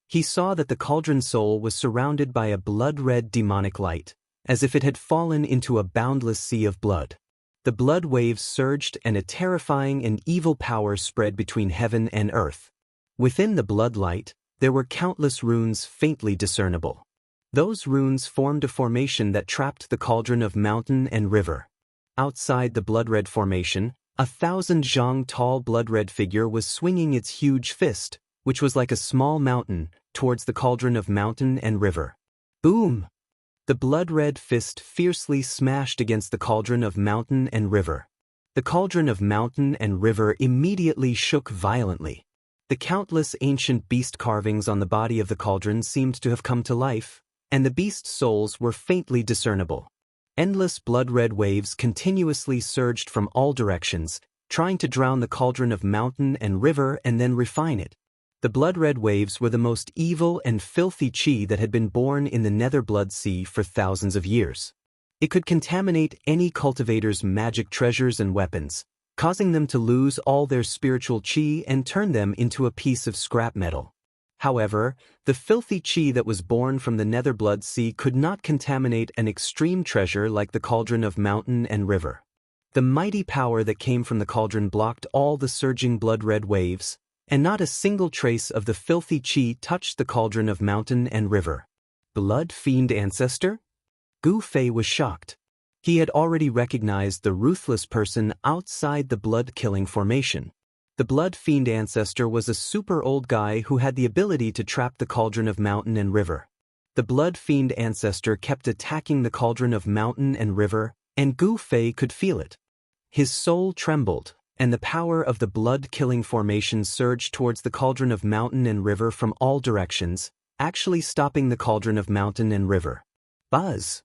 He saw that the cauldron soul was surrounded by a blood-red demonic light, as if it had fallen into a boundless sea of blood. The blood waves surged and a terrifying and evil power spread between heaven and earth. Within the blood light, there were countless runes faintly discernible. Those runes formed a formation that trapped the cauldron of mountain and river. Outside the blood-red formation, 1,000 zhang tall blood-red figure was swinging its huge fist, which was like a small mountain, towards the cauldron of mountain and river. Boom! The blood-red fist fiercely smashed against the cauldron of mountain and river. The cauldron of mountain and river immediately shook violently. The countless ancient beast carvings on the body of the cauldron seemed to have come to life, and the beast souls were faintly discernible. Endless blood-red waves continuously surged from all directions, trying to drown the cauldron of mountain and river and then refine it. The blood-red waves were the most evil and filthy chi that had been born in the nether blood sea for thousands of years. It could contaminate any cultivator's magic treasures and weapons, causing them to lose all their spiritual chi and turn them into a piece of scrap metal. However, the filthy chi that was born from the nether blood sea could not contaminate an extreme treasure like the cauldron of mountain and river. The mighty power that came from the cauldron blocked all the surging blood-red waves, and not a single trace of the filthy chi touched the cauldron of mountain and river. Blood fiend ancestor? Gu Fei was shocked. He had already recognized the ruthless person outside the blood-killing formation. The blood fiend ancestor was a super old guy who had the ability to trap the cauldron of mountain and river. The blood fiend ancestor kept attacking the cauldron of mountain and river, and Gu Fei could feel it. His soul trembled, and the power of the blood-killing formation surged towards the cauldron of mountain and river from all directions, actually stopping the cauldron of mountain and river. Buzz!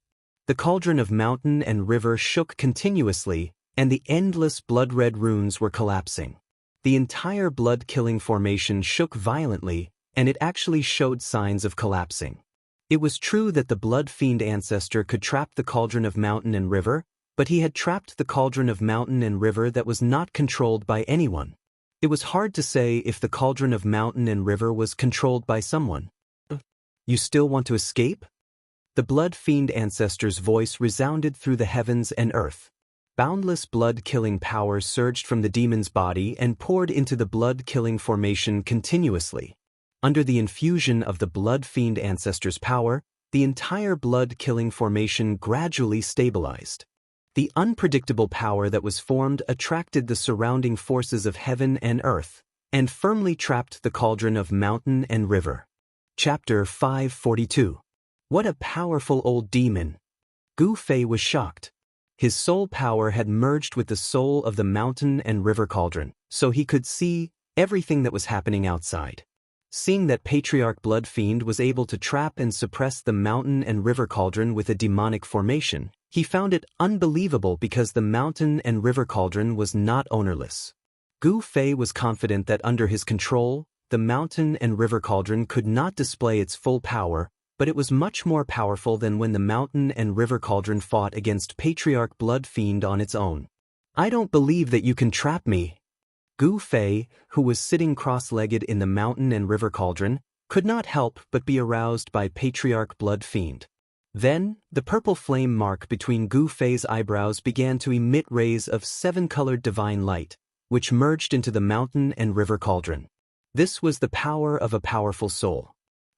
The cauldron of mountain and river shook continuously, and the endless blood-red runes were collapsing. The entire blood-killing formation shook violently, and it actually showed signs of collapsing. It was true that the blood fiend ancestor could trap the cauldron of mountain and river, but he had trapped the cauldron of mountain and river that was not controlled by anyone. It was hard to say if the cauldron of mountain and river was controlled by someone. You still want to escape? The blood fiend ancestor's voice resounded through the heavens and earth. Boundless blood-killing power surged from the demon's body and poured into the blood-killing formation continuously. Under the infusion of the blood fiend ancestor's power, the entire blood-killing formation gradually stabilized. The unpredictable power that was formed attracted the surrounding forces of heaven and earth, and firmly trapped the cauldron of mountain and river. Chapter 542. What a powerful old demon! Gu Fei was shocked. His soul power had merged with the soul of the mountain and river cauldron, so he could see everything that was happening outside. Seeing that Patriarch Blood Fiend was able to trap and suppress the mountain and river cauldron with a demonic formation, he found it unbelievable because the mountain and river cauldron was not ownerless. Gu Fei was confident that under his control, the mountain and river cauldron could not display its full power, but it was much more powerful than when the mountain and river cauldron fought against Patriarch Blood Fiend on its own. I don't believe that you can trap me. Gu Fei, who was sitting cross-legged in the mountain and river cauldron, could not help but be aroused by Patriarch Blood Fiend. Then, the purple flame mark between Gu Fei's eyebrows began to emit rays of seven-colored divine light, which merged into the mountain and river cauldron. This was the power of a powerful soul.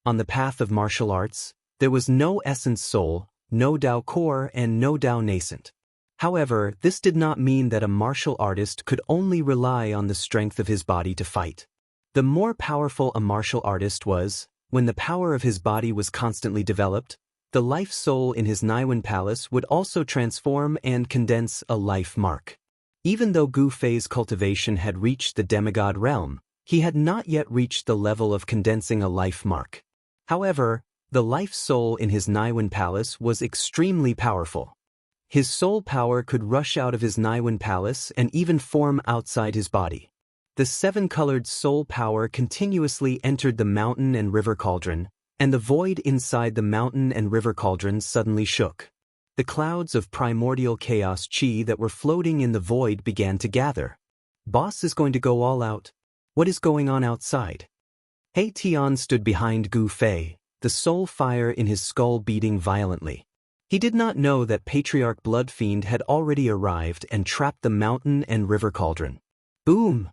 On the path of martial arts, there was no essence soul, no Dao core, and no Dao nascent. However, this did not mean that a martial artist could only rely on the strength of his body to fight. The more powerful a martial artist was, when the power of his body was constantly developed, the life soul in his Niwen palace would also transform and condense a life mark. Even though Gu Fei's cultivation had reached the demigod realm, he had not yet reached the level of condensing a life mark. However, the life soul in his Niwen palace was extremely powerful. His soul power could rush out of his Niwen palace and even form outside his body. The seven-colored soul power continuously entered the mountain and river cauldron, and the void inside the mountain and river cauldron suddenly shook. The clouds of primordial chaos chi that were floating in the void began to gather. Boss is going to go all out. What is going on outside? He Tian stood behind Gu Fei, the soul fire in his skull beating violently. He did not know that Patriarch Bloodfiend had already arrived and trapped the mountain and river cauldron. Boom!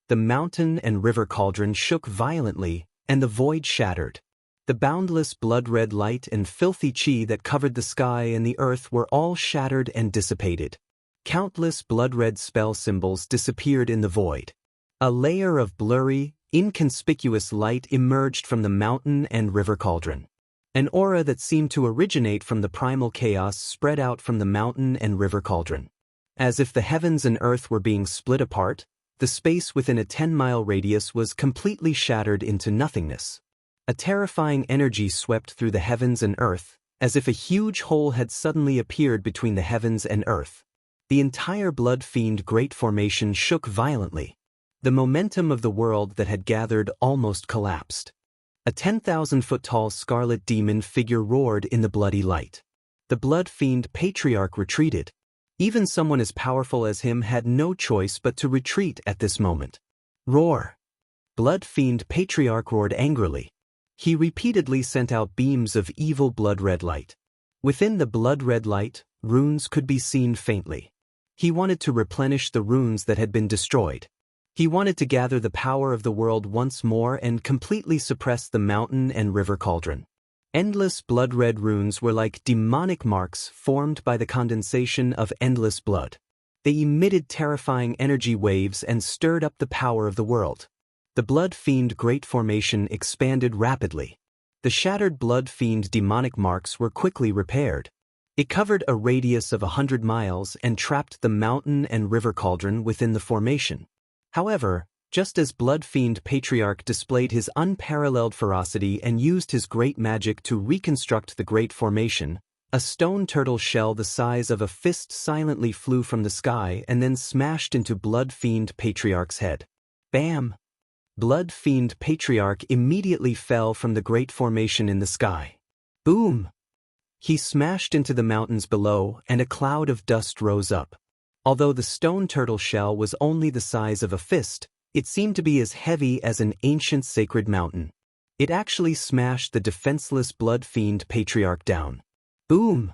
The mountain and river cauldron shook violently, and the void shattered. The boundless blood-red light and filthy chi that covered the sky and the earth were all shattered and dissipated. Countless blood-red spell symbols disappeared in the void. A layer of blurry, inconspicuous light emerged from the mountain and river cauldron. An aura that seemed to originate from the primal chaos spread out from the mountain and river cauldron. As if the heavens and earth were being split apart, the space within a 10-mile radius was completely shattered into nothingness. A terrifying energy swept through the heavens and earth, as if a huge hole had suddenly appeared between the heavens and earth. The entire Blood Fiend Great Formation shook violently. The momentum of the world that had gathered almost collapsed. A 10,000-foot-tall scarlet demon figure roared in the bloody light. The Blood Fiend Patriarch retreated. Even someone as powerful as him had no choice but to retreat at this moment. Roar! Blood Fiend Patriarch roared angrily. He repeatedly sent out beams of evil blood-red light. Within the blood-red light, runes could be seen faintly. He wanted to replenish the runes that had been destroyed. He wanted to gather the power of the world once more and completely suppress the mountain and river cauldron. Endless blood-red runes were like demonic marks formed by the condensation of endless blood. They emitted terrifying energy waves and stirred up the power of the world. The Blood Fiend Great Formation expanded rapidly. The shattered Blood Fiend demonic marks were quickly repaired. It covered a radius of 100 miles and trapped the mountain and river cauldron within the formation. However, just as Blood Fiend Patriarch displayed his unparalleled ferocity and used his great magic to reconstruct the Great Formation, a stone turtle shell the size of a fist silently flew from the sky and then smashed into Blood Fiend Patriarch's head. Bam! Blood Fiend Patriarch immediately fell from the Great Formation in the sky. Boom! He smashed into the mountains below and a cloud of dust rose up. Although the stone turtle shell was only the size of a fist, it seemed to be as heavy as an ancient sacred mountain. It actually smashed the defenseless Blood Fiend Patriarch down. Boom!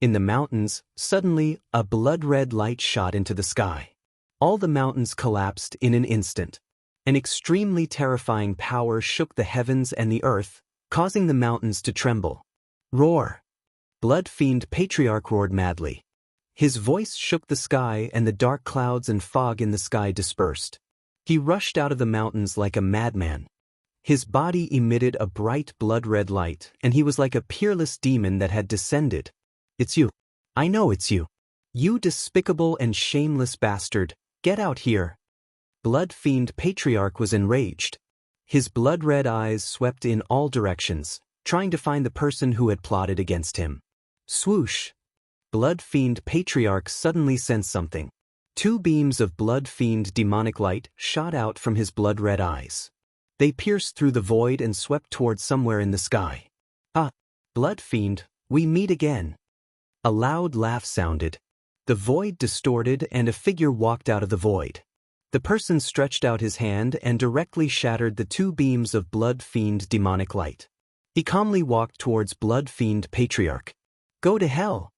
In the mountains, suddenly, a blood-red light shot into the sky. All the mountains collapsed in an instant. An extremely terrifying power shook the heavens and the earth, causing the mountains to tremble. Roar! Blood Fiend Patriarch roared madly. His voice shook the sky and the dark clouds and fog in the sky dispersed. He rushed out of the mountains like a madman. His body emitted a bright blood-red light, and he was like a peerless demon that had descended. It's you. I know it's you. You despicable and shameless bastard, get out here. Blood Fiend Patriarch was enraged. His blood-red eyes swept in all directions, trying to find the person who had plotted against him. Swoosh! Blood Fiend Patriarch suddenly sensed something. Two beams of Blood Fiend demonic light shot out from his blood-red eyes. They pierced through the void and swept towards somewhere in the sky. Ah, Blood Fiend, we meet again. A loud laugh sounded. The void distorted and a figure walked out of the void. The person stretched out his hand and directly shattered the two beams of Blood Fiend demonic light. He calmly walked towards Blood Fiend Patriarch. Go to hell.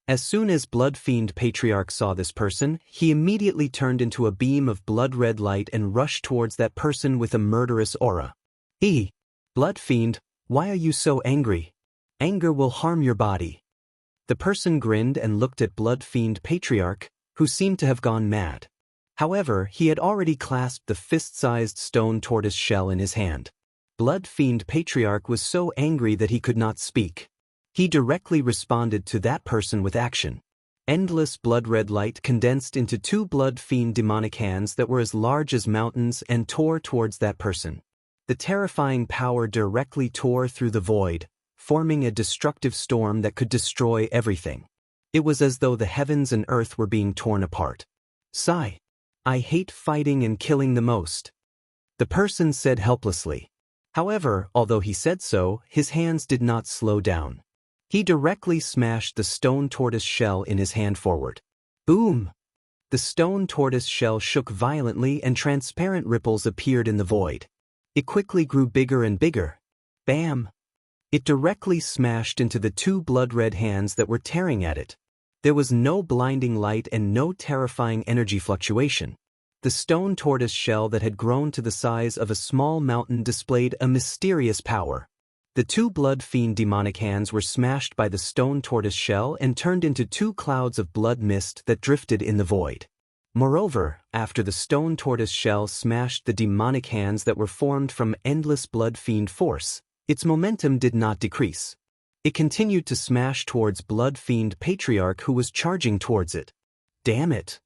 As soon as Blood Fiend Patriarch saw this person, he immediately turned into a beam of blood-red light and rushed towards that person with a murderous aura. Blood Fiend, why are you so angry? Anger will harm your body. The person grinned and looked at Blood Fiend Patriarch, who seemed to have gone mad. However, he had already clasped the fist-sized stone tortoise shell in his hand. Blood Fiend Patriarch was so angry that he could not speak. He directly responded to that person with action. Endless blood-red light condensed into two Blood Fiend demonic hands that were as large as mountains and tore towards that person. The terrifying power directly tore through the void, forming a destructive storm that could destroy everything. It was as though the heavens and earth were being torn apart. Sigh. I hate fighting and killing the most. The person said helplessly. However, although he said so, his hands did not slow down. He directly smashed the stone tortoise shell in his hand forward. Boom! The stone tortoise shell shook violently and transparent ripples appeared in the void. It quickly grew bigger and bigger. Bam! It directly smashed into the two blood-red hands that were tearing at it. There was no blinding light and no terrifying energy fluctuation. The stone tortoise shell that had grown to the size of a small mountain displayed a mysterious power. The two Blood Fiend demonic hands were smashed by the stone tortoise shell and turned into two clouds of blood mist that drifted in the void. Moreover, after the stone tortoise shell smashed the demonic hands that were formed from endless Blood Fiend force, its momentum did not decrease. It continued to smash towards Blood Fiend Patriarch who was charging towards it. Damn it!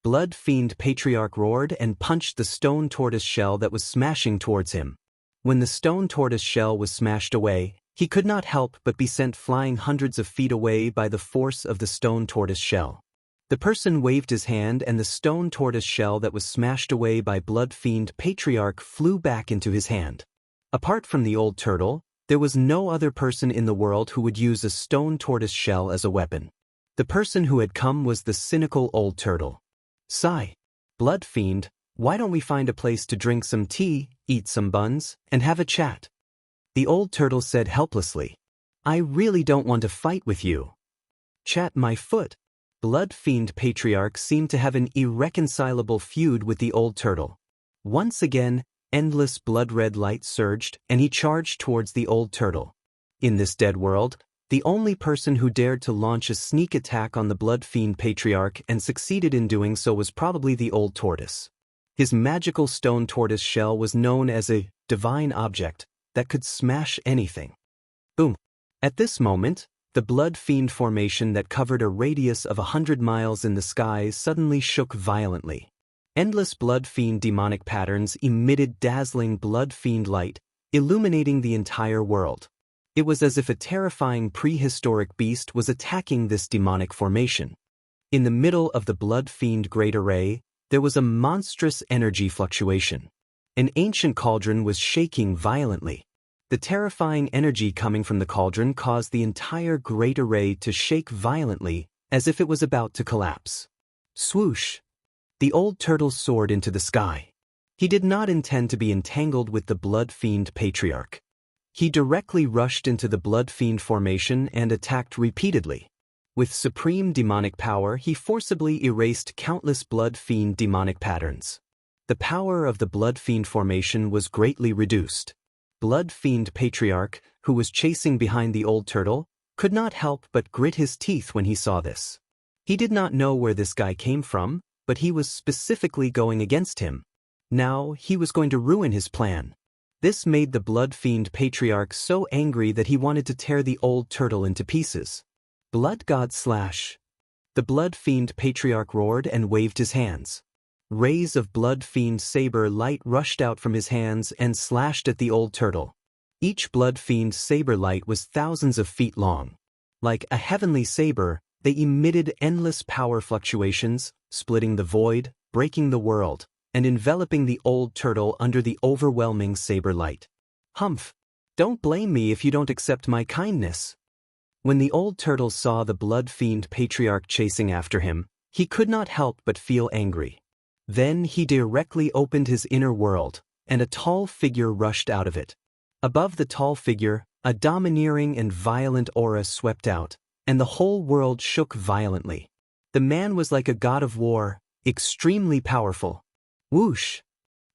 Blood Fiend Patriarch roared and punched the stone tortoise shell that was smashing towards him. When the stone tortoise shell was smashed away, he could not help but be sent flying hundreds of feet away by the force of the stone tortoise shell. The person waved his hand and the stone tortoise shell that was smashed away by Blood Fiend Patriarch flew back into his hand. Apart from the old turtle, there was no other person in the world who would use a stone tortoise shell as a weapon. The person who had come was the cynical old turtle. Sigh. Blood Fiend, why don't we find a place to drink some tea, eat some buns, and have a chat? The old turtle said helplessly. I really don't want to fight with you. Chat my foot. Blood Fiend Patriarch seemed to have an irreconcilable feud with the old turtle. Once again, endless blood-red light surged, and he charged towards the old turtle. In this dead world, the only person who dared to launch a sneak attack on the Blood Fiend Patriarch and succeeded in doing so was probably the old tortoise. His magical stone tortoise shell was known as a divine object that could smash anything. Boom! At this moment, the Blood Fiend formation that covered a radius of 100 miles in the sky suddenly shook violently. Endless Blood Fiend demonic patterns emitted dazzling Blood Fiend light, illuminating the entire world. It was as if a terrifying prehistoric beast was attacking this demonic formation. In the middle of the Blood Fiend Great Array, there was a monstrous energy fluctuation. An ancient cauldron was shaking violently. The terrifying energy coming from the cauldron caused the entire Great Array to shake violently, as if it was about to collapse. Swoosh! The old turtle soared into the sky. He did not intend to be entangled with the Blood Fiend Patriarch. He directly rushed into the Blood Fiend formation and attacked repeatedly. With supreme demonic power, he forcibly erased countless Blood Fiend demonic patterns. The power of the Blood Fiend formation was greatly reduced. Blood Fiend Patriarch, who was chasing behind the old turtle, could not help but grit his teeth when he saw this. He did not know where this guy came from, but he was specifically going against him. Now, he was going to ruin his plan. This made the Blood Fiend Patriarch so angry that he wanted to tear the old turtle into pieces. Blood God slash! The Blood Fiend Patriarch roared and waved his hands. Rays of Blood Fiend saber light rushed out from his hands and slashed at the old turtle. Each Blood Fiend saber light was thousands of feet long. Like a heavenly saber, they emitted endless power fluctuations, splitting the void, breaking the world, and enveloping the old turtle under the overwhelming saber light. Humph! Don't blame me if you don't accept my kindness. When the old turtle saw the Blood Fiend Patriarch chasing after him, he could not help but feel angry. Then he directly opened his inner world, and a tall figure rushed out of it. Above the tall figure, A domineering and violent aura swept out, and the whole world shook violently. The man was like a god of war, extremely powerful. Whoosh!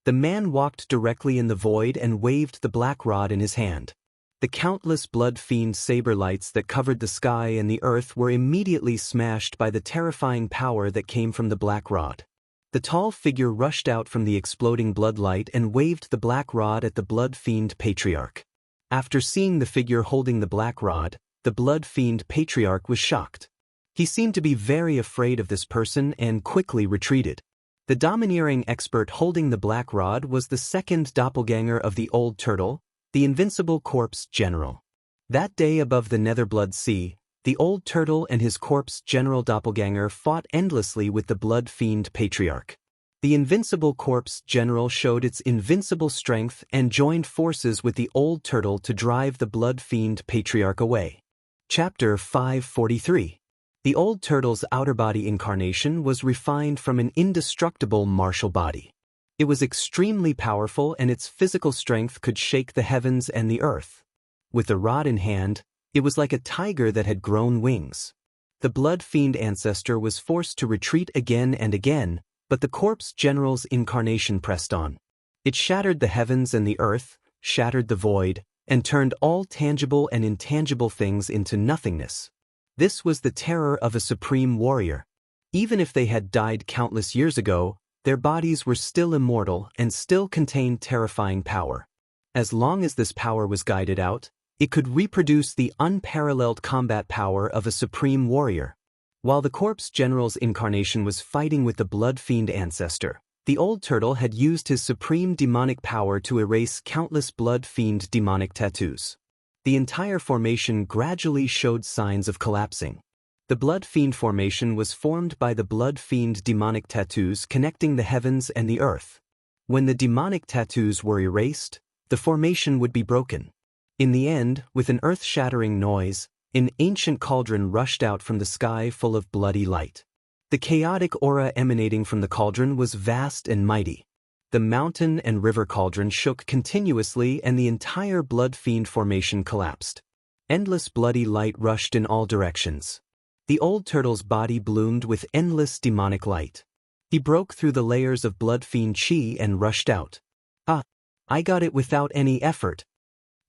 The man walked directly in the void and waved the black rod in his hand. The countless blood-fiend saber lights that covered the sky and the earth were immediately smashed by the terrifying power that came from the black rod. The tall figure rushed out from the exploding bloodlight and waved the black rod at the blood-fiend patriarch. After seeing the figure holding the black rod, the blood-fiend patriarch was shocked. He seemed to be very afraid of this person and quickly retreated. The domineering expert holding the black rod was the second doppelganger of the old turtle, the invincible corpse general. That day above the Netherblood Sea, the old turtle and his corpse general doppelganger fought endlessly with the blood-fiend patriarch. The invincible corpse general showed its invincible strength and joined forces with the old turtle to drive the blood-fiend patriarch away. Chapter 543. The old turtle's outer body incarnation was refined from an indestructible martial body. It was extremely powerful and its physical strength could shake the heavens and the earth. With the rod in hand, it was like a tiger that had grown wings. The blood-fiend ancestor was forced to retreat again and again, but the corpse general's incarnation pressed on. It shattered the heavens and the earth, shattered the void, and turned all tangible and intangible things into nothingness. This was the terror of a supreme warrior. Even if they had died countless years ago, their bodies were still immortal and still contained terrifying power. As long as this power was guided out, it could reproduce the unparalleled combat power of a supreme warrior. While the corpse general's incarnation was fighting with the blood-fiend ancestor, the old turtle had used his supreme demonic power to erase countless blood-fiend demonic tattoos. The entire formation gradually showed signs of collapsing. The blood-fiend formation was formed by the blood-fiend demonic tattoos connecting the heavens and the earth. When the demonic tattoos were erased, the formation would be broken. In the end, with an earth-shattering noise, an ancient cauldron rushed out from the sky full of bloody light. The chaotic aura emanating from the cauldron was vast and mighty. The mountain and river cauldron shook continuously and the entire blood-fiend formation collapsed. Endless bloody light rushed in all directions. The old turtle's body bloomed with endless demonic light. He broke through the layers of blood-fiend chi and rushed out. Ah! I got it without any effort.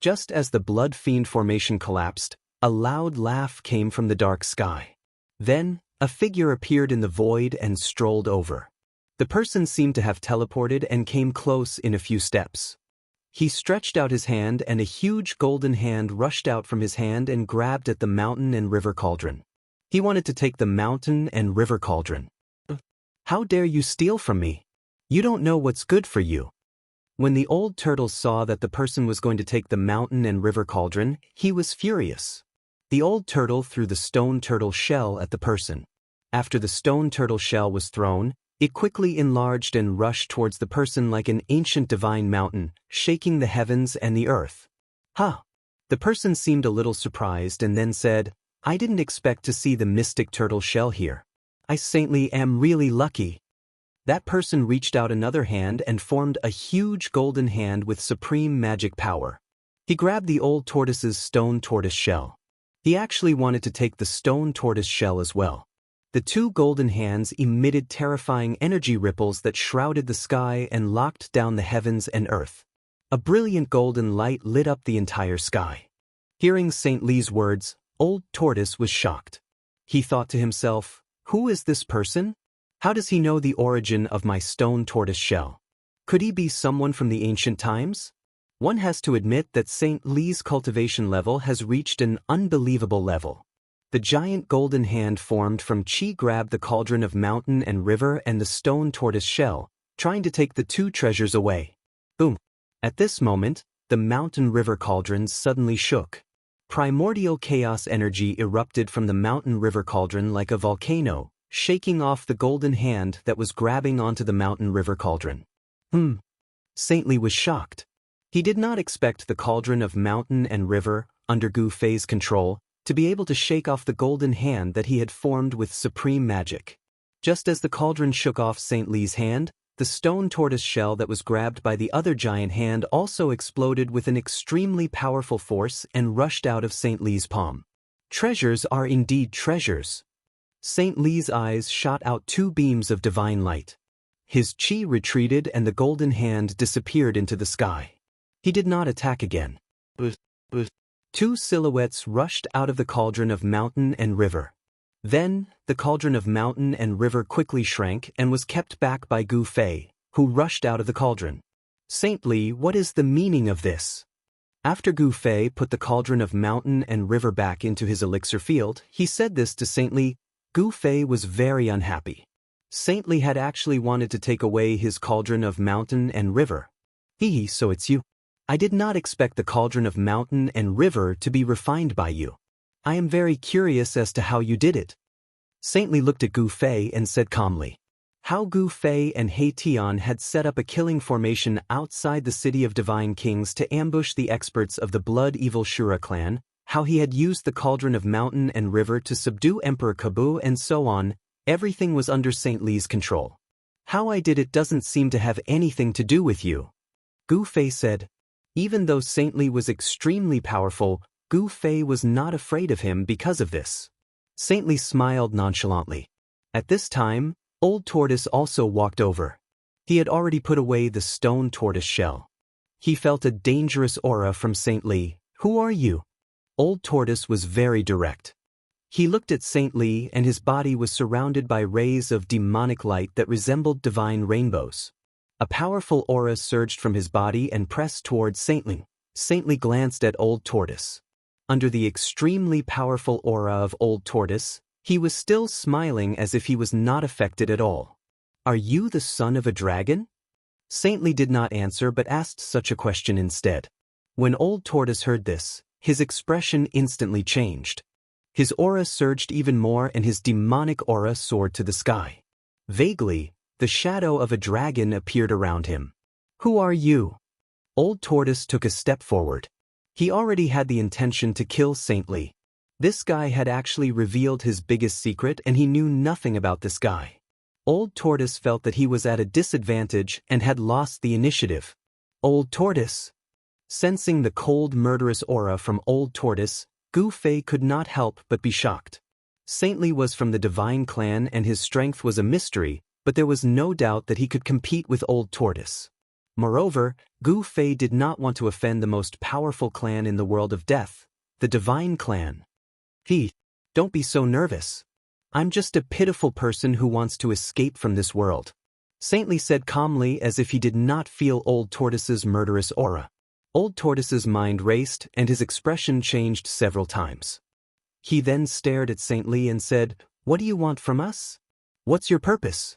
Just as the blood-fiend formation collapsed, a loud laugh came from the dark sky. Then, a figure appeared in the void and strolled over. The person seemed to have teleported and came close in a few steps. He stretched out his hand and a huge golden hand rushed out from his hand and grabbed at the mountain and river cauldron. He wanted to take the mountain and river cauldron. How dare you steal from me? You don't know what's good for you. When the old turtle saw that the person was going to take the mountain and river cauldron, he was furious. The old turtle threw the stone turtle shell at the person. After the stone turtle shell was thrown, it quickly enlarged and rushed towards the person like an ancient divine mountain, shaking the heavens and the earth. Huh! The person seemed a little surprised and then said, I didn't expect to see the mystic turtle shell here. I saintly am really lucky. That person reached out another hand and formed a huge golden hand with supreme magic power. He grabbed the old tortoise's stone tortoise shell. He actually wanted to take the stone tortoise shell as well. The two golden hands emitted terrifying energy ripples that shrouded the sky and locked down the heavens and earth. A brilliant golden light lit up the entire sky. Hearing Saint Li's words, Old Tortoise was shocked. He thought to himself, who is this person? How does he know the origin of my stone tortoise shell? Could he be someone from the ancient times? One has to admit that Saint Li's cultivation level has reached an unbelievable level. The giant golden hand formed from chi grabbed the cauldron of mountain and river and the stone tortoise shell, trying to take the two treasures away. Boom! At this moment, the mountain river cauldrons suddenly shook. Primordial chaos energy erupted from the mountain river cauldron like a volcano, shaking off the golden hand that was grabbing onto the mountain river cauldron. Saint Li was shocked. He did not expect the cauldron of mountain and river, under Gu Fei's control, to be able to shake off the golden hand that he had formed with supreme magic. Just as the cauldron shook off Saint Li's hand, the stone tortoise shell that was grabbed by the other giant hand also exploded with an extremely powerful force and rushed out of St. Li's palm. Treasures are indeed treasures. St. Li's eyes shot out two beams of divine light. His chi retreated and the golden hand disappeared into the sky. He did not attack again. Two silhouettes rushed out of the cauldron of mountain and river. Then, the cauldron of mountain and river quickly shrank and was kept back by Gu Fei, who rushed out of the cauldron. St. Li, what is the meaning of this? After Gu Fei put the cauldron of mountain and river back into his elixir field, he said this to St. Li. Gu Fei was very unhappy. St. Li had actually wanted to take away his cauldron of mountain and river. So it's you. I did not expect the cauldron of mountain and river to be refined by you. I am very curious as to how you did it. St. Li looked at Gu Fei and said calmly. How Gu Fei and He Tian had set up a killing formation outside the city of Divine Kings to ambush the experts of the Blood Evil Shura clan, how he had used the cauldron of mountain and river to subdue Emperor Kabu and so on, everything was under St. Li's control. How I did it doesn't seem to have anything to do with you. Gu Fei said. Even though St. Li was extremely powerful, Gu Fei was not afraid of him because of this. St. Li smiled nonchalantly. At this time, Old Tortoise also walked over. He had already put away the stone tortoise shell. He felt a dangerous aura from St. Li. Who are you? Old Tortoise was very direct. He looked at St. Li and his body was surrounded by rays of demonic light that resembled divine rainbows. A powerful aura surged from his body and pressed towards St. Li. St. Li glanced at Old Tortoise. Under the extremely powerful aura of Old Tortoise, he was still smiling as if he was not affected at all. Are you the son of a dragon? St. Li did not answer but asked such a question instead. When Old Tortoise heard this, his expression instantly changed. His aura surged even more and his demonic aura soared to the sky. Vaguely, the shadow of a dragon appeared around him. Who are you? Old Tortoise took a step forward. He already had the intention to kill St. Li. This guy had actually revealed his biggest secret and he knew nothing about this guy. Old Tortoise felt that he was at a disadvantage and had lost the initiative. Old Tortoise. Sensing the cold murderous aura from Old Tortoise, Gu Fei could not help but be shocked. St. Li was from the Divine Clan and his strength was a mystery, but there was no doubt that he could compete with Old Tortoise. Moreover, Gu Fei did not want to offend the most powerful clan in the world of death, the Divine Clan. Don't be so nervous. I'm just a pitiful person who wants to escape from this world. St. Li said calmly as if he did not feel Old Tortoise's murderous aura. Old Tortoise's mind raced and his expression changed several times. He then stared at St. Li and said, What do you want from us? What's your purpose?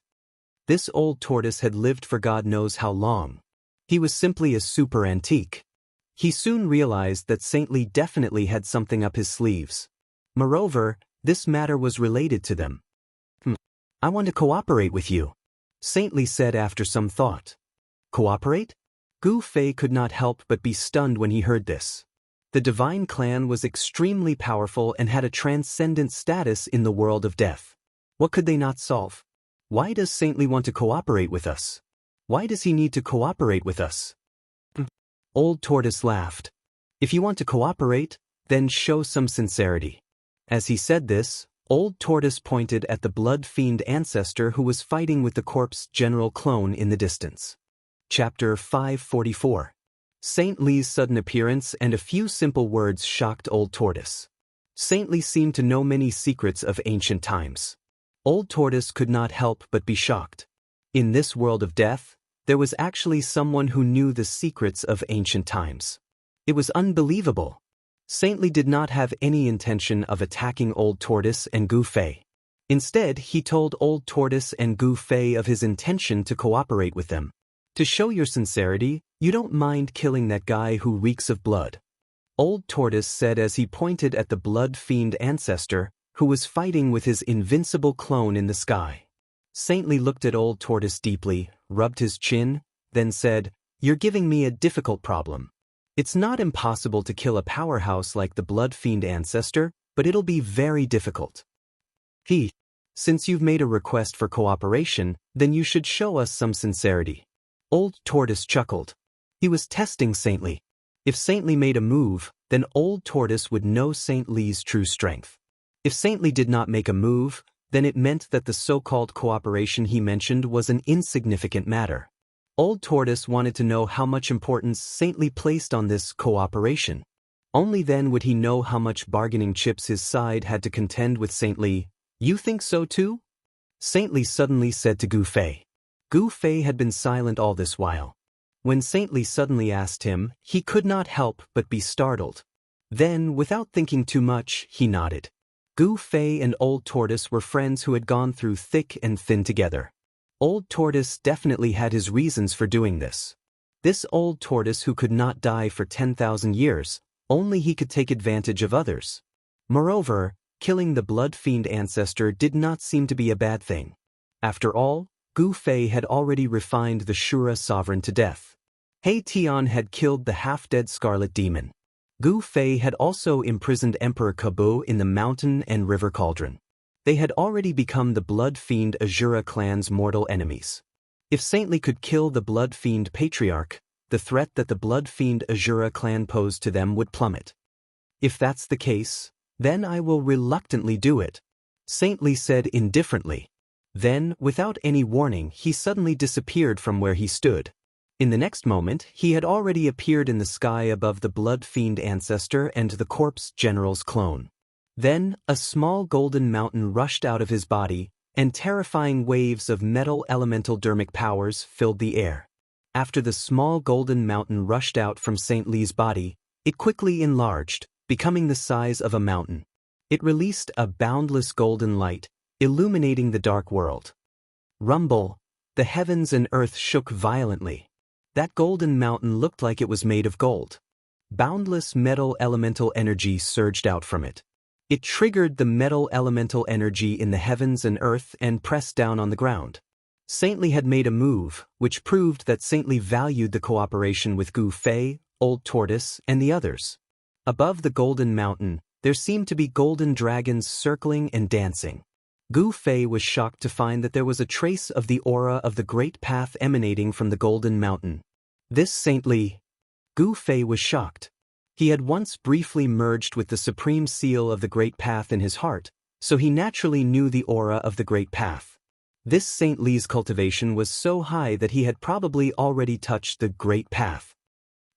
This Old Tortoise had lived for God knows how long. He was simply a super antique. He soon realized that St. Li definitely had something up his sleeves. Moreover, this matter was related to them. I want to cooperate with you, St. Li said after some thought. Cooperate? Gu Fei could not help but be stunned when he heard this. The Divine Clan was extremely powerful and had a transcendent status in the world of death. What could they not solve? Why does St. Li want to cooperate with us? Why does he need to cooperate with us? Old Tortoise laughed. If you want to cooperate, then show some sincerity. As he said this, Old Tortoise pointed at the blood-fiend ancestor who was fighting with the corpse general clone in the distance. Chapter 544. St. Li's sudden appearance and a few simple words shocked Old Tortoise. St. Li seemed to know many secrets of ancient times. Old Tortoise could not help but be shocked. In this world of death, there was actually someone who knew the secrets of ancient times. It was unbelievable. St. Li did not have any intention of attacking Old Tortoise and Gu Fei. Instead, he told Old Tortoise and Gu Fei of his intention to cooperate with them. To show your sincerity, you don't mind killing that guy who reeks of blood. Old Tortoise said as he pointed at the blood-fiend ancestor who was fighting with his invincible clone in the sky. St. Li looked at Old Tortoise deeply, rubbed his chin, then said, You're giving me a difficult problem. It's not impossible to kill a powerhouse like the blood-fiend ancestor, but it'll be very difficult. Since you've made a request for cooperation, then you should show us some sincerity. Old Tortoise chuckled. He was testing Saintly. If Saintly made a move, then Old Tortoise would know Saint Li's true strength. If Saintly did not make a move, then it meant that the so-called cooperation he mentioned was an insignificant matter. Old Tortoise wanted to know how much importance Saintly placed on this cooperation. Only then would he know how much bargaining chips his side had to contend with Saintly. You think so too? Saintly suddenly said to Gu Fei. Gu Fei had been silent all this while. When Saintly suddenly asked him, he could not help but be startled. Then, without thinking too much, he nodded. Gu Fei and Old Tortoise were friends who had gone through thick and thin together. Old Tortoise definitely had his reasons for doing this. This Old Tortoise who could not die for 10,000 years, only he could take advantage of others. Moreover, killing the blood fiend ancestor did not seem to be a bad thing. After all, Gu Fei had already refined the Shura sovereign to death. He Tian had killed the half-dead scarlet demon. Gu Fei had also imprisoned Emperor Kabu in the mountain and river cauldron. They had already become the blood fiend Azura clan's mortal enemies. If Saintly could kill the blood fiend patriarch, the threat that the blood fiend Azura clan posed to them would plummet. If that's the case, then I will reluctantly do it, Saintly said indifferently. Then, without any warning, he suddenly disappeared from where he stood. In the next moment, he had already appeared in the sky above the blood fiend ancestor and the corpse general's clone. Then, a small golden mountain rushed out of his body, and terrifying waves of metal elemental dermic powers filled the air. After the small golden mountain rushed out from Saint Li's body, it quickly enlarged, becoming the size of a mountain. It released a boundless golden light, illuminating the dark world. Rumble, the heavens and earth shook violently. That golden mountain looked like it was made of gold. Boundless metal elemental energy surged out from it. It triggered the metal elemental energy in the heavens and earth and pressed down on the ground. Saintly had made a move, which proved that Saintly valued the cooperation with Gu Fei, Old Tortoise, and the others. Above the golden mountain, there seemed to be golden dragons circling and dancing. Gu Fei was shocked to find that there was a trace of the aura of the Great Path emanating from the Golden Mountain. This Saintly. Gu Fei was shocked. He had once briefly merged with the supreme seal of the Great Path in his heart, so he naturally knew the aura of the Great Path. This Saint Li's cultivation was so high that he had probably already touched the Great Path.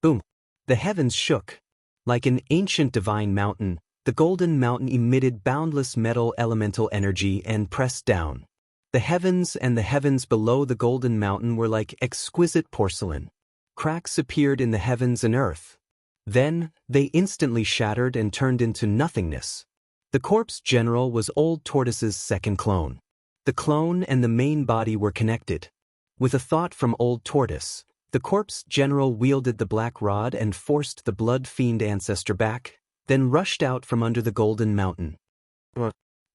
Boom! The heavens shook. Like an ancient divine mountain, the Golden Mountain emitted boundless metal elemental energy and pressed down. The heavens and the heavens below the Golden Mountain were like exquisite porcelain. Cracks appeared in the heavens and earth. Then, they instantly shattered and turned into nothingness. The corpse general was Old Tortoise's second clone. The clone and the main body were connected. With a thought from Old Tortoise, the corpse general wielded the black rod and forced the blood fiend ancestor back, then rushed out from under the Golden Mountain.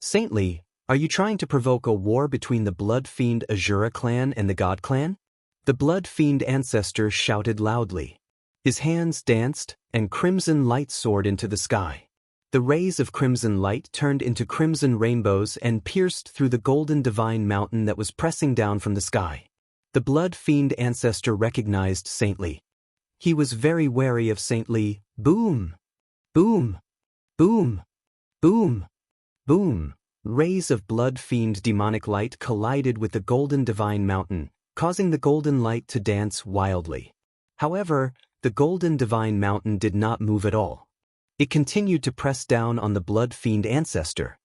Saintly, are you trying to provoke a war between the blood fiend Azura clan and the God clan? The blood fiend ancestor shouted loudly. His hands danced, and crimson light soared into the sky. The rays of crimson light turned into crimson rainbows and pierced through the golden divine mountain that was pressing down from the sky. The blood fiend ancestor recognized Saintly. He was very wary of Saintly. Boom! Boom! Boom! Boom! Boom! Rays of blood fiend demonic light collided with the golden divine mountain, causing the golden light to dance wildly. However, the golden divine mountain did not move at all. It continued to press down on the blood fiend ancestor.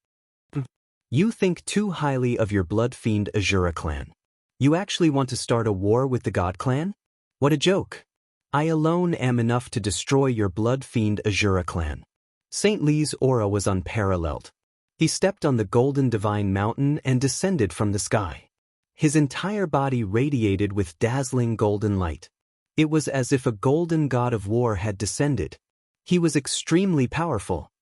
You think too highly of your blood fiend Azura clan. You actually want to start a war with the God clan? What a joke! I alone am enough to destroy your blood fiend Azura clan. Saint Li's aura was unparalleled. He stepped on the golden divine mountain and descended from the sky. His entire body radiated with dazzling golden light. It was as if a golden god of war had descended. He was extremely powerful.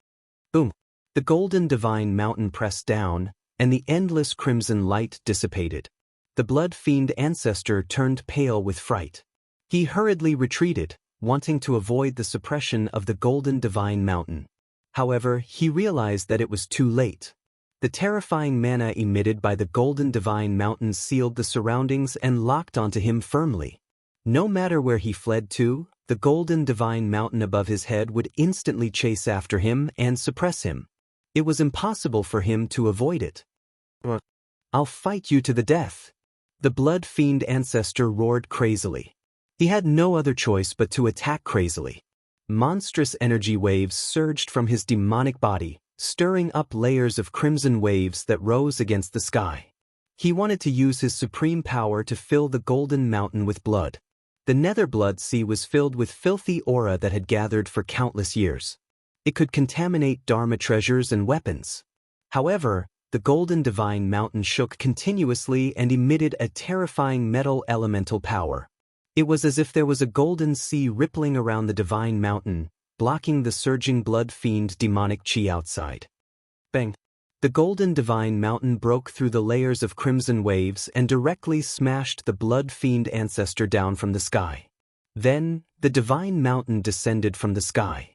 Boom! The golden divine mountain pressed down, and the endless crimson light dissipated. The blood fiend ancestor turned pale with fright. He hurriedly retreated, wanting to avoid the suppression of the golden divine mountain. However, he realized that it was too late. The terrifying mana emitted by the golden divine mountain sealed the surroundings and locked onto him firmly. No matter where he fled to, the golden divine mountain above his head would instantly chase after him and suppress him. It was impossible for him to avoid it. "I'll fight you to the death," the blood fiend ancestor roared crazily. He had no other choice but to attack crazily. Monstrous energy waves surged from his demonic body, stirring up layers of crimson waves that rose against the sky. He wanted to use his supreme power to fill the golden mountain with blood. The nether blood sea was filled with filthy aura that had gathered for countless years. It could contaminate Dharma treasures and weapons. However, the golden divine mountain shook continuously and emitted a terrifying metal elemental power. It was as if there was a golden sea rippling around the divine mountain, blocking the surging blood fiend demonic chi outside. Bang! The golden divine mountain broke through the layers of crimson waves and directly smashed the blood fiend ancestor down from the sky. Then, the divine mountain descended from the sky.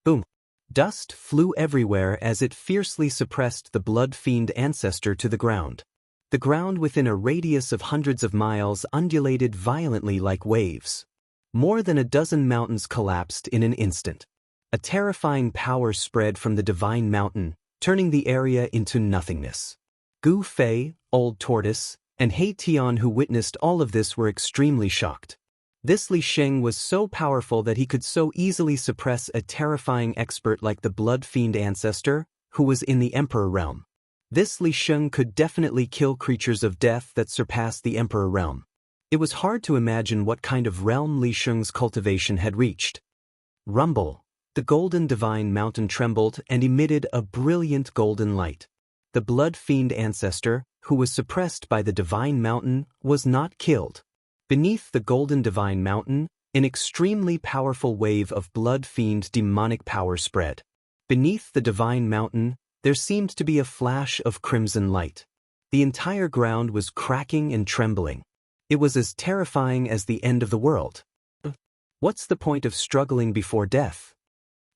Boom! Dust flew everywhere as it fiercely suppressed the blood fiend ancestor to the ground. The ground within a radius of hundreds of miles undulated violently like waves. More than a dozen mountains collapsed in an instant. A terrifying power spread from the divine mountain, turning the area into nothingness. Gu Fei, Old Tortoise, and He Tian, who witnessed all of this, were extremely shocked. This Li Sheng was so powerful that he could so easily suppress a terrifying expert like the blood fiend ancestor, who was in the Emperor realm. This Li Sheng could definitely kill creatures of death that surpassed the Emperor realm. It was hard to imagine what kind of realm Li Sheng's cultivation had reached. Rumble! The golden divine mountain trembled and emitted a brilliant golden light. The blood fiend ancestor, who was suppressed by the divine mountain, was not killed. Beneath the golden divine mountain, an extremely powerful wave of blood fiend demonic power spread. Beneath the divine mountain, there seemed to be a flash of crimson light. The entire ground was cracking and trembling. It was as terrifying as the end of the world. What's the point of struggling before death?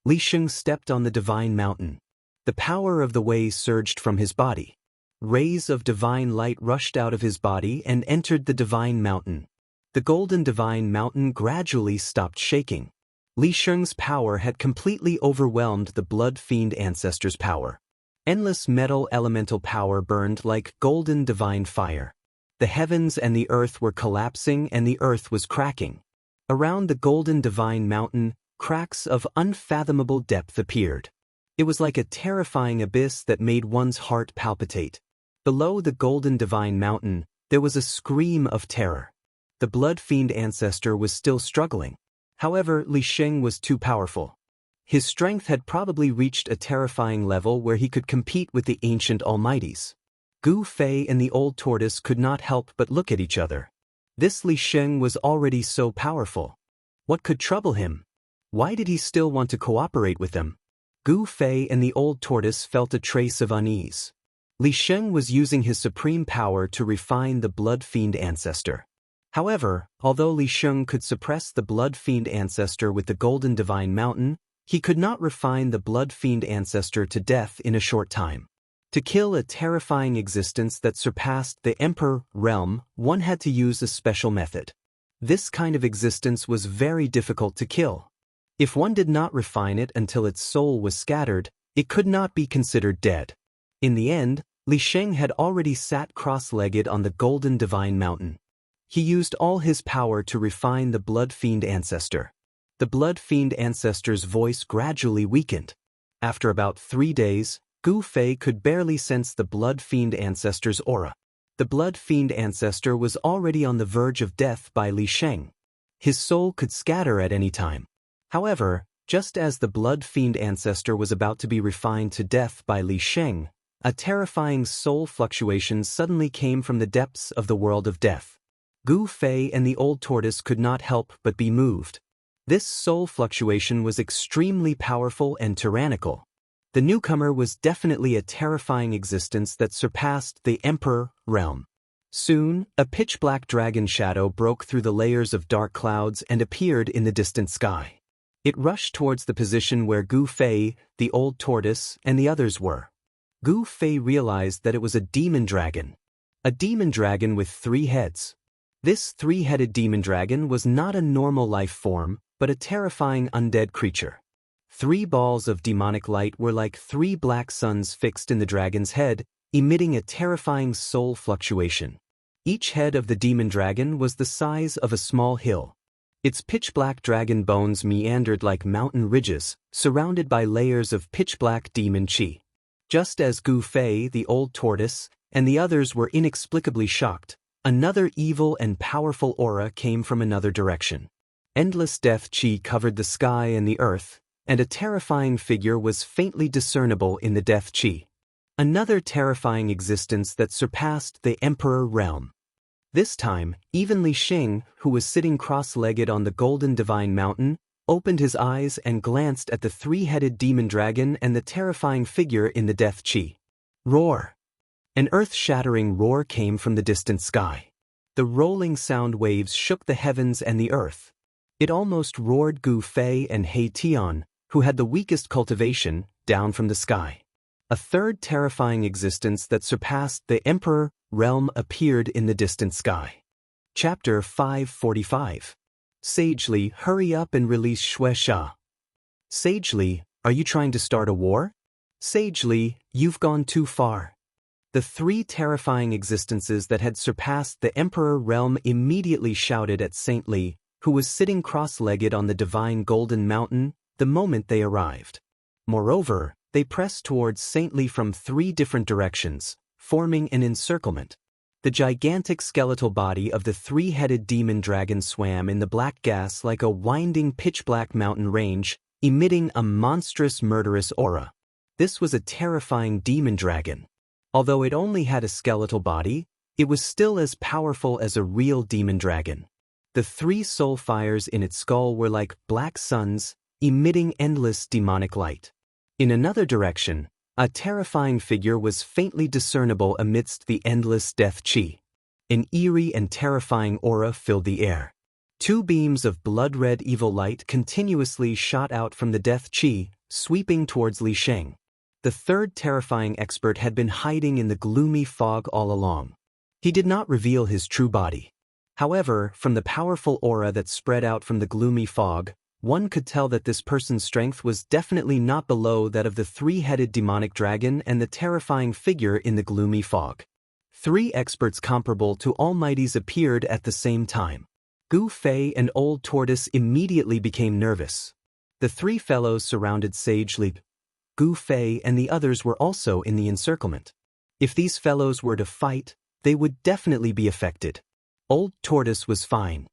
Li Sheng stepped on the divine mountain. The power of the way surged from his body. Rays of divine light rushed out of his body and entered the divine mountain. The golden divine mountain gradually stopped shaking. Li Sheng's power had completely overwhelmed the blood fiend ancestor's power. Endless metal elemental power burned like golden divine fire. The heavens and the earth were collapsing and the earth was cracking. Around the golden divine mountain, cracks of unfathomable depth appeared. It was like a terrifying abyss that made one's heart palpitate. Below the golden divine mountain, there was a scream of terror. The blood fiend ancestor was still struggling. However, Li Sheng was too powerful. His strength had probably reached a terrifying level where he could compete with the ancient almighties. Gu Fei and the Old Tortoise could not help but look at each other. This Li Sheng was already so powerful. What could trouble him? Why did he still want to cooperate with them? Gu Fei and the Old Tortoise felt a trace of unease. Li Sheng was using his supreme power to refine the blood fiend ancestor. However, although Li Sheng could suppress the blood fiend ancestor with the golden divine mountain, he could not refine the blood fiend ancestor to death in a short time. To kill a terrifying existence that surpassed the Emperor realm, one had to use a special method. This kind of existence was very difficult to kill. If one did not refine it until its soul was scattered, it could not be considered dead. In the end, Li Sheng had already sat cross-legged on the golden divine mountain. He used all his power to refine the blood fiend ancestor. The blood fiend ancestor's voice gradually weakened. After about 3 days, Gu Fei could barely sense the blood fiend ancestor's aura. The blood fiend ancestor was already on the verge of death by Li Sheng. His soul could scatter at any time. However, just as the blood fiend ancestor was about to be refined to death by Li Sheng, a terrifying soul fluctuation suddenly came from the depths of the world of death. Gu Fei and the Old Tortoise could not help but be moved. This soul fluctuation was extremely powerful and tyrannical. The newcomer was definitely a terrifying existence that surpassed the Emperor realm. Soon, a pitch-black dragon shadow broke through the layers of dark clouds and appeared in the distant sky. It rushed towards the position where Gu Fei, the Old Tortoise, and the others were. Gu Fei realized that it was a demon dragon. A demon dragon with 3 heads. This 3-headed demon dragon was not a normal life form, but a terrifying undead creature. 3 balls of demonic light were like 3 black suns fixed in the dragon's head, emitting a terrifying soul fluctuation. Each head of the demon dragon was the size of a small hill. Its pitch-black dragon bones meandered like mountain ridges, surrounded by layers of pitch-black demon qi. Just as Gu Fei, the old tortoise, and the others were inexplicably shocked, another evil and powerful aura came from another direction. Endless death qi covered the sky and the earth, and a terrifying figure was faintly discernible in the death qi. Another terrifying existence that surpassed the Emperor realm. This time, even Li Xing, who was sitting cross-legged on the golden divine mountain, opened his eyes and glanced at the 3-headed demon dragon and the terrifying figure in the death qi. Roar! An earth-shattering roar came from the distant sky. The rolling sound waves shook the heavens and the earth. It almost roared Gu Fei and He Tian, who had the weakest cultivation, down from the sky. A third terrifying existence that surpassed the Emperor realm appeared in the distant sky. Chapter 545. Sagely, hurry up and release Xianxia. Sagely, are you trying to start a war? Sagely, you've gone too far. The 3 terrifying existences that had surpassed the Emperor realm immediately shouted at Saint Li, who was sitting cross-legged on the divine golden mountain, the moment they arrived. Moreover, they pressed towards Saint Li from 3 different directions, forming an encirclement. The gigantic skeletal body of the 3-headed demon dragon swam in the black gas like a winding pitch-black mountain range, emitting a monstrous murderous aura. This was a terrifying demon dragon. Although it only had a skeletal body, it was still as powerful as a real demon dragon. The 3 soul fires in its skull were like black suns, emitting endless demonic light. In another direction, a terrifying figure was faintly discernible amidst the endless death qi. An eerie and terrifying aura filled the air. 2 beams of blood-red evil light continuously shot out from the death qi, sweeping towards Li Sheng. The 3rd terrifying expert had been hiding in the gloomy fog all along. He did not reveal his true body. However, from the powerful aura that spread out from the gloomy fog, one could tell that this person's strength was definitely not below that of the 3-headed demonic dragon and the terrifying figure in the gloomy fog. 3 experts comparable to almighties appeared at the same time. Gu Fei and Old Tortoise immediately became nervous. The 3 fellows surrounded Sage Li. Gu Fei and the others were also in the encirclement. If these fellows were to fight, they would definitely be affected. Old Tortoise was fine.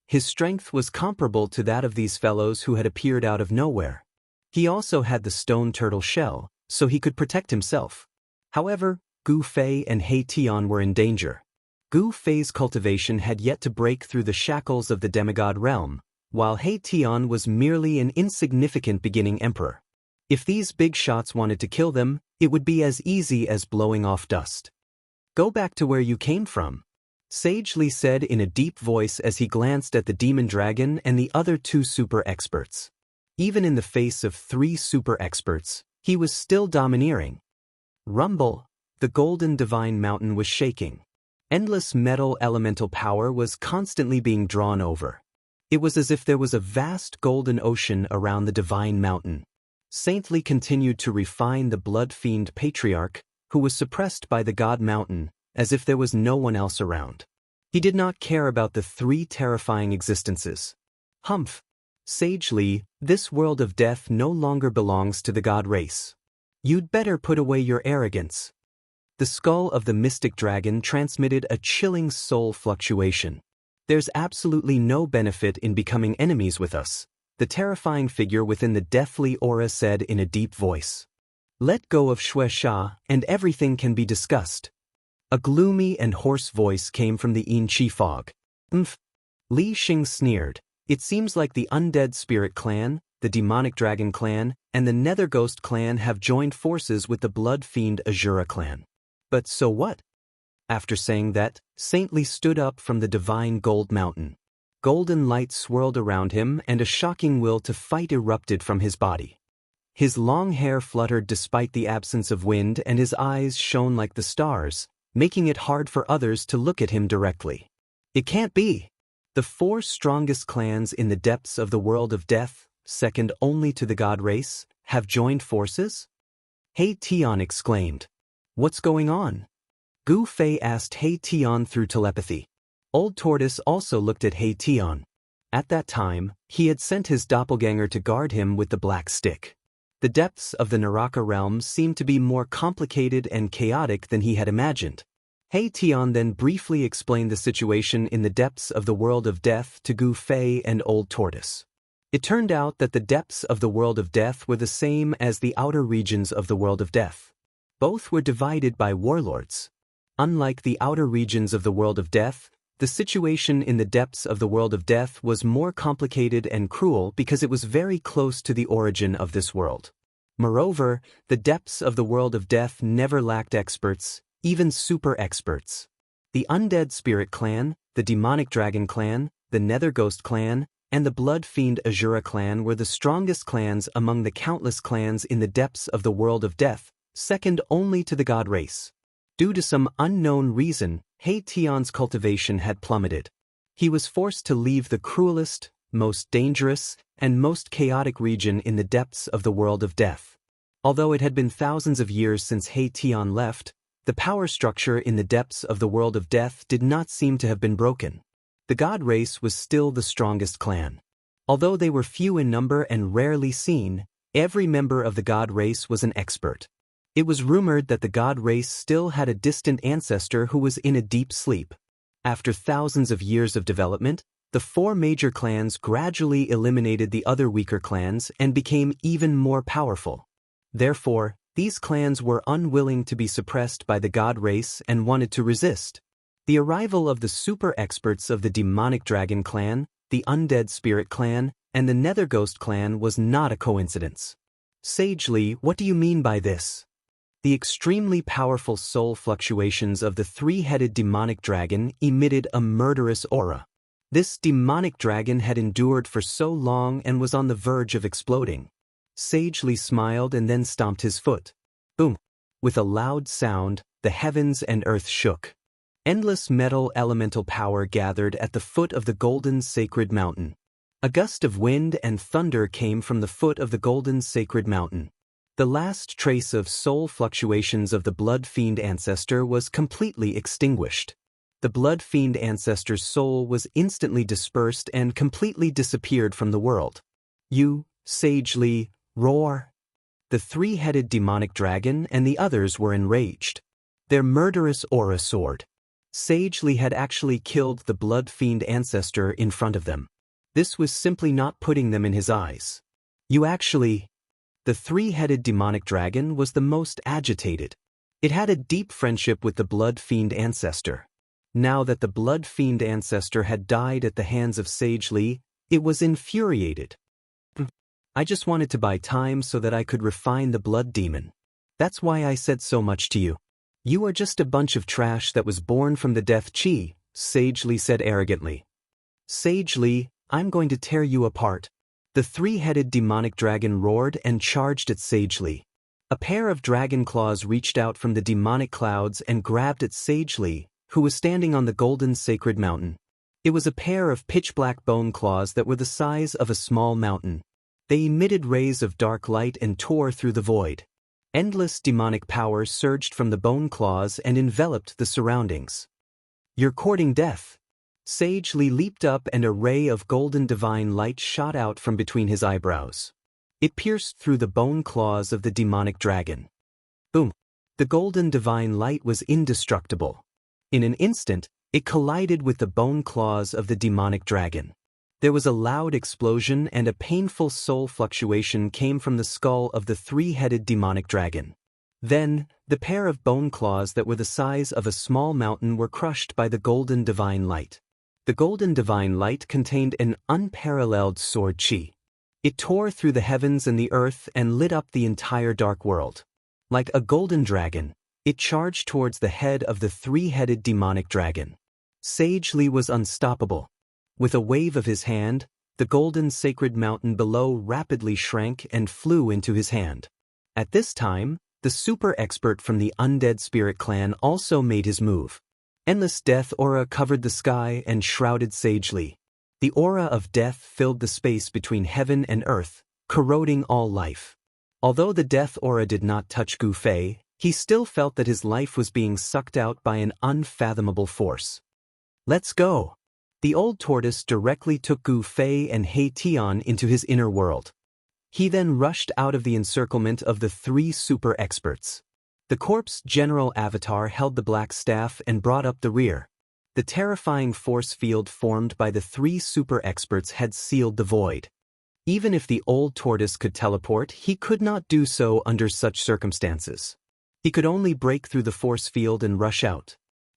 His strength was comparable to that of these fellows who had appeared out of nowhere. He also had the stone turtle shell, so he could protect himself. However, Gu Fei and He Tian were in danger. Gu Fei's cultivation had yet to break through the shackles of the demigod realm, while He Tian was merely an insignificant beginning emperor. If these big shots wanted to kill them, it would be as easy as blowing off dust. Go back to where you came from, Sage Li said in a deep voice as he glanced at the demon dragon and the other 2 super experts. Even in the face of 3 super experts, he was still domineering. Rumble, the golden divine mountain was shaking. Endless metal elemental power was constantly being drawn over. It was as if there was a vast golden ocean around the divine mountain. Saint Li continued to refine the blood fiend patriarch, who was suppressed by the god mountain, as if there was no one else around. He did not care about the 3 terrifying existences. Humph! Sage Li, this world of death no longer belongs to the god race. You'd better put away your arrogance. The skull of the mystic dragon transmitted a chilling soul fluctuation. There's absolutely no benefit in becoming enemies with us, the terrifying figure within the deathly aura said in a deep voice. Let go of Xianxia, and everything can be discussed. A gloomy and hoarse voice came from the Yin Qi fog. Li Xing sneered. It seems like the undead spirit clan, the demonic dragon clan, and the nether ghost clan have joined forces with the blood fiend Azura clan. But so what? After saying that, Saint Li stood up from the divine gold mountain. Golden light swirled around him and a shocking will to fight erupted from his body. His long hair fluttered despite the absence of wind and his eyes shone like the stars, making it hard for others to look at him directly. It can't be! The 4 strongest clans in the depths of the world of death, second only to the god race, have joined forces? He Tian exclaimed. What's going on? Gu Fei asked He Tian through telepathy. Old Tortoise also looked at He Tian. At that time, he had sent his doppelganger to guard him with the black stick. The depths of the Naraka realm seemed to be more complicated and chaotic than he had imagined. He Tian then briefly explained the situation in the depths of the world of death to Gu Fei and Old Tortoise. It turned out that the depths of the world of death were the same as the outer regions of the world of death. Both were divided by warlords. Unlike the outer regions of the world of death, the situation in the depths of the world of death was more complicated and cruel because it was very close to the origin of this world. Moreover, the depths of the world of death never lacked experts, even super experts. The Undead Spirit Clan, the Demonic Dragon Clan, the Nether Ghost Clan, and the Blood Fiend Azura Clan were the strongest clans among the countless clans in the depths of the world of death, second only to the god race. Due to some unknown reason, He Tian's cultivation had plummeted. He was forced to leave the cruelest, most dangerous, and most chaotic region in the depths of the world of death. Although it had been thousands of years since He Tian left, the power structure in the depths of the world of death did not seem to have been broken. The god race was still the strongest clan. Although they were few in number and rarely seen, every member of the god race was an expert. It was rumored that the god race still had a distant ancestor who was in a deep sleep. After thousands of years of development, the 4 major clans gradually eliminated the other weaker clans and became even more powerful. Therefore, these clans were unwilling to be suppressed by the god race and wanted to resist. The arrival of the super experts of the Demonic Dragon Clan, the Undead Spirit Clan, and the Nether Ghost Clan was not a coincidence. Sagely, what do you mean by this? The extremely powerful soul fluctuations of the 3-headed demonic dragon emitted a murderous aura. This demonic dragon had endured for so long and was on the verge of exploding. Sagely smiled and then stomped his foot. Boom! With a loud sound, the heavens and earth shook. Endless metal elemental power gathered at the foot of the golden sacred mountain. A gust of wind and thunder came from the foot of the golden sacred mountain. The last trace of soul fluctuations of the Blood Fiend ancestor was completely extinguished. The Blood Fiend ancestor's soul was instantly dispersed and completely disappeared from the world. You, Sagely, roar! The 3-headed demonic dragon and the others were enraged. Their murderous aura soared. Sagely had actually killed the Blood Fiend ancestor in front of them. This was simply not putting them in his eyes. You actually... The 3-headed demonic dragon was the most agitated. It had a deep friendship with the Blood Fiend ancestor. Now that the Blood Fiend ancestor had died at the hands of Sagely, it was infuriated. I just wanted to buy time so that I could refine the blood demon. That's why I said so much to you. You are just a bunch of trash that was born from the death chi, Sagely said arrogantly. Sagely, I'm going to tear you apart. The 3-headed demonic dragon roared and charged at Sagely. A pair of dragon claws reached out from the demonic clouds and grabbed at Sagely, who was standing on the golden sacred mountain. It was a pair of pitch-black bone claws that were the size of a small mountain. They emitted rays of dark light and tore through the void. Endless demonic power surged from the bone claws and enveloped the surroundings. You're courting death. Sagely leaped up and a ray of golden divine light shot out from between his eyebrows. It pierced through the bone claws of the demonic dragon. Boom! The golden divine light was indestructible. In an instant, it collided with the bone claws of the demonic dragon. There was a loud explosion and a painful soul fluctuation came from the skull of the 3-headed demonic dragon. Then, the pair of bone claws that were the size of a small mountain were crushed by the golden divine light. The golden divine light contained an unparalleled sword chi. It tore through the heavens and the earth and lit up the entire dark world. Like a golden dragon, it charged towards the head of the 3-headed demonic dragon. Sagely was unstoppable. With a wave of his hand, the golden sacred mountain below rapidly shrank and flew into his hand. At this time, the super expert from the undead spirit clan also made his move. Endless death aura covered the sky and shrouded Sage Li. The aura of death filled the space between heaven and earth, corroding all life. Although the death aura did not touch Gu Fei, he still felt that his life was being sucked out by an unfathomable force. Let's go! The old tortoise directly took Gu Fei and He Tian into his inner world. He then rushed out of the encirclement of the three super experts. The corpse general avatar held the black staff and brought up the rear. The terrifying force field formed by the three super experts had sealed the void. Even if the old tortoise could teleport, he could not do so under such circumstances. He could only break through the force field and rush out.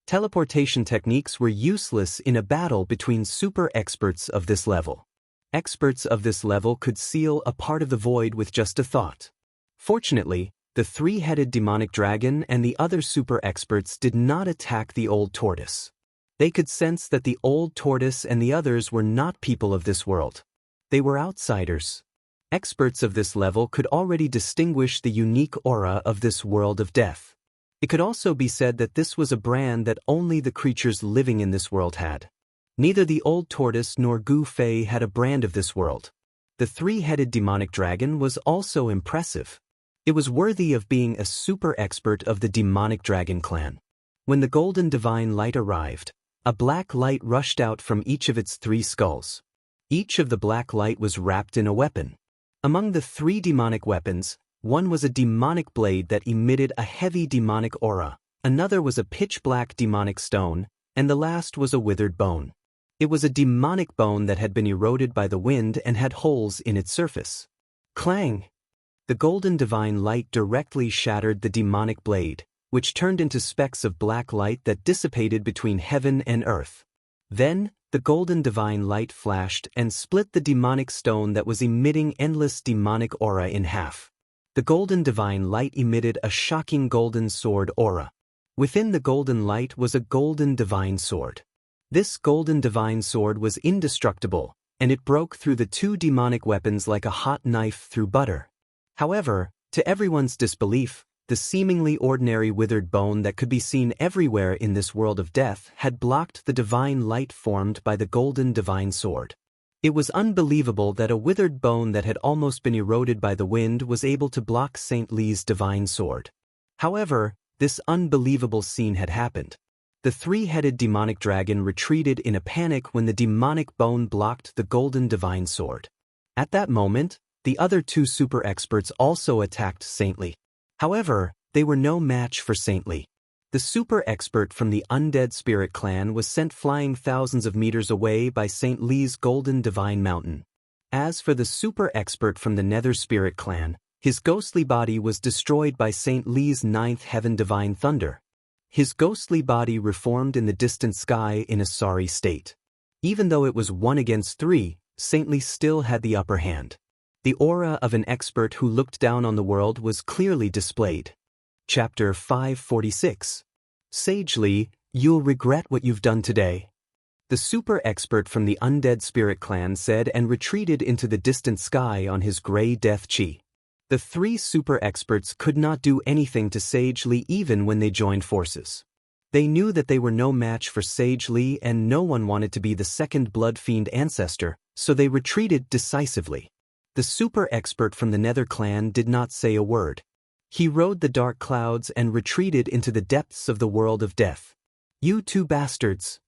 Teleportation techniques were useless in a battle between super experts of this level. Experts of this level could seal a part of the void with just a thought. Fortunately, the three-headed demonic dragon and the other super experts did not attack the old tortoise. They could sense that the old tortoise and the others were not people of this world. They were outsiders. Experts of this level could already distinguish the unique aura of this world of death. It could also be said that this was a brand that only the creatures living in this world had. Neither the old tortoise nor Gu Fei had a brand of this world. The three-headed demonic dragon was also impressive. It was worthy of being a super expert of the demonic dragon clan. When the golden divine light arrived, a black light rushed out from each of its three skulls. Each of the black light was wrapped in a weapon. Among the three demonic weapons, one was a demonic blade that emitted a heavy demonic aura, another was a pitch-black demonic stone, and the last was a withered bone. It was a demonic bone that had been eroded by the wind and had holes in its surface. Clang! The golden divine light directly shattered the demonic blade, which turned into specks of black light that dissipated between heaven and earth. Then, the golden divine light flashed and split the demonic stone that was emitting endless demonic aura in half. The golden divine light emitted a shocking golden sword aura. Within the golden light was a golden divine sword. This golden divine sword was indestructible, and it broke through the two demonic weapons like a hot knife through butter. However, to everyone's disbelief, the seemingly ordinary withered bone that could be seen everywhere in this world of death had blocked the divine light formed by the golden divine sword. It was unbelievable that a withered bone that had almost been eroded by the wind was able to block Saint Li's divine sword. However, this unbelievable scene had happened. The three-headed demonic dragon retreated in a panic when the demonic bone blocked the golden divine sword. At that moment, the other two super experts also attacked Saint Li. However, they were no match for Saint Li. The super expert from the undead spirit clan was sent flying thousands of meters away by Saint Li's golden divine mountain. As for the super expert from the nether spirit clan, his ghostly body was destroyed by Saint Li's ninth heaven divine thunder. His ghostly body reformed in the distant sky in a sorry state. Even though it was 1 against 3, Saint Li still had the upper hand. The aura of an expert who looked down on the world was clearly displayed. Chapter 546. Sage Li, you'll regret what you've done today. The super expert from the undead spirit clan said and retreated into the distant sky on his gray death chi. The three super experts could not do anything to Sage Li even when they joined forces. They knew that they were no match for Sage Li and no one wanted to be the second blood fiend ancestor, so they retreated decisively. The super expert from the Nether clan did not say a word. He rode the dark clouds and retreated into the depths of the world of death. You two bastards!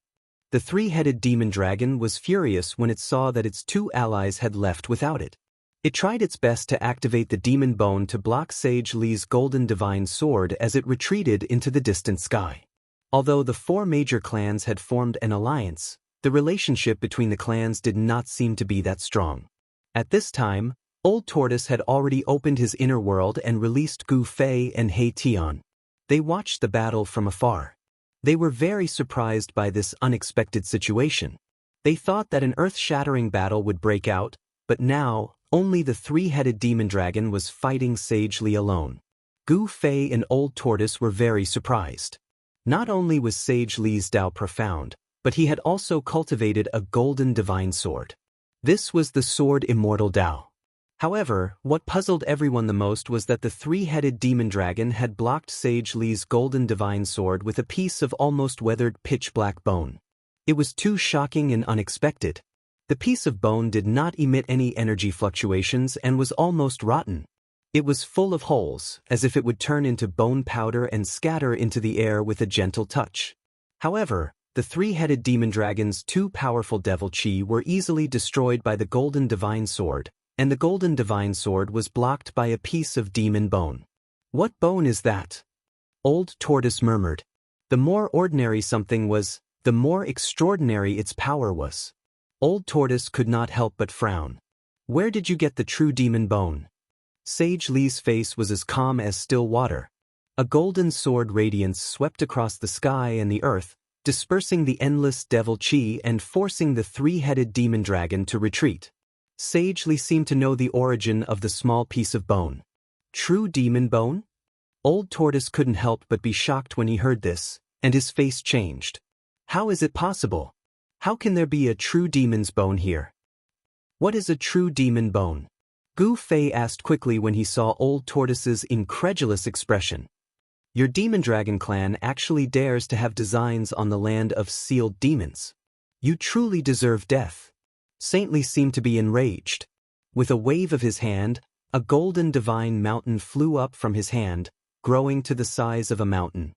The three-headed demon dragon was furious when it saw that its two allies had left without it. It tried its best to activate the demon bone to block Sage Li's golden divine sword as it retreated into the distant sky. Although the four major clans had formed an alliance, the relationship between the clans did not seem to be that strong. At this time, Old Tortoise had already opened his inner world and released Gu Fei and He Tian. They watched the battle from afar. They were very surprised by this unexpected situation. They thought that an earth-shattering battle would break out, but now, only the three-headed demon dragon was fighting Sage Li alone. Gu Fei and Old Tortoise were very surprised. Not only was Sage Li's Dao profound, but he had also cultivated a golden divine sword. This was the sword Immortal Dao. However, what puzzled everyone the most was that the three-headed demon dragon had blocked Sage Li's golden divine sword with a piece of almost weathered pitch-black bone. It was too shocking and unexpected. The piece of bone did not emit any energy fluctuations and was almost rotten. It was full of holes, as if it would turn into bone powder and scatter into the air with a gentle touch. However, the three-headed demon dragon's two powerful devil chi were easily destroyed by the golden divine sword, and the golden divine sword was blocked by a piece of demon bone. "What bone is that?" Old Tortoise murmured. The more ordinary something was, the more extraordinary its power was. Old Tortoise could not help but frown. "Where did you get the true demon bone?" Sage Li's face was as calm as still water. A golden sword radiance swept across the sky and the earth, dispersing the endless devil chi and forcing the three-headed demon dragon to retreat. Sage Li seemed to know the origin of the small piece of bone. True demon bone? Old Tortoise couldn't help but be shocked when he heard this, and his face changed. How is it possible? How can there be a true demon's bone here? What is a true demon bone? Gu Fei asked quickly when he saw Old Tortoise's incredulous expression. Your demon dragon clan actually dares to have designs on the land of sealed demons. You truly deserve death. Saintly seemed to be enraged. With a wave of his hand, a golden divine mountain flew up from his hand, growing to the size of a mountain.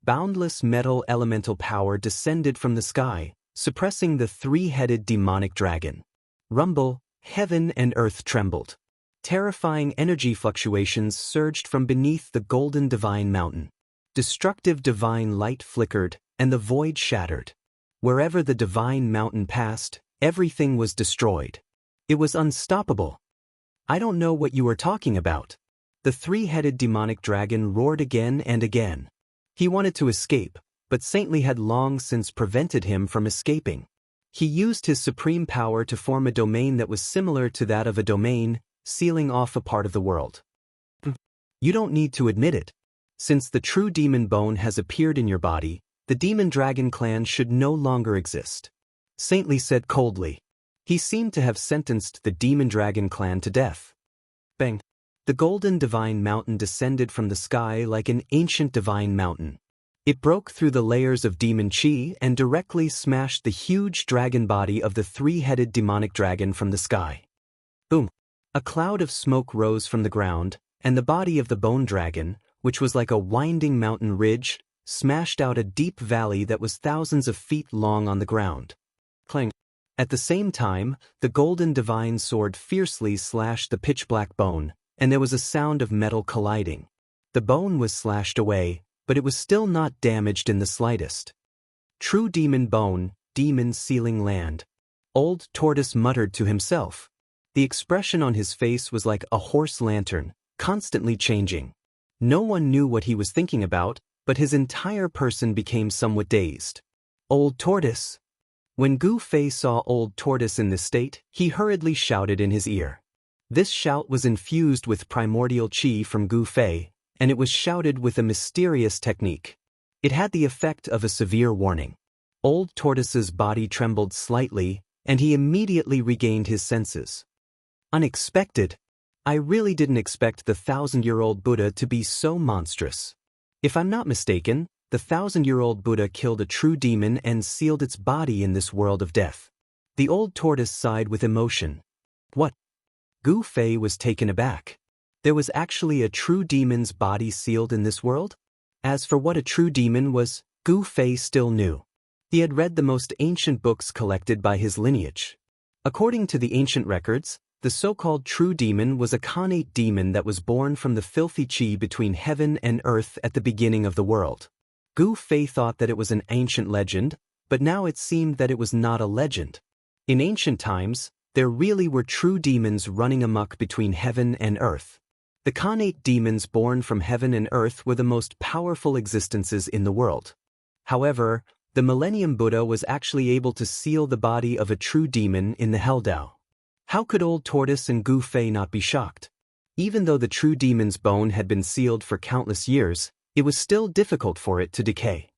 Boundless metal elemental power descended from the sky, suppressing the three-headed demonic dragon. Rumble, heaven and earth trembled. Terrifying energy fluctuations surged from beneath the golden divine mountain. Destructive divine light flickered, and the void shattered. Wherever the divine mountain passed, everything was destroyed. It was unstoppable. I don't know what you are talking about. The three-headed demonic dragon roared again and again. He wanted to escape, but Saintly had long since prevented him from escaping. He used his supreme power to form a domain that was similar to that of a domain, sealing off a part of the world. You don't need to admit it. Since the true demon bone has appeared in your body, the demon dragon clan should no longer exist. Saintly said coldly. He seemed to have sentenced the demon dragon clan to death. Bang! The golden divine mountain descended from the sky like an ancient divine mountain. It broke through the layers of demon chi and directly smashed the huge dragon body of the three-headed demonic dragon from the sky. Boom! A cloud of smoke rose from the ground, and the body of the bone dragon, which was like a winding mountain ridge, smashed out a deep valley that was thousands of feet long on the ground. Clang! At the same time, the golden divine sword fiercely slashed the pitch-black bone, and there was a sound of metal colliding. The bone was slashed away, but it was still not damaged in the slightest. True demon bone, demon sealing land. Old Tortoise muttered to himself. The expression on his face was like a horse lantern, constantly changing. No one knew what he was thinking about, but his entire person became somewhat dazed. Old Tortoise! When Gu Fei saw Old Tortoise in this state, he hurriedly shouted in his ear. This shout was infused with primordial chi from Gu Fei, and it was shouted with a mysterious technique. It had the effect of a severe warning. Old Tortoise's body trembled slightly, and he immediately regained his senses. Unexpected. I really didn't expect the 1,000-year-old Buddha to be so monstrous. If I'm not mistaken, the 1,000-year-old Buddha killed a true demon and sealed its body in this world of death. The old tortoise sighed with emotion. What? Gu Fei was taken aback. There was actually a true demon's body sealed in this world? As for what a true demon was, Gu Fei still knew. He had read the most ancient books collected by his lineage. According to the ancient records, the so-called true demon was a connate demon that was born from the filthy chi between heaven and earth at the beginning of the world. Gu Fei thought that it was an ancient legend, but now it seemed that it was not a legend. In ancient times, there really were true demons running amok between heaven and earth. The connate demons born from heaven and earth were the most powerful existences in the world. However, the Millennium Buddha was actually able to seal the body of a true demon in the Hell Dao. How could Old Tortoise and Gu Fei not be shocked? Even though the true demon's bone had been sealed for countless years, it was still difficult for it to decay.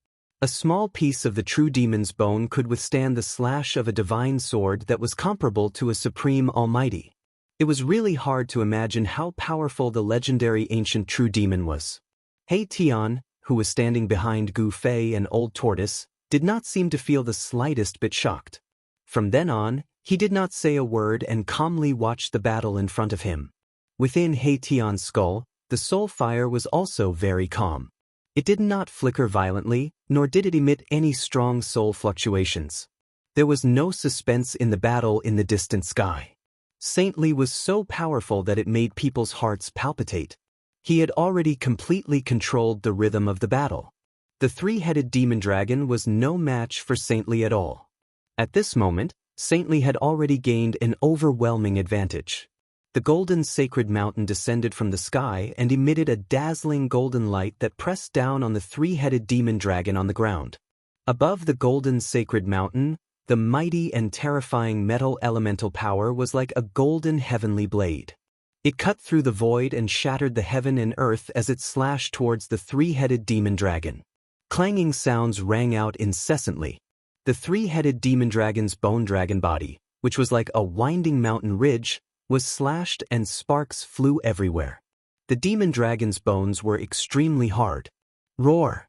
A small piece of the true demon's bone could withstand the slash of a divine sword that was comparable to a supreme almighty. It was really hard to imagine how powerful the legendary ancient true demon was. He Tian, who was standing behind Gu Fei and Old Tortoise, did not seem to feel the slightest bit shocked. From then on, he did not say a word and calmly watched the battle in front of him. Within He Tian's skull, the soul fire was also very calm. It did not flicker violently, nor did it emit any strong soul fluctuations. There was no suspense in the battle in the distant sky. Saintly was so powerful that it made people's hearts palpitate. He had already completely controlled the rhythm of the battle. The three-headed demon dragon was no match for Saintly at all. At this moment, Saintly had already gained an overwhelming advantage. The golden sacred mountain descended from the sky and emitted a dazzling golden light that pressed down on the three-headed demon dragon on the ground. Above the golden sacred mountain, the mighty and terrifying metal elemental power was like a golden heavenly blade. It cut through the void and shattered the heaven and earth as it slashed towards the three-headed demon dragon. Clanging sounds rang out incessantly. The three-headed demon dragon's bone dragon body, which was like a winding mountain ridge, was slashed and sparks flew everywhere. The demon dragon's bones were extremely hard. Roar!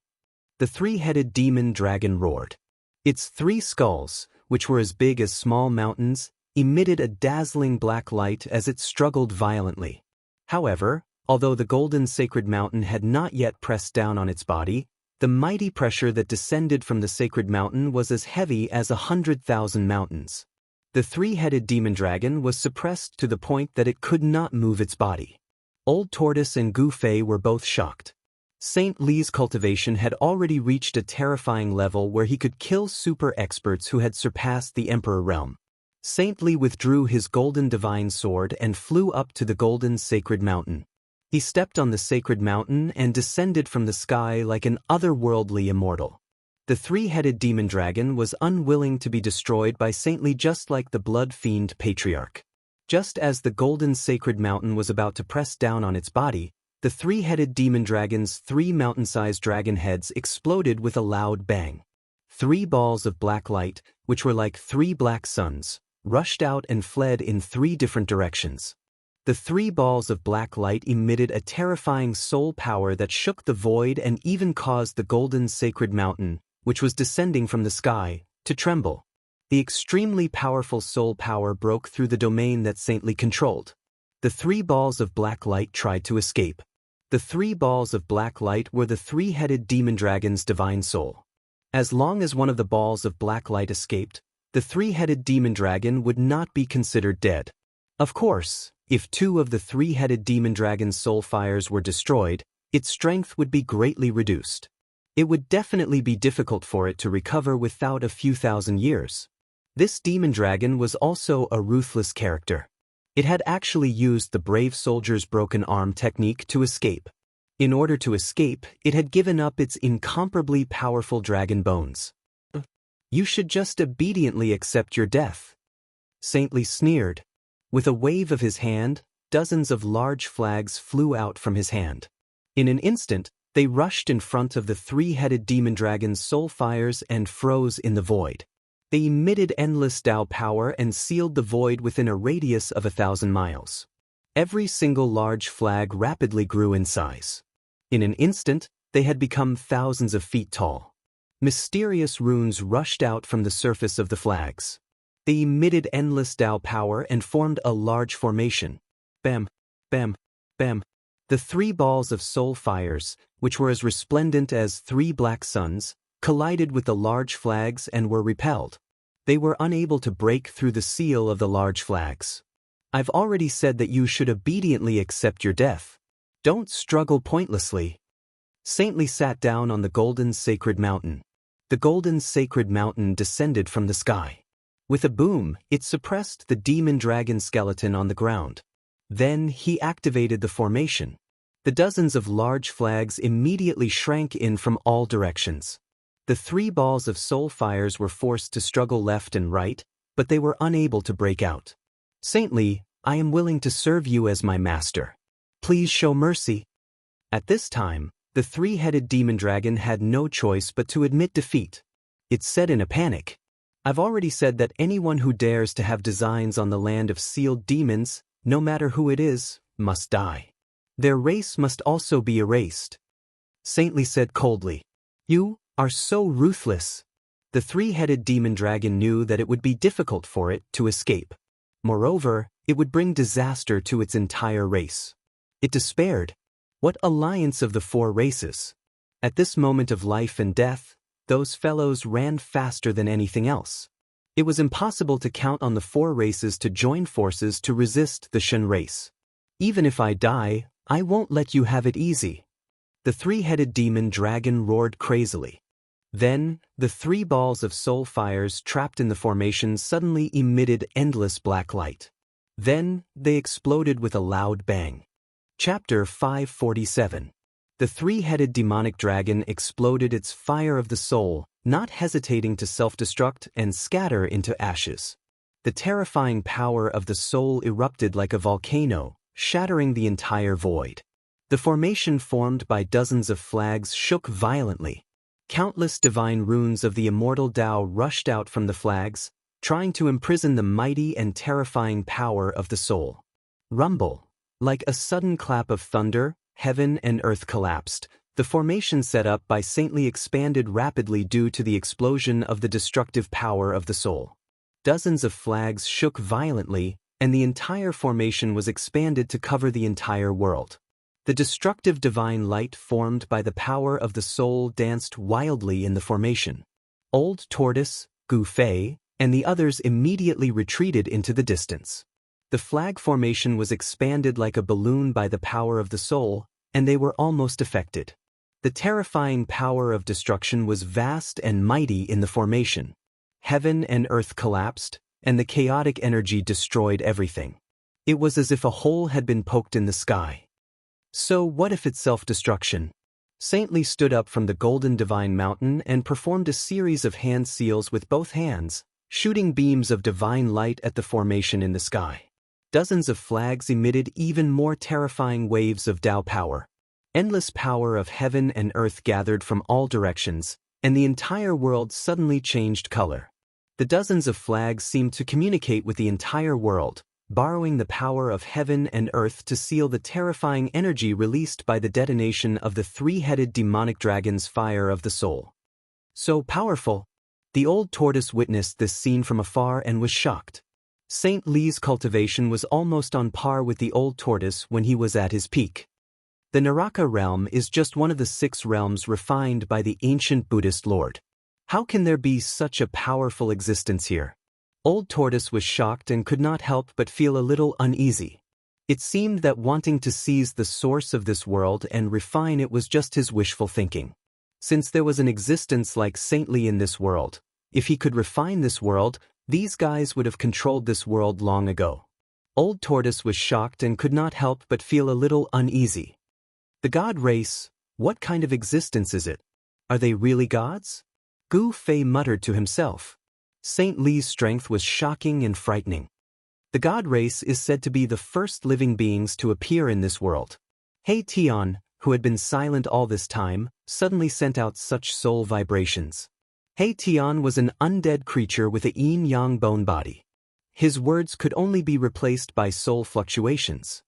The three-headed demon dragon roared. Its three skulls, which were as big as small mountains, emitted a dazzling black light as it struggled violently. However, although the golden sacred mountain had not yet pressed down on its body, the mighty pressure that descended from the sacred mountain was as heavy as 100,000 mountains. The three-headed demon dragon was suppressed to the point that it could not move its body. Old Tortoise and Gu Fei were both shocked. Saint Li's cultivation had already reached a terrifying level where he could kill super experts who had surpassed the Emperor realm. Saint Li withdrew his golden divine sword and flew up to the golden sacred mountain. He stepped on the sacred mountain and descended from the sky like an otherworldly immortal. The three-headed demon dragon was unwilling to be destroyed by Saint Li, just like the blood fiend patriarch. Just as the golden sacred mountain was about to press down on its body, the three-headed demon dragon's three mountain-sized dragon heads exploded with a loud bang. Three balls of black light, which were like three black suns, rushed out and fled in three different directions. The three balls of black light emitted a terrifying soul power that shook the void and even caused the golden sacred mountain, which was descending from the sky, to tremble. The extremely powerful soul power broke through the domain that Saint Li controlled. The three balls of black light tried to escape. The three balls of black light were the three-headed demon dragon's divine soul. As long as one of the balls of black light escaped, the three-headed demon dragon would not be considered dead. Of course, if two of the three-headed demon dragon's soul fires were destroyed, its strength would be greatly reduced. It would definitely be difficult for it to recover without a few thousand years. This demon dragon was also a ruthless character. It had actually used the brave soldier's broken arm technique to escape. In order to escape, it had given up its incomparably powerful dragon bones. You should just obediently accept your death. Saint Li sneered. With a wave of his hand, dozens of large flags flew out from his hand. In an instant, they rushed in front of the three-headed demon dragon's soul fires and froze in the void. They emitted endless Dao power and sealed the void within a radius of 1,000 miles. Every single large flag rapidly grew in size. In an instant, they had become thousands of feet tall. Mysterious runes rushed out from the surface of the flags. They emitted endless Dao power and formed a large formation. Bam, bam, bam. The three balls of soul fires, which were as resplendent as three black suns, collided with the large flags and were repelled. They were unable to break through the seal of the large flags. I've already said that you should obediently accept your death. Don't struggle pointlessly. Saint Li sat down on the golden sacred mountain. The golden sacred mountain descended from the sky. With a boom, it suppressed the demon dragon skeleton on the ground. Then he activated the formation. The dozens of large flags immediately shrank in from all directions. The three balls of soul fires were forced to struggle left and right, but they were unable to break out. Saint Li, I am willing to serve you as my master. Please show mercy. At this time, The three-headed demon dragon had no choice but to admit defeat. It said in a panic, "I've already said that anyone who dares to have designs on the land of sealed demons, no matter who it is, must die. Their race must also be erased." Saintly said coldly, "You are so ruthless." The three-headed demon dragon knew that it would be difficult for it to escape. Moreover, it would bring disaster to its entire race. It despaired. What alliance of the four races? At this moment of life and death, those fellows ran faster than anything else. It was impossible to count on the four races to join forces to resist the Shen race. "Even if I die, I won't let you have it easy." The three-headed demon dragon roared crazily. Then, the three balls of soul fires trapped in the formation suddenly emitted endless black light. Then, they exploded with a loud bang. Chapter 547. The three-headed demonic dragon exploded its fire of the soul, not hesitating to self-destruct and scatter into ashes. The terrifying power of the soul erupted like a volcano, shattering the entire void. The formation formed by dozens of flags shook violently. Countless divine runes of the immortal Dao rushed out from the flags, trying to imprison the mighty and terrifying power of the soul. Rumble. Like a sudden clap of thunder, heaven and earth collapsed. The formation set up by Saintly expanded rapidly due to the explosion of the destructive power of the soul. Dozens of flags shook violently, and the entire formation was expanded to cover the entire world. The destructive divine light formed by the power of the soul danced wildly in the formation. Old Tortoise, Gu Fei, and the others immediately retreated into the distance. The flag formation was expanded like a balloon by the power of the soul, and they were almost affected. The terrifying power of destruction was vast and mighty in the formation. Heaven and earth collapsed, and the chaotic energy destroyed everything. It was as if a hole had been poked in the sky. So what if it's self-destruction? Saintly stood up from the golden divine mountain and performed a series of hand seals with both hands, shooting beams of divine light at the formation in the sky. Dozens of flags emitted even more terrifying waves of Dao power. Endless power of heaven and earth gathered from all directions, and the entire world suddenly changed color. The dozens of flags seemed to communicate with the entire world, borrowing the power of heaven and earth to seal the terrifying energy released by the detonation of the three-headed demonic dragon's fire of the soul. So powerful! The old tortoise witnessed this scene from afar and was shocked. Saint Li's cultivation was almost on par with the old tortoise when he was at his peak. The Naraka realm is just one of the 6 realms refined by the ancient Buddhist Lord. How can there be such a powerful existence here? Old Tortoise was shocked and could not help but feel a little uneasy. It seemed that wanting to seize the source of this world and refine it was just his wishful thinking. Since there was an existence like Saintly in this world, if he could refine this world, these guys would have controlled this world long ago. Old Tortoise was shocked and could not help but feel a little uneasy. The god race, what kind of existence is it? Are they really gods? Gu Fei muttered to himself. Saint Li's strength was shocking and frightening. The god race is said to be the first living beings to appear in this world. He Tian, who had been silent all this time, suddenly sent out such soul vibrations. He Tian was an undead creature with a yin-yang bone body. His words could only be replaced by soul fluctuations.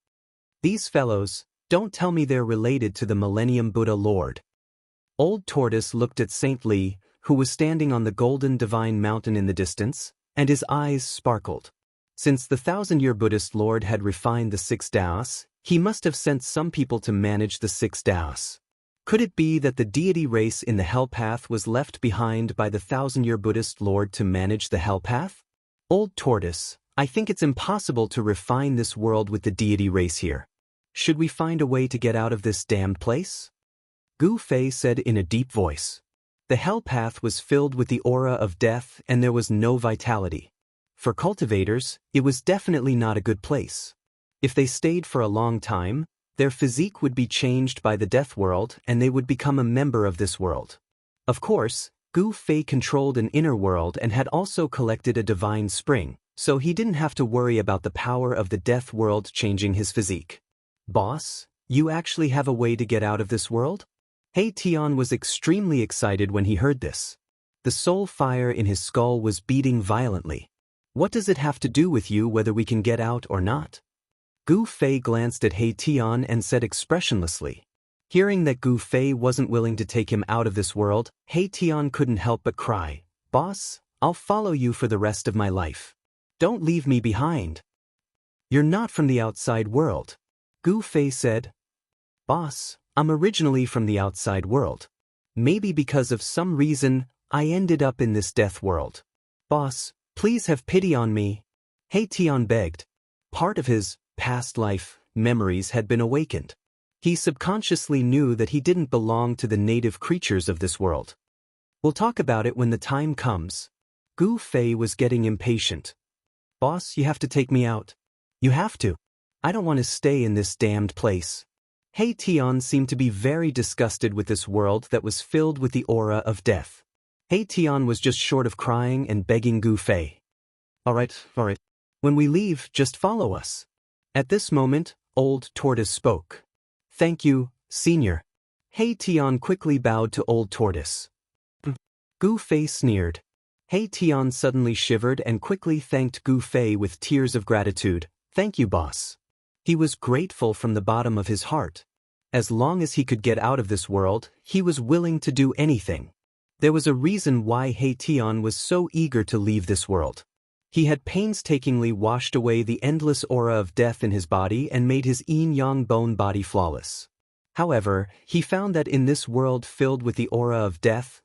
These fellows, don't tell me they're related to the Millennium Buddha Lord. Old Tortoise looked at Saint Li, who was standing on the golden divine mountain in the distance, and his eyes sparkled. Since the 1,000-year Buddhist Lord had refined the 6 Daoists, he must have sent some people to manage the 6 Daoists. Could it be that the deity race in the Hell Path was left behind by the 1,000-year Buddhist Lord to manage the Hell Path? Old Tortoise, I think it's impossible to refine this world with the deity race here. Should we find a way to get out of this damned place? Gu Fei said in a deep voice. The Hell Path was filled with the aura of death and there was no vitality. For cultivators, it was definitely not a good place. If they stayed for a long time, their physique would be changed by the death world and they would become a member of this world. Of course, Gu Fei controlled an inner world and had also collected a divine spring, so he didn't have to worry about the power of the death world changing his physique. Boss, you actually have a way to get out of this world? He Tian was extremely excited when he heard this. The soul fire in his skull was beating violently. What does it have to do with you whether we can get out or not? Gu Fei glanced at He Tian and said expressionlessly. Hearing that Gu Fei wasn't willing to take him out of this world, He Tian couldn't help but cry, "Boss, I'll follow you for the rest of my life. Don't leave me behind." "You're not from the outside world," Gu Fei said. "Boss, I'm originally from the outside world. Maybe because of some reason, I ended up in this death world. Boss, please have pity on me," He Tian begged. Part of his past life memories had been awakened. He subconsciously knew that he didn't belong to the native creatures of this world. "We'll talk about it when the time comes." Gu Fei was getting impatient. "Boss, you have to take me out. You have to. I don't want to stay in this damned place." He Tian seemed to be very disgusted with this world that was filled with the aura of death. He Tian was just short of crying and begging Gu Fei. All right. When we leave, just follow us." At this moment, Old Tortoise spoke. "Thank you, Senior." He Tian quickly bowed to Old Tortoise. Gu Fei sneered. He Tian suddenly shivered and quickly thanked Gu Fei with tears of gratitude. "Thank you, boss." He was grateful from the bottom of his heart. As long as he could get out of this world, he was willing to do anything. There was a reason why He Tian was so eager to leave this world. He had painstakingly washed away the endless aura of death in his body and made his yin-yang bone body flawless. However, he found that in this world filled with the aura of death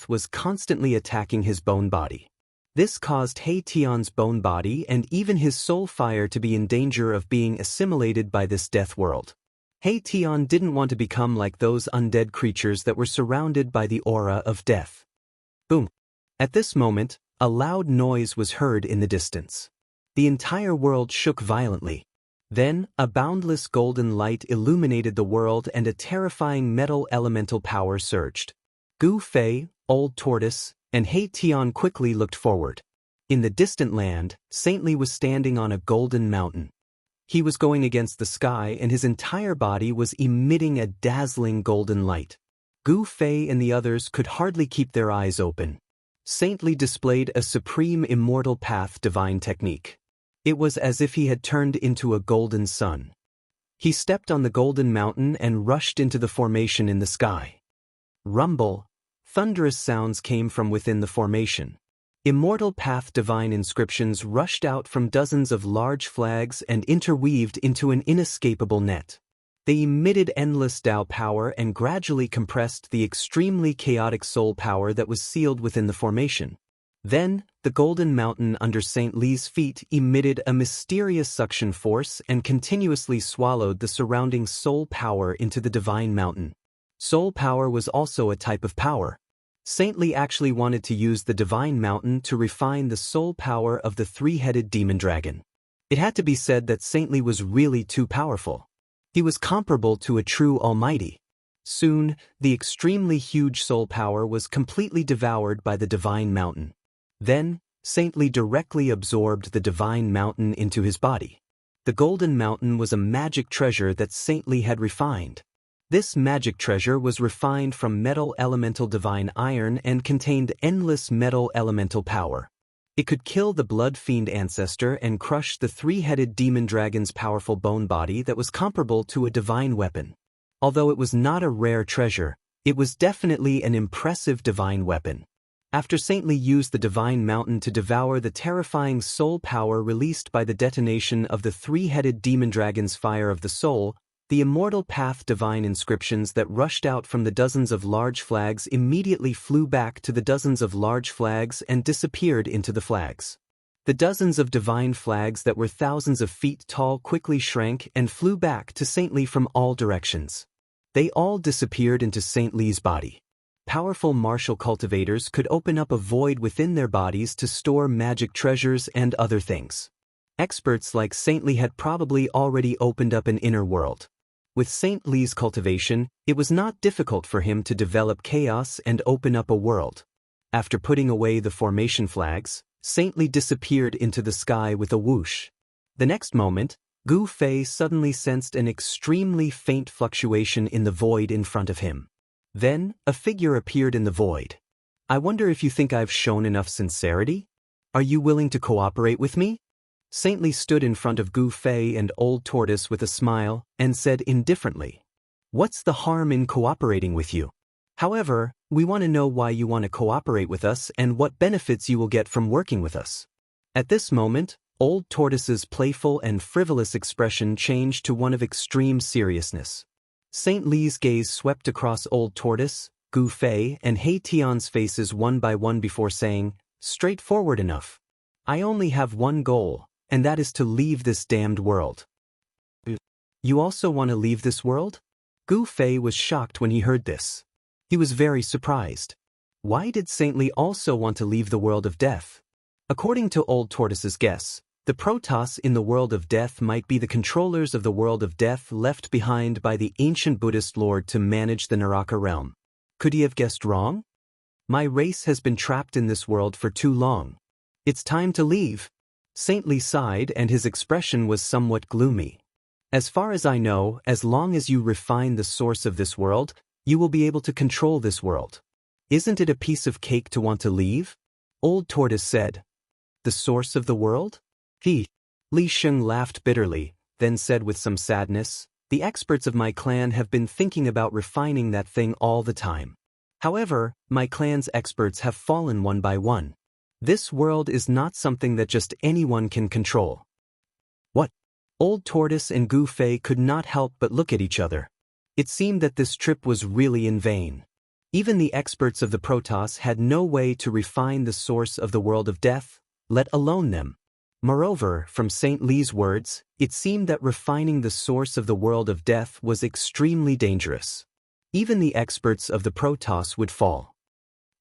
was constantly attacking his bone body. This caused He Tian's bone body and even his soul fire to be in danger of being assimilated by this death world. He Tian didn't want to become like those undead creatures that were surrounded by the aura of death. Boom! At this moment, a loud noise was heard in the distance. The entire world shook violently. Then, a boundless golden light illuminated the world and a terrifying metal elemental power surged. Gu Fei, Old Tortoise, and He Tian quickly looked forward. In the distant land, Saintly was standing on a golden mountain. He was going against the sky and his entire body was emitting a dazzling golden light. Gu Fei and the others could hardly keep their eyes open. Saintly displayed a supreme immortal path divine technique. It was as if he had turned into a golden sun. He stepped on the golden mountain and rushed into the formation in the sky. Rumble, thunderous sounds came from within the formation. Immortal path divine inscriptions rushed out from dozens of large flags and interweaved into an inescapable net. They emitted endless Tao power and gradually compressed the extremely chaotic soul power that was sealed within the formation. Then, the golden mountain under Saint Li's feet emitted a mysterious suction force and continuously swallowed the surrounding soul power into the divine mountain. Soul power was also a type of power. Saint Li actually wanted to use the divine mountain to refine the soul power of the three-headed demon dragon. It had to be said that Saint Li was really too powerful. He was comparable to a true almighty. Soon, the extremely huge soul power was completely devoured by the divine mountain. Then, Saint Li directly absorbed the divine mountain into his body. The golden mountain was a magic treasure that Saint Li had refined. This magic treasure was refined from metal elemental divine iron and contained endless metal elemental power. It could kill the blood fiend ancestor and crush the three-headed demon dragon's powerful bone body that was comparable to a divine weapon. Although it was not a rare treasure, it was definitely an impressive divine weapon. After Saint Li used the divine mountain to devour the terrifying soul power released by the detonation of the three-headed demon dragon's fire of the soul, the immortal path divine inscriptions that rushed out from the dozens of large flags immediately flew back to the dozens of large flags and disappeared into the flags. The dozens of divine flags that were thousands of feet tall quickly shrank and flew back to Saint Li from all directions. They all disappeared into Saint Li's body. Powerful martial cultivators could open up a void within their bodies to store magic treasures and other things. Experts like Saint Li had probably already opened up an inner world. With Saint Li's cultivation, it was not difficult for him to develop chaos and open up a world. After putting away the formation flags, Saint Li disappeared into the sky with a whoosh. The next moment, Gu Fei suddenly sensed an extremely faint fluctuation in the void in front of him. Then, a figure appeared in the void. I wonder if you think I've shown enough sincerity? Are you willing to cooperate with me? Saintly stood in front of Gu Fei and Old Tortoise with a smile and said indifferently, "What's the harm in cooperating with you? However, we want to know why you want to cooperate with us and what benefits you will get from working with us." At this moment, Old Tortoise's playful and frivolous expression changed to one of extreme seriousness. Saint Li's gaze swept across Old Tortoise, Gu Fei, and He Tian's faces one by one before saying, "Straightforward enough. I only have one goal, and that is to leave this damned world." "You also want to leave this world?" Gu Fei was shocked when he heard this. He was very surprised. Why did Saint Li also want to leave the world of death? According to Old Tortoise's guess, the Protoss in the world of death might be the controllers of the world of death left behind by the ancient Buddhist lord to manage the Naraka realm. Could he have guessed wrong? "My race has been trapped in this world for too long. It's time to leave." Saint Li sighed and his expression was somewhat gloomy. "As far as I know, as long as you refine the source of this world, you will be able to control this world. Isn't it a piece of cake to want to leave?" Old Tortoise said. "The source of the world?" Li Sheng laughed bitterly, then said with some sadness, "The experts of my clan have been thinking about refining that thing all the time. However, my clan's experts have fallen one by one. This world is not something that just anyone can control." "What?" Old Tortoise and Gu Fei could not help but look at each other. It seemed that this trip was really in vain. Even the experts of the Protoss had no way to refine the source of the world of death, let alone them. Moreover, from Saint Li's words, it seemed that refining the source of the world of death was extremely dangerous. Even the experts of the Protoss would fall.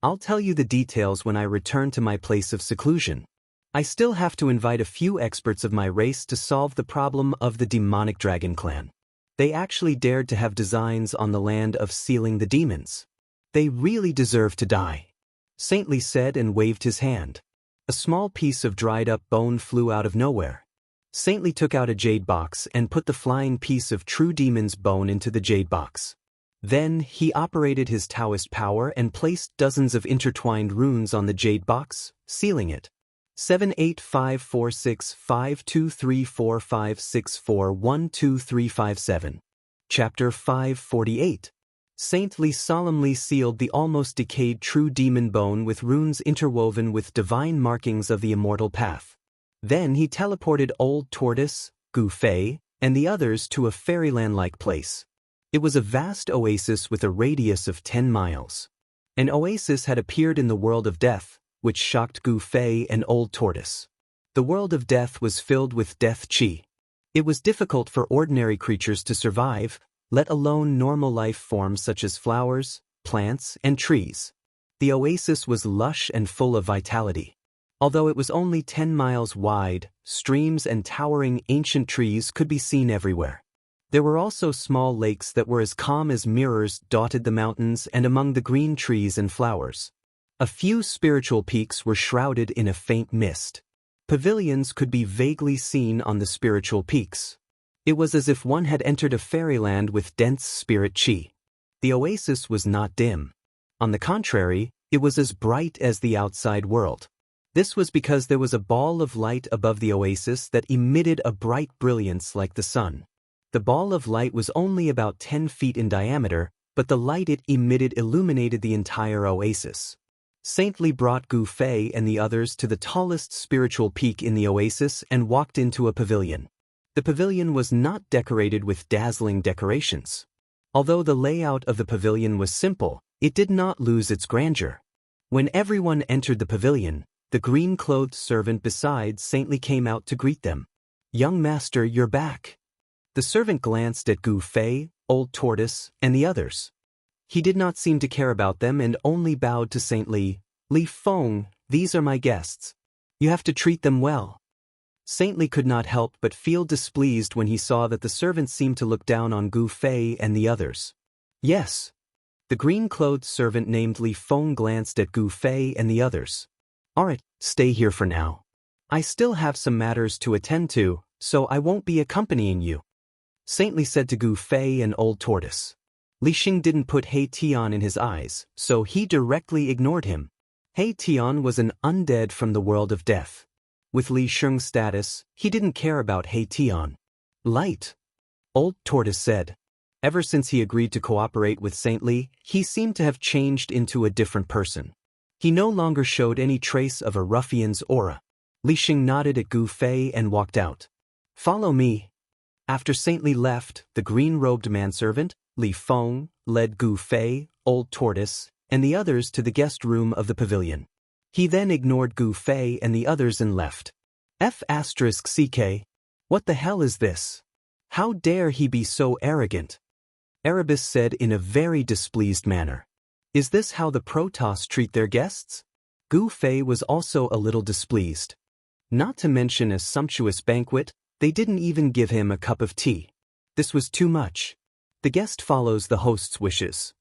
"I'll tell you the details when I return to my place of seclusion. I still have to invite a few experts of my race to solve the problem of the demonic dragon clan. They actually dared to have designs on the land of sealing the demons. They really deserve to die." Saint Li said and waved his hand. A small piece of dried-up bone flew out of nowhere. Saint Li took out a jade box and put the flying piece of true demon's bone into the jade box. Then, he operated his Daoist power and placed dozens of intertwined runes on the jade box, sealing it. 785465234564123357. Chapter 548. Saint Li solemnly sealed the almost decayed true demon bone with runes interwoven with divine markings of the immortal path. Then he teleported Old Tortoise, Gu Fei, and the others to a fairyland-like place. It was a vast oasis with a radius of 10 miles. An oasis had appeared in the world of death, which shocked Gu Fei and Old Tortoise. The world of death was filled with death qi. It was difficult for ordinary creatures to survive, let alone normal life forms such as flowers, plants, and trees. The oasis was lush and full of vitality. Although it was only 10 miles wide, streams and towering ancient trees could be seen everywhere. There were also small lakes that were as calm as mirrors dotted the mountains and among the green trees and flowers. A few spiritual peaks were shrouded in a faint mist. Pavilions could be vaguely seen on the spiritual peaks. It was as if one had entered a fairyland with dense spirit qi. The oasis was not dim. On the contrary, it was as bright as the outside world. This was because there was a ball of light above the oasis that emitted a bright brilliance like the sun. The ball of light was only about 10 feet in diameter, but the light it emitted illuminated the entire oasis. Saint Li brought Gu Fei and the others to the tallest spiritual peak in the oasis and walked into a pavilion. The pavilion was not decorated with dazzling decorations. Although the layout of the pavilion was simple, it did not lose its grandeur. When everyone entered the pavilion, the green-clothed servant beside Saint Li came out to greet them. "Young master, you're back." The servant glanced at Gu Fei, Old Tortoise, and the others. He did not seem to care about them and only bowed to Saint Li. "Li Feng, these are my guests. You have to treat them well." Saint Li could not help but feel displeased when he saw that the servant seemed to look down on Gu Fei and the others. "Yes." The green-clothed servant named Li Feng glanced at Gu Fei and the others. "Alright, stay here for now. I still have some matters to attend to, so I won't be accompanying you," Saintly said to Gu Fei and Old Tortoise. Li Xing didn't put He Tian in his eyes, so he directly ignored him. He Tian was an undead from the world of death. With Li Xing's status, he didn't care about He Tian. "Light," Old Tortoise said. Ever since he agreed to cooperate with Saint Li, he seemed to have changed into a different person. He no longer showed any trace of a ruffian's aura. Li Xing nodded at Gu Fei and walked out. "Follow me." After Saint Li left, the green-robed manservant, Li Feng, led Gu Fei, Old Tortoise, and the others to the guest room of the pavilion. He then ignored Gu Fei and the others and left. F***CK. What the hell is this? How dare he be so arrogant? Erebus said in a very displeased manner. Is this how the Protoss treat their guests? Gu Fei was also a little displeased. Not to mention a sumptuous banquet, they didn't even give him a cup of tea. This was too much. The guest follows the host's wishes.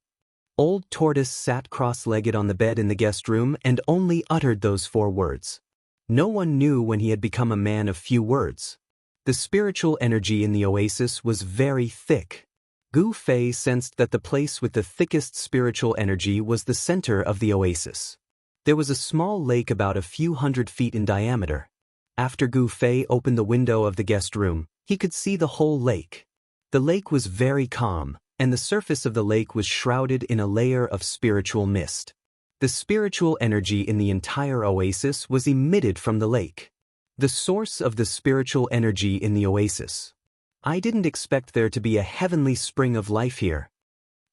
Old Tortoise sat cross-legged on the bed in the guest room and only uttered those 4 words. No one knew when he had become a man of few words. The spiritual energy in the oasis was very thick. Gu Fei sensed that the place with the thickest spiritual energy was the center of the oasis. There was a small lake about a few hundred feet in diameter. After Gu Fei opened the window of the guest room, he could see the whole lake. The lake was very calm, and the surface of the lake was shrouded in a layer of spiritual mist. The spiritual energy in the entire oasis was emitted from the lake. The source of the spiritual energy in the oasis. I didn't expect there to be a heavenly spring of life here.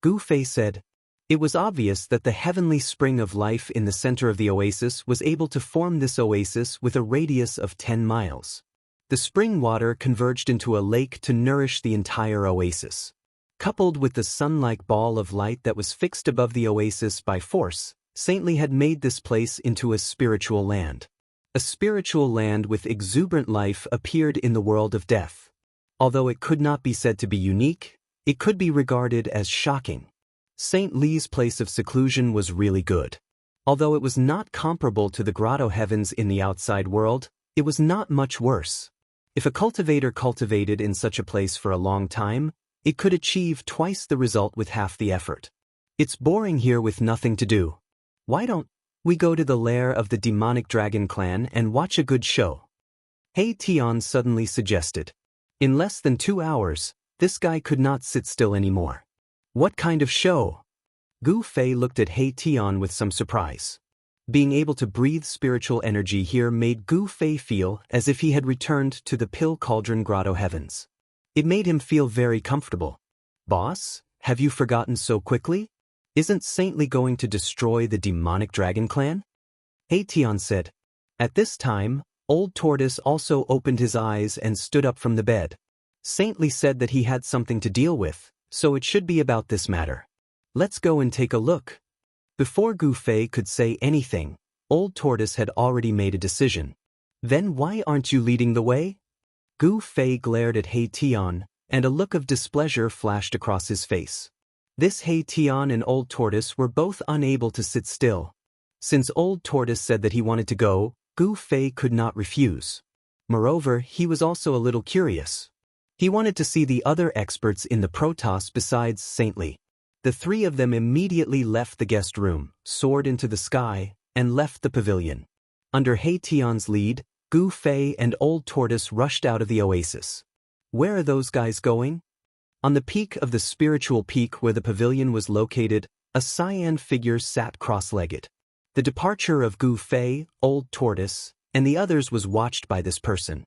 Gu Fei said. It was obvious that the heavenly spring of life in the center of the oasis was able to form this oasis with a radius of 10 miles. The spring water converged into a lake to nourish the entire oasis. Coupled with the sun-like ball of light that was fixed above the oasis by force, Saint Li had made this place into a spiritual land. A spiritual land with exuberant life appeared in the world of death. Although it could not be said to be unique, it could be regarded as shocking. Saint Li's place of seclusion was really good. Although it was not comparable to the grotto heavens in the outside world, it was not much worse. If a cultivator cultivated in such a place for a long time, it could achieve twice the result with half the effort. It's boring here with nothing to do. Why don't we go to the lair of the demonic dragon clan and watch a good show? He Tian suddenly suggested. In less than 2 hours, this guy could not sit still anymore. What kind of show? Gu Fei looked at He Tian with some surprise. Being able to breathe spiritual energy here made Gu Fei feel as if he had returned to the Pill Cauldron Grotto heavens. It made him feel very comfortable. Boss, have you forgotten so quickly? Isn't Saint Li going to destroy the demonic dragon clan? He Tian said. At this time, Old Tortoise also opened his eyes and stood up from the bed. Saint Li said that he had something to deal with, so it should be about this matter. Let's go and take a look. Before Gu Fei could say anything, Old Tortoise had already made a decision. Then why aren't you leading the way? Gu Fei glared at He Tian, and a look of displeasure flashed across his face. This He Tian and Old Tortoise were both unable to sit still. Since Old Tortoise said that he wanted to go, Gu Fei could not refuse. Moreover, he was also a little curious. He wanted to see the other experts in the Protoss besides Saint Li. The 3 of them immediately left the guest room, soared into the sky, and left the pavilion. Under He Tian's lead, Gu Fei and Old Tortoise rushed out of the oasis. Where are those guys going? On the peak of the spiritual peak where the pavilion was located, a cyan figure sat cross-legged. The departure of Gu Fei, Old Tortoise, and the others was watched by this person.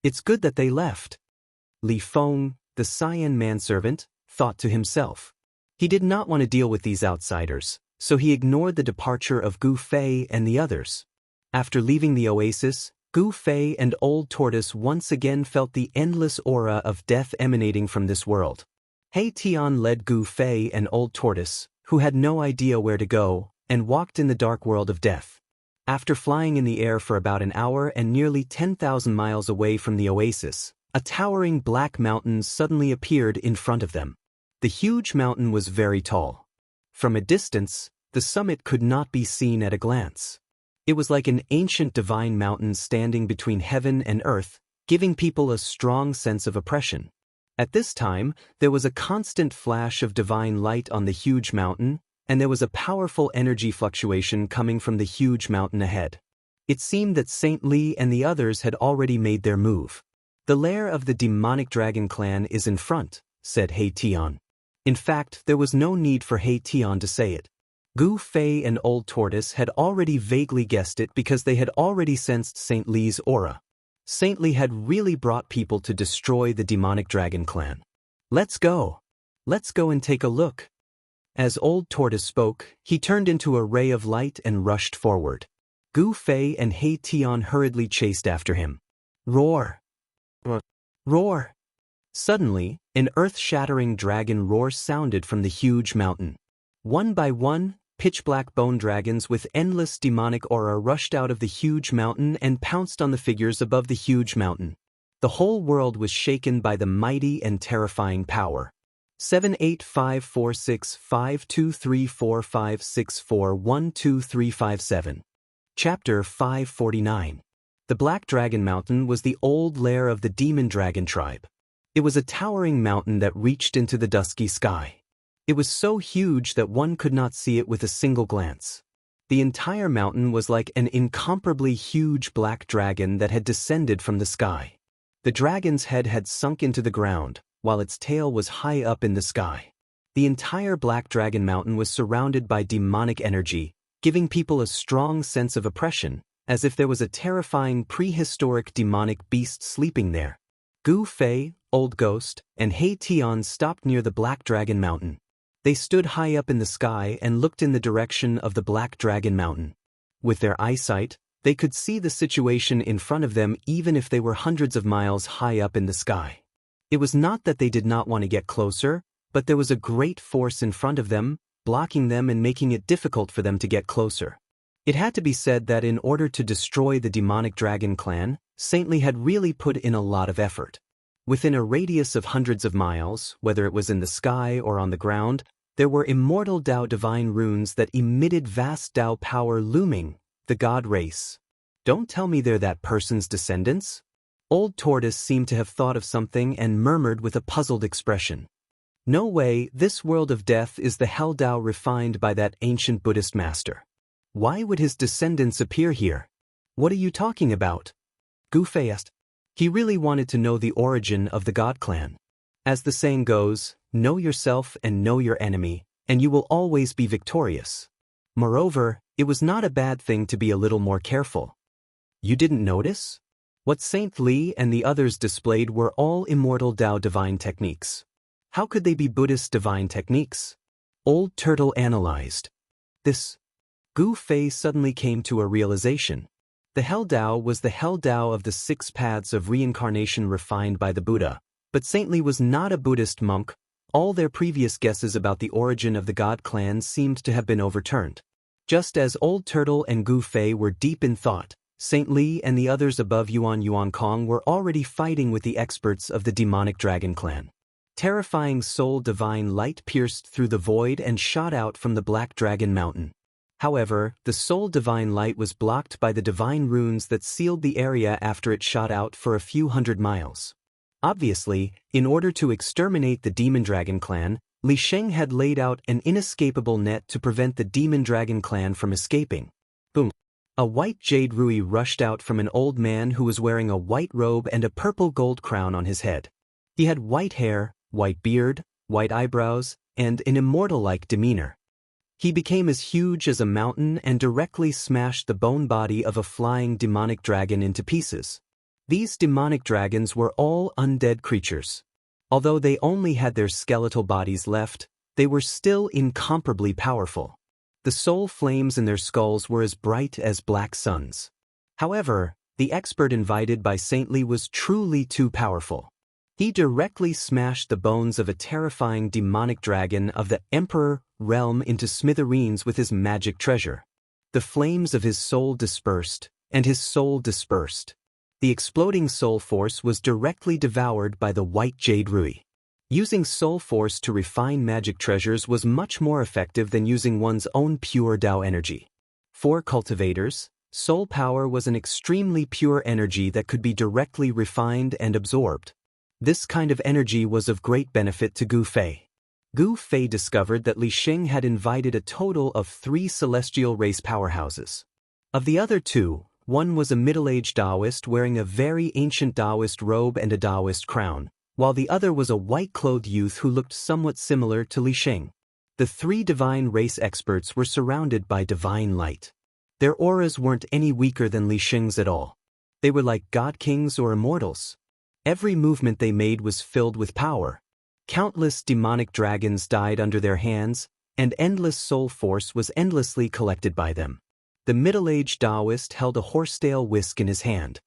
It's good that they left. Li Feng, the cyan manservant, thought to himself. He did not want to deal with these outsiders, so he ignored the departure of Gu Fei and the others. After leaving the oasis, Gu Fei and Old Tortoise once again felt the endless aura of death emanating from this world. He Tian led Gu Fei and Old Tortoise, who had no idea where to go, and walked in the dark world of death. After flying in the air for about an hour and nearly 10,000 miles away from the oasis, a towering black mountain suddenly appeared in front of them. The huge mountain was very tall. From a distance, the summit could not be seen at a glance. It was like an ancient divine mountain standing between heaven and earth, giving people a strong sense of oppression. At this time, there was a constant flash of divine light on the huge mountain, and there was a powerful energy fluctuation coming from the huge mountain ahead. It seemed that Saint Li and the others had already made their move. "The lair of the demonic dragon clan is in front," said He Tian. In fact, there was no need for He Tian to say it. Gu Fei and Old Tortoise had already vaguely guessed it because they had already sensed Saint Li's aura. Saint Li had really brought people to destroy the demonic dragon clan. "Let's go. Let's go and take a look." As Old Tortoise spoke, he turned into a ray of light and rushed forward. Gu Fei and He Tian hurriedly chased after him. Roar! Roar! Suddenly, an earth-shattering dragon roar sounded from the huge mountain. One by one, pitch-black bone dragons with endless demonic aura rushed out of the huge mountain and pounced on the figures above the huge mountain. The whole world was shaken by the mighty and terrifying power. 785465234564123357. Chapter 549. The Black Dragon Mountain was the old lair of the demon dragon tribe. It was a towering mountain that reached into the dusky sky. It was so huge that one could not see it with a single glance. The entire mountain was like an incomparably huge black dragon that had descended from the sky. The dragon's head had sunk into the ground, while its tail was high up in the sky. The entire Black Dragon Mountain was surrounded by demonic energy, giving people a strong sense of oppression, as if there was a terrifying prehistoric demonic beast sleeping there. Gu Fei, Old Ghost, and He Tian stopped near the Black Dragon Mountain. They stood high up in the sky and looked in the direction of the Black Dragon Mountain. With their eyesight, they could see the situation in front of them even if they were hundreds of miles high up in the sky. It was not that they did not want to get closer, but there was a great force in front of them, blocking them and making it difficult for them to get closer. It had to be said that in order to destroy the demonic dragon clan, Saint Li had really put in a lot of effort. Within a radius of hundreds of miles, whether it was in the sky or on the ground, there were immortal Dao divine runes that emitted vast Dao power looming, the god race. Don't tell me they're that person's descendants? Old Tortoise seemed to have thought of something and murmured with a puzzled expression. No way, this world of death is the Hell Dao refined by that ancient Buddhist master. Why would his descendants appear here? What are you talking about? Gu Fei asked. He really wanted to know the origin of the God clan. As the saying goes, know yourself and know your enemy, and you will always be victorious. Moreover, it was not a bad thing to be a little more careful. You didn't notice? What Saint Li and the others displayed were all immortal Dao divine techniques. How could they be Buddhist divine techniques? Old Turtle analyzed. This. Gu Fei suddenly came to a realization. The Hell Dao was the Hell Dao of the 6 paths of reincarnation refined by the Buddha, but Saint Li was not a Buddhist monk. All their previous guesses about the origin of the God clan seemed to have been overturned. Just as Old Turtle and Gu Fei were deep in thought, Saint Li and the others above Yuan Kong were already fighting with the experts of the demonic dragon clan. Terrifying soul divine light pierced through the void and shot out from the Black Dragon Mountain. However, the soul divine light was blocked by the divine runes that sealed the area after it shot out for a few hundred miles. Obviously, in order to exterminate the demon dragon clan, Li Sheng had laid out an inescapable net to prevent the demon dragon clan from escaping. Boom! A white jade rui rushed out from an old man who was wearing a white robe and a purple gold crown on his head. He had white hair, white beard, white eyebrows, and an immortal-like demeanor. He became as huge as a mountain and directly smashed the bone body of a flying demonic dragon into pieces. These demonic dragons were all undead creatures. Although they only had their skeletal bodies left, they were still incomparably powerful. The soul flames in their skulls were as bright as black suns. However, the expert invited by Saint Li was truly too powerful. He directly smashed the bones of a terrifying demonic dragon of the Emperor realm into smithereens with his magic treasure. The flames of his soul dispersed, and his soul dispersed. The exploding soul force was directly devoured by the white jade rui. Using soul force to refine magic treasures was much more effective than using one's own pure Dao energy. For cultivators, Soul power was an extremely pure energy that could be directly refined and absorbed. This kind of energy was of great benefit to Gu Fei. Gu Fei discovered that Li Xing had invited a total of 3 celestial race powerhouses. Of the other 2, one was a middle-aged Daoist wearing a very ancient Daoist robe and a Daoist crown, while the other was a white-clothed youth who looked somewhat similar to Li Xing. The 3 divine race experts were surrounded by divine light. Their auras weren't any weaker than Li Xing's at all. They were like god kings or immortals. Every movement they made was filled with power. Countless demonic dragons died under their hands, and endless soul force was endlessly collected by them. The middle-aged Daoist held a horsetail whisk in his hand.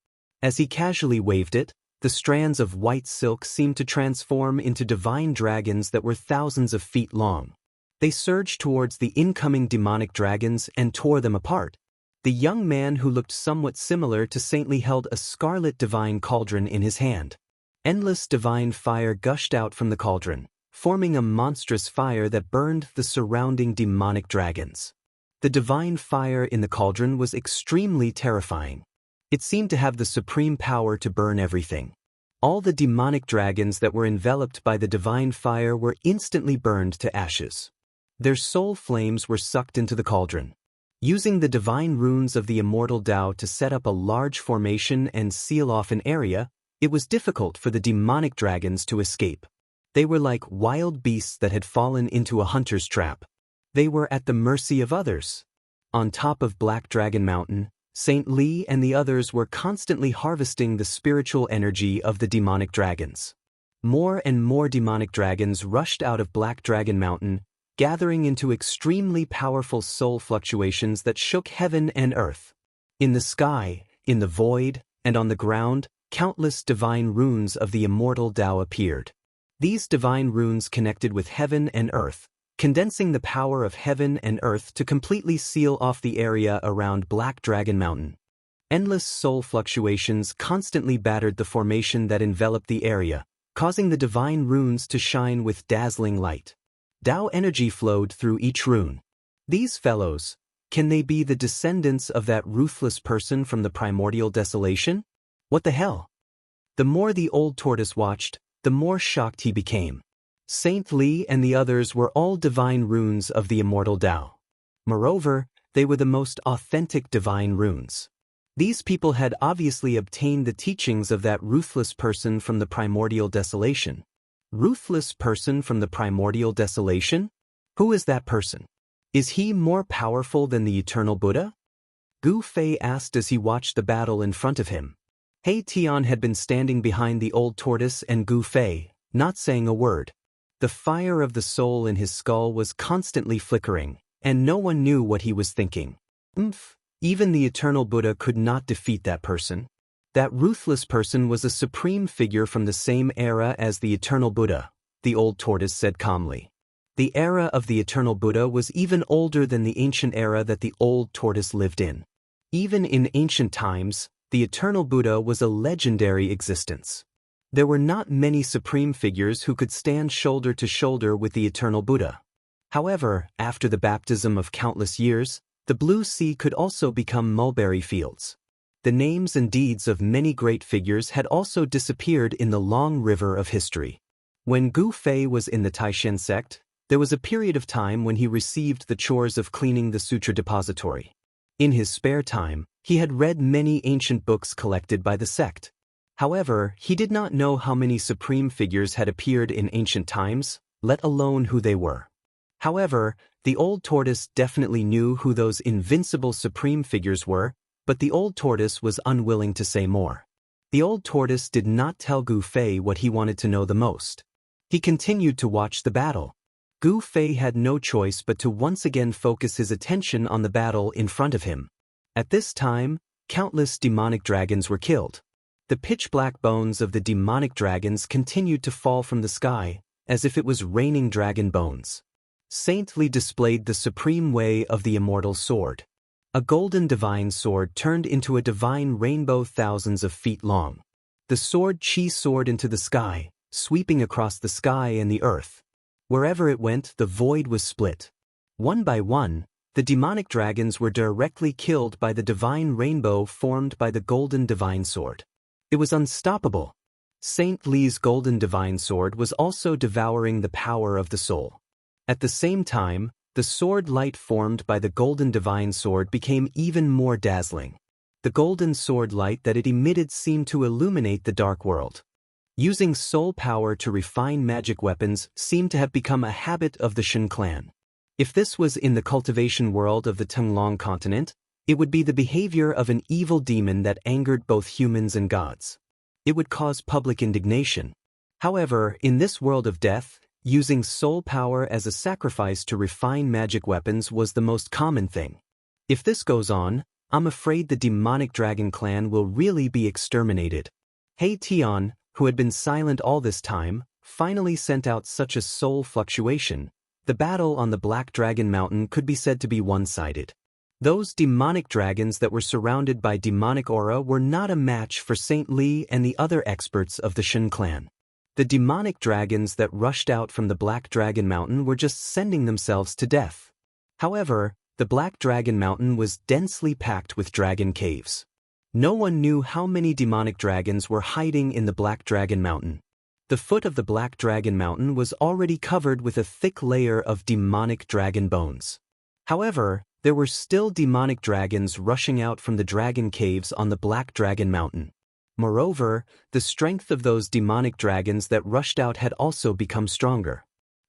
As he casually waved it, the strands of white silk seemed to transform into divine dragons that were thousands of feet long. They surged towards the incoming demonic dragons and tore them apart. The young man who looked somewhat similar to Saintly held a scarlet divine cauldron in his hand. Endless divine fire gushed out from the cauldron, forming a monstrous fire that burned the surrounding demonic dragons. The divine fire in the cauldron was extremely terrifying. It seemed to have the supreme power to burn everything. All the demonic dragons that were enveloped by the divine fire were instantly burned to ashes. Their soul flames were sucked into the cauldron. Using the divine runes of the immortal Dao to set up a large formation and seal off an area, it was difficult for the demonic dragons to escape. They were like wild beasts that had fallen into a hunter's trap. They were at the mercy of others. On top of Black Dragon Mountain, Saint Li and the others were constantly harvesting the spiritual energy of the demonic dragons. More and more demonic dragons rushed out of Black Dragon Mountain, gathering into extremely powerful soul fluctuations that shook heaven and earth. In the sky, in the void, and on the ground, countless divine runes of the immortal Dao appeared. These divine runes connected with heaven and earth, condensing the power of heaven and earth to completely seal off the area around Black Dragon Mountain. Endless soul fluctuations constantly battered the formation that enveloped the area, causing the divine runes to shine with dazzling light. Dao energy flowed through each rune. These fellows, can they be the descendants of that ruthless person from the primordial desolation? What the hell? The more the old tortoise watched, the more shocked he became. Saint Li and the others were all divine runes of the immortal Dao. Moreover, they were the most authentic divine runes. These people had obviously obtained the teachings of that ruthless person from the primordial desolation. Ruthless person from the primordial desolation? Who is that person? Is he more powerful than the eternal Buddha? Gu Fei asked as he watched the battle in front of him. He Tian had been standing behind the old tortoise and Gu Fei, not saying a word. The fire of the soul in his skull was constantly flickering, and no one knew what he was thinking. Even the eternal Buddha could not defeat that person. That ruthless person was a supreme figure from the same era as the eternal Buddha, the old tortoise said calmly. The era of the eternal Buddha was even older than the ancient era that the old tortoise lived in. Even in ancient times, the eternal Buddha was a legendary existence. There were not many supreme figures who could stand shoulder to shoulder with the eternal Buddha. However, after the baptism of countless years, the blue sea could also become mulberry fields. The names and deeds of many great figures had also disappeared in the long river of history. When Gu Fei was in the Taishan sect, there was a period of time when he received the chores of cleaning the sutra depository. In his spare time, he had read many ancient books collected by the sect. However, he did not know how many supreme figures had appeared in ancient times, let alone who they were. However, the old tortoise definitely knew who those invincible supreme figures were, but the old tortoise was unwilling to say more. The old tortoise did not tell Gu Fei what he wanted to know the most. He continued to watch the battle. Gu Fei had no choice but to once again focus his attention on the battle in front of him. At this time, countless demonic dragons were killed. The pitch-black bones of the demonic dragons continued to fall from the sky, as if it was raining dragon bones. Saint Li displayed the supreme way of the immortal sword. A golden divine sword turned into a divine rainbow thousands of feet long. The sword Qi soared into the sky, sweeping across the sky and the earth. Wherever it went, the void was split. One by one, The demonic dragons were directly killed by the divine rainbow formed by the golden divine sword. It was unstoppable. Saint Li's golden divine sword was also devouring the power of the soul. At the same time, the sword light formed by the golden divine sword became even more dazzling. The golden sword light that it emitted seemed to illuminate the dark world. Using soul power to refine magic weapons seemed to have become a habit of the Shen clan. If this was in the cultivation world of the Tenglong continent, it would be the behavior of an evil demon that angered both humans and gods. It would cause public indignation. However, in this world of death, using soul power as a sacrifice to refine magic weapons was the most common thing. If this goes on, I'm afraid the demonic dragon clan will really be exterminated. He Tian, who had been silent all this time, finally sent out such a soul fluctuation. The battle on the Black Dragon Mountain could be said to be one-sided. Those demonic dragons that were surrounded by demonic aura were not a match for Saint Li and the other experts of the Shen clan. The demonic dragons that rushed out from the Black Dragon Mountain were just sending themselves to death. However, the Black Dragon Mountain was densely packed with dragon caves. No one knew how many demonic dragons were hiding in the Black Dragon Mountain. The foot of the Black Dragon Mountain was already covered with a thick layer of demonic dragon bones. However, there were still demonic dragons rushing out from the dragon caves on the Black Dragon Mountain. Moreover, the strength of those demonic dragons that rushed out had also become stronger.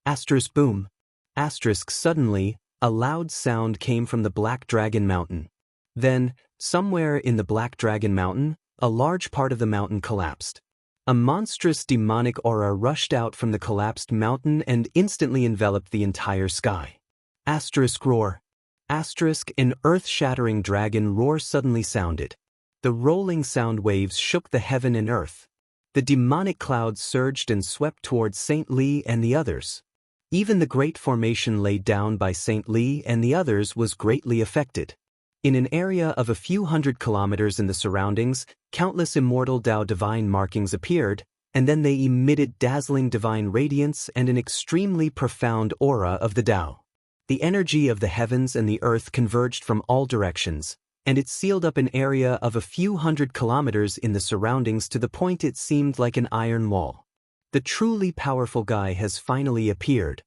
Asterisk boom. Asterisk suddenly, a loud sound came from the Black Dragon Mountain. Then, somewhere in the Black Dragon Mountain, a large part of the mountain collapsed. A monstrous demonic aura rushed out from the collapsed mountain and instantly enveloped the entire sky. Asterisk roar. Asterisk, an earth-shattering dragon roar suddenly sounded. The rolling sound waves shook the heaven and earth. The demonic clouds surged and swept towards Saint Li and the others. Even the great formation laid down by Saint Li and the others was greatly affected. In an area of a few hundred kilometers in the surroundings, countless immortal Dao divine markings appeared, and then they emitted dazzling divine radiance and an extremely profound aura of the Dao. The energy of the heavens and the earth converged from all directions, and it sealed up an area of a few hundred kilometers in the surroundings to the point it seemed like an iron wall. The truly powerful guy has finally appeared.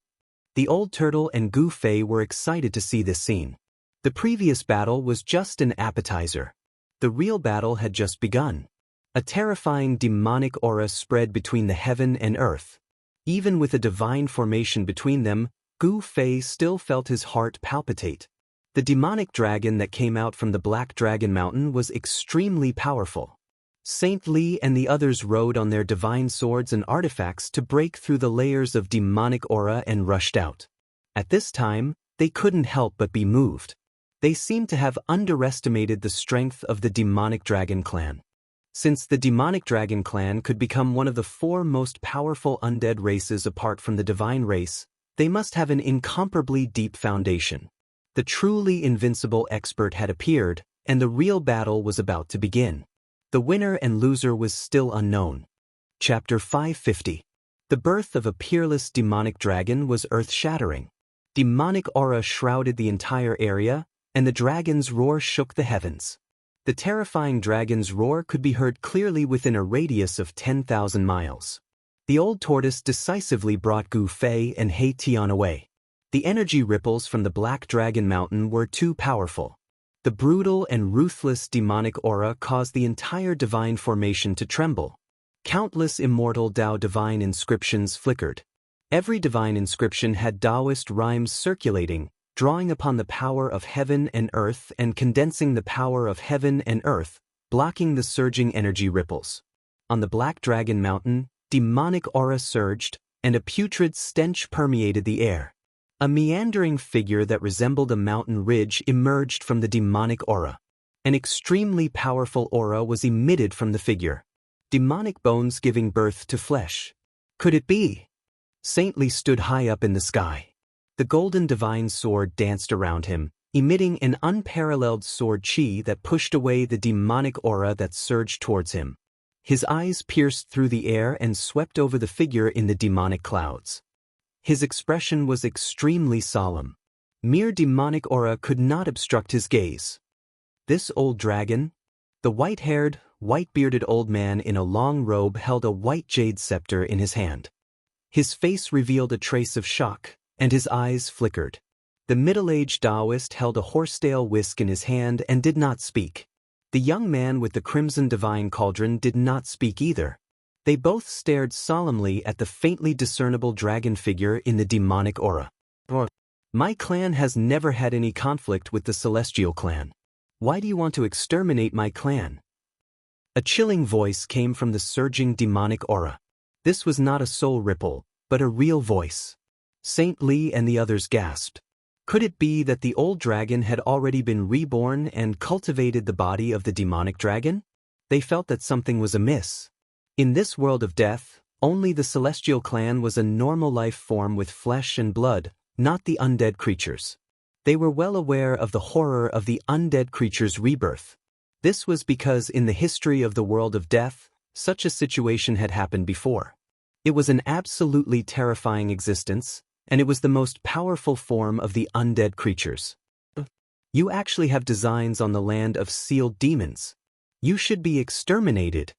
The old turtle and Gu Fei were excited to see this scene. The previous battle was just an appetizer. The real battle had just begun. A terrifying demonic aura spread between the heaven and earth. Even with a divine formation between them, Gu Fei still felt his heart palpitate. The demonic dragon that came out from the Black Dragon Mountain was extremely powerful. Saint Li and the others rode on their divine swords and artifacts to break through the layers of demonic aura and rushed out. At this time, they couldn't help but be moved. They seemed to have underestimated the strength of the demonic dragon clan. Since the demonic dragon clan could become one of the 4 most powerful undead races apart from the divine race, they must have an incomparably deep foundation. The truly invincible expert had appeared, and the real battle was about to begin. The winner and loser was still unknown. Chapter 550. The birth of a peerless demonic dragon was earth-shattering. Demonic aura shrouded the entire area, and the dragon's roar shook the heavens. The terrifying dragon's roar could be heard clearly within a radius of 10,000 miles. The old tortoise decisively brought Gu Fei and He Tian away. The energy ripples from the Black Dragon Mountain were too powerful. The brutal and ruthless demonic aura caused the entire divine formation to tremble. Countless immortal Dao divine inscriptions flickered. Every divine inscription had Daoist rhymes circulating, drawing upon the power of heaven and earth and condensing the power of heaven and earth, blocking the surging energy ripples. On the Black Dragon Mountain, demonic aura surged, and a putrid stench permeated the air. A meandering figure that resembled a mountain ridge emerged from the demonic aura. An extremely powerful aura was emitted from the figure. Demonic bones giving birth to flesh. Could it be? Saint Li stood high up in the sky. The golden divine sword danced around him, emitting an unparalleled sword chi that pushed away the demonic aura that surged towards him. His eyes pierced through the air and swept over the figure in the demonic clouds. His expression was extremely solemn. Mere demonic aura could not obstruct his gaze. This old dragon? The white-haired, white-bearded old man in a long robe held a white jade scepter in his hand. His face revealed a trace of shock, and his eyes flickered. The middle-aged Daoist held a horsetail whisk in his hand and did not speak. The young man with the crimson divine cauldron did not speak either. They both stared solemnly at the faintly discernible dragon figure in the demonic aura. My clan has never had any conflict with the celestial clan. Why do you want to exterminate my clan? A chilling voice came from the surging demonic aura. This was not a soul ripple, but a real voice. Saint Li and the others gasped. Could it be that the old dragon had already been reborn and cultivated the body of the demonic dragon? They felt that something was amiss. In this world of death, only the celestial clan was a normal life form with flesh and blood, not the undead creatures. They were well aware of the horror of the undead creature's rebirth. This was because in the history of the world of death, such a situation had happened before. It was an absolutely terrifying existence, and it was the most powerful form of the undead creatures. You actually have designs on the land of sealed demons. You should be exterminated,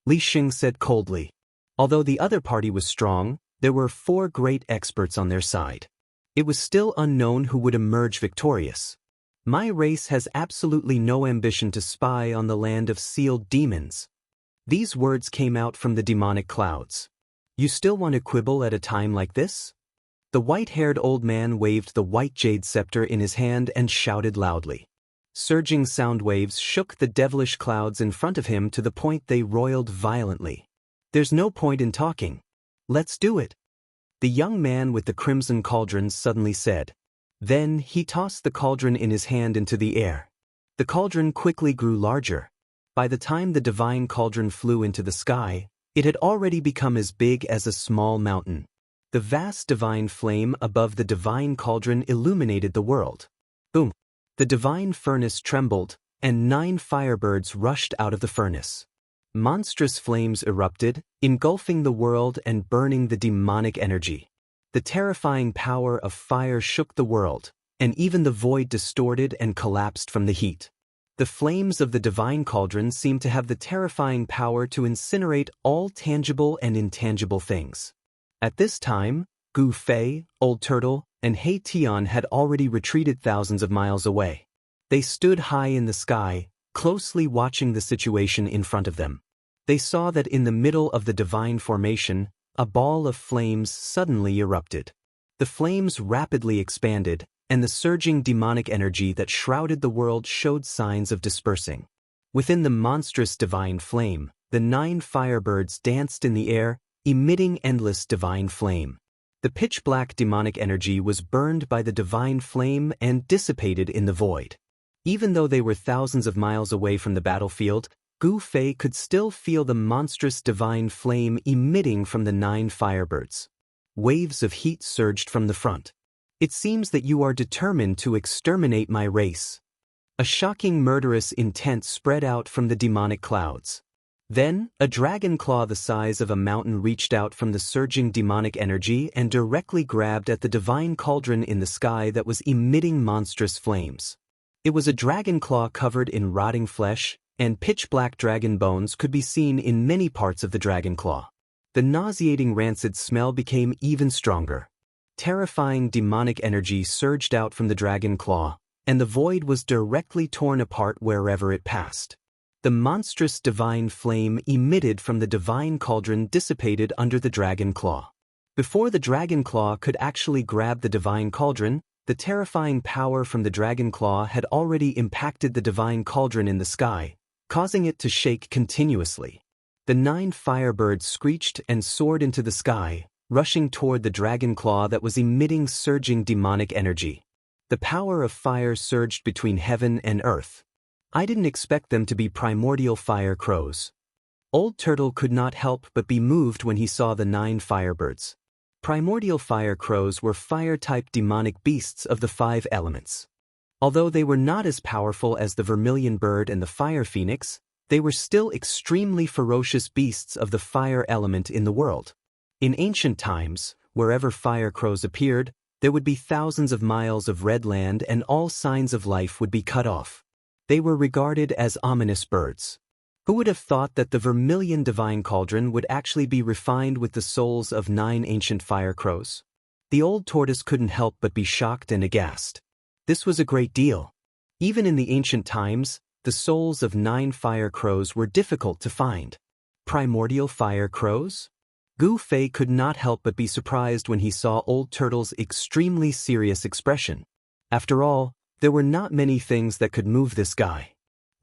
Li Xing said coldly. Although the other party was strong, there were 4 great experts on their side. It was still unknown who would emerge victorious. My race has absolutely no ambition to spy on the land of sealed demons. These words came out from the demonic clouds. You still want to quibble at a time like this? The white-haired old man waved the white jade scepter in his hand and shouted loudly. Surging sound waves shook the devilish clouds in front of him to the point they roiled violently. There's no point in talking. Let's do it. The young man with the crimson cauldron suddenly said. Then he tossed the cauldron in his hand into the air. The cauldron quickly grew larger. By the time the divine cauldron flew into the sky, it had already become as big as a small mountain. The vast divine flame above the divine cauldron illuminated the world. Boom! The divine furnace trembled, and 9 firebirds rushed out of the furnace. Monstrous flames erupted, engulfing the world and burning the demonic energy. The terrifying power of fire shook the world, and even the void distorted and collapsed from the heat. The flames of the divine cauldron seemed to have the terrifying power to incinerate all tangible and intangible things. At this time, Gu Fei, Old Turtle, and He Tian had already retreated thousands of miles away. They stood high in the sky, closely watching the situation in front of them. They saw that in the middle of the divine formation, a ball of flames suddenly erupted. The flames rapidly expanded, and the surging demonic energy that shrouded the world showed signs of dispersing. Within the monstrous divine flame, the 9 firebirds danced in the air, emitting endless divine flame. The pitch-black demonic energy was burned by the divine flame and dissipated in the void. Even though they were thousands of miles away from the battlefield, Gu Fei could still feel the monstrous divine flame emitting from the 9 firebirds. Waves of heat surged from the front. It seems that you are determined to exterminate my race. A shocking murderous intent spread out from the demonic clouds. Then, a dragon claw the size of a mountain reached out from the surging demonic energy and directly grabbed at the divine cauldron in the sky that was emitting monstrous flames. It was a dragon claw covered in rotting flesh, and pitch-black dragon bones could be seen in many parts of the dragon claw. The nauseating rancid smell became even stronger. Terrifying demonic energy surged out from the dragon claw, and the void was directly torn apart wherever it passed. The monstrous divine flame emitted from the divine cauldron dissipated under the dragon claw. Before the dragon claw could actually grab the divine cauldron, the terrifying power from the dragon claw had already impacted the divine cauldron in the sky, causing it to shake continuously. The 9 firebirds screeched and soared into the sky, rushing toward the dragon claw that was emitting surging demonic energy. The power of fire surged between heaven and earth. I didn't expect them to be primordial fire crows. Old Turtle could not help but be moved when he saw the 9 firebirds. Primordial fire crows were fire-type demonic beasts of the 5 elements. Although they were not as powerful as the vermilion bird and the fire phoenix, they were still extremely ferocious beasts of the fire element in the world. In ancient times, wherever fire crows appeared, There would be thousands of miles of red land and all signs of life would be cut off. They were regarded as ominous birds. Who would have thought that the vermilion divine cauldron would actually be refined with the souls of 9 ancient fire crows? The old tortoise couldn't help but be shocked and aghast. This was a great deal. Even in the ancient times, the souls of 9 fire crows were difficult to find. Primordial fire crows? Gu Fei could not help but be surprised when he saw Old Turtle's extremely serious expression. After all, there were not many things that could move this guy.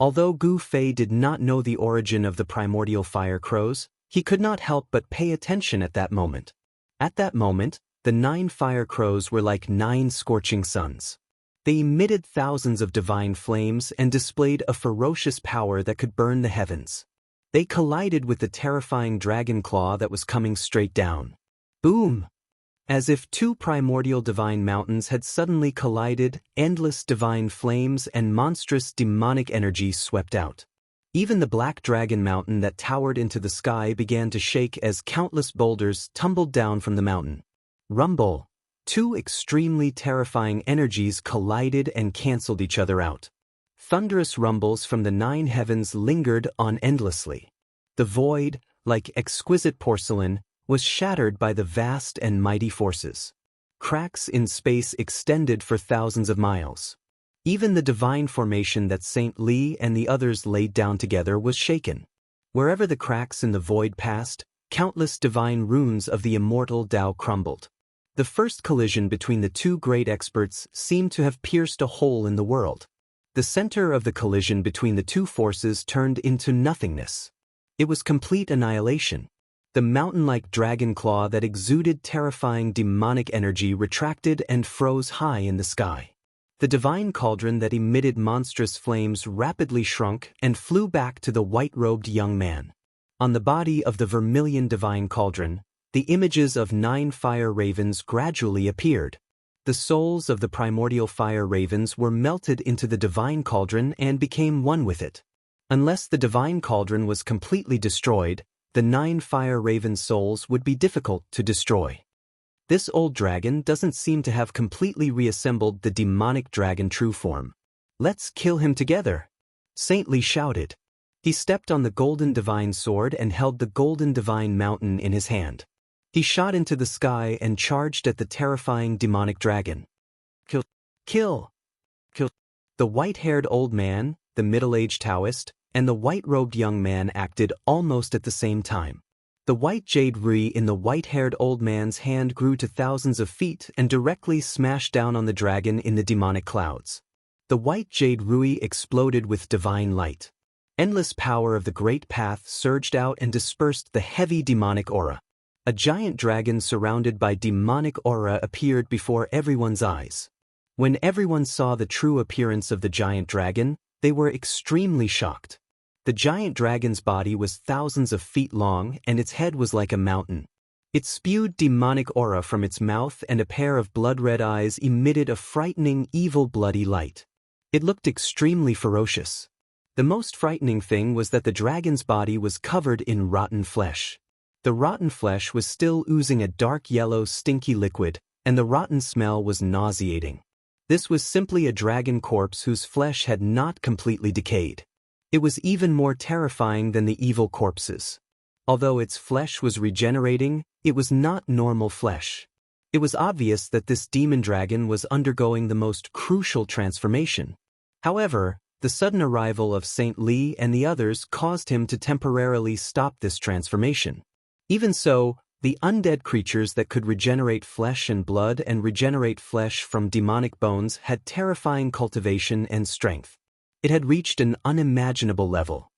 Although Gu Fei did not know the origin of the primordial fire crows, he could not help but pay attention at that moment. At that moment, the 9 fire crows were like 9 scorching suns. They emitted thousands of divine flames and displayed a ferocious power that could burn the heavens. They collided with the terrifying dragon claw that was coming straight down. Boom! As if 2 primordial divine mountains had suddenly collided, endless divine flames and monstrous demonic energy swept out. Even the black dragon mountain that towered into the sky began to shake as countless boulders tumbled down from the mountain. Rumble! 2 extremely terrifying energies collided and cancelled each other out. Thunderous rumbles from the 9 heavens lingered on endlessly. The void, like exquisite porcelain, was shattered by the vast and mighty forces. Cracks in space extended for thousands of miles. Even the divine formation that Saint Li and the others laid down together was shaken. Wherever the cracks in the void passed, countless divine runes of the immortal Dao crumbled. The first collision between the 2 great experts seemed to have pierced a hole in the world. The center of the collision between the 2 forces turned into nothingness. It was complete annihilation. The mountain-like dragon claw that exuded terrifying demonic energy retracted and froze high in the sky. The divine cauldron that emitted monstrous flames rapidly shrunk and flew back to the white-robed young man. On the body of the vermilion divine cauldron, the images of 9 fire ravens gradually appeared. The souls of the primordial fire ravens were melted into the divine cauldron and became one with it. Unless the divine cauldron was completely destroyed, the 9 fire raven souls would be difficult to destroy. This old dragon doesn't seem to have completely reassembled the demonic dragon true form. Let's kill him together, Saint Li shouted. He stepped on the golden divine sword and held the golden divine mountain in his hand. He shot into the sky and charged at the terrifying demonic dragon. Kill! Kill! Kill! The white-haired old man, the middle-aged Daoist, and the white-robed young man acted almost at the same time. The white jade rui in the white-haired old man's hand grew to thousands of feet and directly smashed down on the dragon in the demonic clouds. The white jade rui exploded with divine light. Endless power of the great path surged out and dispersed the heavy demonic aura. A giant dragon surrounded by demonic aura appeared before everyone's eyes. When everyone saw the true appearance of the giant dragon, they were extremely shocked. The giant dragon's body was thousands of feet long and its head was like a mountain. It spewed demonic aura from its mouth and a pair of blood-red eyes emitted a frightening, evil, bloody light. It looked extremely ferocious. The most frightening thing was that the dragon's body was covered in rotten flesh. The rotten flesh was still oozing a dark yellow, stinky liquid, and the rotten smell was nauseating. This was simply a dragon corpse whose flesh had not completely decayed. It was even more terrifying than the evil corpses. Although its flesh was regenerating, it was not normal flesh. It was obvious that this demon dragon was undergoing the most crucial transformation. However, the sudden arrival of Saint Li and the others caused him to temporarily stop this transformation. Even so, the undead creatures that could regenerate flesh and blood and regenerate flesh from demonic bones had terrifying cultivation and strength. It had reached an unimaginable level.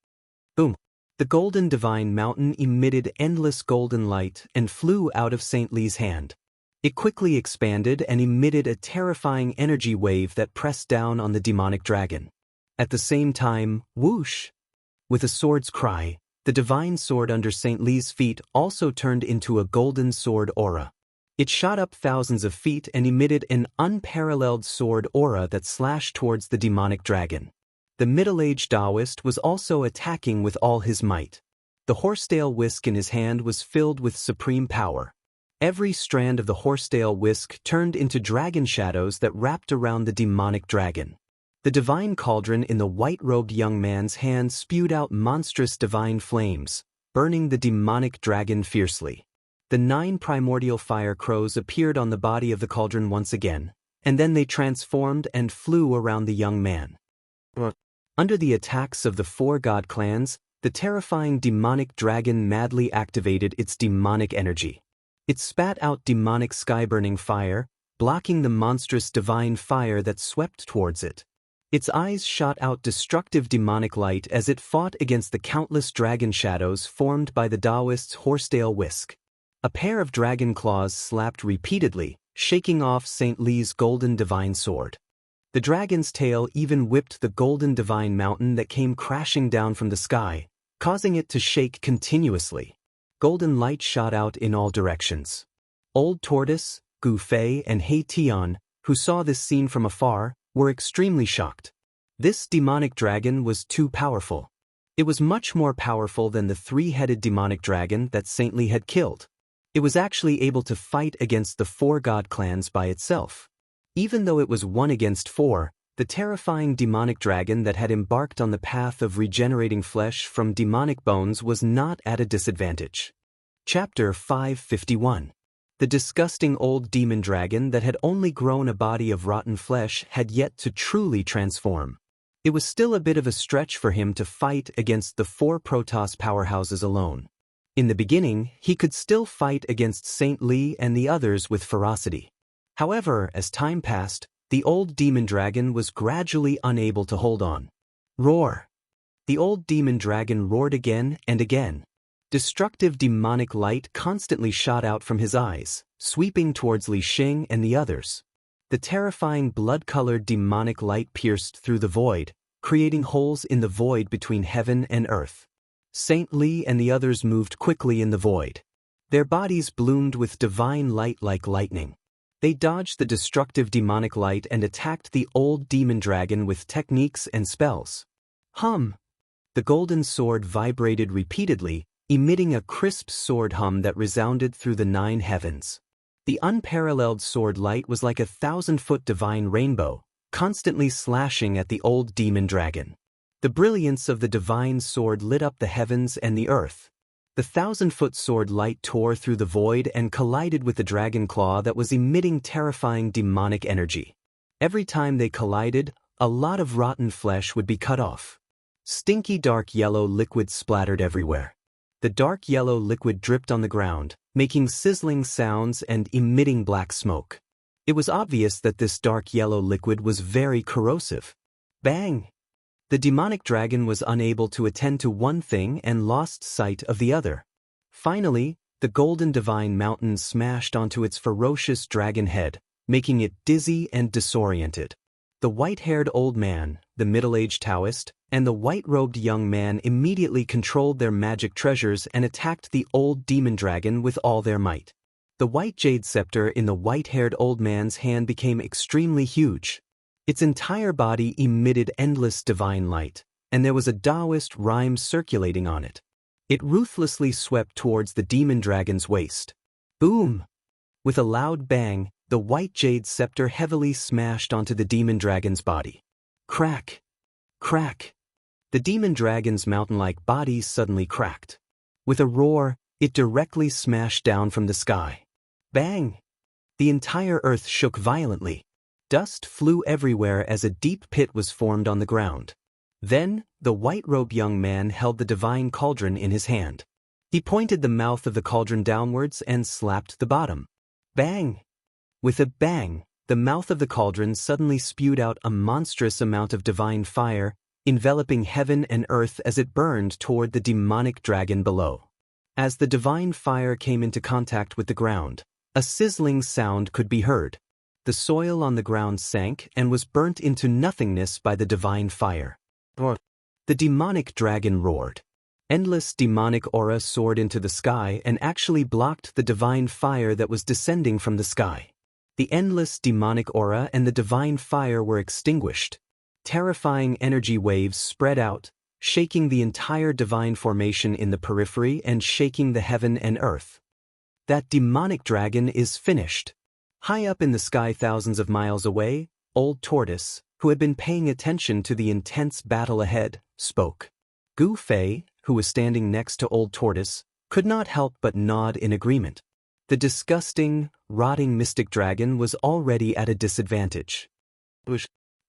Boom! The golden divine mountain emitted endless golden light and flew out of Saint Li's hand. It quickly expanded and emitted a terrifying energy wave that pressed down on the demonic dragon. At the same time, whoosh! With a sword's cry, the divine sword under Saint Li's feet also turned into a golden sword aura. It shot up thousands of feet and emitted an unparalleled sword aura that slashed towards the demonic dragon. The middle-aged Daoist was also attacking with all his might. The horsetail whisk in his hand was filled with supreme power. Every strand of the horsetail whisk turned into dragon shadows that wrapped around the demonic dragon. The divine cauldron in the white-robed young man's hand spewed out monstrous divine flames, burning the demonic dragon fiercely. The 9 primordial fire crows appeared on the body of the cauldron once again, and then they transformed and flew around the young man. Under the attacks of the 4 god clans, the terrifying demonic dragon madly activated its demonic energy. It spat out demonic sky-burning fire, blocking the monstrous divine fire that swept towards it. Its eyes shot out destructive demonic light as it fought against the countless dragon shadows formed by the Daoist's horsetail whisk. A pair of dragon claws slapped repeatedly, shaking off St. Li's golden divine sword. The dragon's tail even whipped the golden divine mountain that came crashing down from the sky, causing it to shake continuously. Golden light shot out in all directions. Old Tortoise, Gu Fei, and He Tian, who saw this scene from afar, were extremely shocked. This demonic dragon was too powerful. It was much more powerful than the 3-headed demonic dragon that St. Li had killed. It was actually able to fight against the 4 god clans by itself. Even though it was 1 against 4, the terrifying demonic dragon that had embarked on the path of regenerating flesh from demonic bones was not at a disadvantage. Chapter 551. The disgusting old demon dragon that had only grown a body of rotten flesh had yet to truly transform. It was still a bit of a stretch for him to fight against the 4 Protoss powerhouses alone. In the beginning, he could still fight against St. Li and the others with ferocity. However, as time passed, the old demon dragon was gradually unable to hold on. Roar! The old demon dragon roared again and again. Destructive demonic light constantly shot out from his eyes, sweeping towards Li Xing and the others. The terrifying blood-colored demonic light pierced through the void, creating holes in the void between heaven and earth. St. Li and the others moved quickly in the void. Their bodies bloomed with divine light like lightning. They dodged the destructive demonic light and attacked the old demon dragon with techniques and spells. Hum! The golden sword vibrated repeatedly, emitting a crisp sword hum that resounded through the 9 heavens. The unparalleled sword light was like a 1,000-foot divine rainbow, constantly slashing at the old demon dragon. The brilliance of the divine sword lit up the heavens and the earth. The 1,000-foot sword light tore through the void and collided with the dragon claw that was emitting terrifying demonic energy. Every time they collided, a lot of rotten flesh would be cut off. Stinky dark yellow liquid splattered everywhere. The dark yellow liquid dripped on the ground, making sizzling sounds and emitting black smoke. It was obvious that this dark yellow liquid was very corrosive. Bang! The demonic dragon was unable to attend to one thing and lost sight of the other. Finally, the golden divine mountain smashed onto its ferocious dragon head, making it dizzy and disoriented. The white-haired old man, the middle-aged Daoist, and the white-robed young man immediately controlled their magic treasures and attacked the old demon dragon with all their might. The white jade scepter in the white-haired old man's hand became extremely huge. Its entire body emitted endless divine light, and there was a Daoist rhyme circulating on it. It ruthlessly swept towards the demon dragon's waist. Boom! With a loud bang, the white jade scepter heavily smashed onto the demon dragon's body. Crack! Crack! The demon dragon's mountain-like body suddenly cracked. With a roar, it directly smashed down from the sky. Bang! The entire earth shook violently. Dust flew everywhere as a deep pit was formed on the ground. Then, the white-robed young man held the divine cauldron in his hand. He pointed the mouth of the cauldron downwards and slapped the bottom. Bang! With a bang, the mouth of the cauldron suddenly spewed out a monstrous amount of divine fire, enveloping heaven and earth as it burned toward the demonic dragon below. As the divine fire came into contact with the ground, a sizzling sound could be heard. The soil on the ground sank and was burnt into nothingness by the divine fire. The demonic dragon roared. Endless demonic aura soared into the sky and actually blocked the divine fire that was descending from the sky. The endless demonic aura and the divine fire were extinguished. Terrifying energy waves spread out, shaking the entire divine formation in the periphery and shaking the heaven and earth. That demonic dragon is finished. High up in the sky thousands of miles away, Old Tortoise, who had been paying attention to the intense battle ahead, spoke. Gu Fei, who was standing next to Old Tortoise, could not help but nod in agreement. The disgusting, rotting mystic dragon was already at a disadvantage.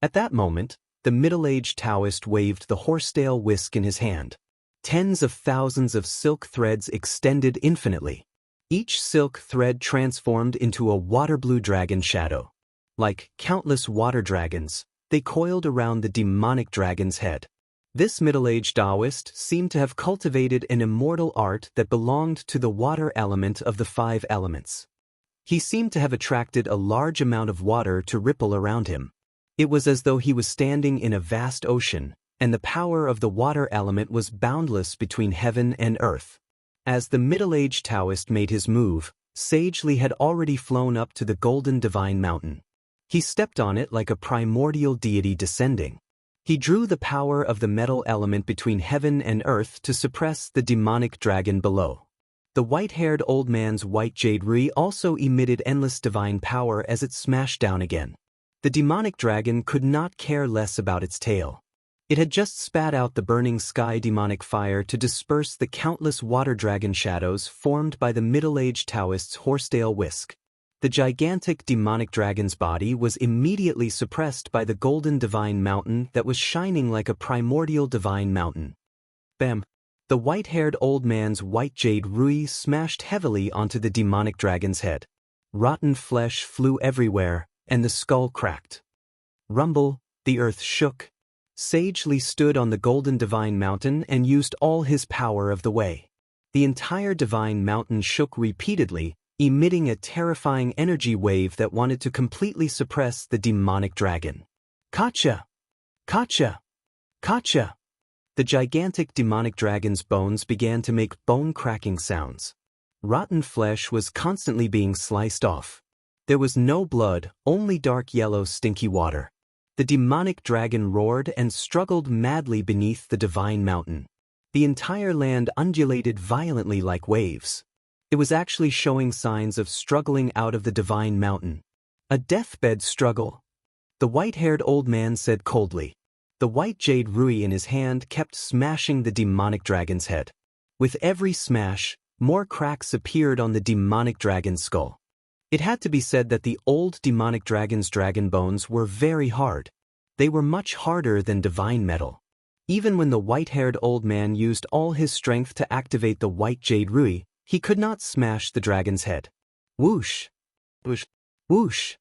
At that moment, the middle-aged Daoist waved the horsetail whisk in his hand. Tens of thousands of silk threads extended infinitely. Each silk thread transformed into a water-blue dragon shadow. Like countless water dragons, they coiled around the demonic dragon's head. This middle-aged Daoist seemed to have cultivated an immortal art that belonged to the water element of the 5 elements. He seemed to have attracted a large amount of water to ripple around him. It was as though he was standing in a vast ocean, and the power of the water element was boundless between heaven and earth. As the middle-aged Daoist made his move, Sage Li had already flown up to the golden divine mountain. He stepped on it like a primordial deity descending. He drew the power of the metal element between heaven and earth to suppress the demonic dragon below. The white-haired old man's white jade ray also emitted endless divine power as it smashed down again. The demonic dragon could not care less about its tail. It had just spat out the burning sky demonic fire to disperse the countless water dragon shadows formed by the middle-aged Daoist's horsetail whisk. The gigantic demonic dragon's body was immediately suppressed by the golden divine mountain that was shining like a primordial divine mountain. Bam! The white-haired old man's white jade ray smashed heavily onto the demonic dragon's head. Rotten flesh flew everywhere, and the skull cracked. Rumble, the earth shook. Sage Li stood on the golden divine mountain and used all his power of the way. The entire divine mountain shook repeatedly, emitting a terrifying energy wave that wanted to completely suppress the demonic dragon. Kacha! Kacha! Kacha! The gigantic demonic dragon's bones began to make bone-cracking sounds. Rotten flesh was constantly being sliced off. There was no blood, only dark yellow stinky water. The demonic dragon roared and struggled madly beneath the divine mountain. The entire land undulated violently like waves. It was actually showing signs of struggling out of the divine mountain. A deathbed struggle. The white-haired old man said coldly. The white jade ray in his hand kept smashing the demonic dragon's head. With every smash, more cracks appeared on the demonic dragon's skull. It had to be said that the old demonic dragon's dragon bones were very hard. They were much harder than divine metal. Even when the white-haired old man used all his strength to activate the white jade ray, he could not smash the dragon's head. Whoosh! Whoosh! Whoosh!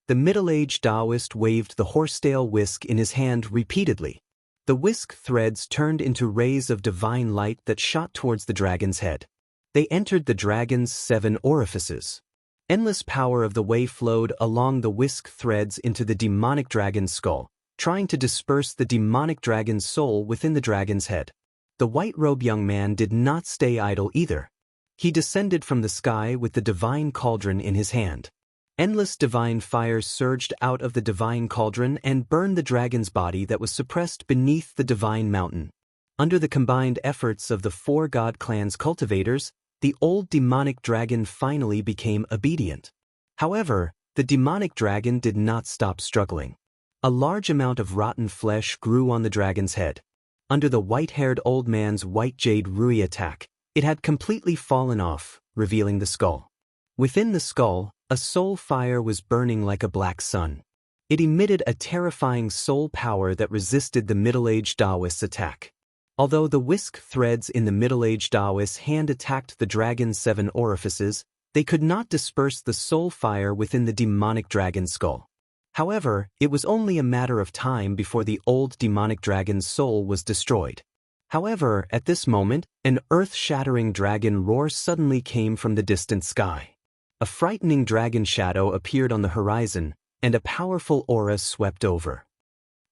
The middle-aged Daoist waved the horsetail whisk in his hand repeatedly. The whisk threads turned into rays of divine light that shot towards the dragon's head. They entered the dragon's 7 orifices. Endless power of the way flowed along the whisk threads into the demonic dragon's skull, trying to disperse the demonic dragon's soul within the dragon's head. The white-robed young man did not stay idle either. He descended from the sky with the divine cauldron in his hand. Endless divine fire surged out of the divine cauldron and burned the dragon's body that was suppressed beneath the divine mountain. Under the combined efforts of the 4 god clan's cultivators, the old demonic dragon finally became obedient. However, the demonic dragon did not stop struggling. A large amount of rotten flesh grew on the dragon's head. Under the white-haired old man's white jade ray attack, it had completely fallen off, revealing the skull. Within the skull, a soul fire was burning like a black sun. It emitted a terrifying soul power that resisted the middle-aged Daoist's attack. Although the whisk threads in the middle-aged Daoist's hand attacked the dragon's 7 orifices, they could not disperse the soul fire within the demonic dragon's skull. However, it was only a matter of time before the old demonic dragon's soul was destroyed. However, at this moment, an earth-shattering dragon roar suddenly came from the distant sky. A frightening dragon shadow appeared on the horizon, and a powerful aura swept over.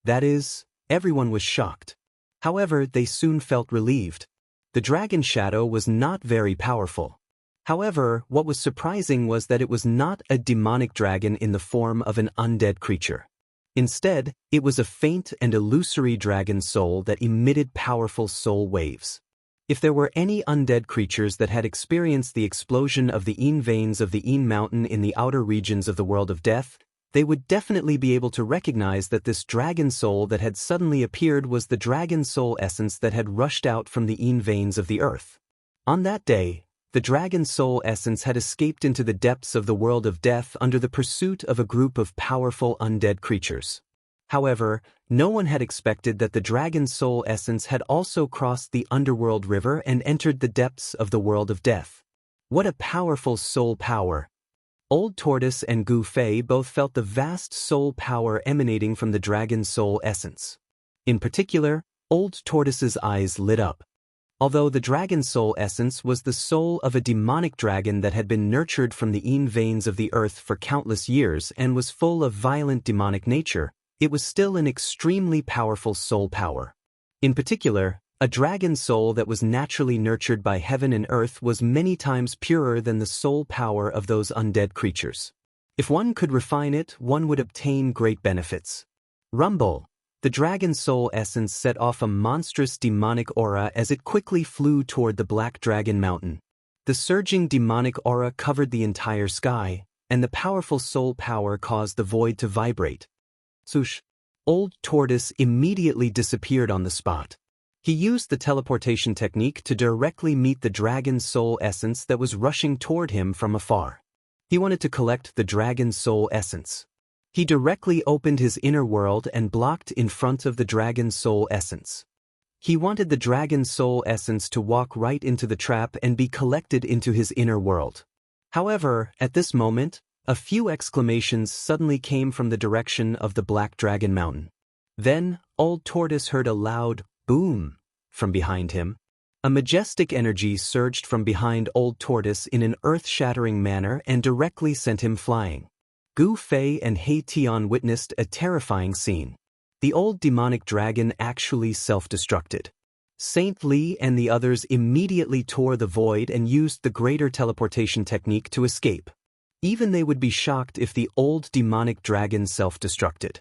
That is, everyone was shocked. However, they soon felt relieved. The dragon shadow was not very powerful. However, what was surprising was that it was not a demonic dragon in the form of an undead creature. Instead, it was a faint and illusory dragon soul that emitted powerful soul waves. If there were any undead creatures that had experienced the explosion of the Yin veins of the Yin mountain in the outer regions of the world of death, they would definitely be able to recognize that this dragon soul that had suddenly appeared was the dragon soul essence that had rushed out from the Yin veins of the earth. On that day, the dragon soul essence had escaped into the depths of the world of death under the pursuit of a group of powerful undead creatures. However, no one had expected that the dragon soul essence had also crossed the underworld river and entered the depths of the world of death. What a powerful soul power! Old Tortoise and Gu Fei both felt the vast soul power emanating from the dragon soul essence. In particular, Old Tortoise's eyes lit up. Although the dragon soul essence was the soul of a demonic dragon that had been nurtured from the Yin veins of the earth for countless years and was full of violent demonic nature, it was still an extremely powerful soul power. In particular, a dragon soul that was naturally nurtured by heaven and earth was many times purer than the soul power of those undead creatures. If one could refine it, one would obtain great benefits. Rumble. The dragon soul essence set off a monstrous demonic aura as it quickly flew toward the Black Dragon Mountain. The surging demonic aura covered the entire sky, and the powerful soul power caused the void to vibrate. Swoosh! Old Tortoise immediately disappeared on the spot. He used the teleportation technique to directly meet the dragon soul essence that was rushing toward him from afar. He wanted to collect the dragon soul essence. He directly opened his inner world and blocked in front of the dragon soul essence. He wanted the dragon soul essence to walk right into the trap and be collected into his inner world. However, at this moment, a few exclamations suddenly came from the direction of the Black Dragon Mountain. Then, Old Tortoise heard a loud boom from behind him. A majestic energy surged from behind Old Tortoise in an earth-shattering manner and directly sent him flying. Gu Fei and He Tian witnessed a terrifying scene. The old demonic dragon actually self-destructed. Saint Li and the others immediately tore the void and used the greater teleportation technique to escape. Even they would be shocked if the old demonic dragon self-destructed.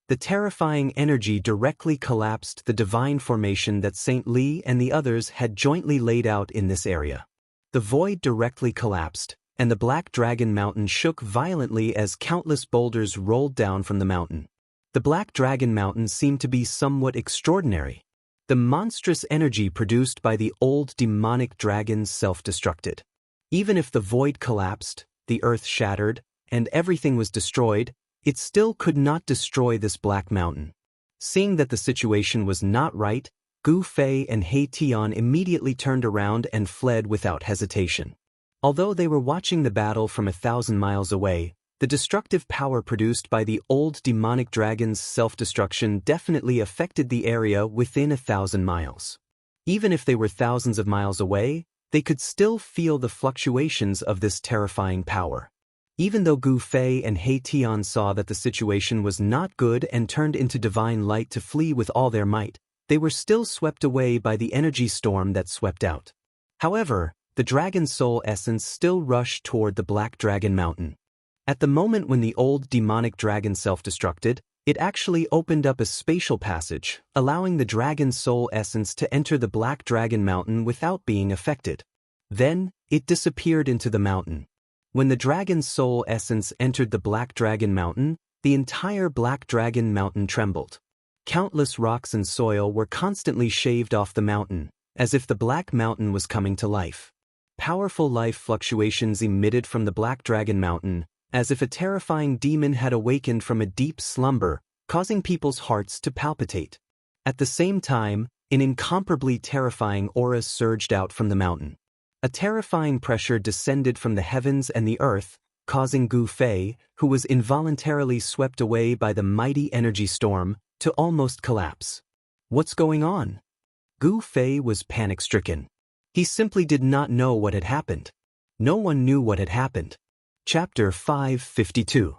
The terrifying energy directly collapsed the divine formation that Saint Li and the others had jointly laid out in this area. The void directly collapsed, and the Black Dragon Mountain shook violently as countless boulders rolled down from the mountain. The Black Dragon Mountain seemed to be somewhat extraordinary. The monstrous energy produced by the old demonic dragons self-destructed. Even if the void collapsed, the earth shattered, and everything was destroyed, it still could not destroy this Black Mountain. Seeing that the situation was not right, Gu Fei and He Tian immediately turned around and fled without hesitation. Although they were watching the battle from 1,000 miles away, the destructive power produced by the old demonic dragon's self-destruction definitely affected the area within 1,000 miles. Even if they were thousands of miles away, they could still feel the fluctuations of this terrifying power. Even though Gu Fei and He Tian saw that the situation was not good and turned into divine light to flee with all their might, they were still swept away by the energy storm that swept out. However, the dragon soul essence still rushed toward the Black Dragon Mountain. At the moment when the old demonic dragon self-destructed, it actually opened up a spatial passage, allowing the dragon soul essence to enter the Black Dragon Mountain without being affected. Then, it disappeared into the mountain. When the dragon soul essence entered the Black Dragon Mountain, the entire Black Dragon Mountain trembled. Countless rocks and soil were constantly shaved off the mountain, as if the Black Mountain was coming to life. Powerful life fluctuations emitted from the Black Dragon Mountain, as if a terrifying demon had awakened from a deep slumber, causing people's hearts to palpitate. At the same time, an incomparably terrifying aura surged out from the mountain. A terrifying pressure descended from the heavens and the earth, causing Gu Fei, who was involuntarily swept away by the mighty energy storm, to almost collapse. What's going on? Gu Fei was panic-stricken. He simply did not know what had happened. No one knew what had happened. Chapter 552.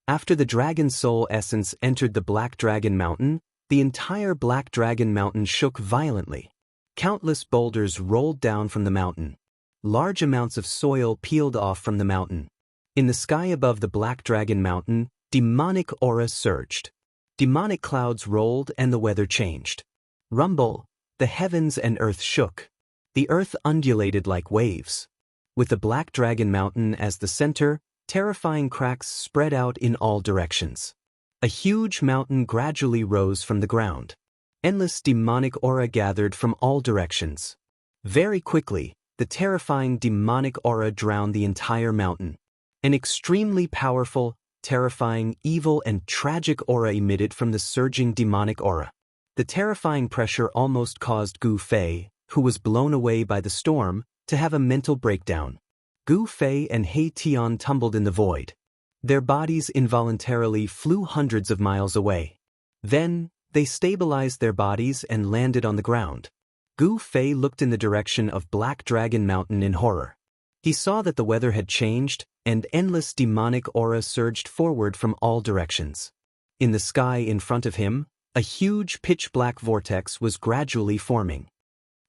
After the dragon soul essence entered the Black Dragon Mountain, the entire Black Dragon Mountain shook violently. Countless boulders rolled down from the mountain. Large amounts of soil peeled off from the mountain. In the sky above the Black Dragon Mountain, demonic aura surged. Demonic clouds rolled and the weather changed. Rumble, the heavens and earth shook. The earth undulated like waves. With the Black Dragon Mountain as the center, terrifying cracks spread out in all directions. A huge mountain gradually rose from the ground. Endless demonic aura gathered from all directions. Very quickly, the terrifying demonic aura drowned the entire mountain. An extremely powerful, terrifying, evil and tragic aura emitted from the surging demonic aura. The terrifying pressure almost caused Gu Fei, who was blown away by the storm, to have a mental breakdown. Gu Fei and He Tian tumbled in the void. Their bodies involuntarily flew hundreds of miles away. Then, they stabilized their bodies and landed on the ground. Gu Fei looked in the direction of Black Dragon Mountain in horror. He saw that the weather had changed, and endless demonic aura surged forward from all directions. In the sky in front of him, a huge pitch-black vortex was gradually forming.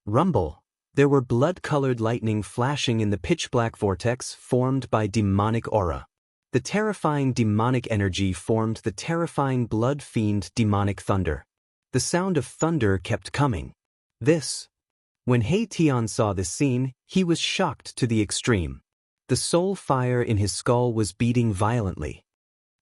Rumble! There were blood-colored lightning flashing in the pitch-black vortex formed by demonic aura. The terrifying demonic energy formed the terrifying blood-fiend demonic thunder. The sound of thunder kept coming. When He Tian saw this scene, he was shocked to the extreme. The soul fire in his skull was beating violently.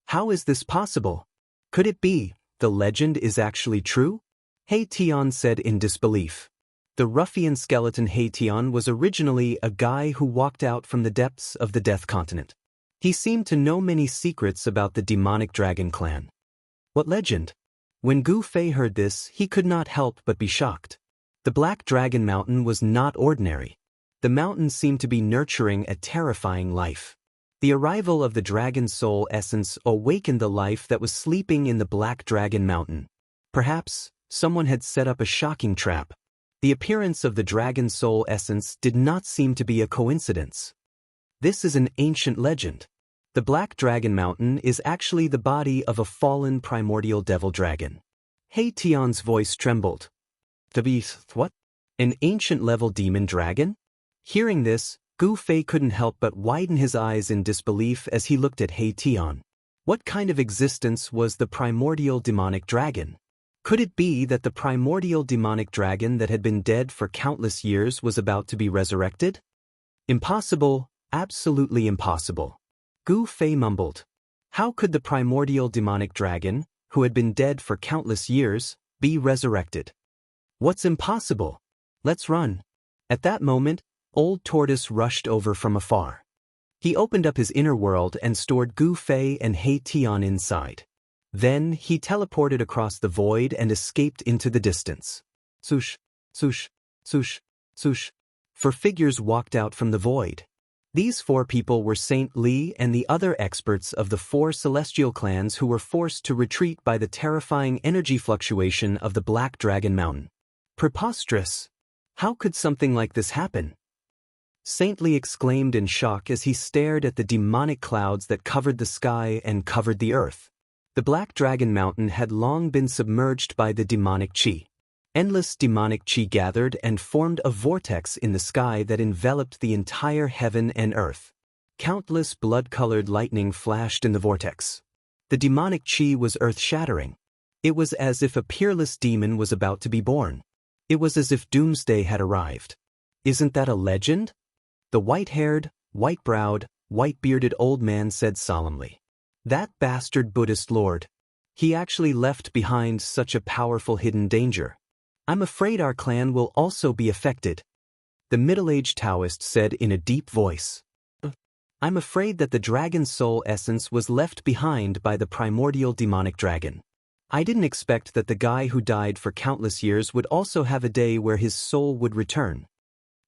How is this possible? Could it be the legend is actually true? He Tian said in disbelief. The ruffian skeleton He Tian was originally a guy who walked out from the depths of the Death Continent. He seemed to know many secrets about the demonic dragon clan. What legend? When Gu Fei heard this, he could not help but be shocked. The Black Dragon Mountain was not ordinary. The mountain seemed to be nurturing a terrifying life. The arrival of the dragon soul essence awakened the life that was sleeping in the Black Dragon Mountain. Perhaps someone had set up a shocking trap. The appearance of the dragon soul essence did not seem to be a coincidence. This is an ancient legend. The Black Dragon Mountain is actually the body of a fallen primordial devil dragon. He Tian's voice trembled. What? An ancient-level demon dragon? Hearing this, Gu Fei couldn't help but widen his eyes in disbelief as he looked at He Tian. What kind of existence was the primordial demonic dragon? Could it be that the primordial demonic dragon that had been dead for countless years was about to be resurrected? Impossible, absolutely impossible. Gu Fei mumbled. How could the primordial demonic dragon, who had been dead for countless years, be resurrected? What's impossible? Let's run. At that moment, Old Tortoise rushed over from afar. He opened up his inner world and stored Gu Fei and He Tian inside. Then he teleported across the void and escaped into the distance. Swoosh, swoosh, swoosh, swoosh. 4 figures walked out from the void. These 4 people were Saint Li and the other experts of the 4 celestial clans who were forced to retreat by the terrifying energy fluctuation of the Black Dragon Mountain. Preposterous! How could something like this happen? Saint Li exclaimed in shock as he stared at the demonic clouds that covered the sky and covered the earth. The Black Dragon Mountain had long been submerged by the demonic qi. Endless demonic qi gathered and formed a vortex in the sky that enveloped the entire heaven and earth. Countless blood-colored lightning flashed in the vortex. The demonic qi was earth-shattering. It was as if a peerless demon was about to be born. It was as if doomsday had arrived. Isn't that a legend? The white-haired, white-browed, white-bearded old man said solemnly. That bastard Buddhist lord. He actually left behind such a powerful hidden danger. I'm afraid our clan will also be affected. The middle-aged Daoist said in a deep voice. I'm afraid that the dragon soul essence was left behind by the primordial demonic dragon. I didn't expect that the guy who died for countless years would also have a day where his soul would return.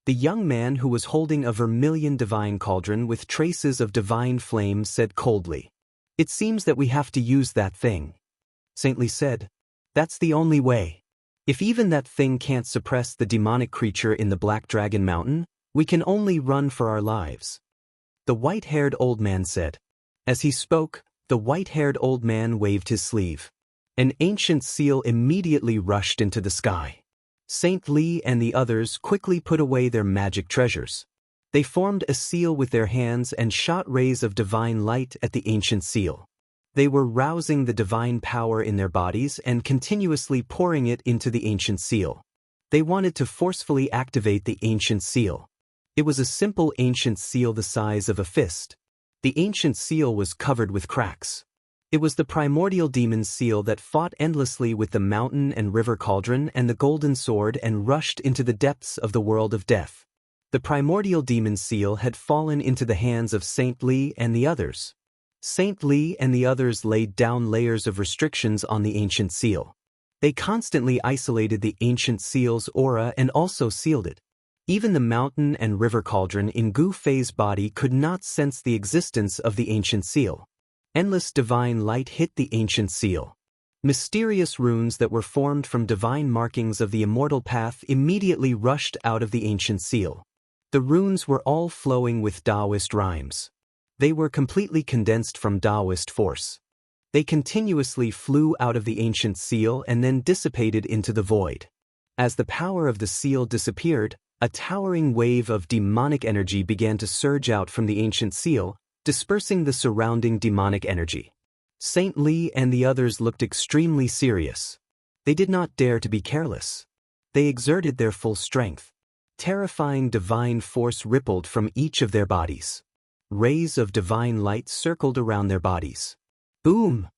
The young man who was holding a vermilion divine cauldron with traces of divine flame said coldly. It seems that we have to use that thing. Saint Li said. That's the only way. If even that thing can't suppress the demonic creature in the Black Dragon Mountain, we can only run for our lives. The white-haired old man said. As he spoke, the white-haired old man waved his sleeve. An ancient seal immediately rushed into the sky. Saint Li and the others quickly put away their magic treasures. They formed a seal with their hands and shot rays of divine light at the ancient seal. They were rousing the divine power in their bodies and continuously pouring it into the ancient seal. They wanted to forcefully activate the ancient seal. It was a simple ancient seal the size of a fist. The ancient seal was covered with cracks. It was the primordial demon seal that fought endlessly with the mountain and river cauldron and the golden sword and rushed into the depths of the world of death. The primordial demon seal had fallen into the hands of Saint Li and the others. Saint Li and the others laid down layers of restrictions on the ancient seal. They constantly isolated the ancient seal's aura and also sealed it. Even the mountain and river cauldron in Gu Fei's body could not sense the existence of the ancient seal. Endless divine light hit the ancient seal. Mysterious runes that were formed from divine markings of the immortal path immediately rushed out of the ancient seal. The runes were all flowing with Daoist rhymes. They were completely condensed from Daoist force. They continuously flew out of the ancient seal and then dissipated into the void. As the power of the seal disappeared, a towering wave of demonic energy began to surge out from the ancient seal, dispersing the surrounding demonic energy. Saint Li and the others looked extremely serious. They did not dare to be careless. They exerted their full strength. Terrifying divine force rippled from each of their bodies. Rays of divine light circled around their bodies. Boom!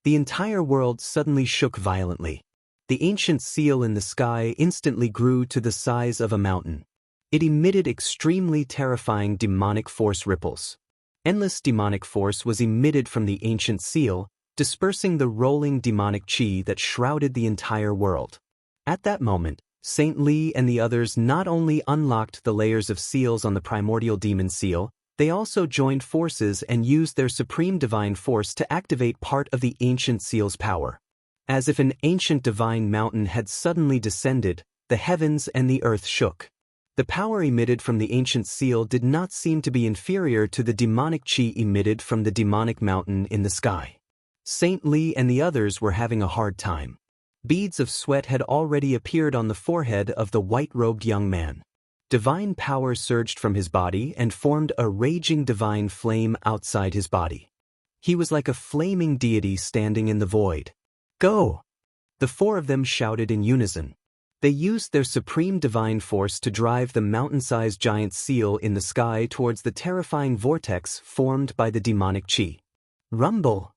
The entire world suddenly shook violently. The ancient seal in the sky instantly grew to the size of a mountain. It emitted extremely terrifying demonic force ripples. Endless demonic force was emitted from the ancient seal, dispersing the rolling demonic chi that shrouded the entire world. At that moment, Saint Li and the others not only unlocked the layers of seals on the primordial demon seal, they also joined forces and used their supreme divine force to activate part of the ancient seal's power. As if an ancient divine mountain had suddenly descended, the heavens and the earth shook. The power emitted from the ancient seal did not seem to be inferior to the demonic chi emitted from the demonic mountain in the sky. Saint Li and the others were having a hard time. Beads of sweat had already appeared on the forehead of the white-robed young man. Divine power surged from his body and formed a raging divine flame outside his body. He was like a flaming deity standing in the void. Go! The four of them shouted in unison. They used their supreme divine force to drive the mountain-sized giant seal in the sky towards the terrifying vortex formed by the demonic chi. Rumble!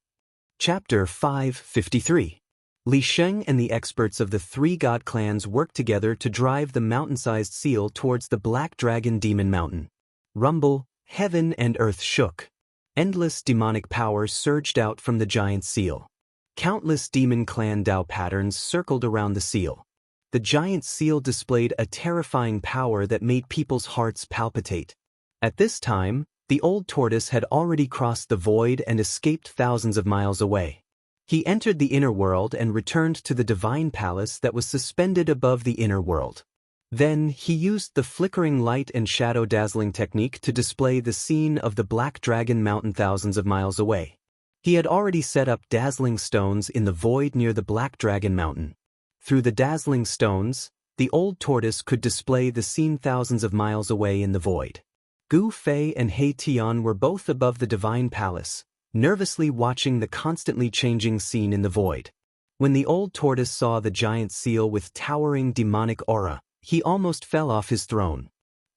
Chapter 553. Li Sheng and the experts of the three god clans worked together to drive the mountain-sized seal towards the Black Dragon Demon Mountain. Rumble, heaven and earth shook. Endless demonic power surged out from the giant seal. Countless demon clan Dao patterns circled around the seal. The giant seal displayed a terrifying power that made people's hearts palpitate. At this time, the old tortoise had already crossed the void and escaped thousands of miles away. He entered the inner world and returned to the divine palace that was suspended above the inner world. Then, he used the flickering light and shadow dazzling technique to display the scene of the Black Dragon Mountain thousands of miles away. He had already set up dazzling stones in the void near the Black Dragon Mountain. Through the dazzling stones, the old tortoise could display the scene thousands of miles away in the void. Gu Fei and He Tian were both above the divine palace, nervously watching the constantly changing scene in the void. When the old tortoise saw the giant seal with towering demonic aura, he almost fell off his throne.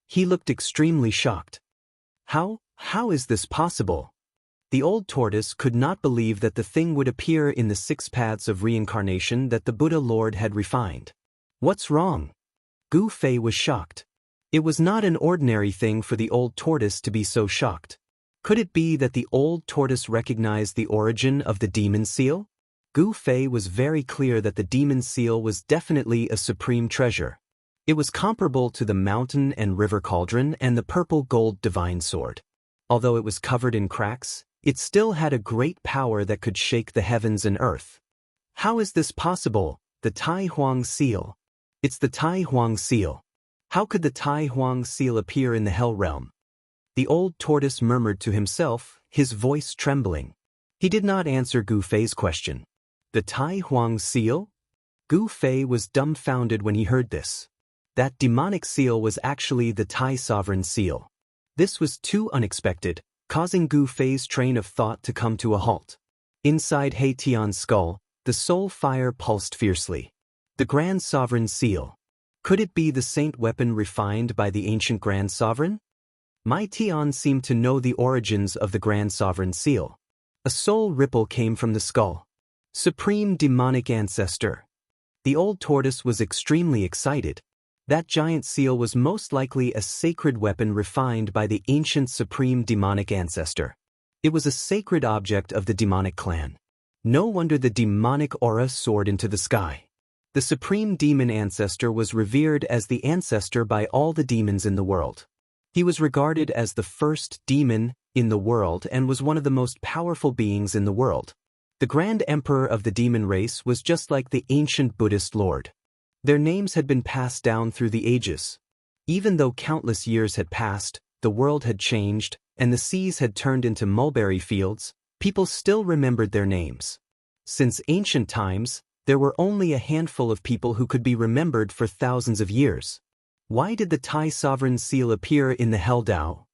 He looked extremely shocked. How is this possible? The old tortoise could not believe that the thing would appear in the 6 paths of reincarnation that the Buddha Lord had refined. What's wrong? Gu Fei was shocked. It was not an ordinary thing for the old tortoise to be so shocked. Could it be that the old tortoise recognized the origin of the demon seal? Gu Fei was very clear that the demon seal was definitely a supreme treasure. It was comparable to the mountain and river cauldron and the purple gold divine sword. Although it was covered in cracks, it still had a great power that could shake the heavens and earth. How is this possible? The Tai Huang seal. It's the Tai Huang seal. How could the Tai Huang seal appear in the Hell realm? The old tortoise murmured to himself, his voice trembling. He did not answer Gu Fei's question. The Tai Huang seal? Gu Fei was dumbfounded when he heard this. That demonic seal was actually the Tai sovereign seal. This was too unexpected, causing Gu Fei's train of thought to come to a halt. Inside He Tian's skull, the soul fire pulsed fiercely. The Grand Sovereign Seal. Could it be the saint weapon refined by the ancient Grand Sovereign? Mai Tian seemed to know the origins of the Grand Sovereign seal. A soul ripple came from the skull. Supreme demonic ancestor. The old tortoise was extremely excited. That giant seal was most likely a sacred weapon refined by the ancient supreme demonic ancestor. It was a sacred object of the demonic clan. No wonder the demonic aura soared into the sky. The supreme demon ancestor was revered as the ancestor by all the demons in the world. He was regarded as the first demon in the world and was one of the most powerful beings in the world. The Grand Emperor of the demon race was just like the ancient Buddhist Lord. Their names had been passed down through the ages. Even though countless years had passed, the world had changed, and the seas had turned into mulberry fields, people still remembered their names. Since ancient times, there were only a handful of people who could be remembered for thousands of years. Why did the Tai Sovereign seal appear in the Hell Dao?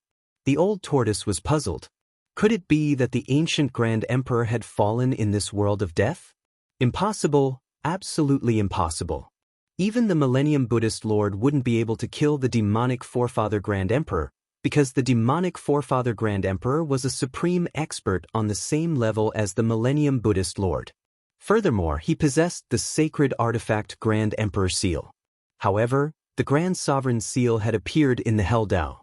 The old tortoise was puzzled. Could it be that the ancient Grand Emperor had fallen in this world of death? Impossible, absolutely impossible. Even the Millennium Buddhist Lord wouldn't be able to kill the demonic forefather Grand Emperor, because the demonic forefather Grand Emperor was a supreme expert on the same level as the Millennium Buddhist Lord. Furthermore, he possessed the sacred artifact Grand Emperor Seal. However, the Grand Sovereign Seal had appeared in the Hell Dao.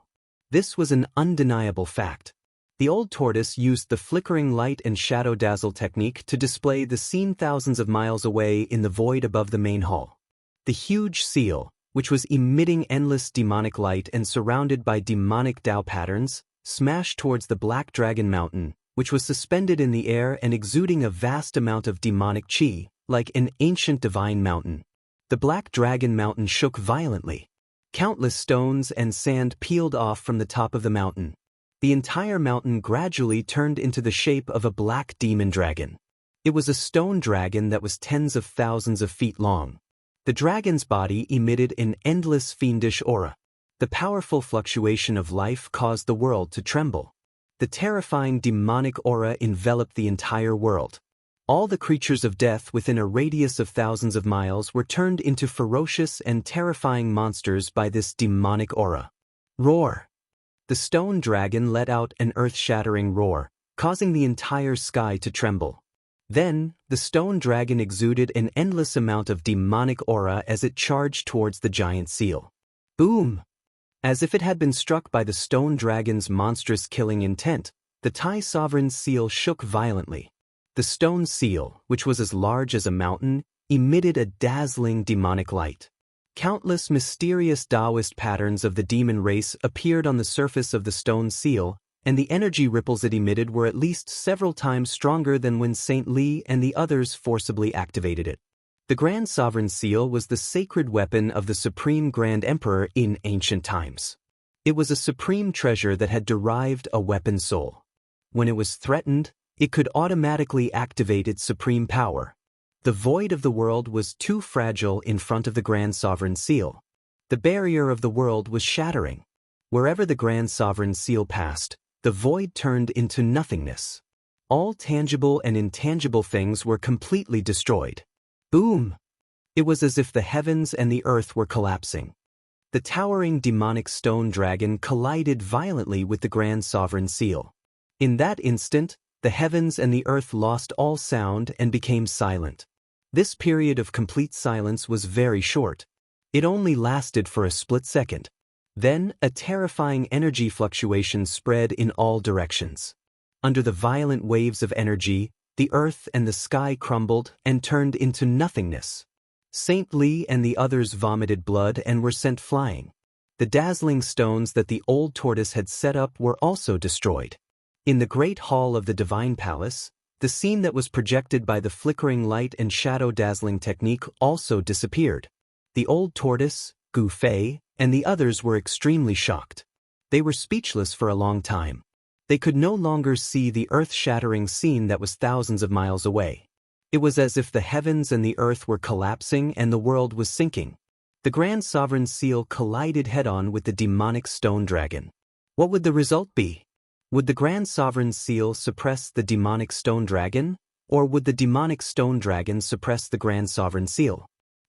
This was an undeniable fact. The old tortoise used the flickering light and shadow dazzle technique to display the scene thousands of miles away in the void above the main hall. The huge seal, which was emitting endless demonic light and surrounded by demonic Dao patterns, smashed towards the Black Dragon Mountain, which was suspended in the air and exuding a vast amount of demonic qi, like an ancient divine mountain. The Black Dragon Mountain shook violently. Countless stones and sand peeled off from the top of the mountain. The entire mountain gradually turned into the shape of a black demon dragon. It was a stone dragon that was tens of thousands of feet long. The dragon's body emitted an endless fiendish aura. The powerful fluctuation of life caused the world to tremble. The terrifying demonic aura enveloped the entire world. All the creatures of death within a radius of thousands of miles were turned into ferocious and terrifying monsters by this demonic aura. Roar! The stone dragon let out an earth-shattering roar, causing the entire sky to tremble. Then, the stone dragon exuded an endless amount of demonic aura as it charged towards the giant seal. Boom! As if it had been struck by the stone dragon's monstrous killing intent, the Tai Sovereign seal shook violently. The stone seal, which was as large as a mountain, emitted a dazzling demonic light. Countless mysterious Daoist patterns of the demon race appeared on the surface of the stone seal, and the energy ripples it emitted were at least several times stronger than when Saint Li and the others forcibly activated it. The Grand Sovereign Seal was the sacred weapon of the Supreme Grand Emperor in ancient times. It was a supreme treasure that had derived a weapon soul. When it was threatened, it could automatically activate its supreme power. The void of the world was too fragile in front of the Grand Sovereign Seal. The barrier of the world was shattering. Wherever the Grand Sovereign Seal passed, the void turned into nothingness. All tangible and intangible things were completely destroyed. Boom! It was as if the heavens and the earth were collapsing. The towering demonic stone dragon collided violently with the Grand Sovereign Seal. In that instant, the heavens and the earth lost all sound and became silent. This period of complete silence was very short. It only lasted for a split second. Then, a terrifying energy fluctuation spread in all directions. Under the violent waves of energy, the earth and the sky crumbled and turned into nothingness. Saint Li and the others vomited blood and were sent flying. The dazzling stones that the old tortoise had set up were also destroyed. In the great hall of the Divine Palace, the scene that was projected by the flickering light and shadow dazzling technique also disappeared. The old tortoise, Gu Fei, and the others were extremely shocked. They were speechless for a long time. They could no longer see the earth-shattering scene that was thousands of miles away. It was as if the heavens and the earth were collapsing and the world was sinking. The Grand Sovereign Seal collided head-on with the demonic stone dragon. What would the result be? Would the Grand Sovereign Seal suppress the demonic stone dragon, or would the demonic stone dragon suppress the Grand Sovereign Seal?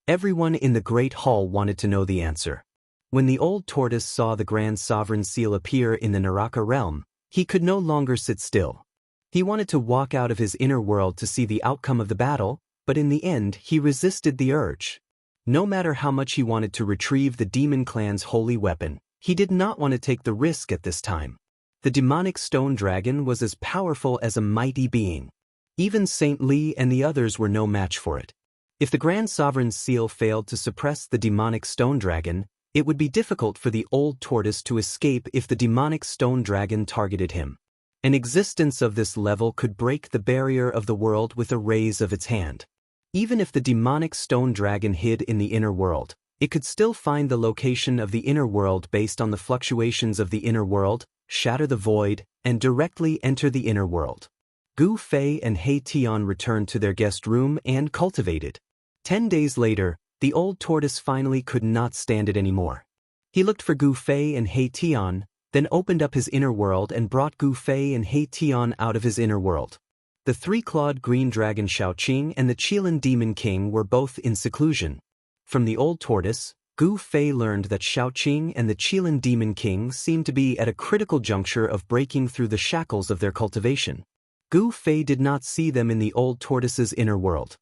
Everyone in the Great Hall wanted to know the answer. When the old tortoise saw the Grand Sovereign Seal appear in the Naraka realm, he could no longer sit still. He wanted to walk out of his inner world to see the outcome of the battle, but in the end he resisted the urge. No matter how much he wanted to retrieve the demon clan's holy weapon, he did not want to take the risk at this time. The demonic stone dragon was as powerful as a mighty being. Even Saint Li and the others were no match for it. If the Grand Sovereign's seal failed to suppress the demonic stone dragon, it would be difficult for the old tortoise to escape if the demonic stone dragon targeted him. An existence of this level could break the barrier of the world with a raise of its hand. Even if the demonic stone dragon hid in the inner world, it could still find the location of the inner world based on the fluctuations of the inner world, shatter the void, and directly enter the inner world. Gu Fei and He Tian returned to their guest room and cultivated. 10 days later, the old tortoise finally could not stand it anymore. He looked for Gu Fei and He Tian, then opened up his inner world and brought Gu Fei and He Tian out of his inner world. The three-clawed green dragon Xiaoqing and the Qilin demon king were both in seclusion. From the old tortoise, Gu Fei learned that Xiaoqing and the Qilin demon king seemed to be at a critical juncture of breaking through the shackles of their cultivation. Gu Fei did not see them in the old tortoise's inner world.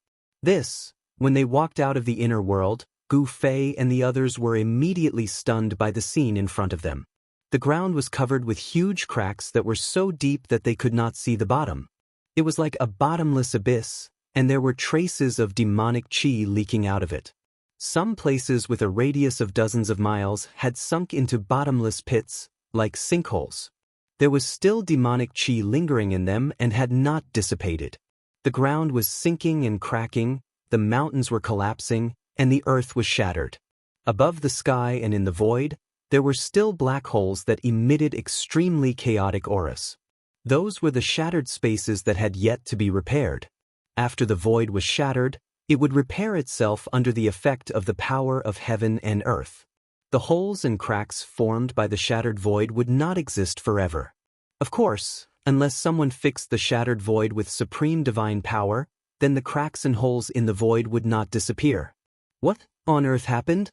When they walked out of the inner world, Gu Fei and the others were immediately stunned by the scene in front of them. The ground was covered with huge cracks that were so deep that they could not see the bottom. It was like a bottomless abyss, and there were traces of demonic qi leaking out of it. Some places with a radius of dozens of miles had sunk into bottomless pits, like sinkholes. There was still demonic qi lingering in them and had not dissipated. The ground was sinking and cracking, the mountains were collapsing, and the earth was shattered. Above the sky and in the void, there were still black holes that emitted extremely chaotic auras. Those were the shattered spaces that had yet to be repaired. After the void was shattered, it would repair itself under the effect of the power of heaven and earth. The holes and cracks formed by the shattered void would not exist forever. Of course, unless someone fixed the shattered void with supreme divine power, then the cracks and holes in the void would not disappear. What on earth happened?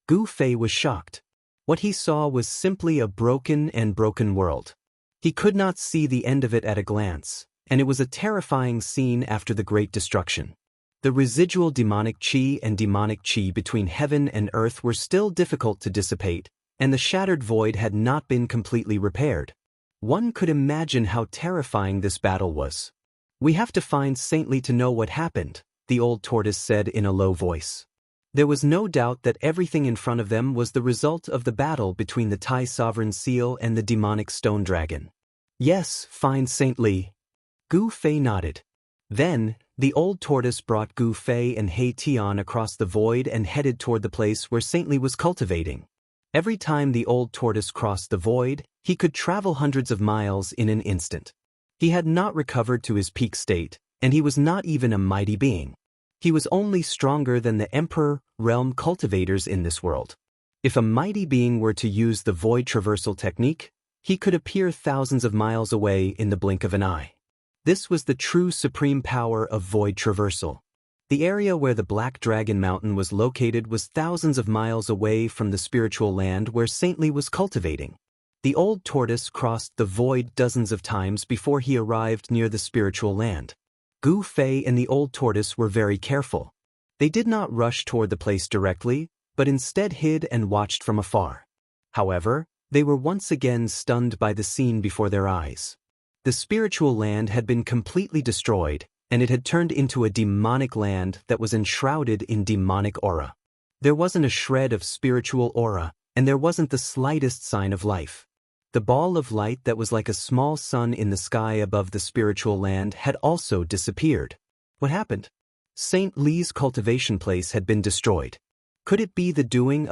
Gu Fei was shocked. What he saw was simply a broken world. He could not see the end of it at a glance, and it was a terrifying scene after the Great Destruction. The residual demonic qi and demonic qi between heaven and earth were still difficult to dissipate, and the shattered void had not been completely repaired. One could imagine how terrifying this battle was. "We have to find Saint Li to know what happened," the old tortoise said in a low voice. There was no doubt that everything in front of them was the result of the battle between the Tai Sovereign Seal and the demonic stone dragon. "Yes, find Saint Li." Gu Fei nodded. Then, the old tortoise brought Gu Fei and He Tian across the void and headed toward the place where Saint Li was cultivating. Every time the old tortoise crossed the void, he could travel hundreds of miles in an instant. He had not recovered to his peak state, and he was not even a mighty being. He was only stronger than the Emperor realm cultivators in this world. If a mighty being were to use the void traversal technique, he could appear thousands of miles away in the blink of an eye. This was the true supreme power of void traversal. The area where the Black Dragon Mountain was located was thousands of miles away from the spiritual land where Saint Li was cultivating. The old tortoise crossed the void dozens of times before he arrived near the spiritual land. Gu Fei and the old tortoise were very careful. They did not rush toward the place directly, but instead hid and watched from afar. However, they were once again stunned by the scene before their eyes. The spiritual land had been completely destroyed, and it had turned into a demonic land that was enshrouded in demonic aura. There wasn't a shred of spiritual aura, and there wasn't the slightest sign of life. The ball of light that was like a small sun in the sky above the spiritual land had also disappeared. What happened? Saint Li's cultivation place had been destroyed. Could it be the doing of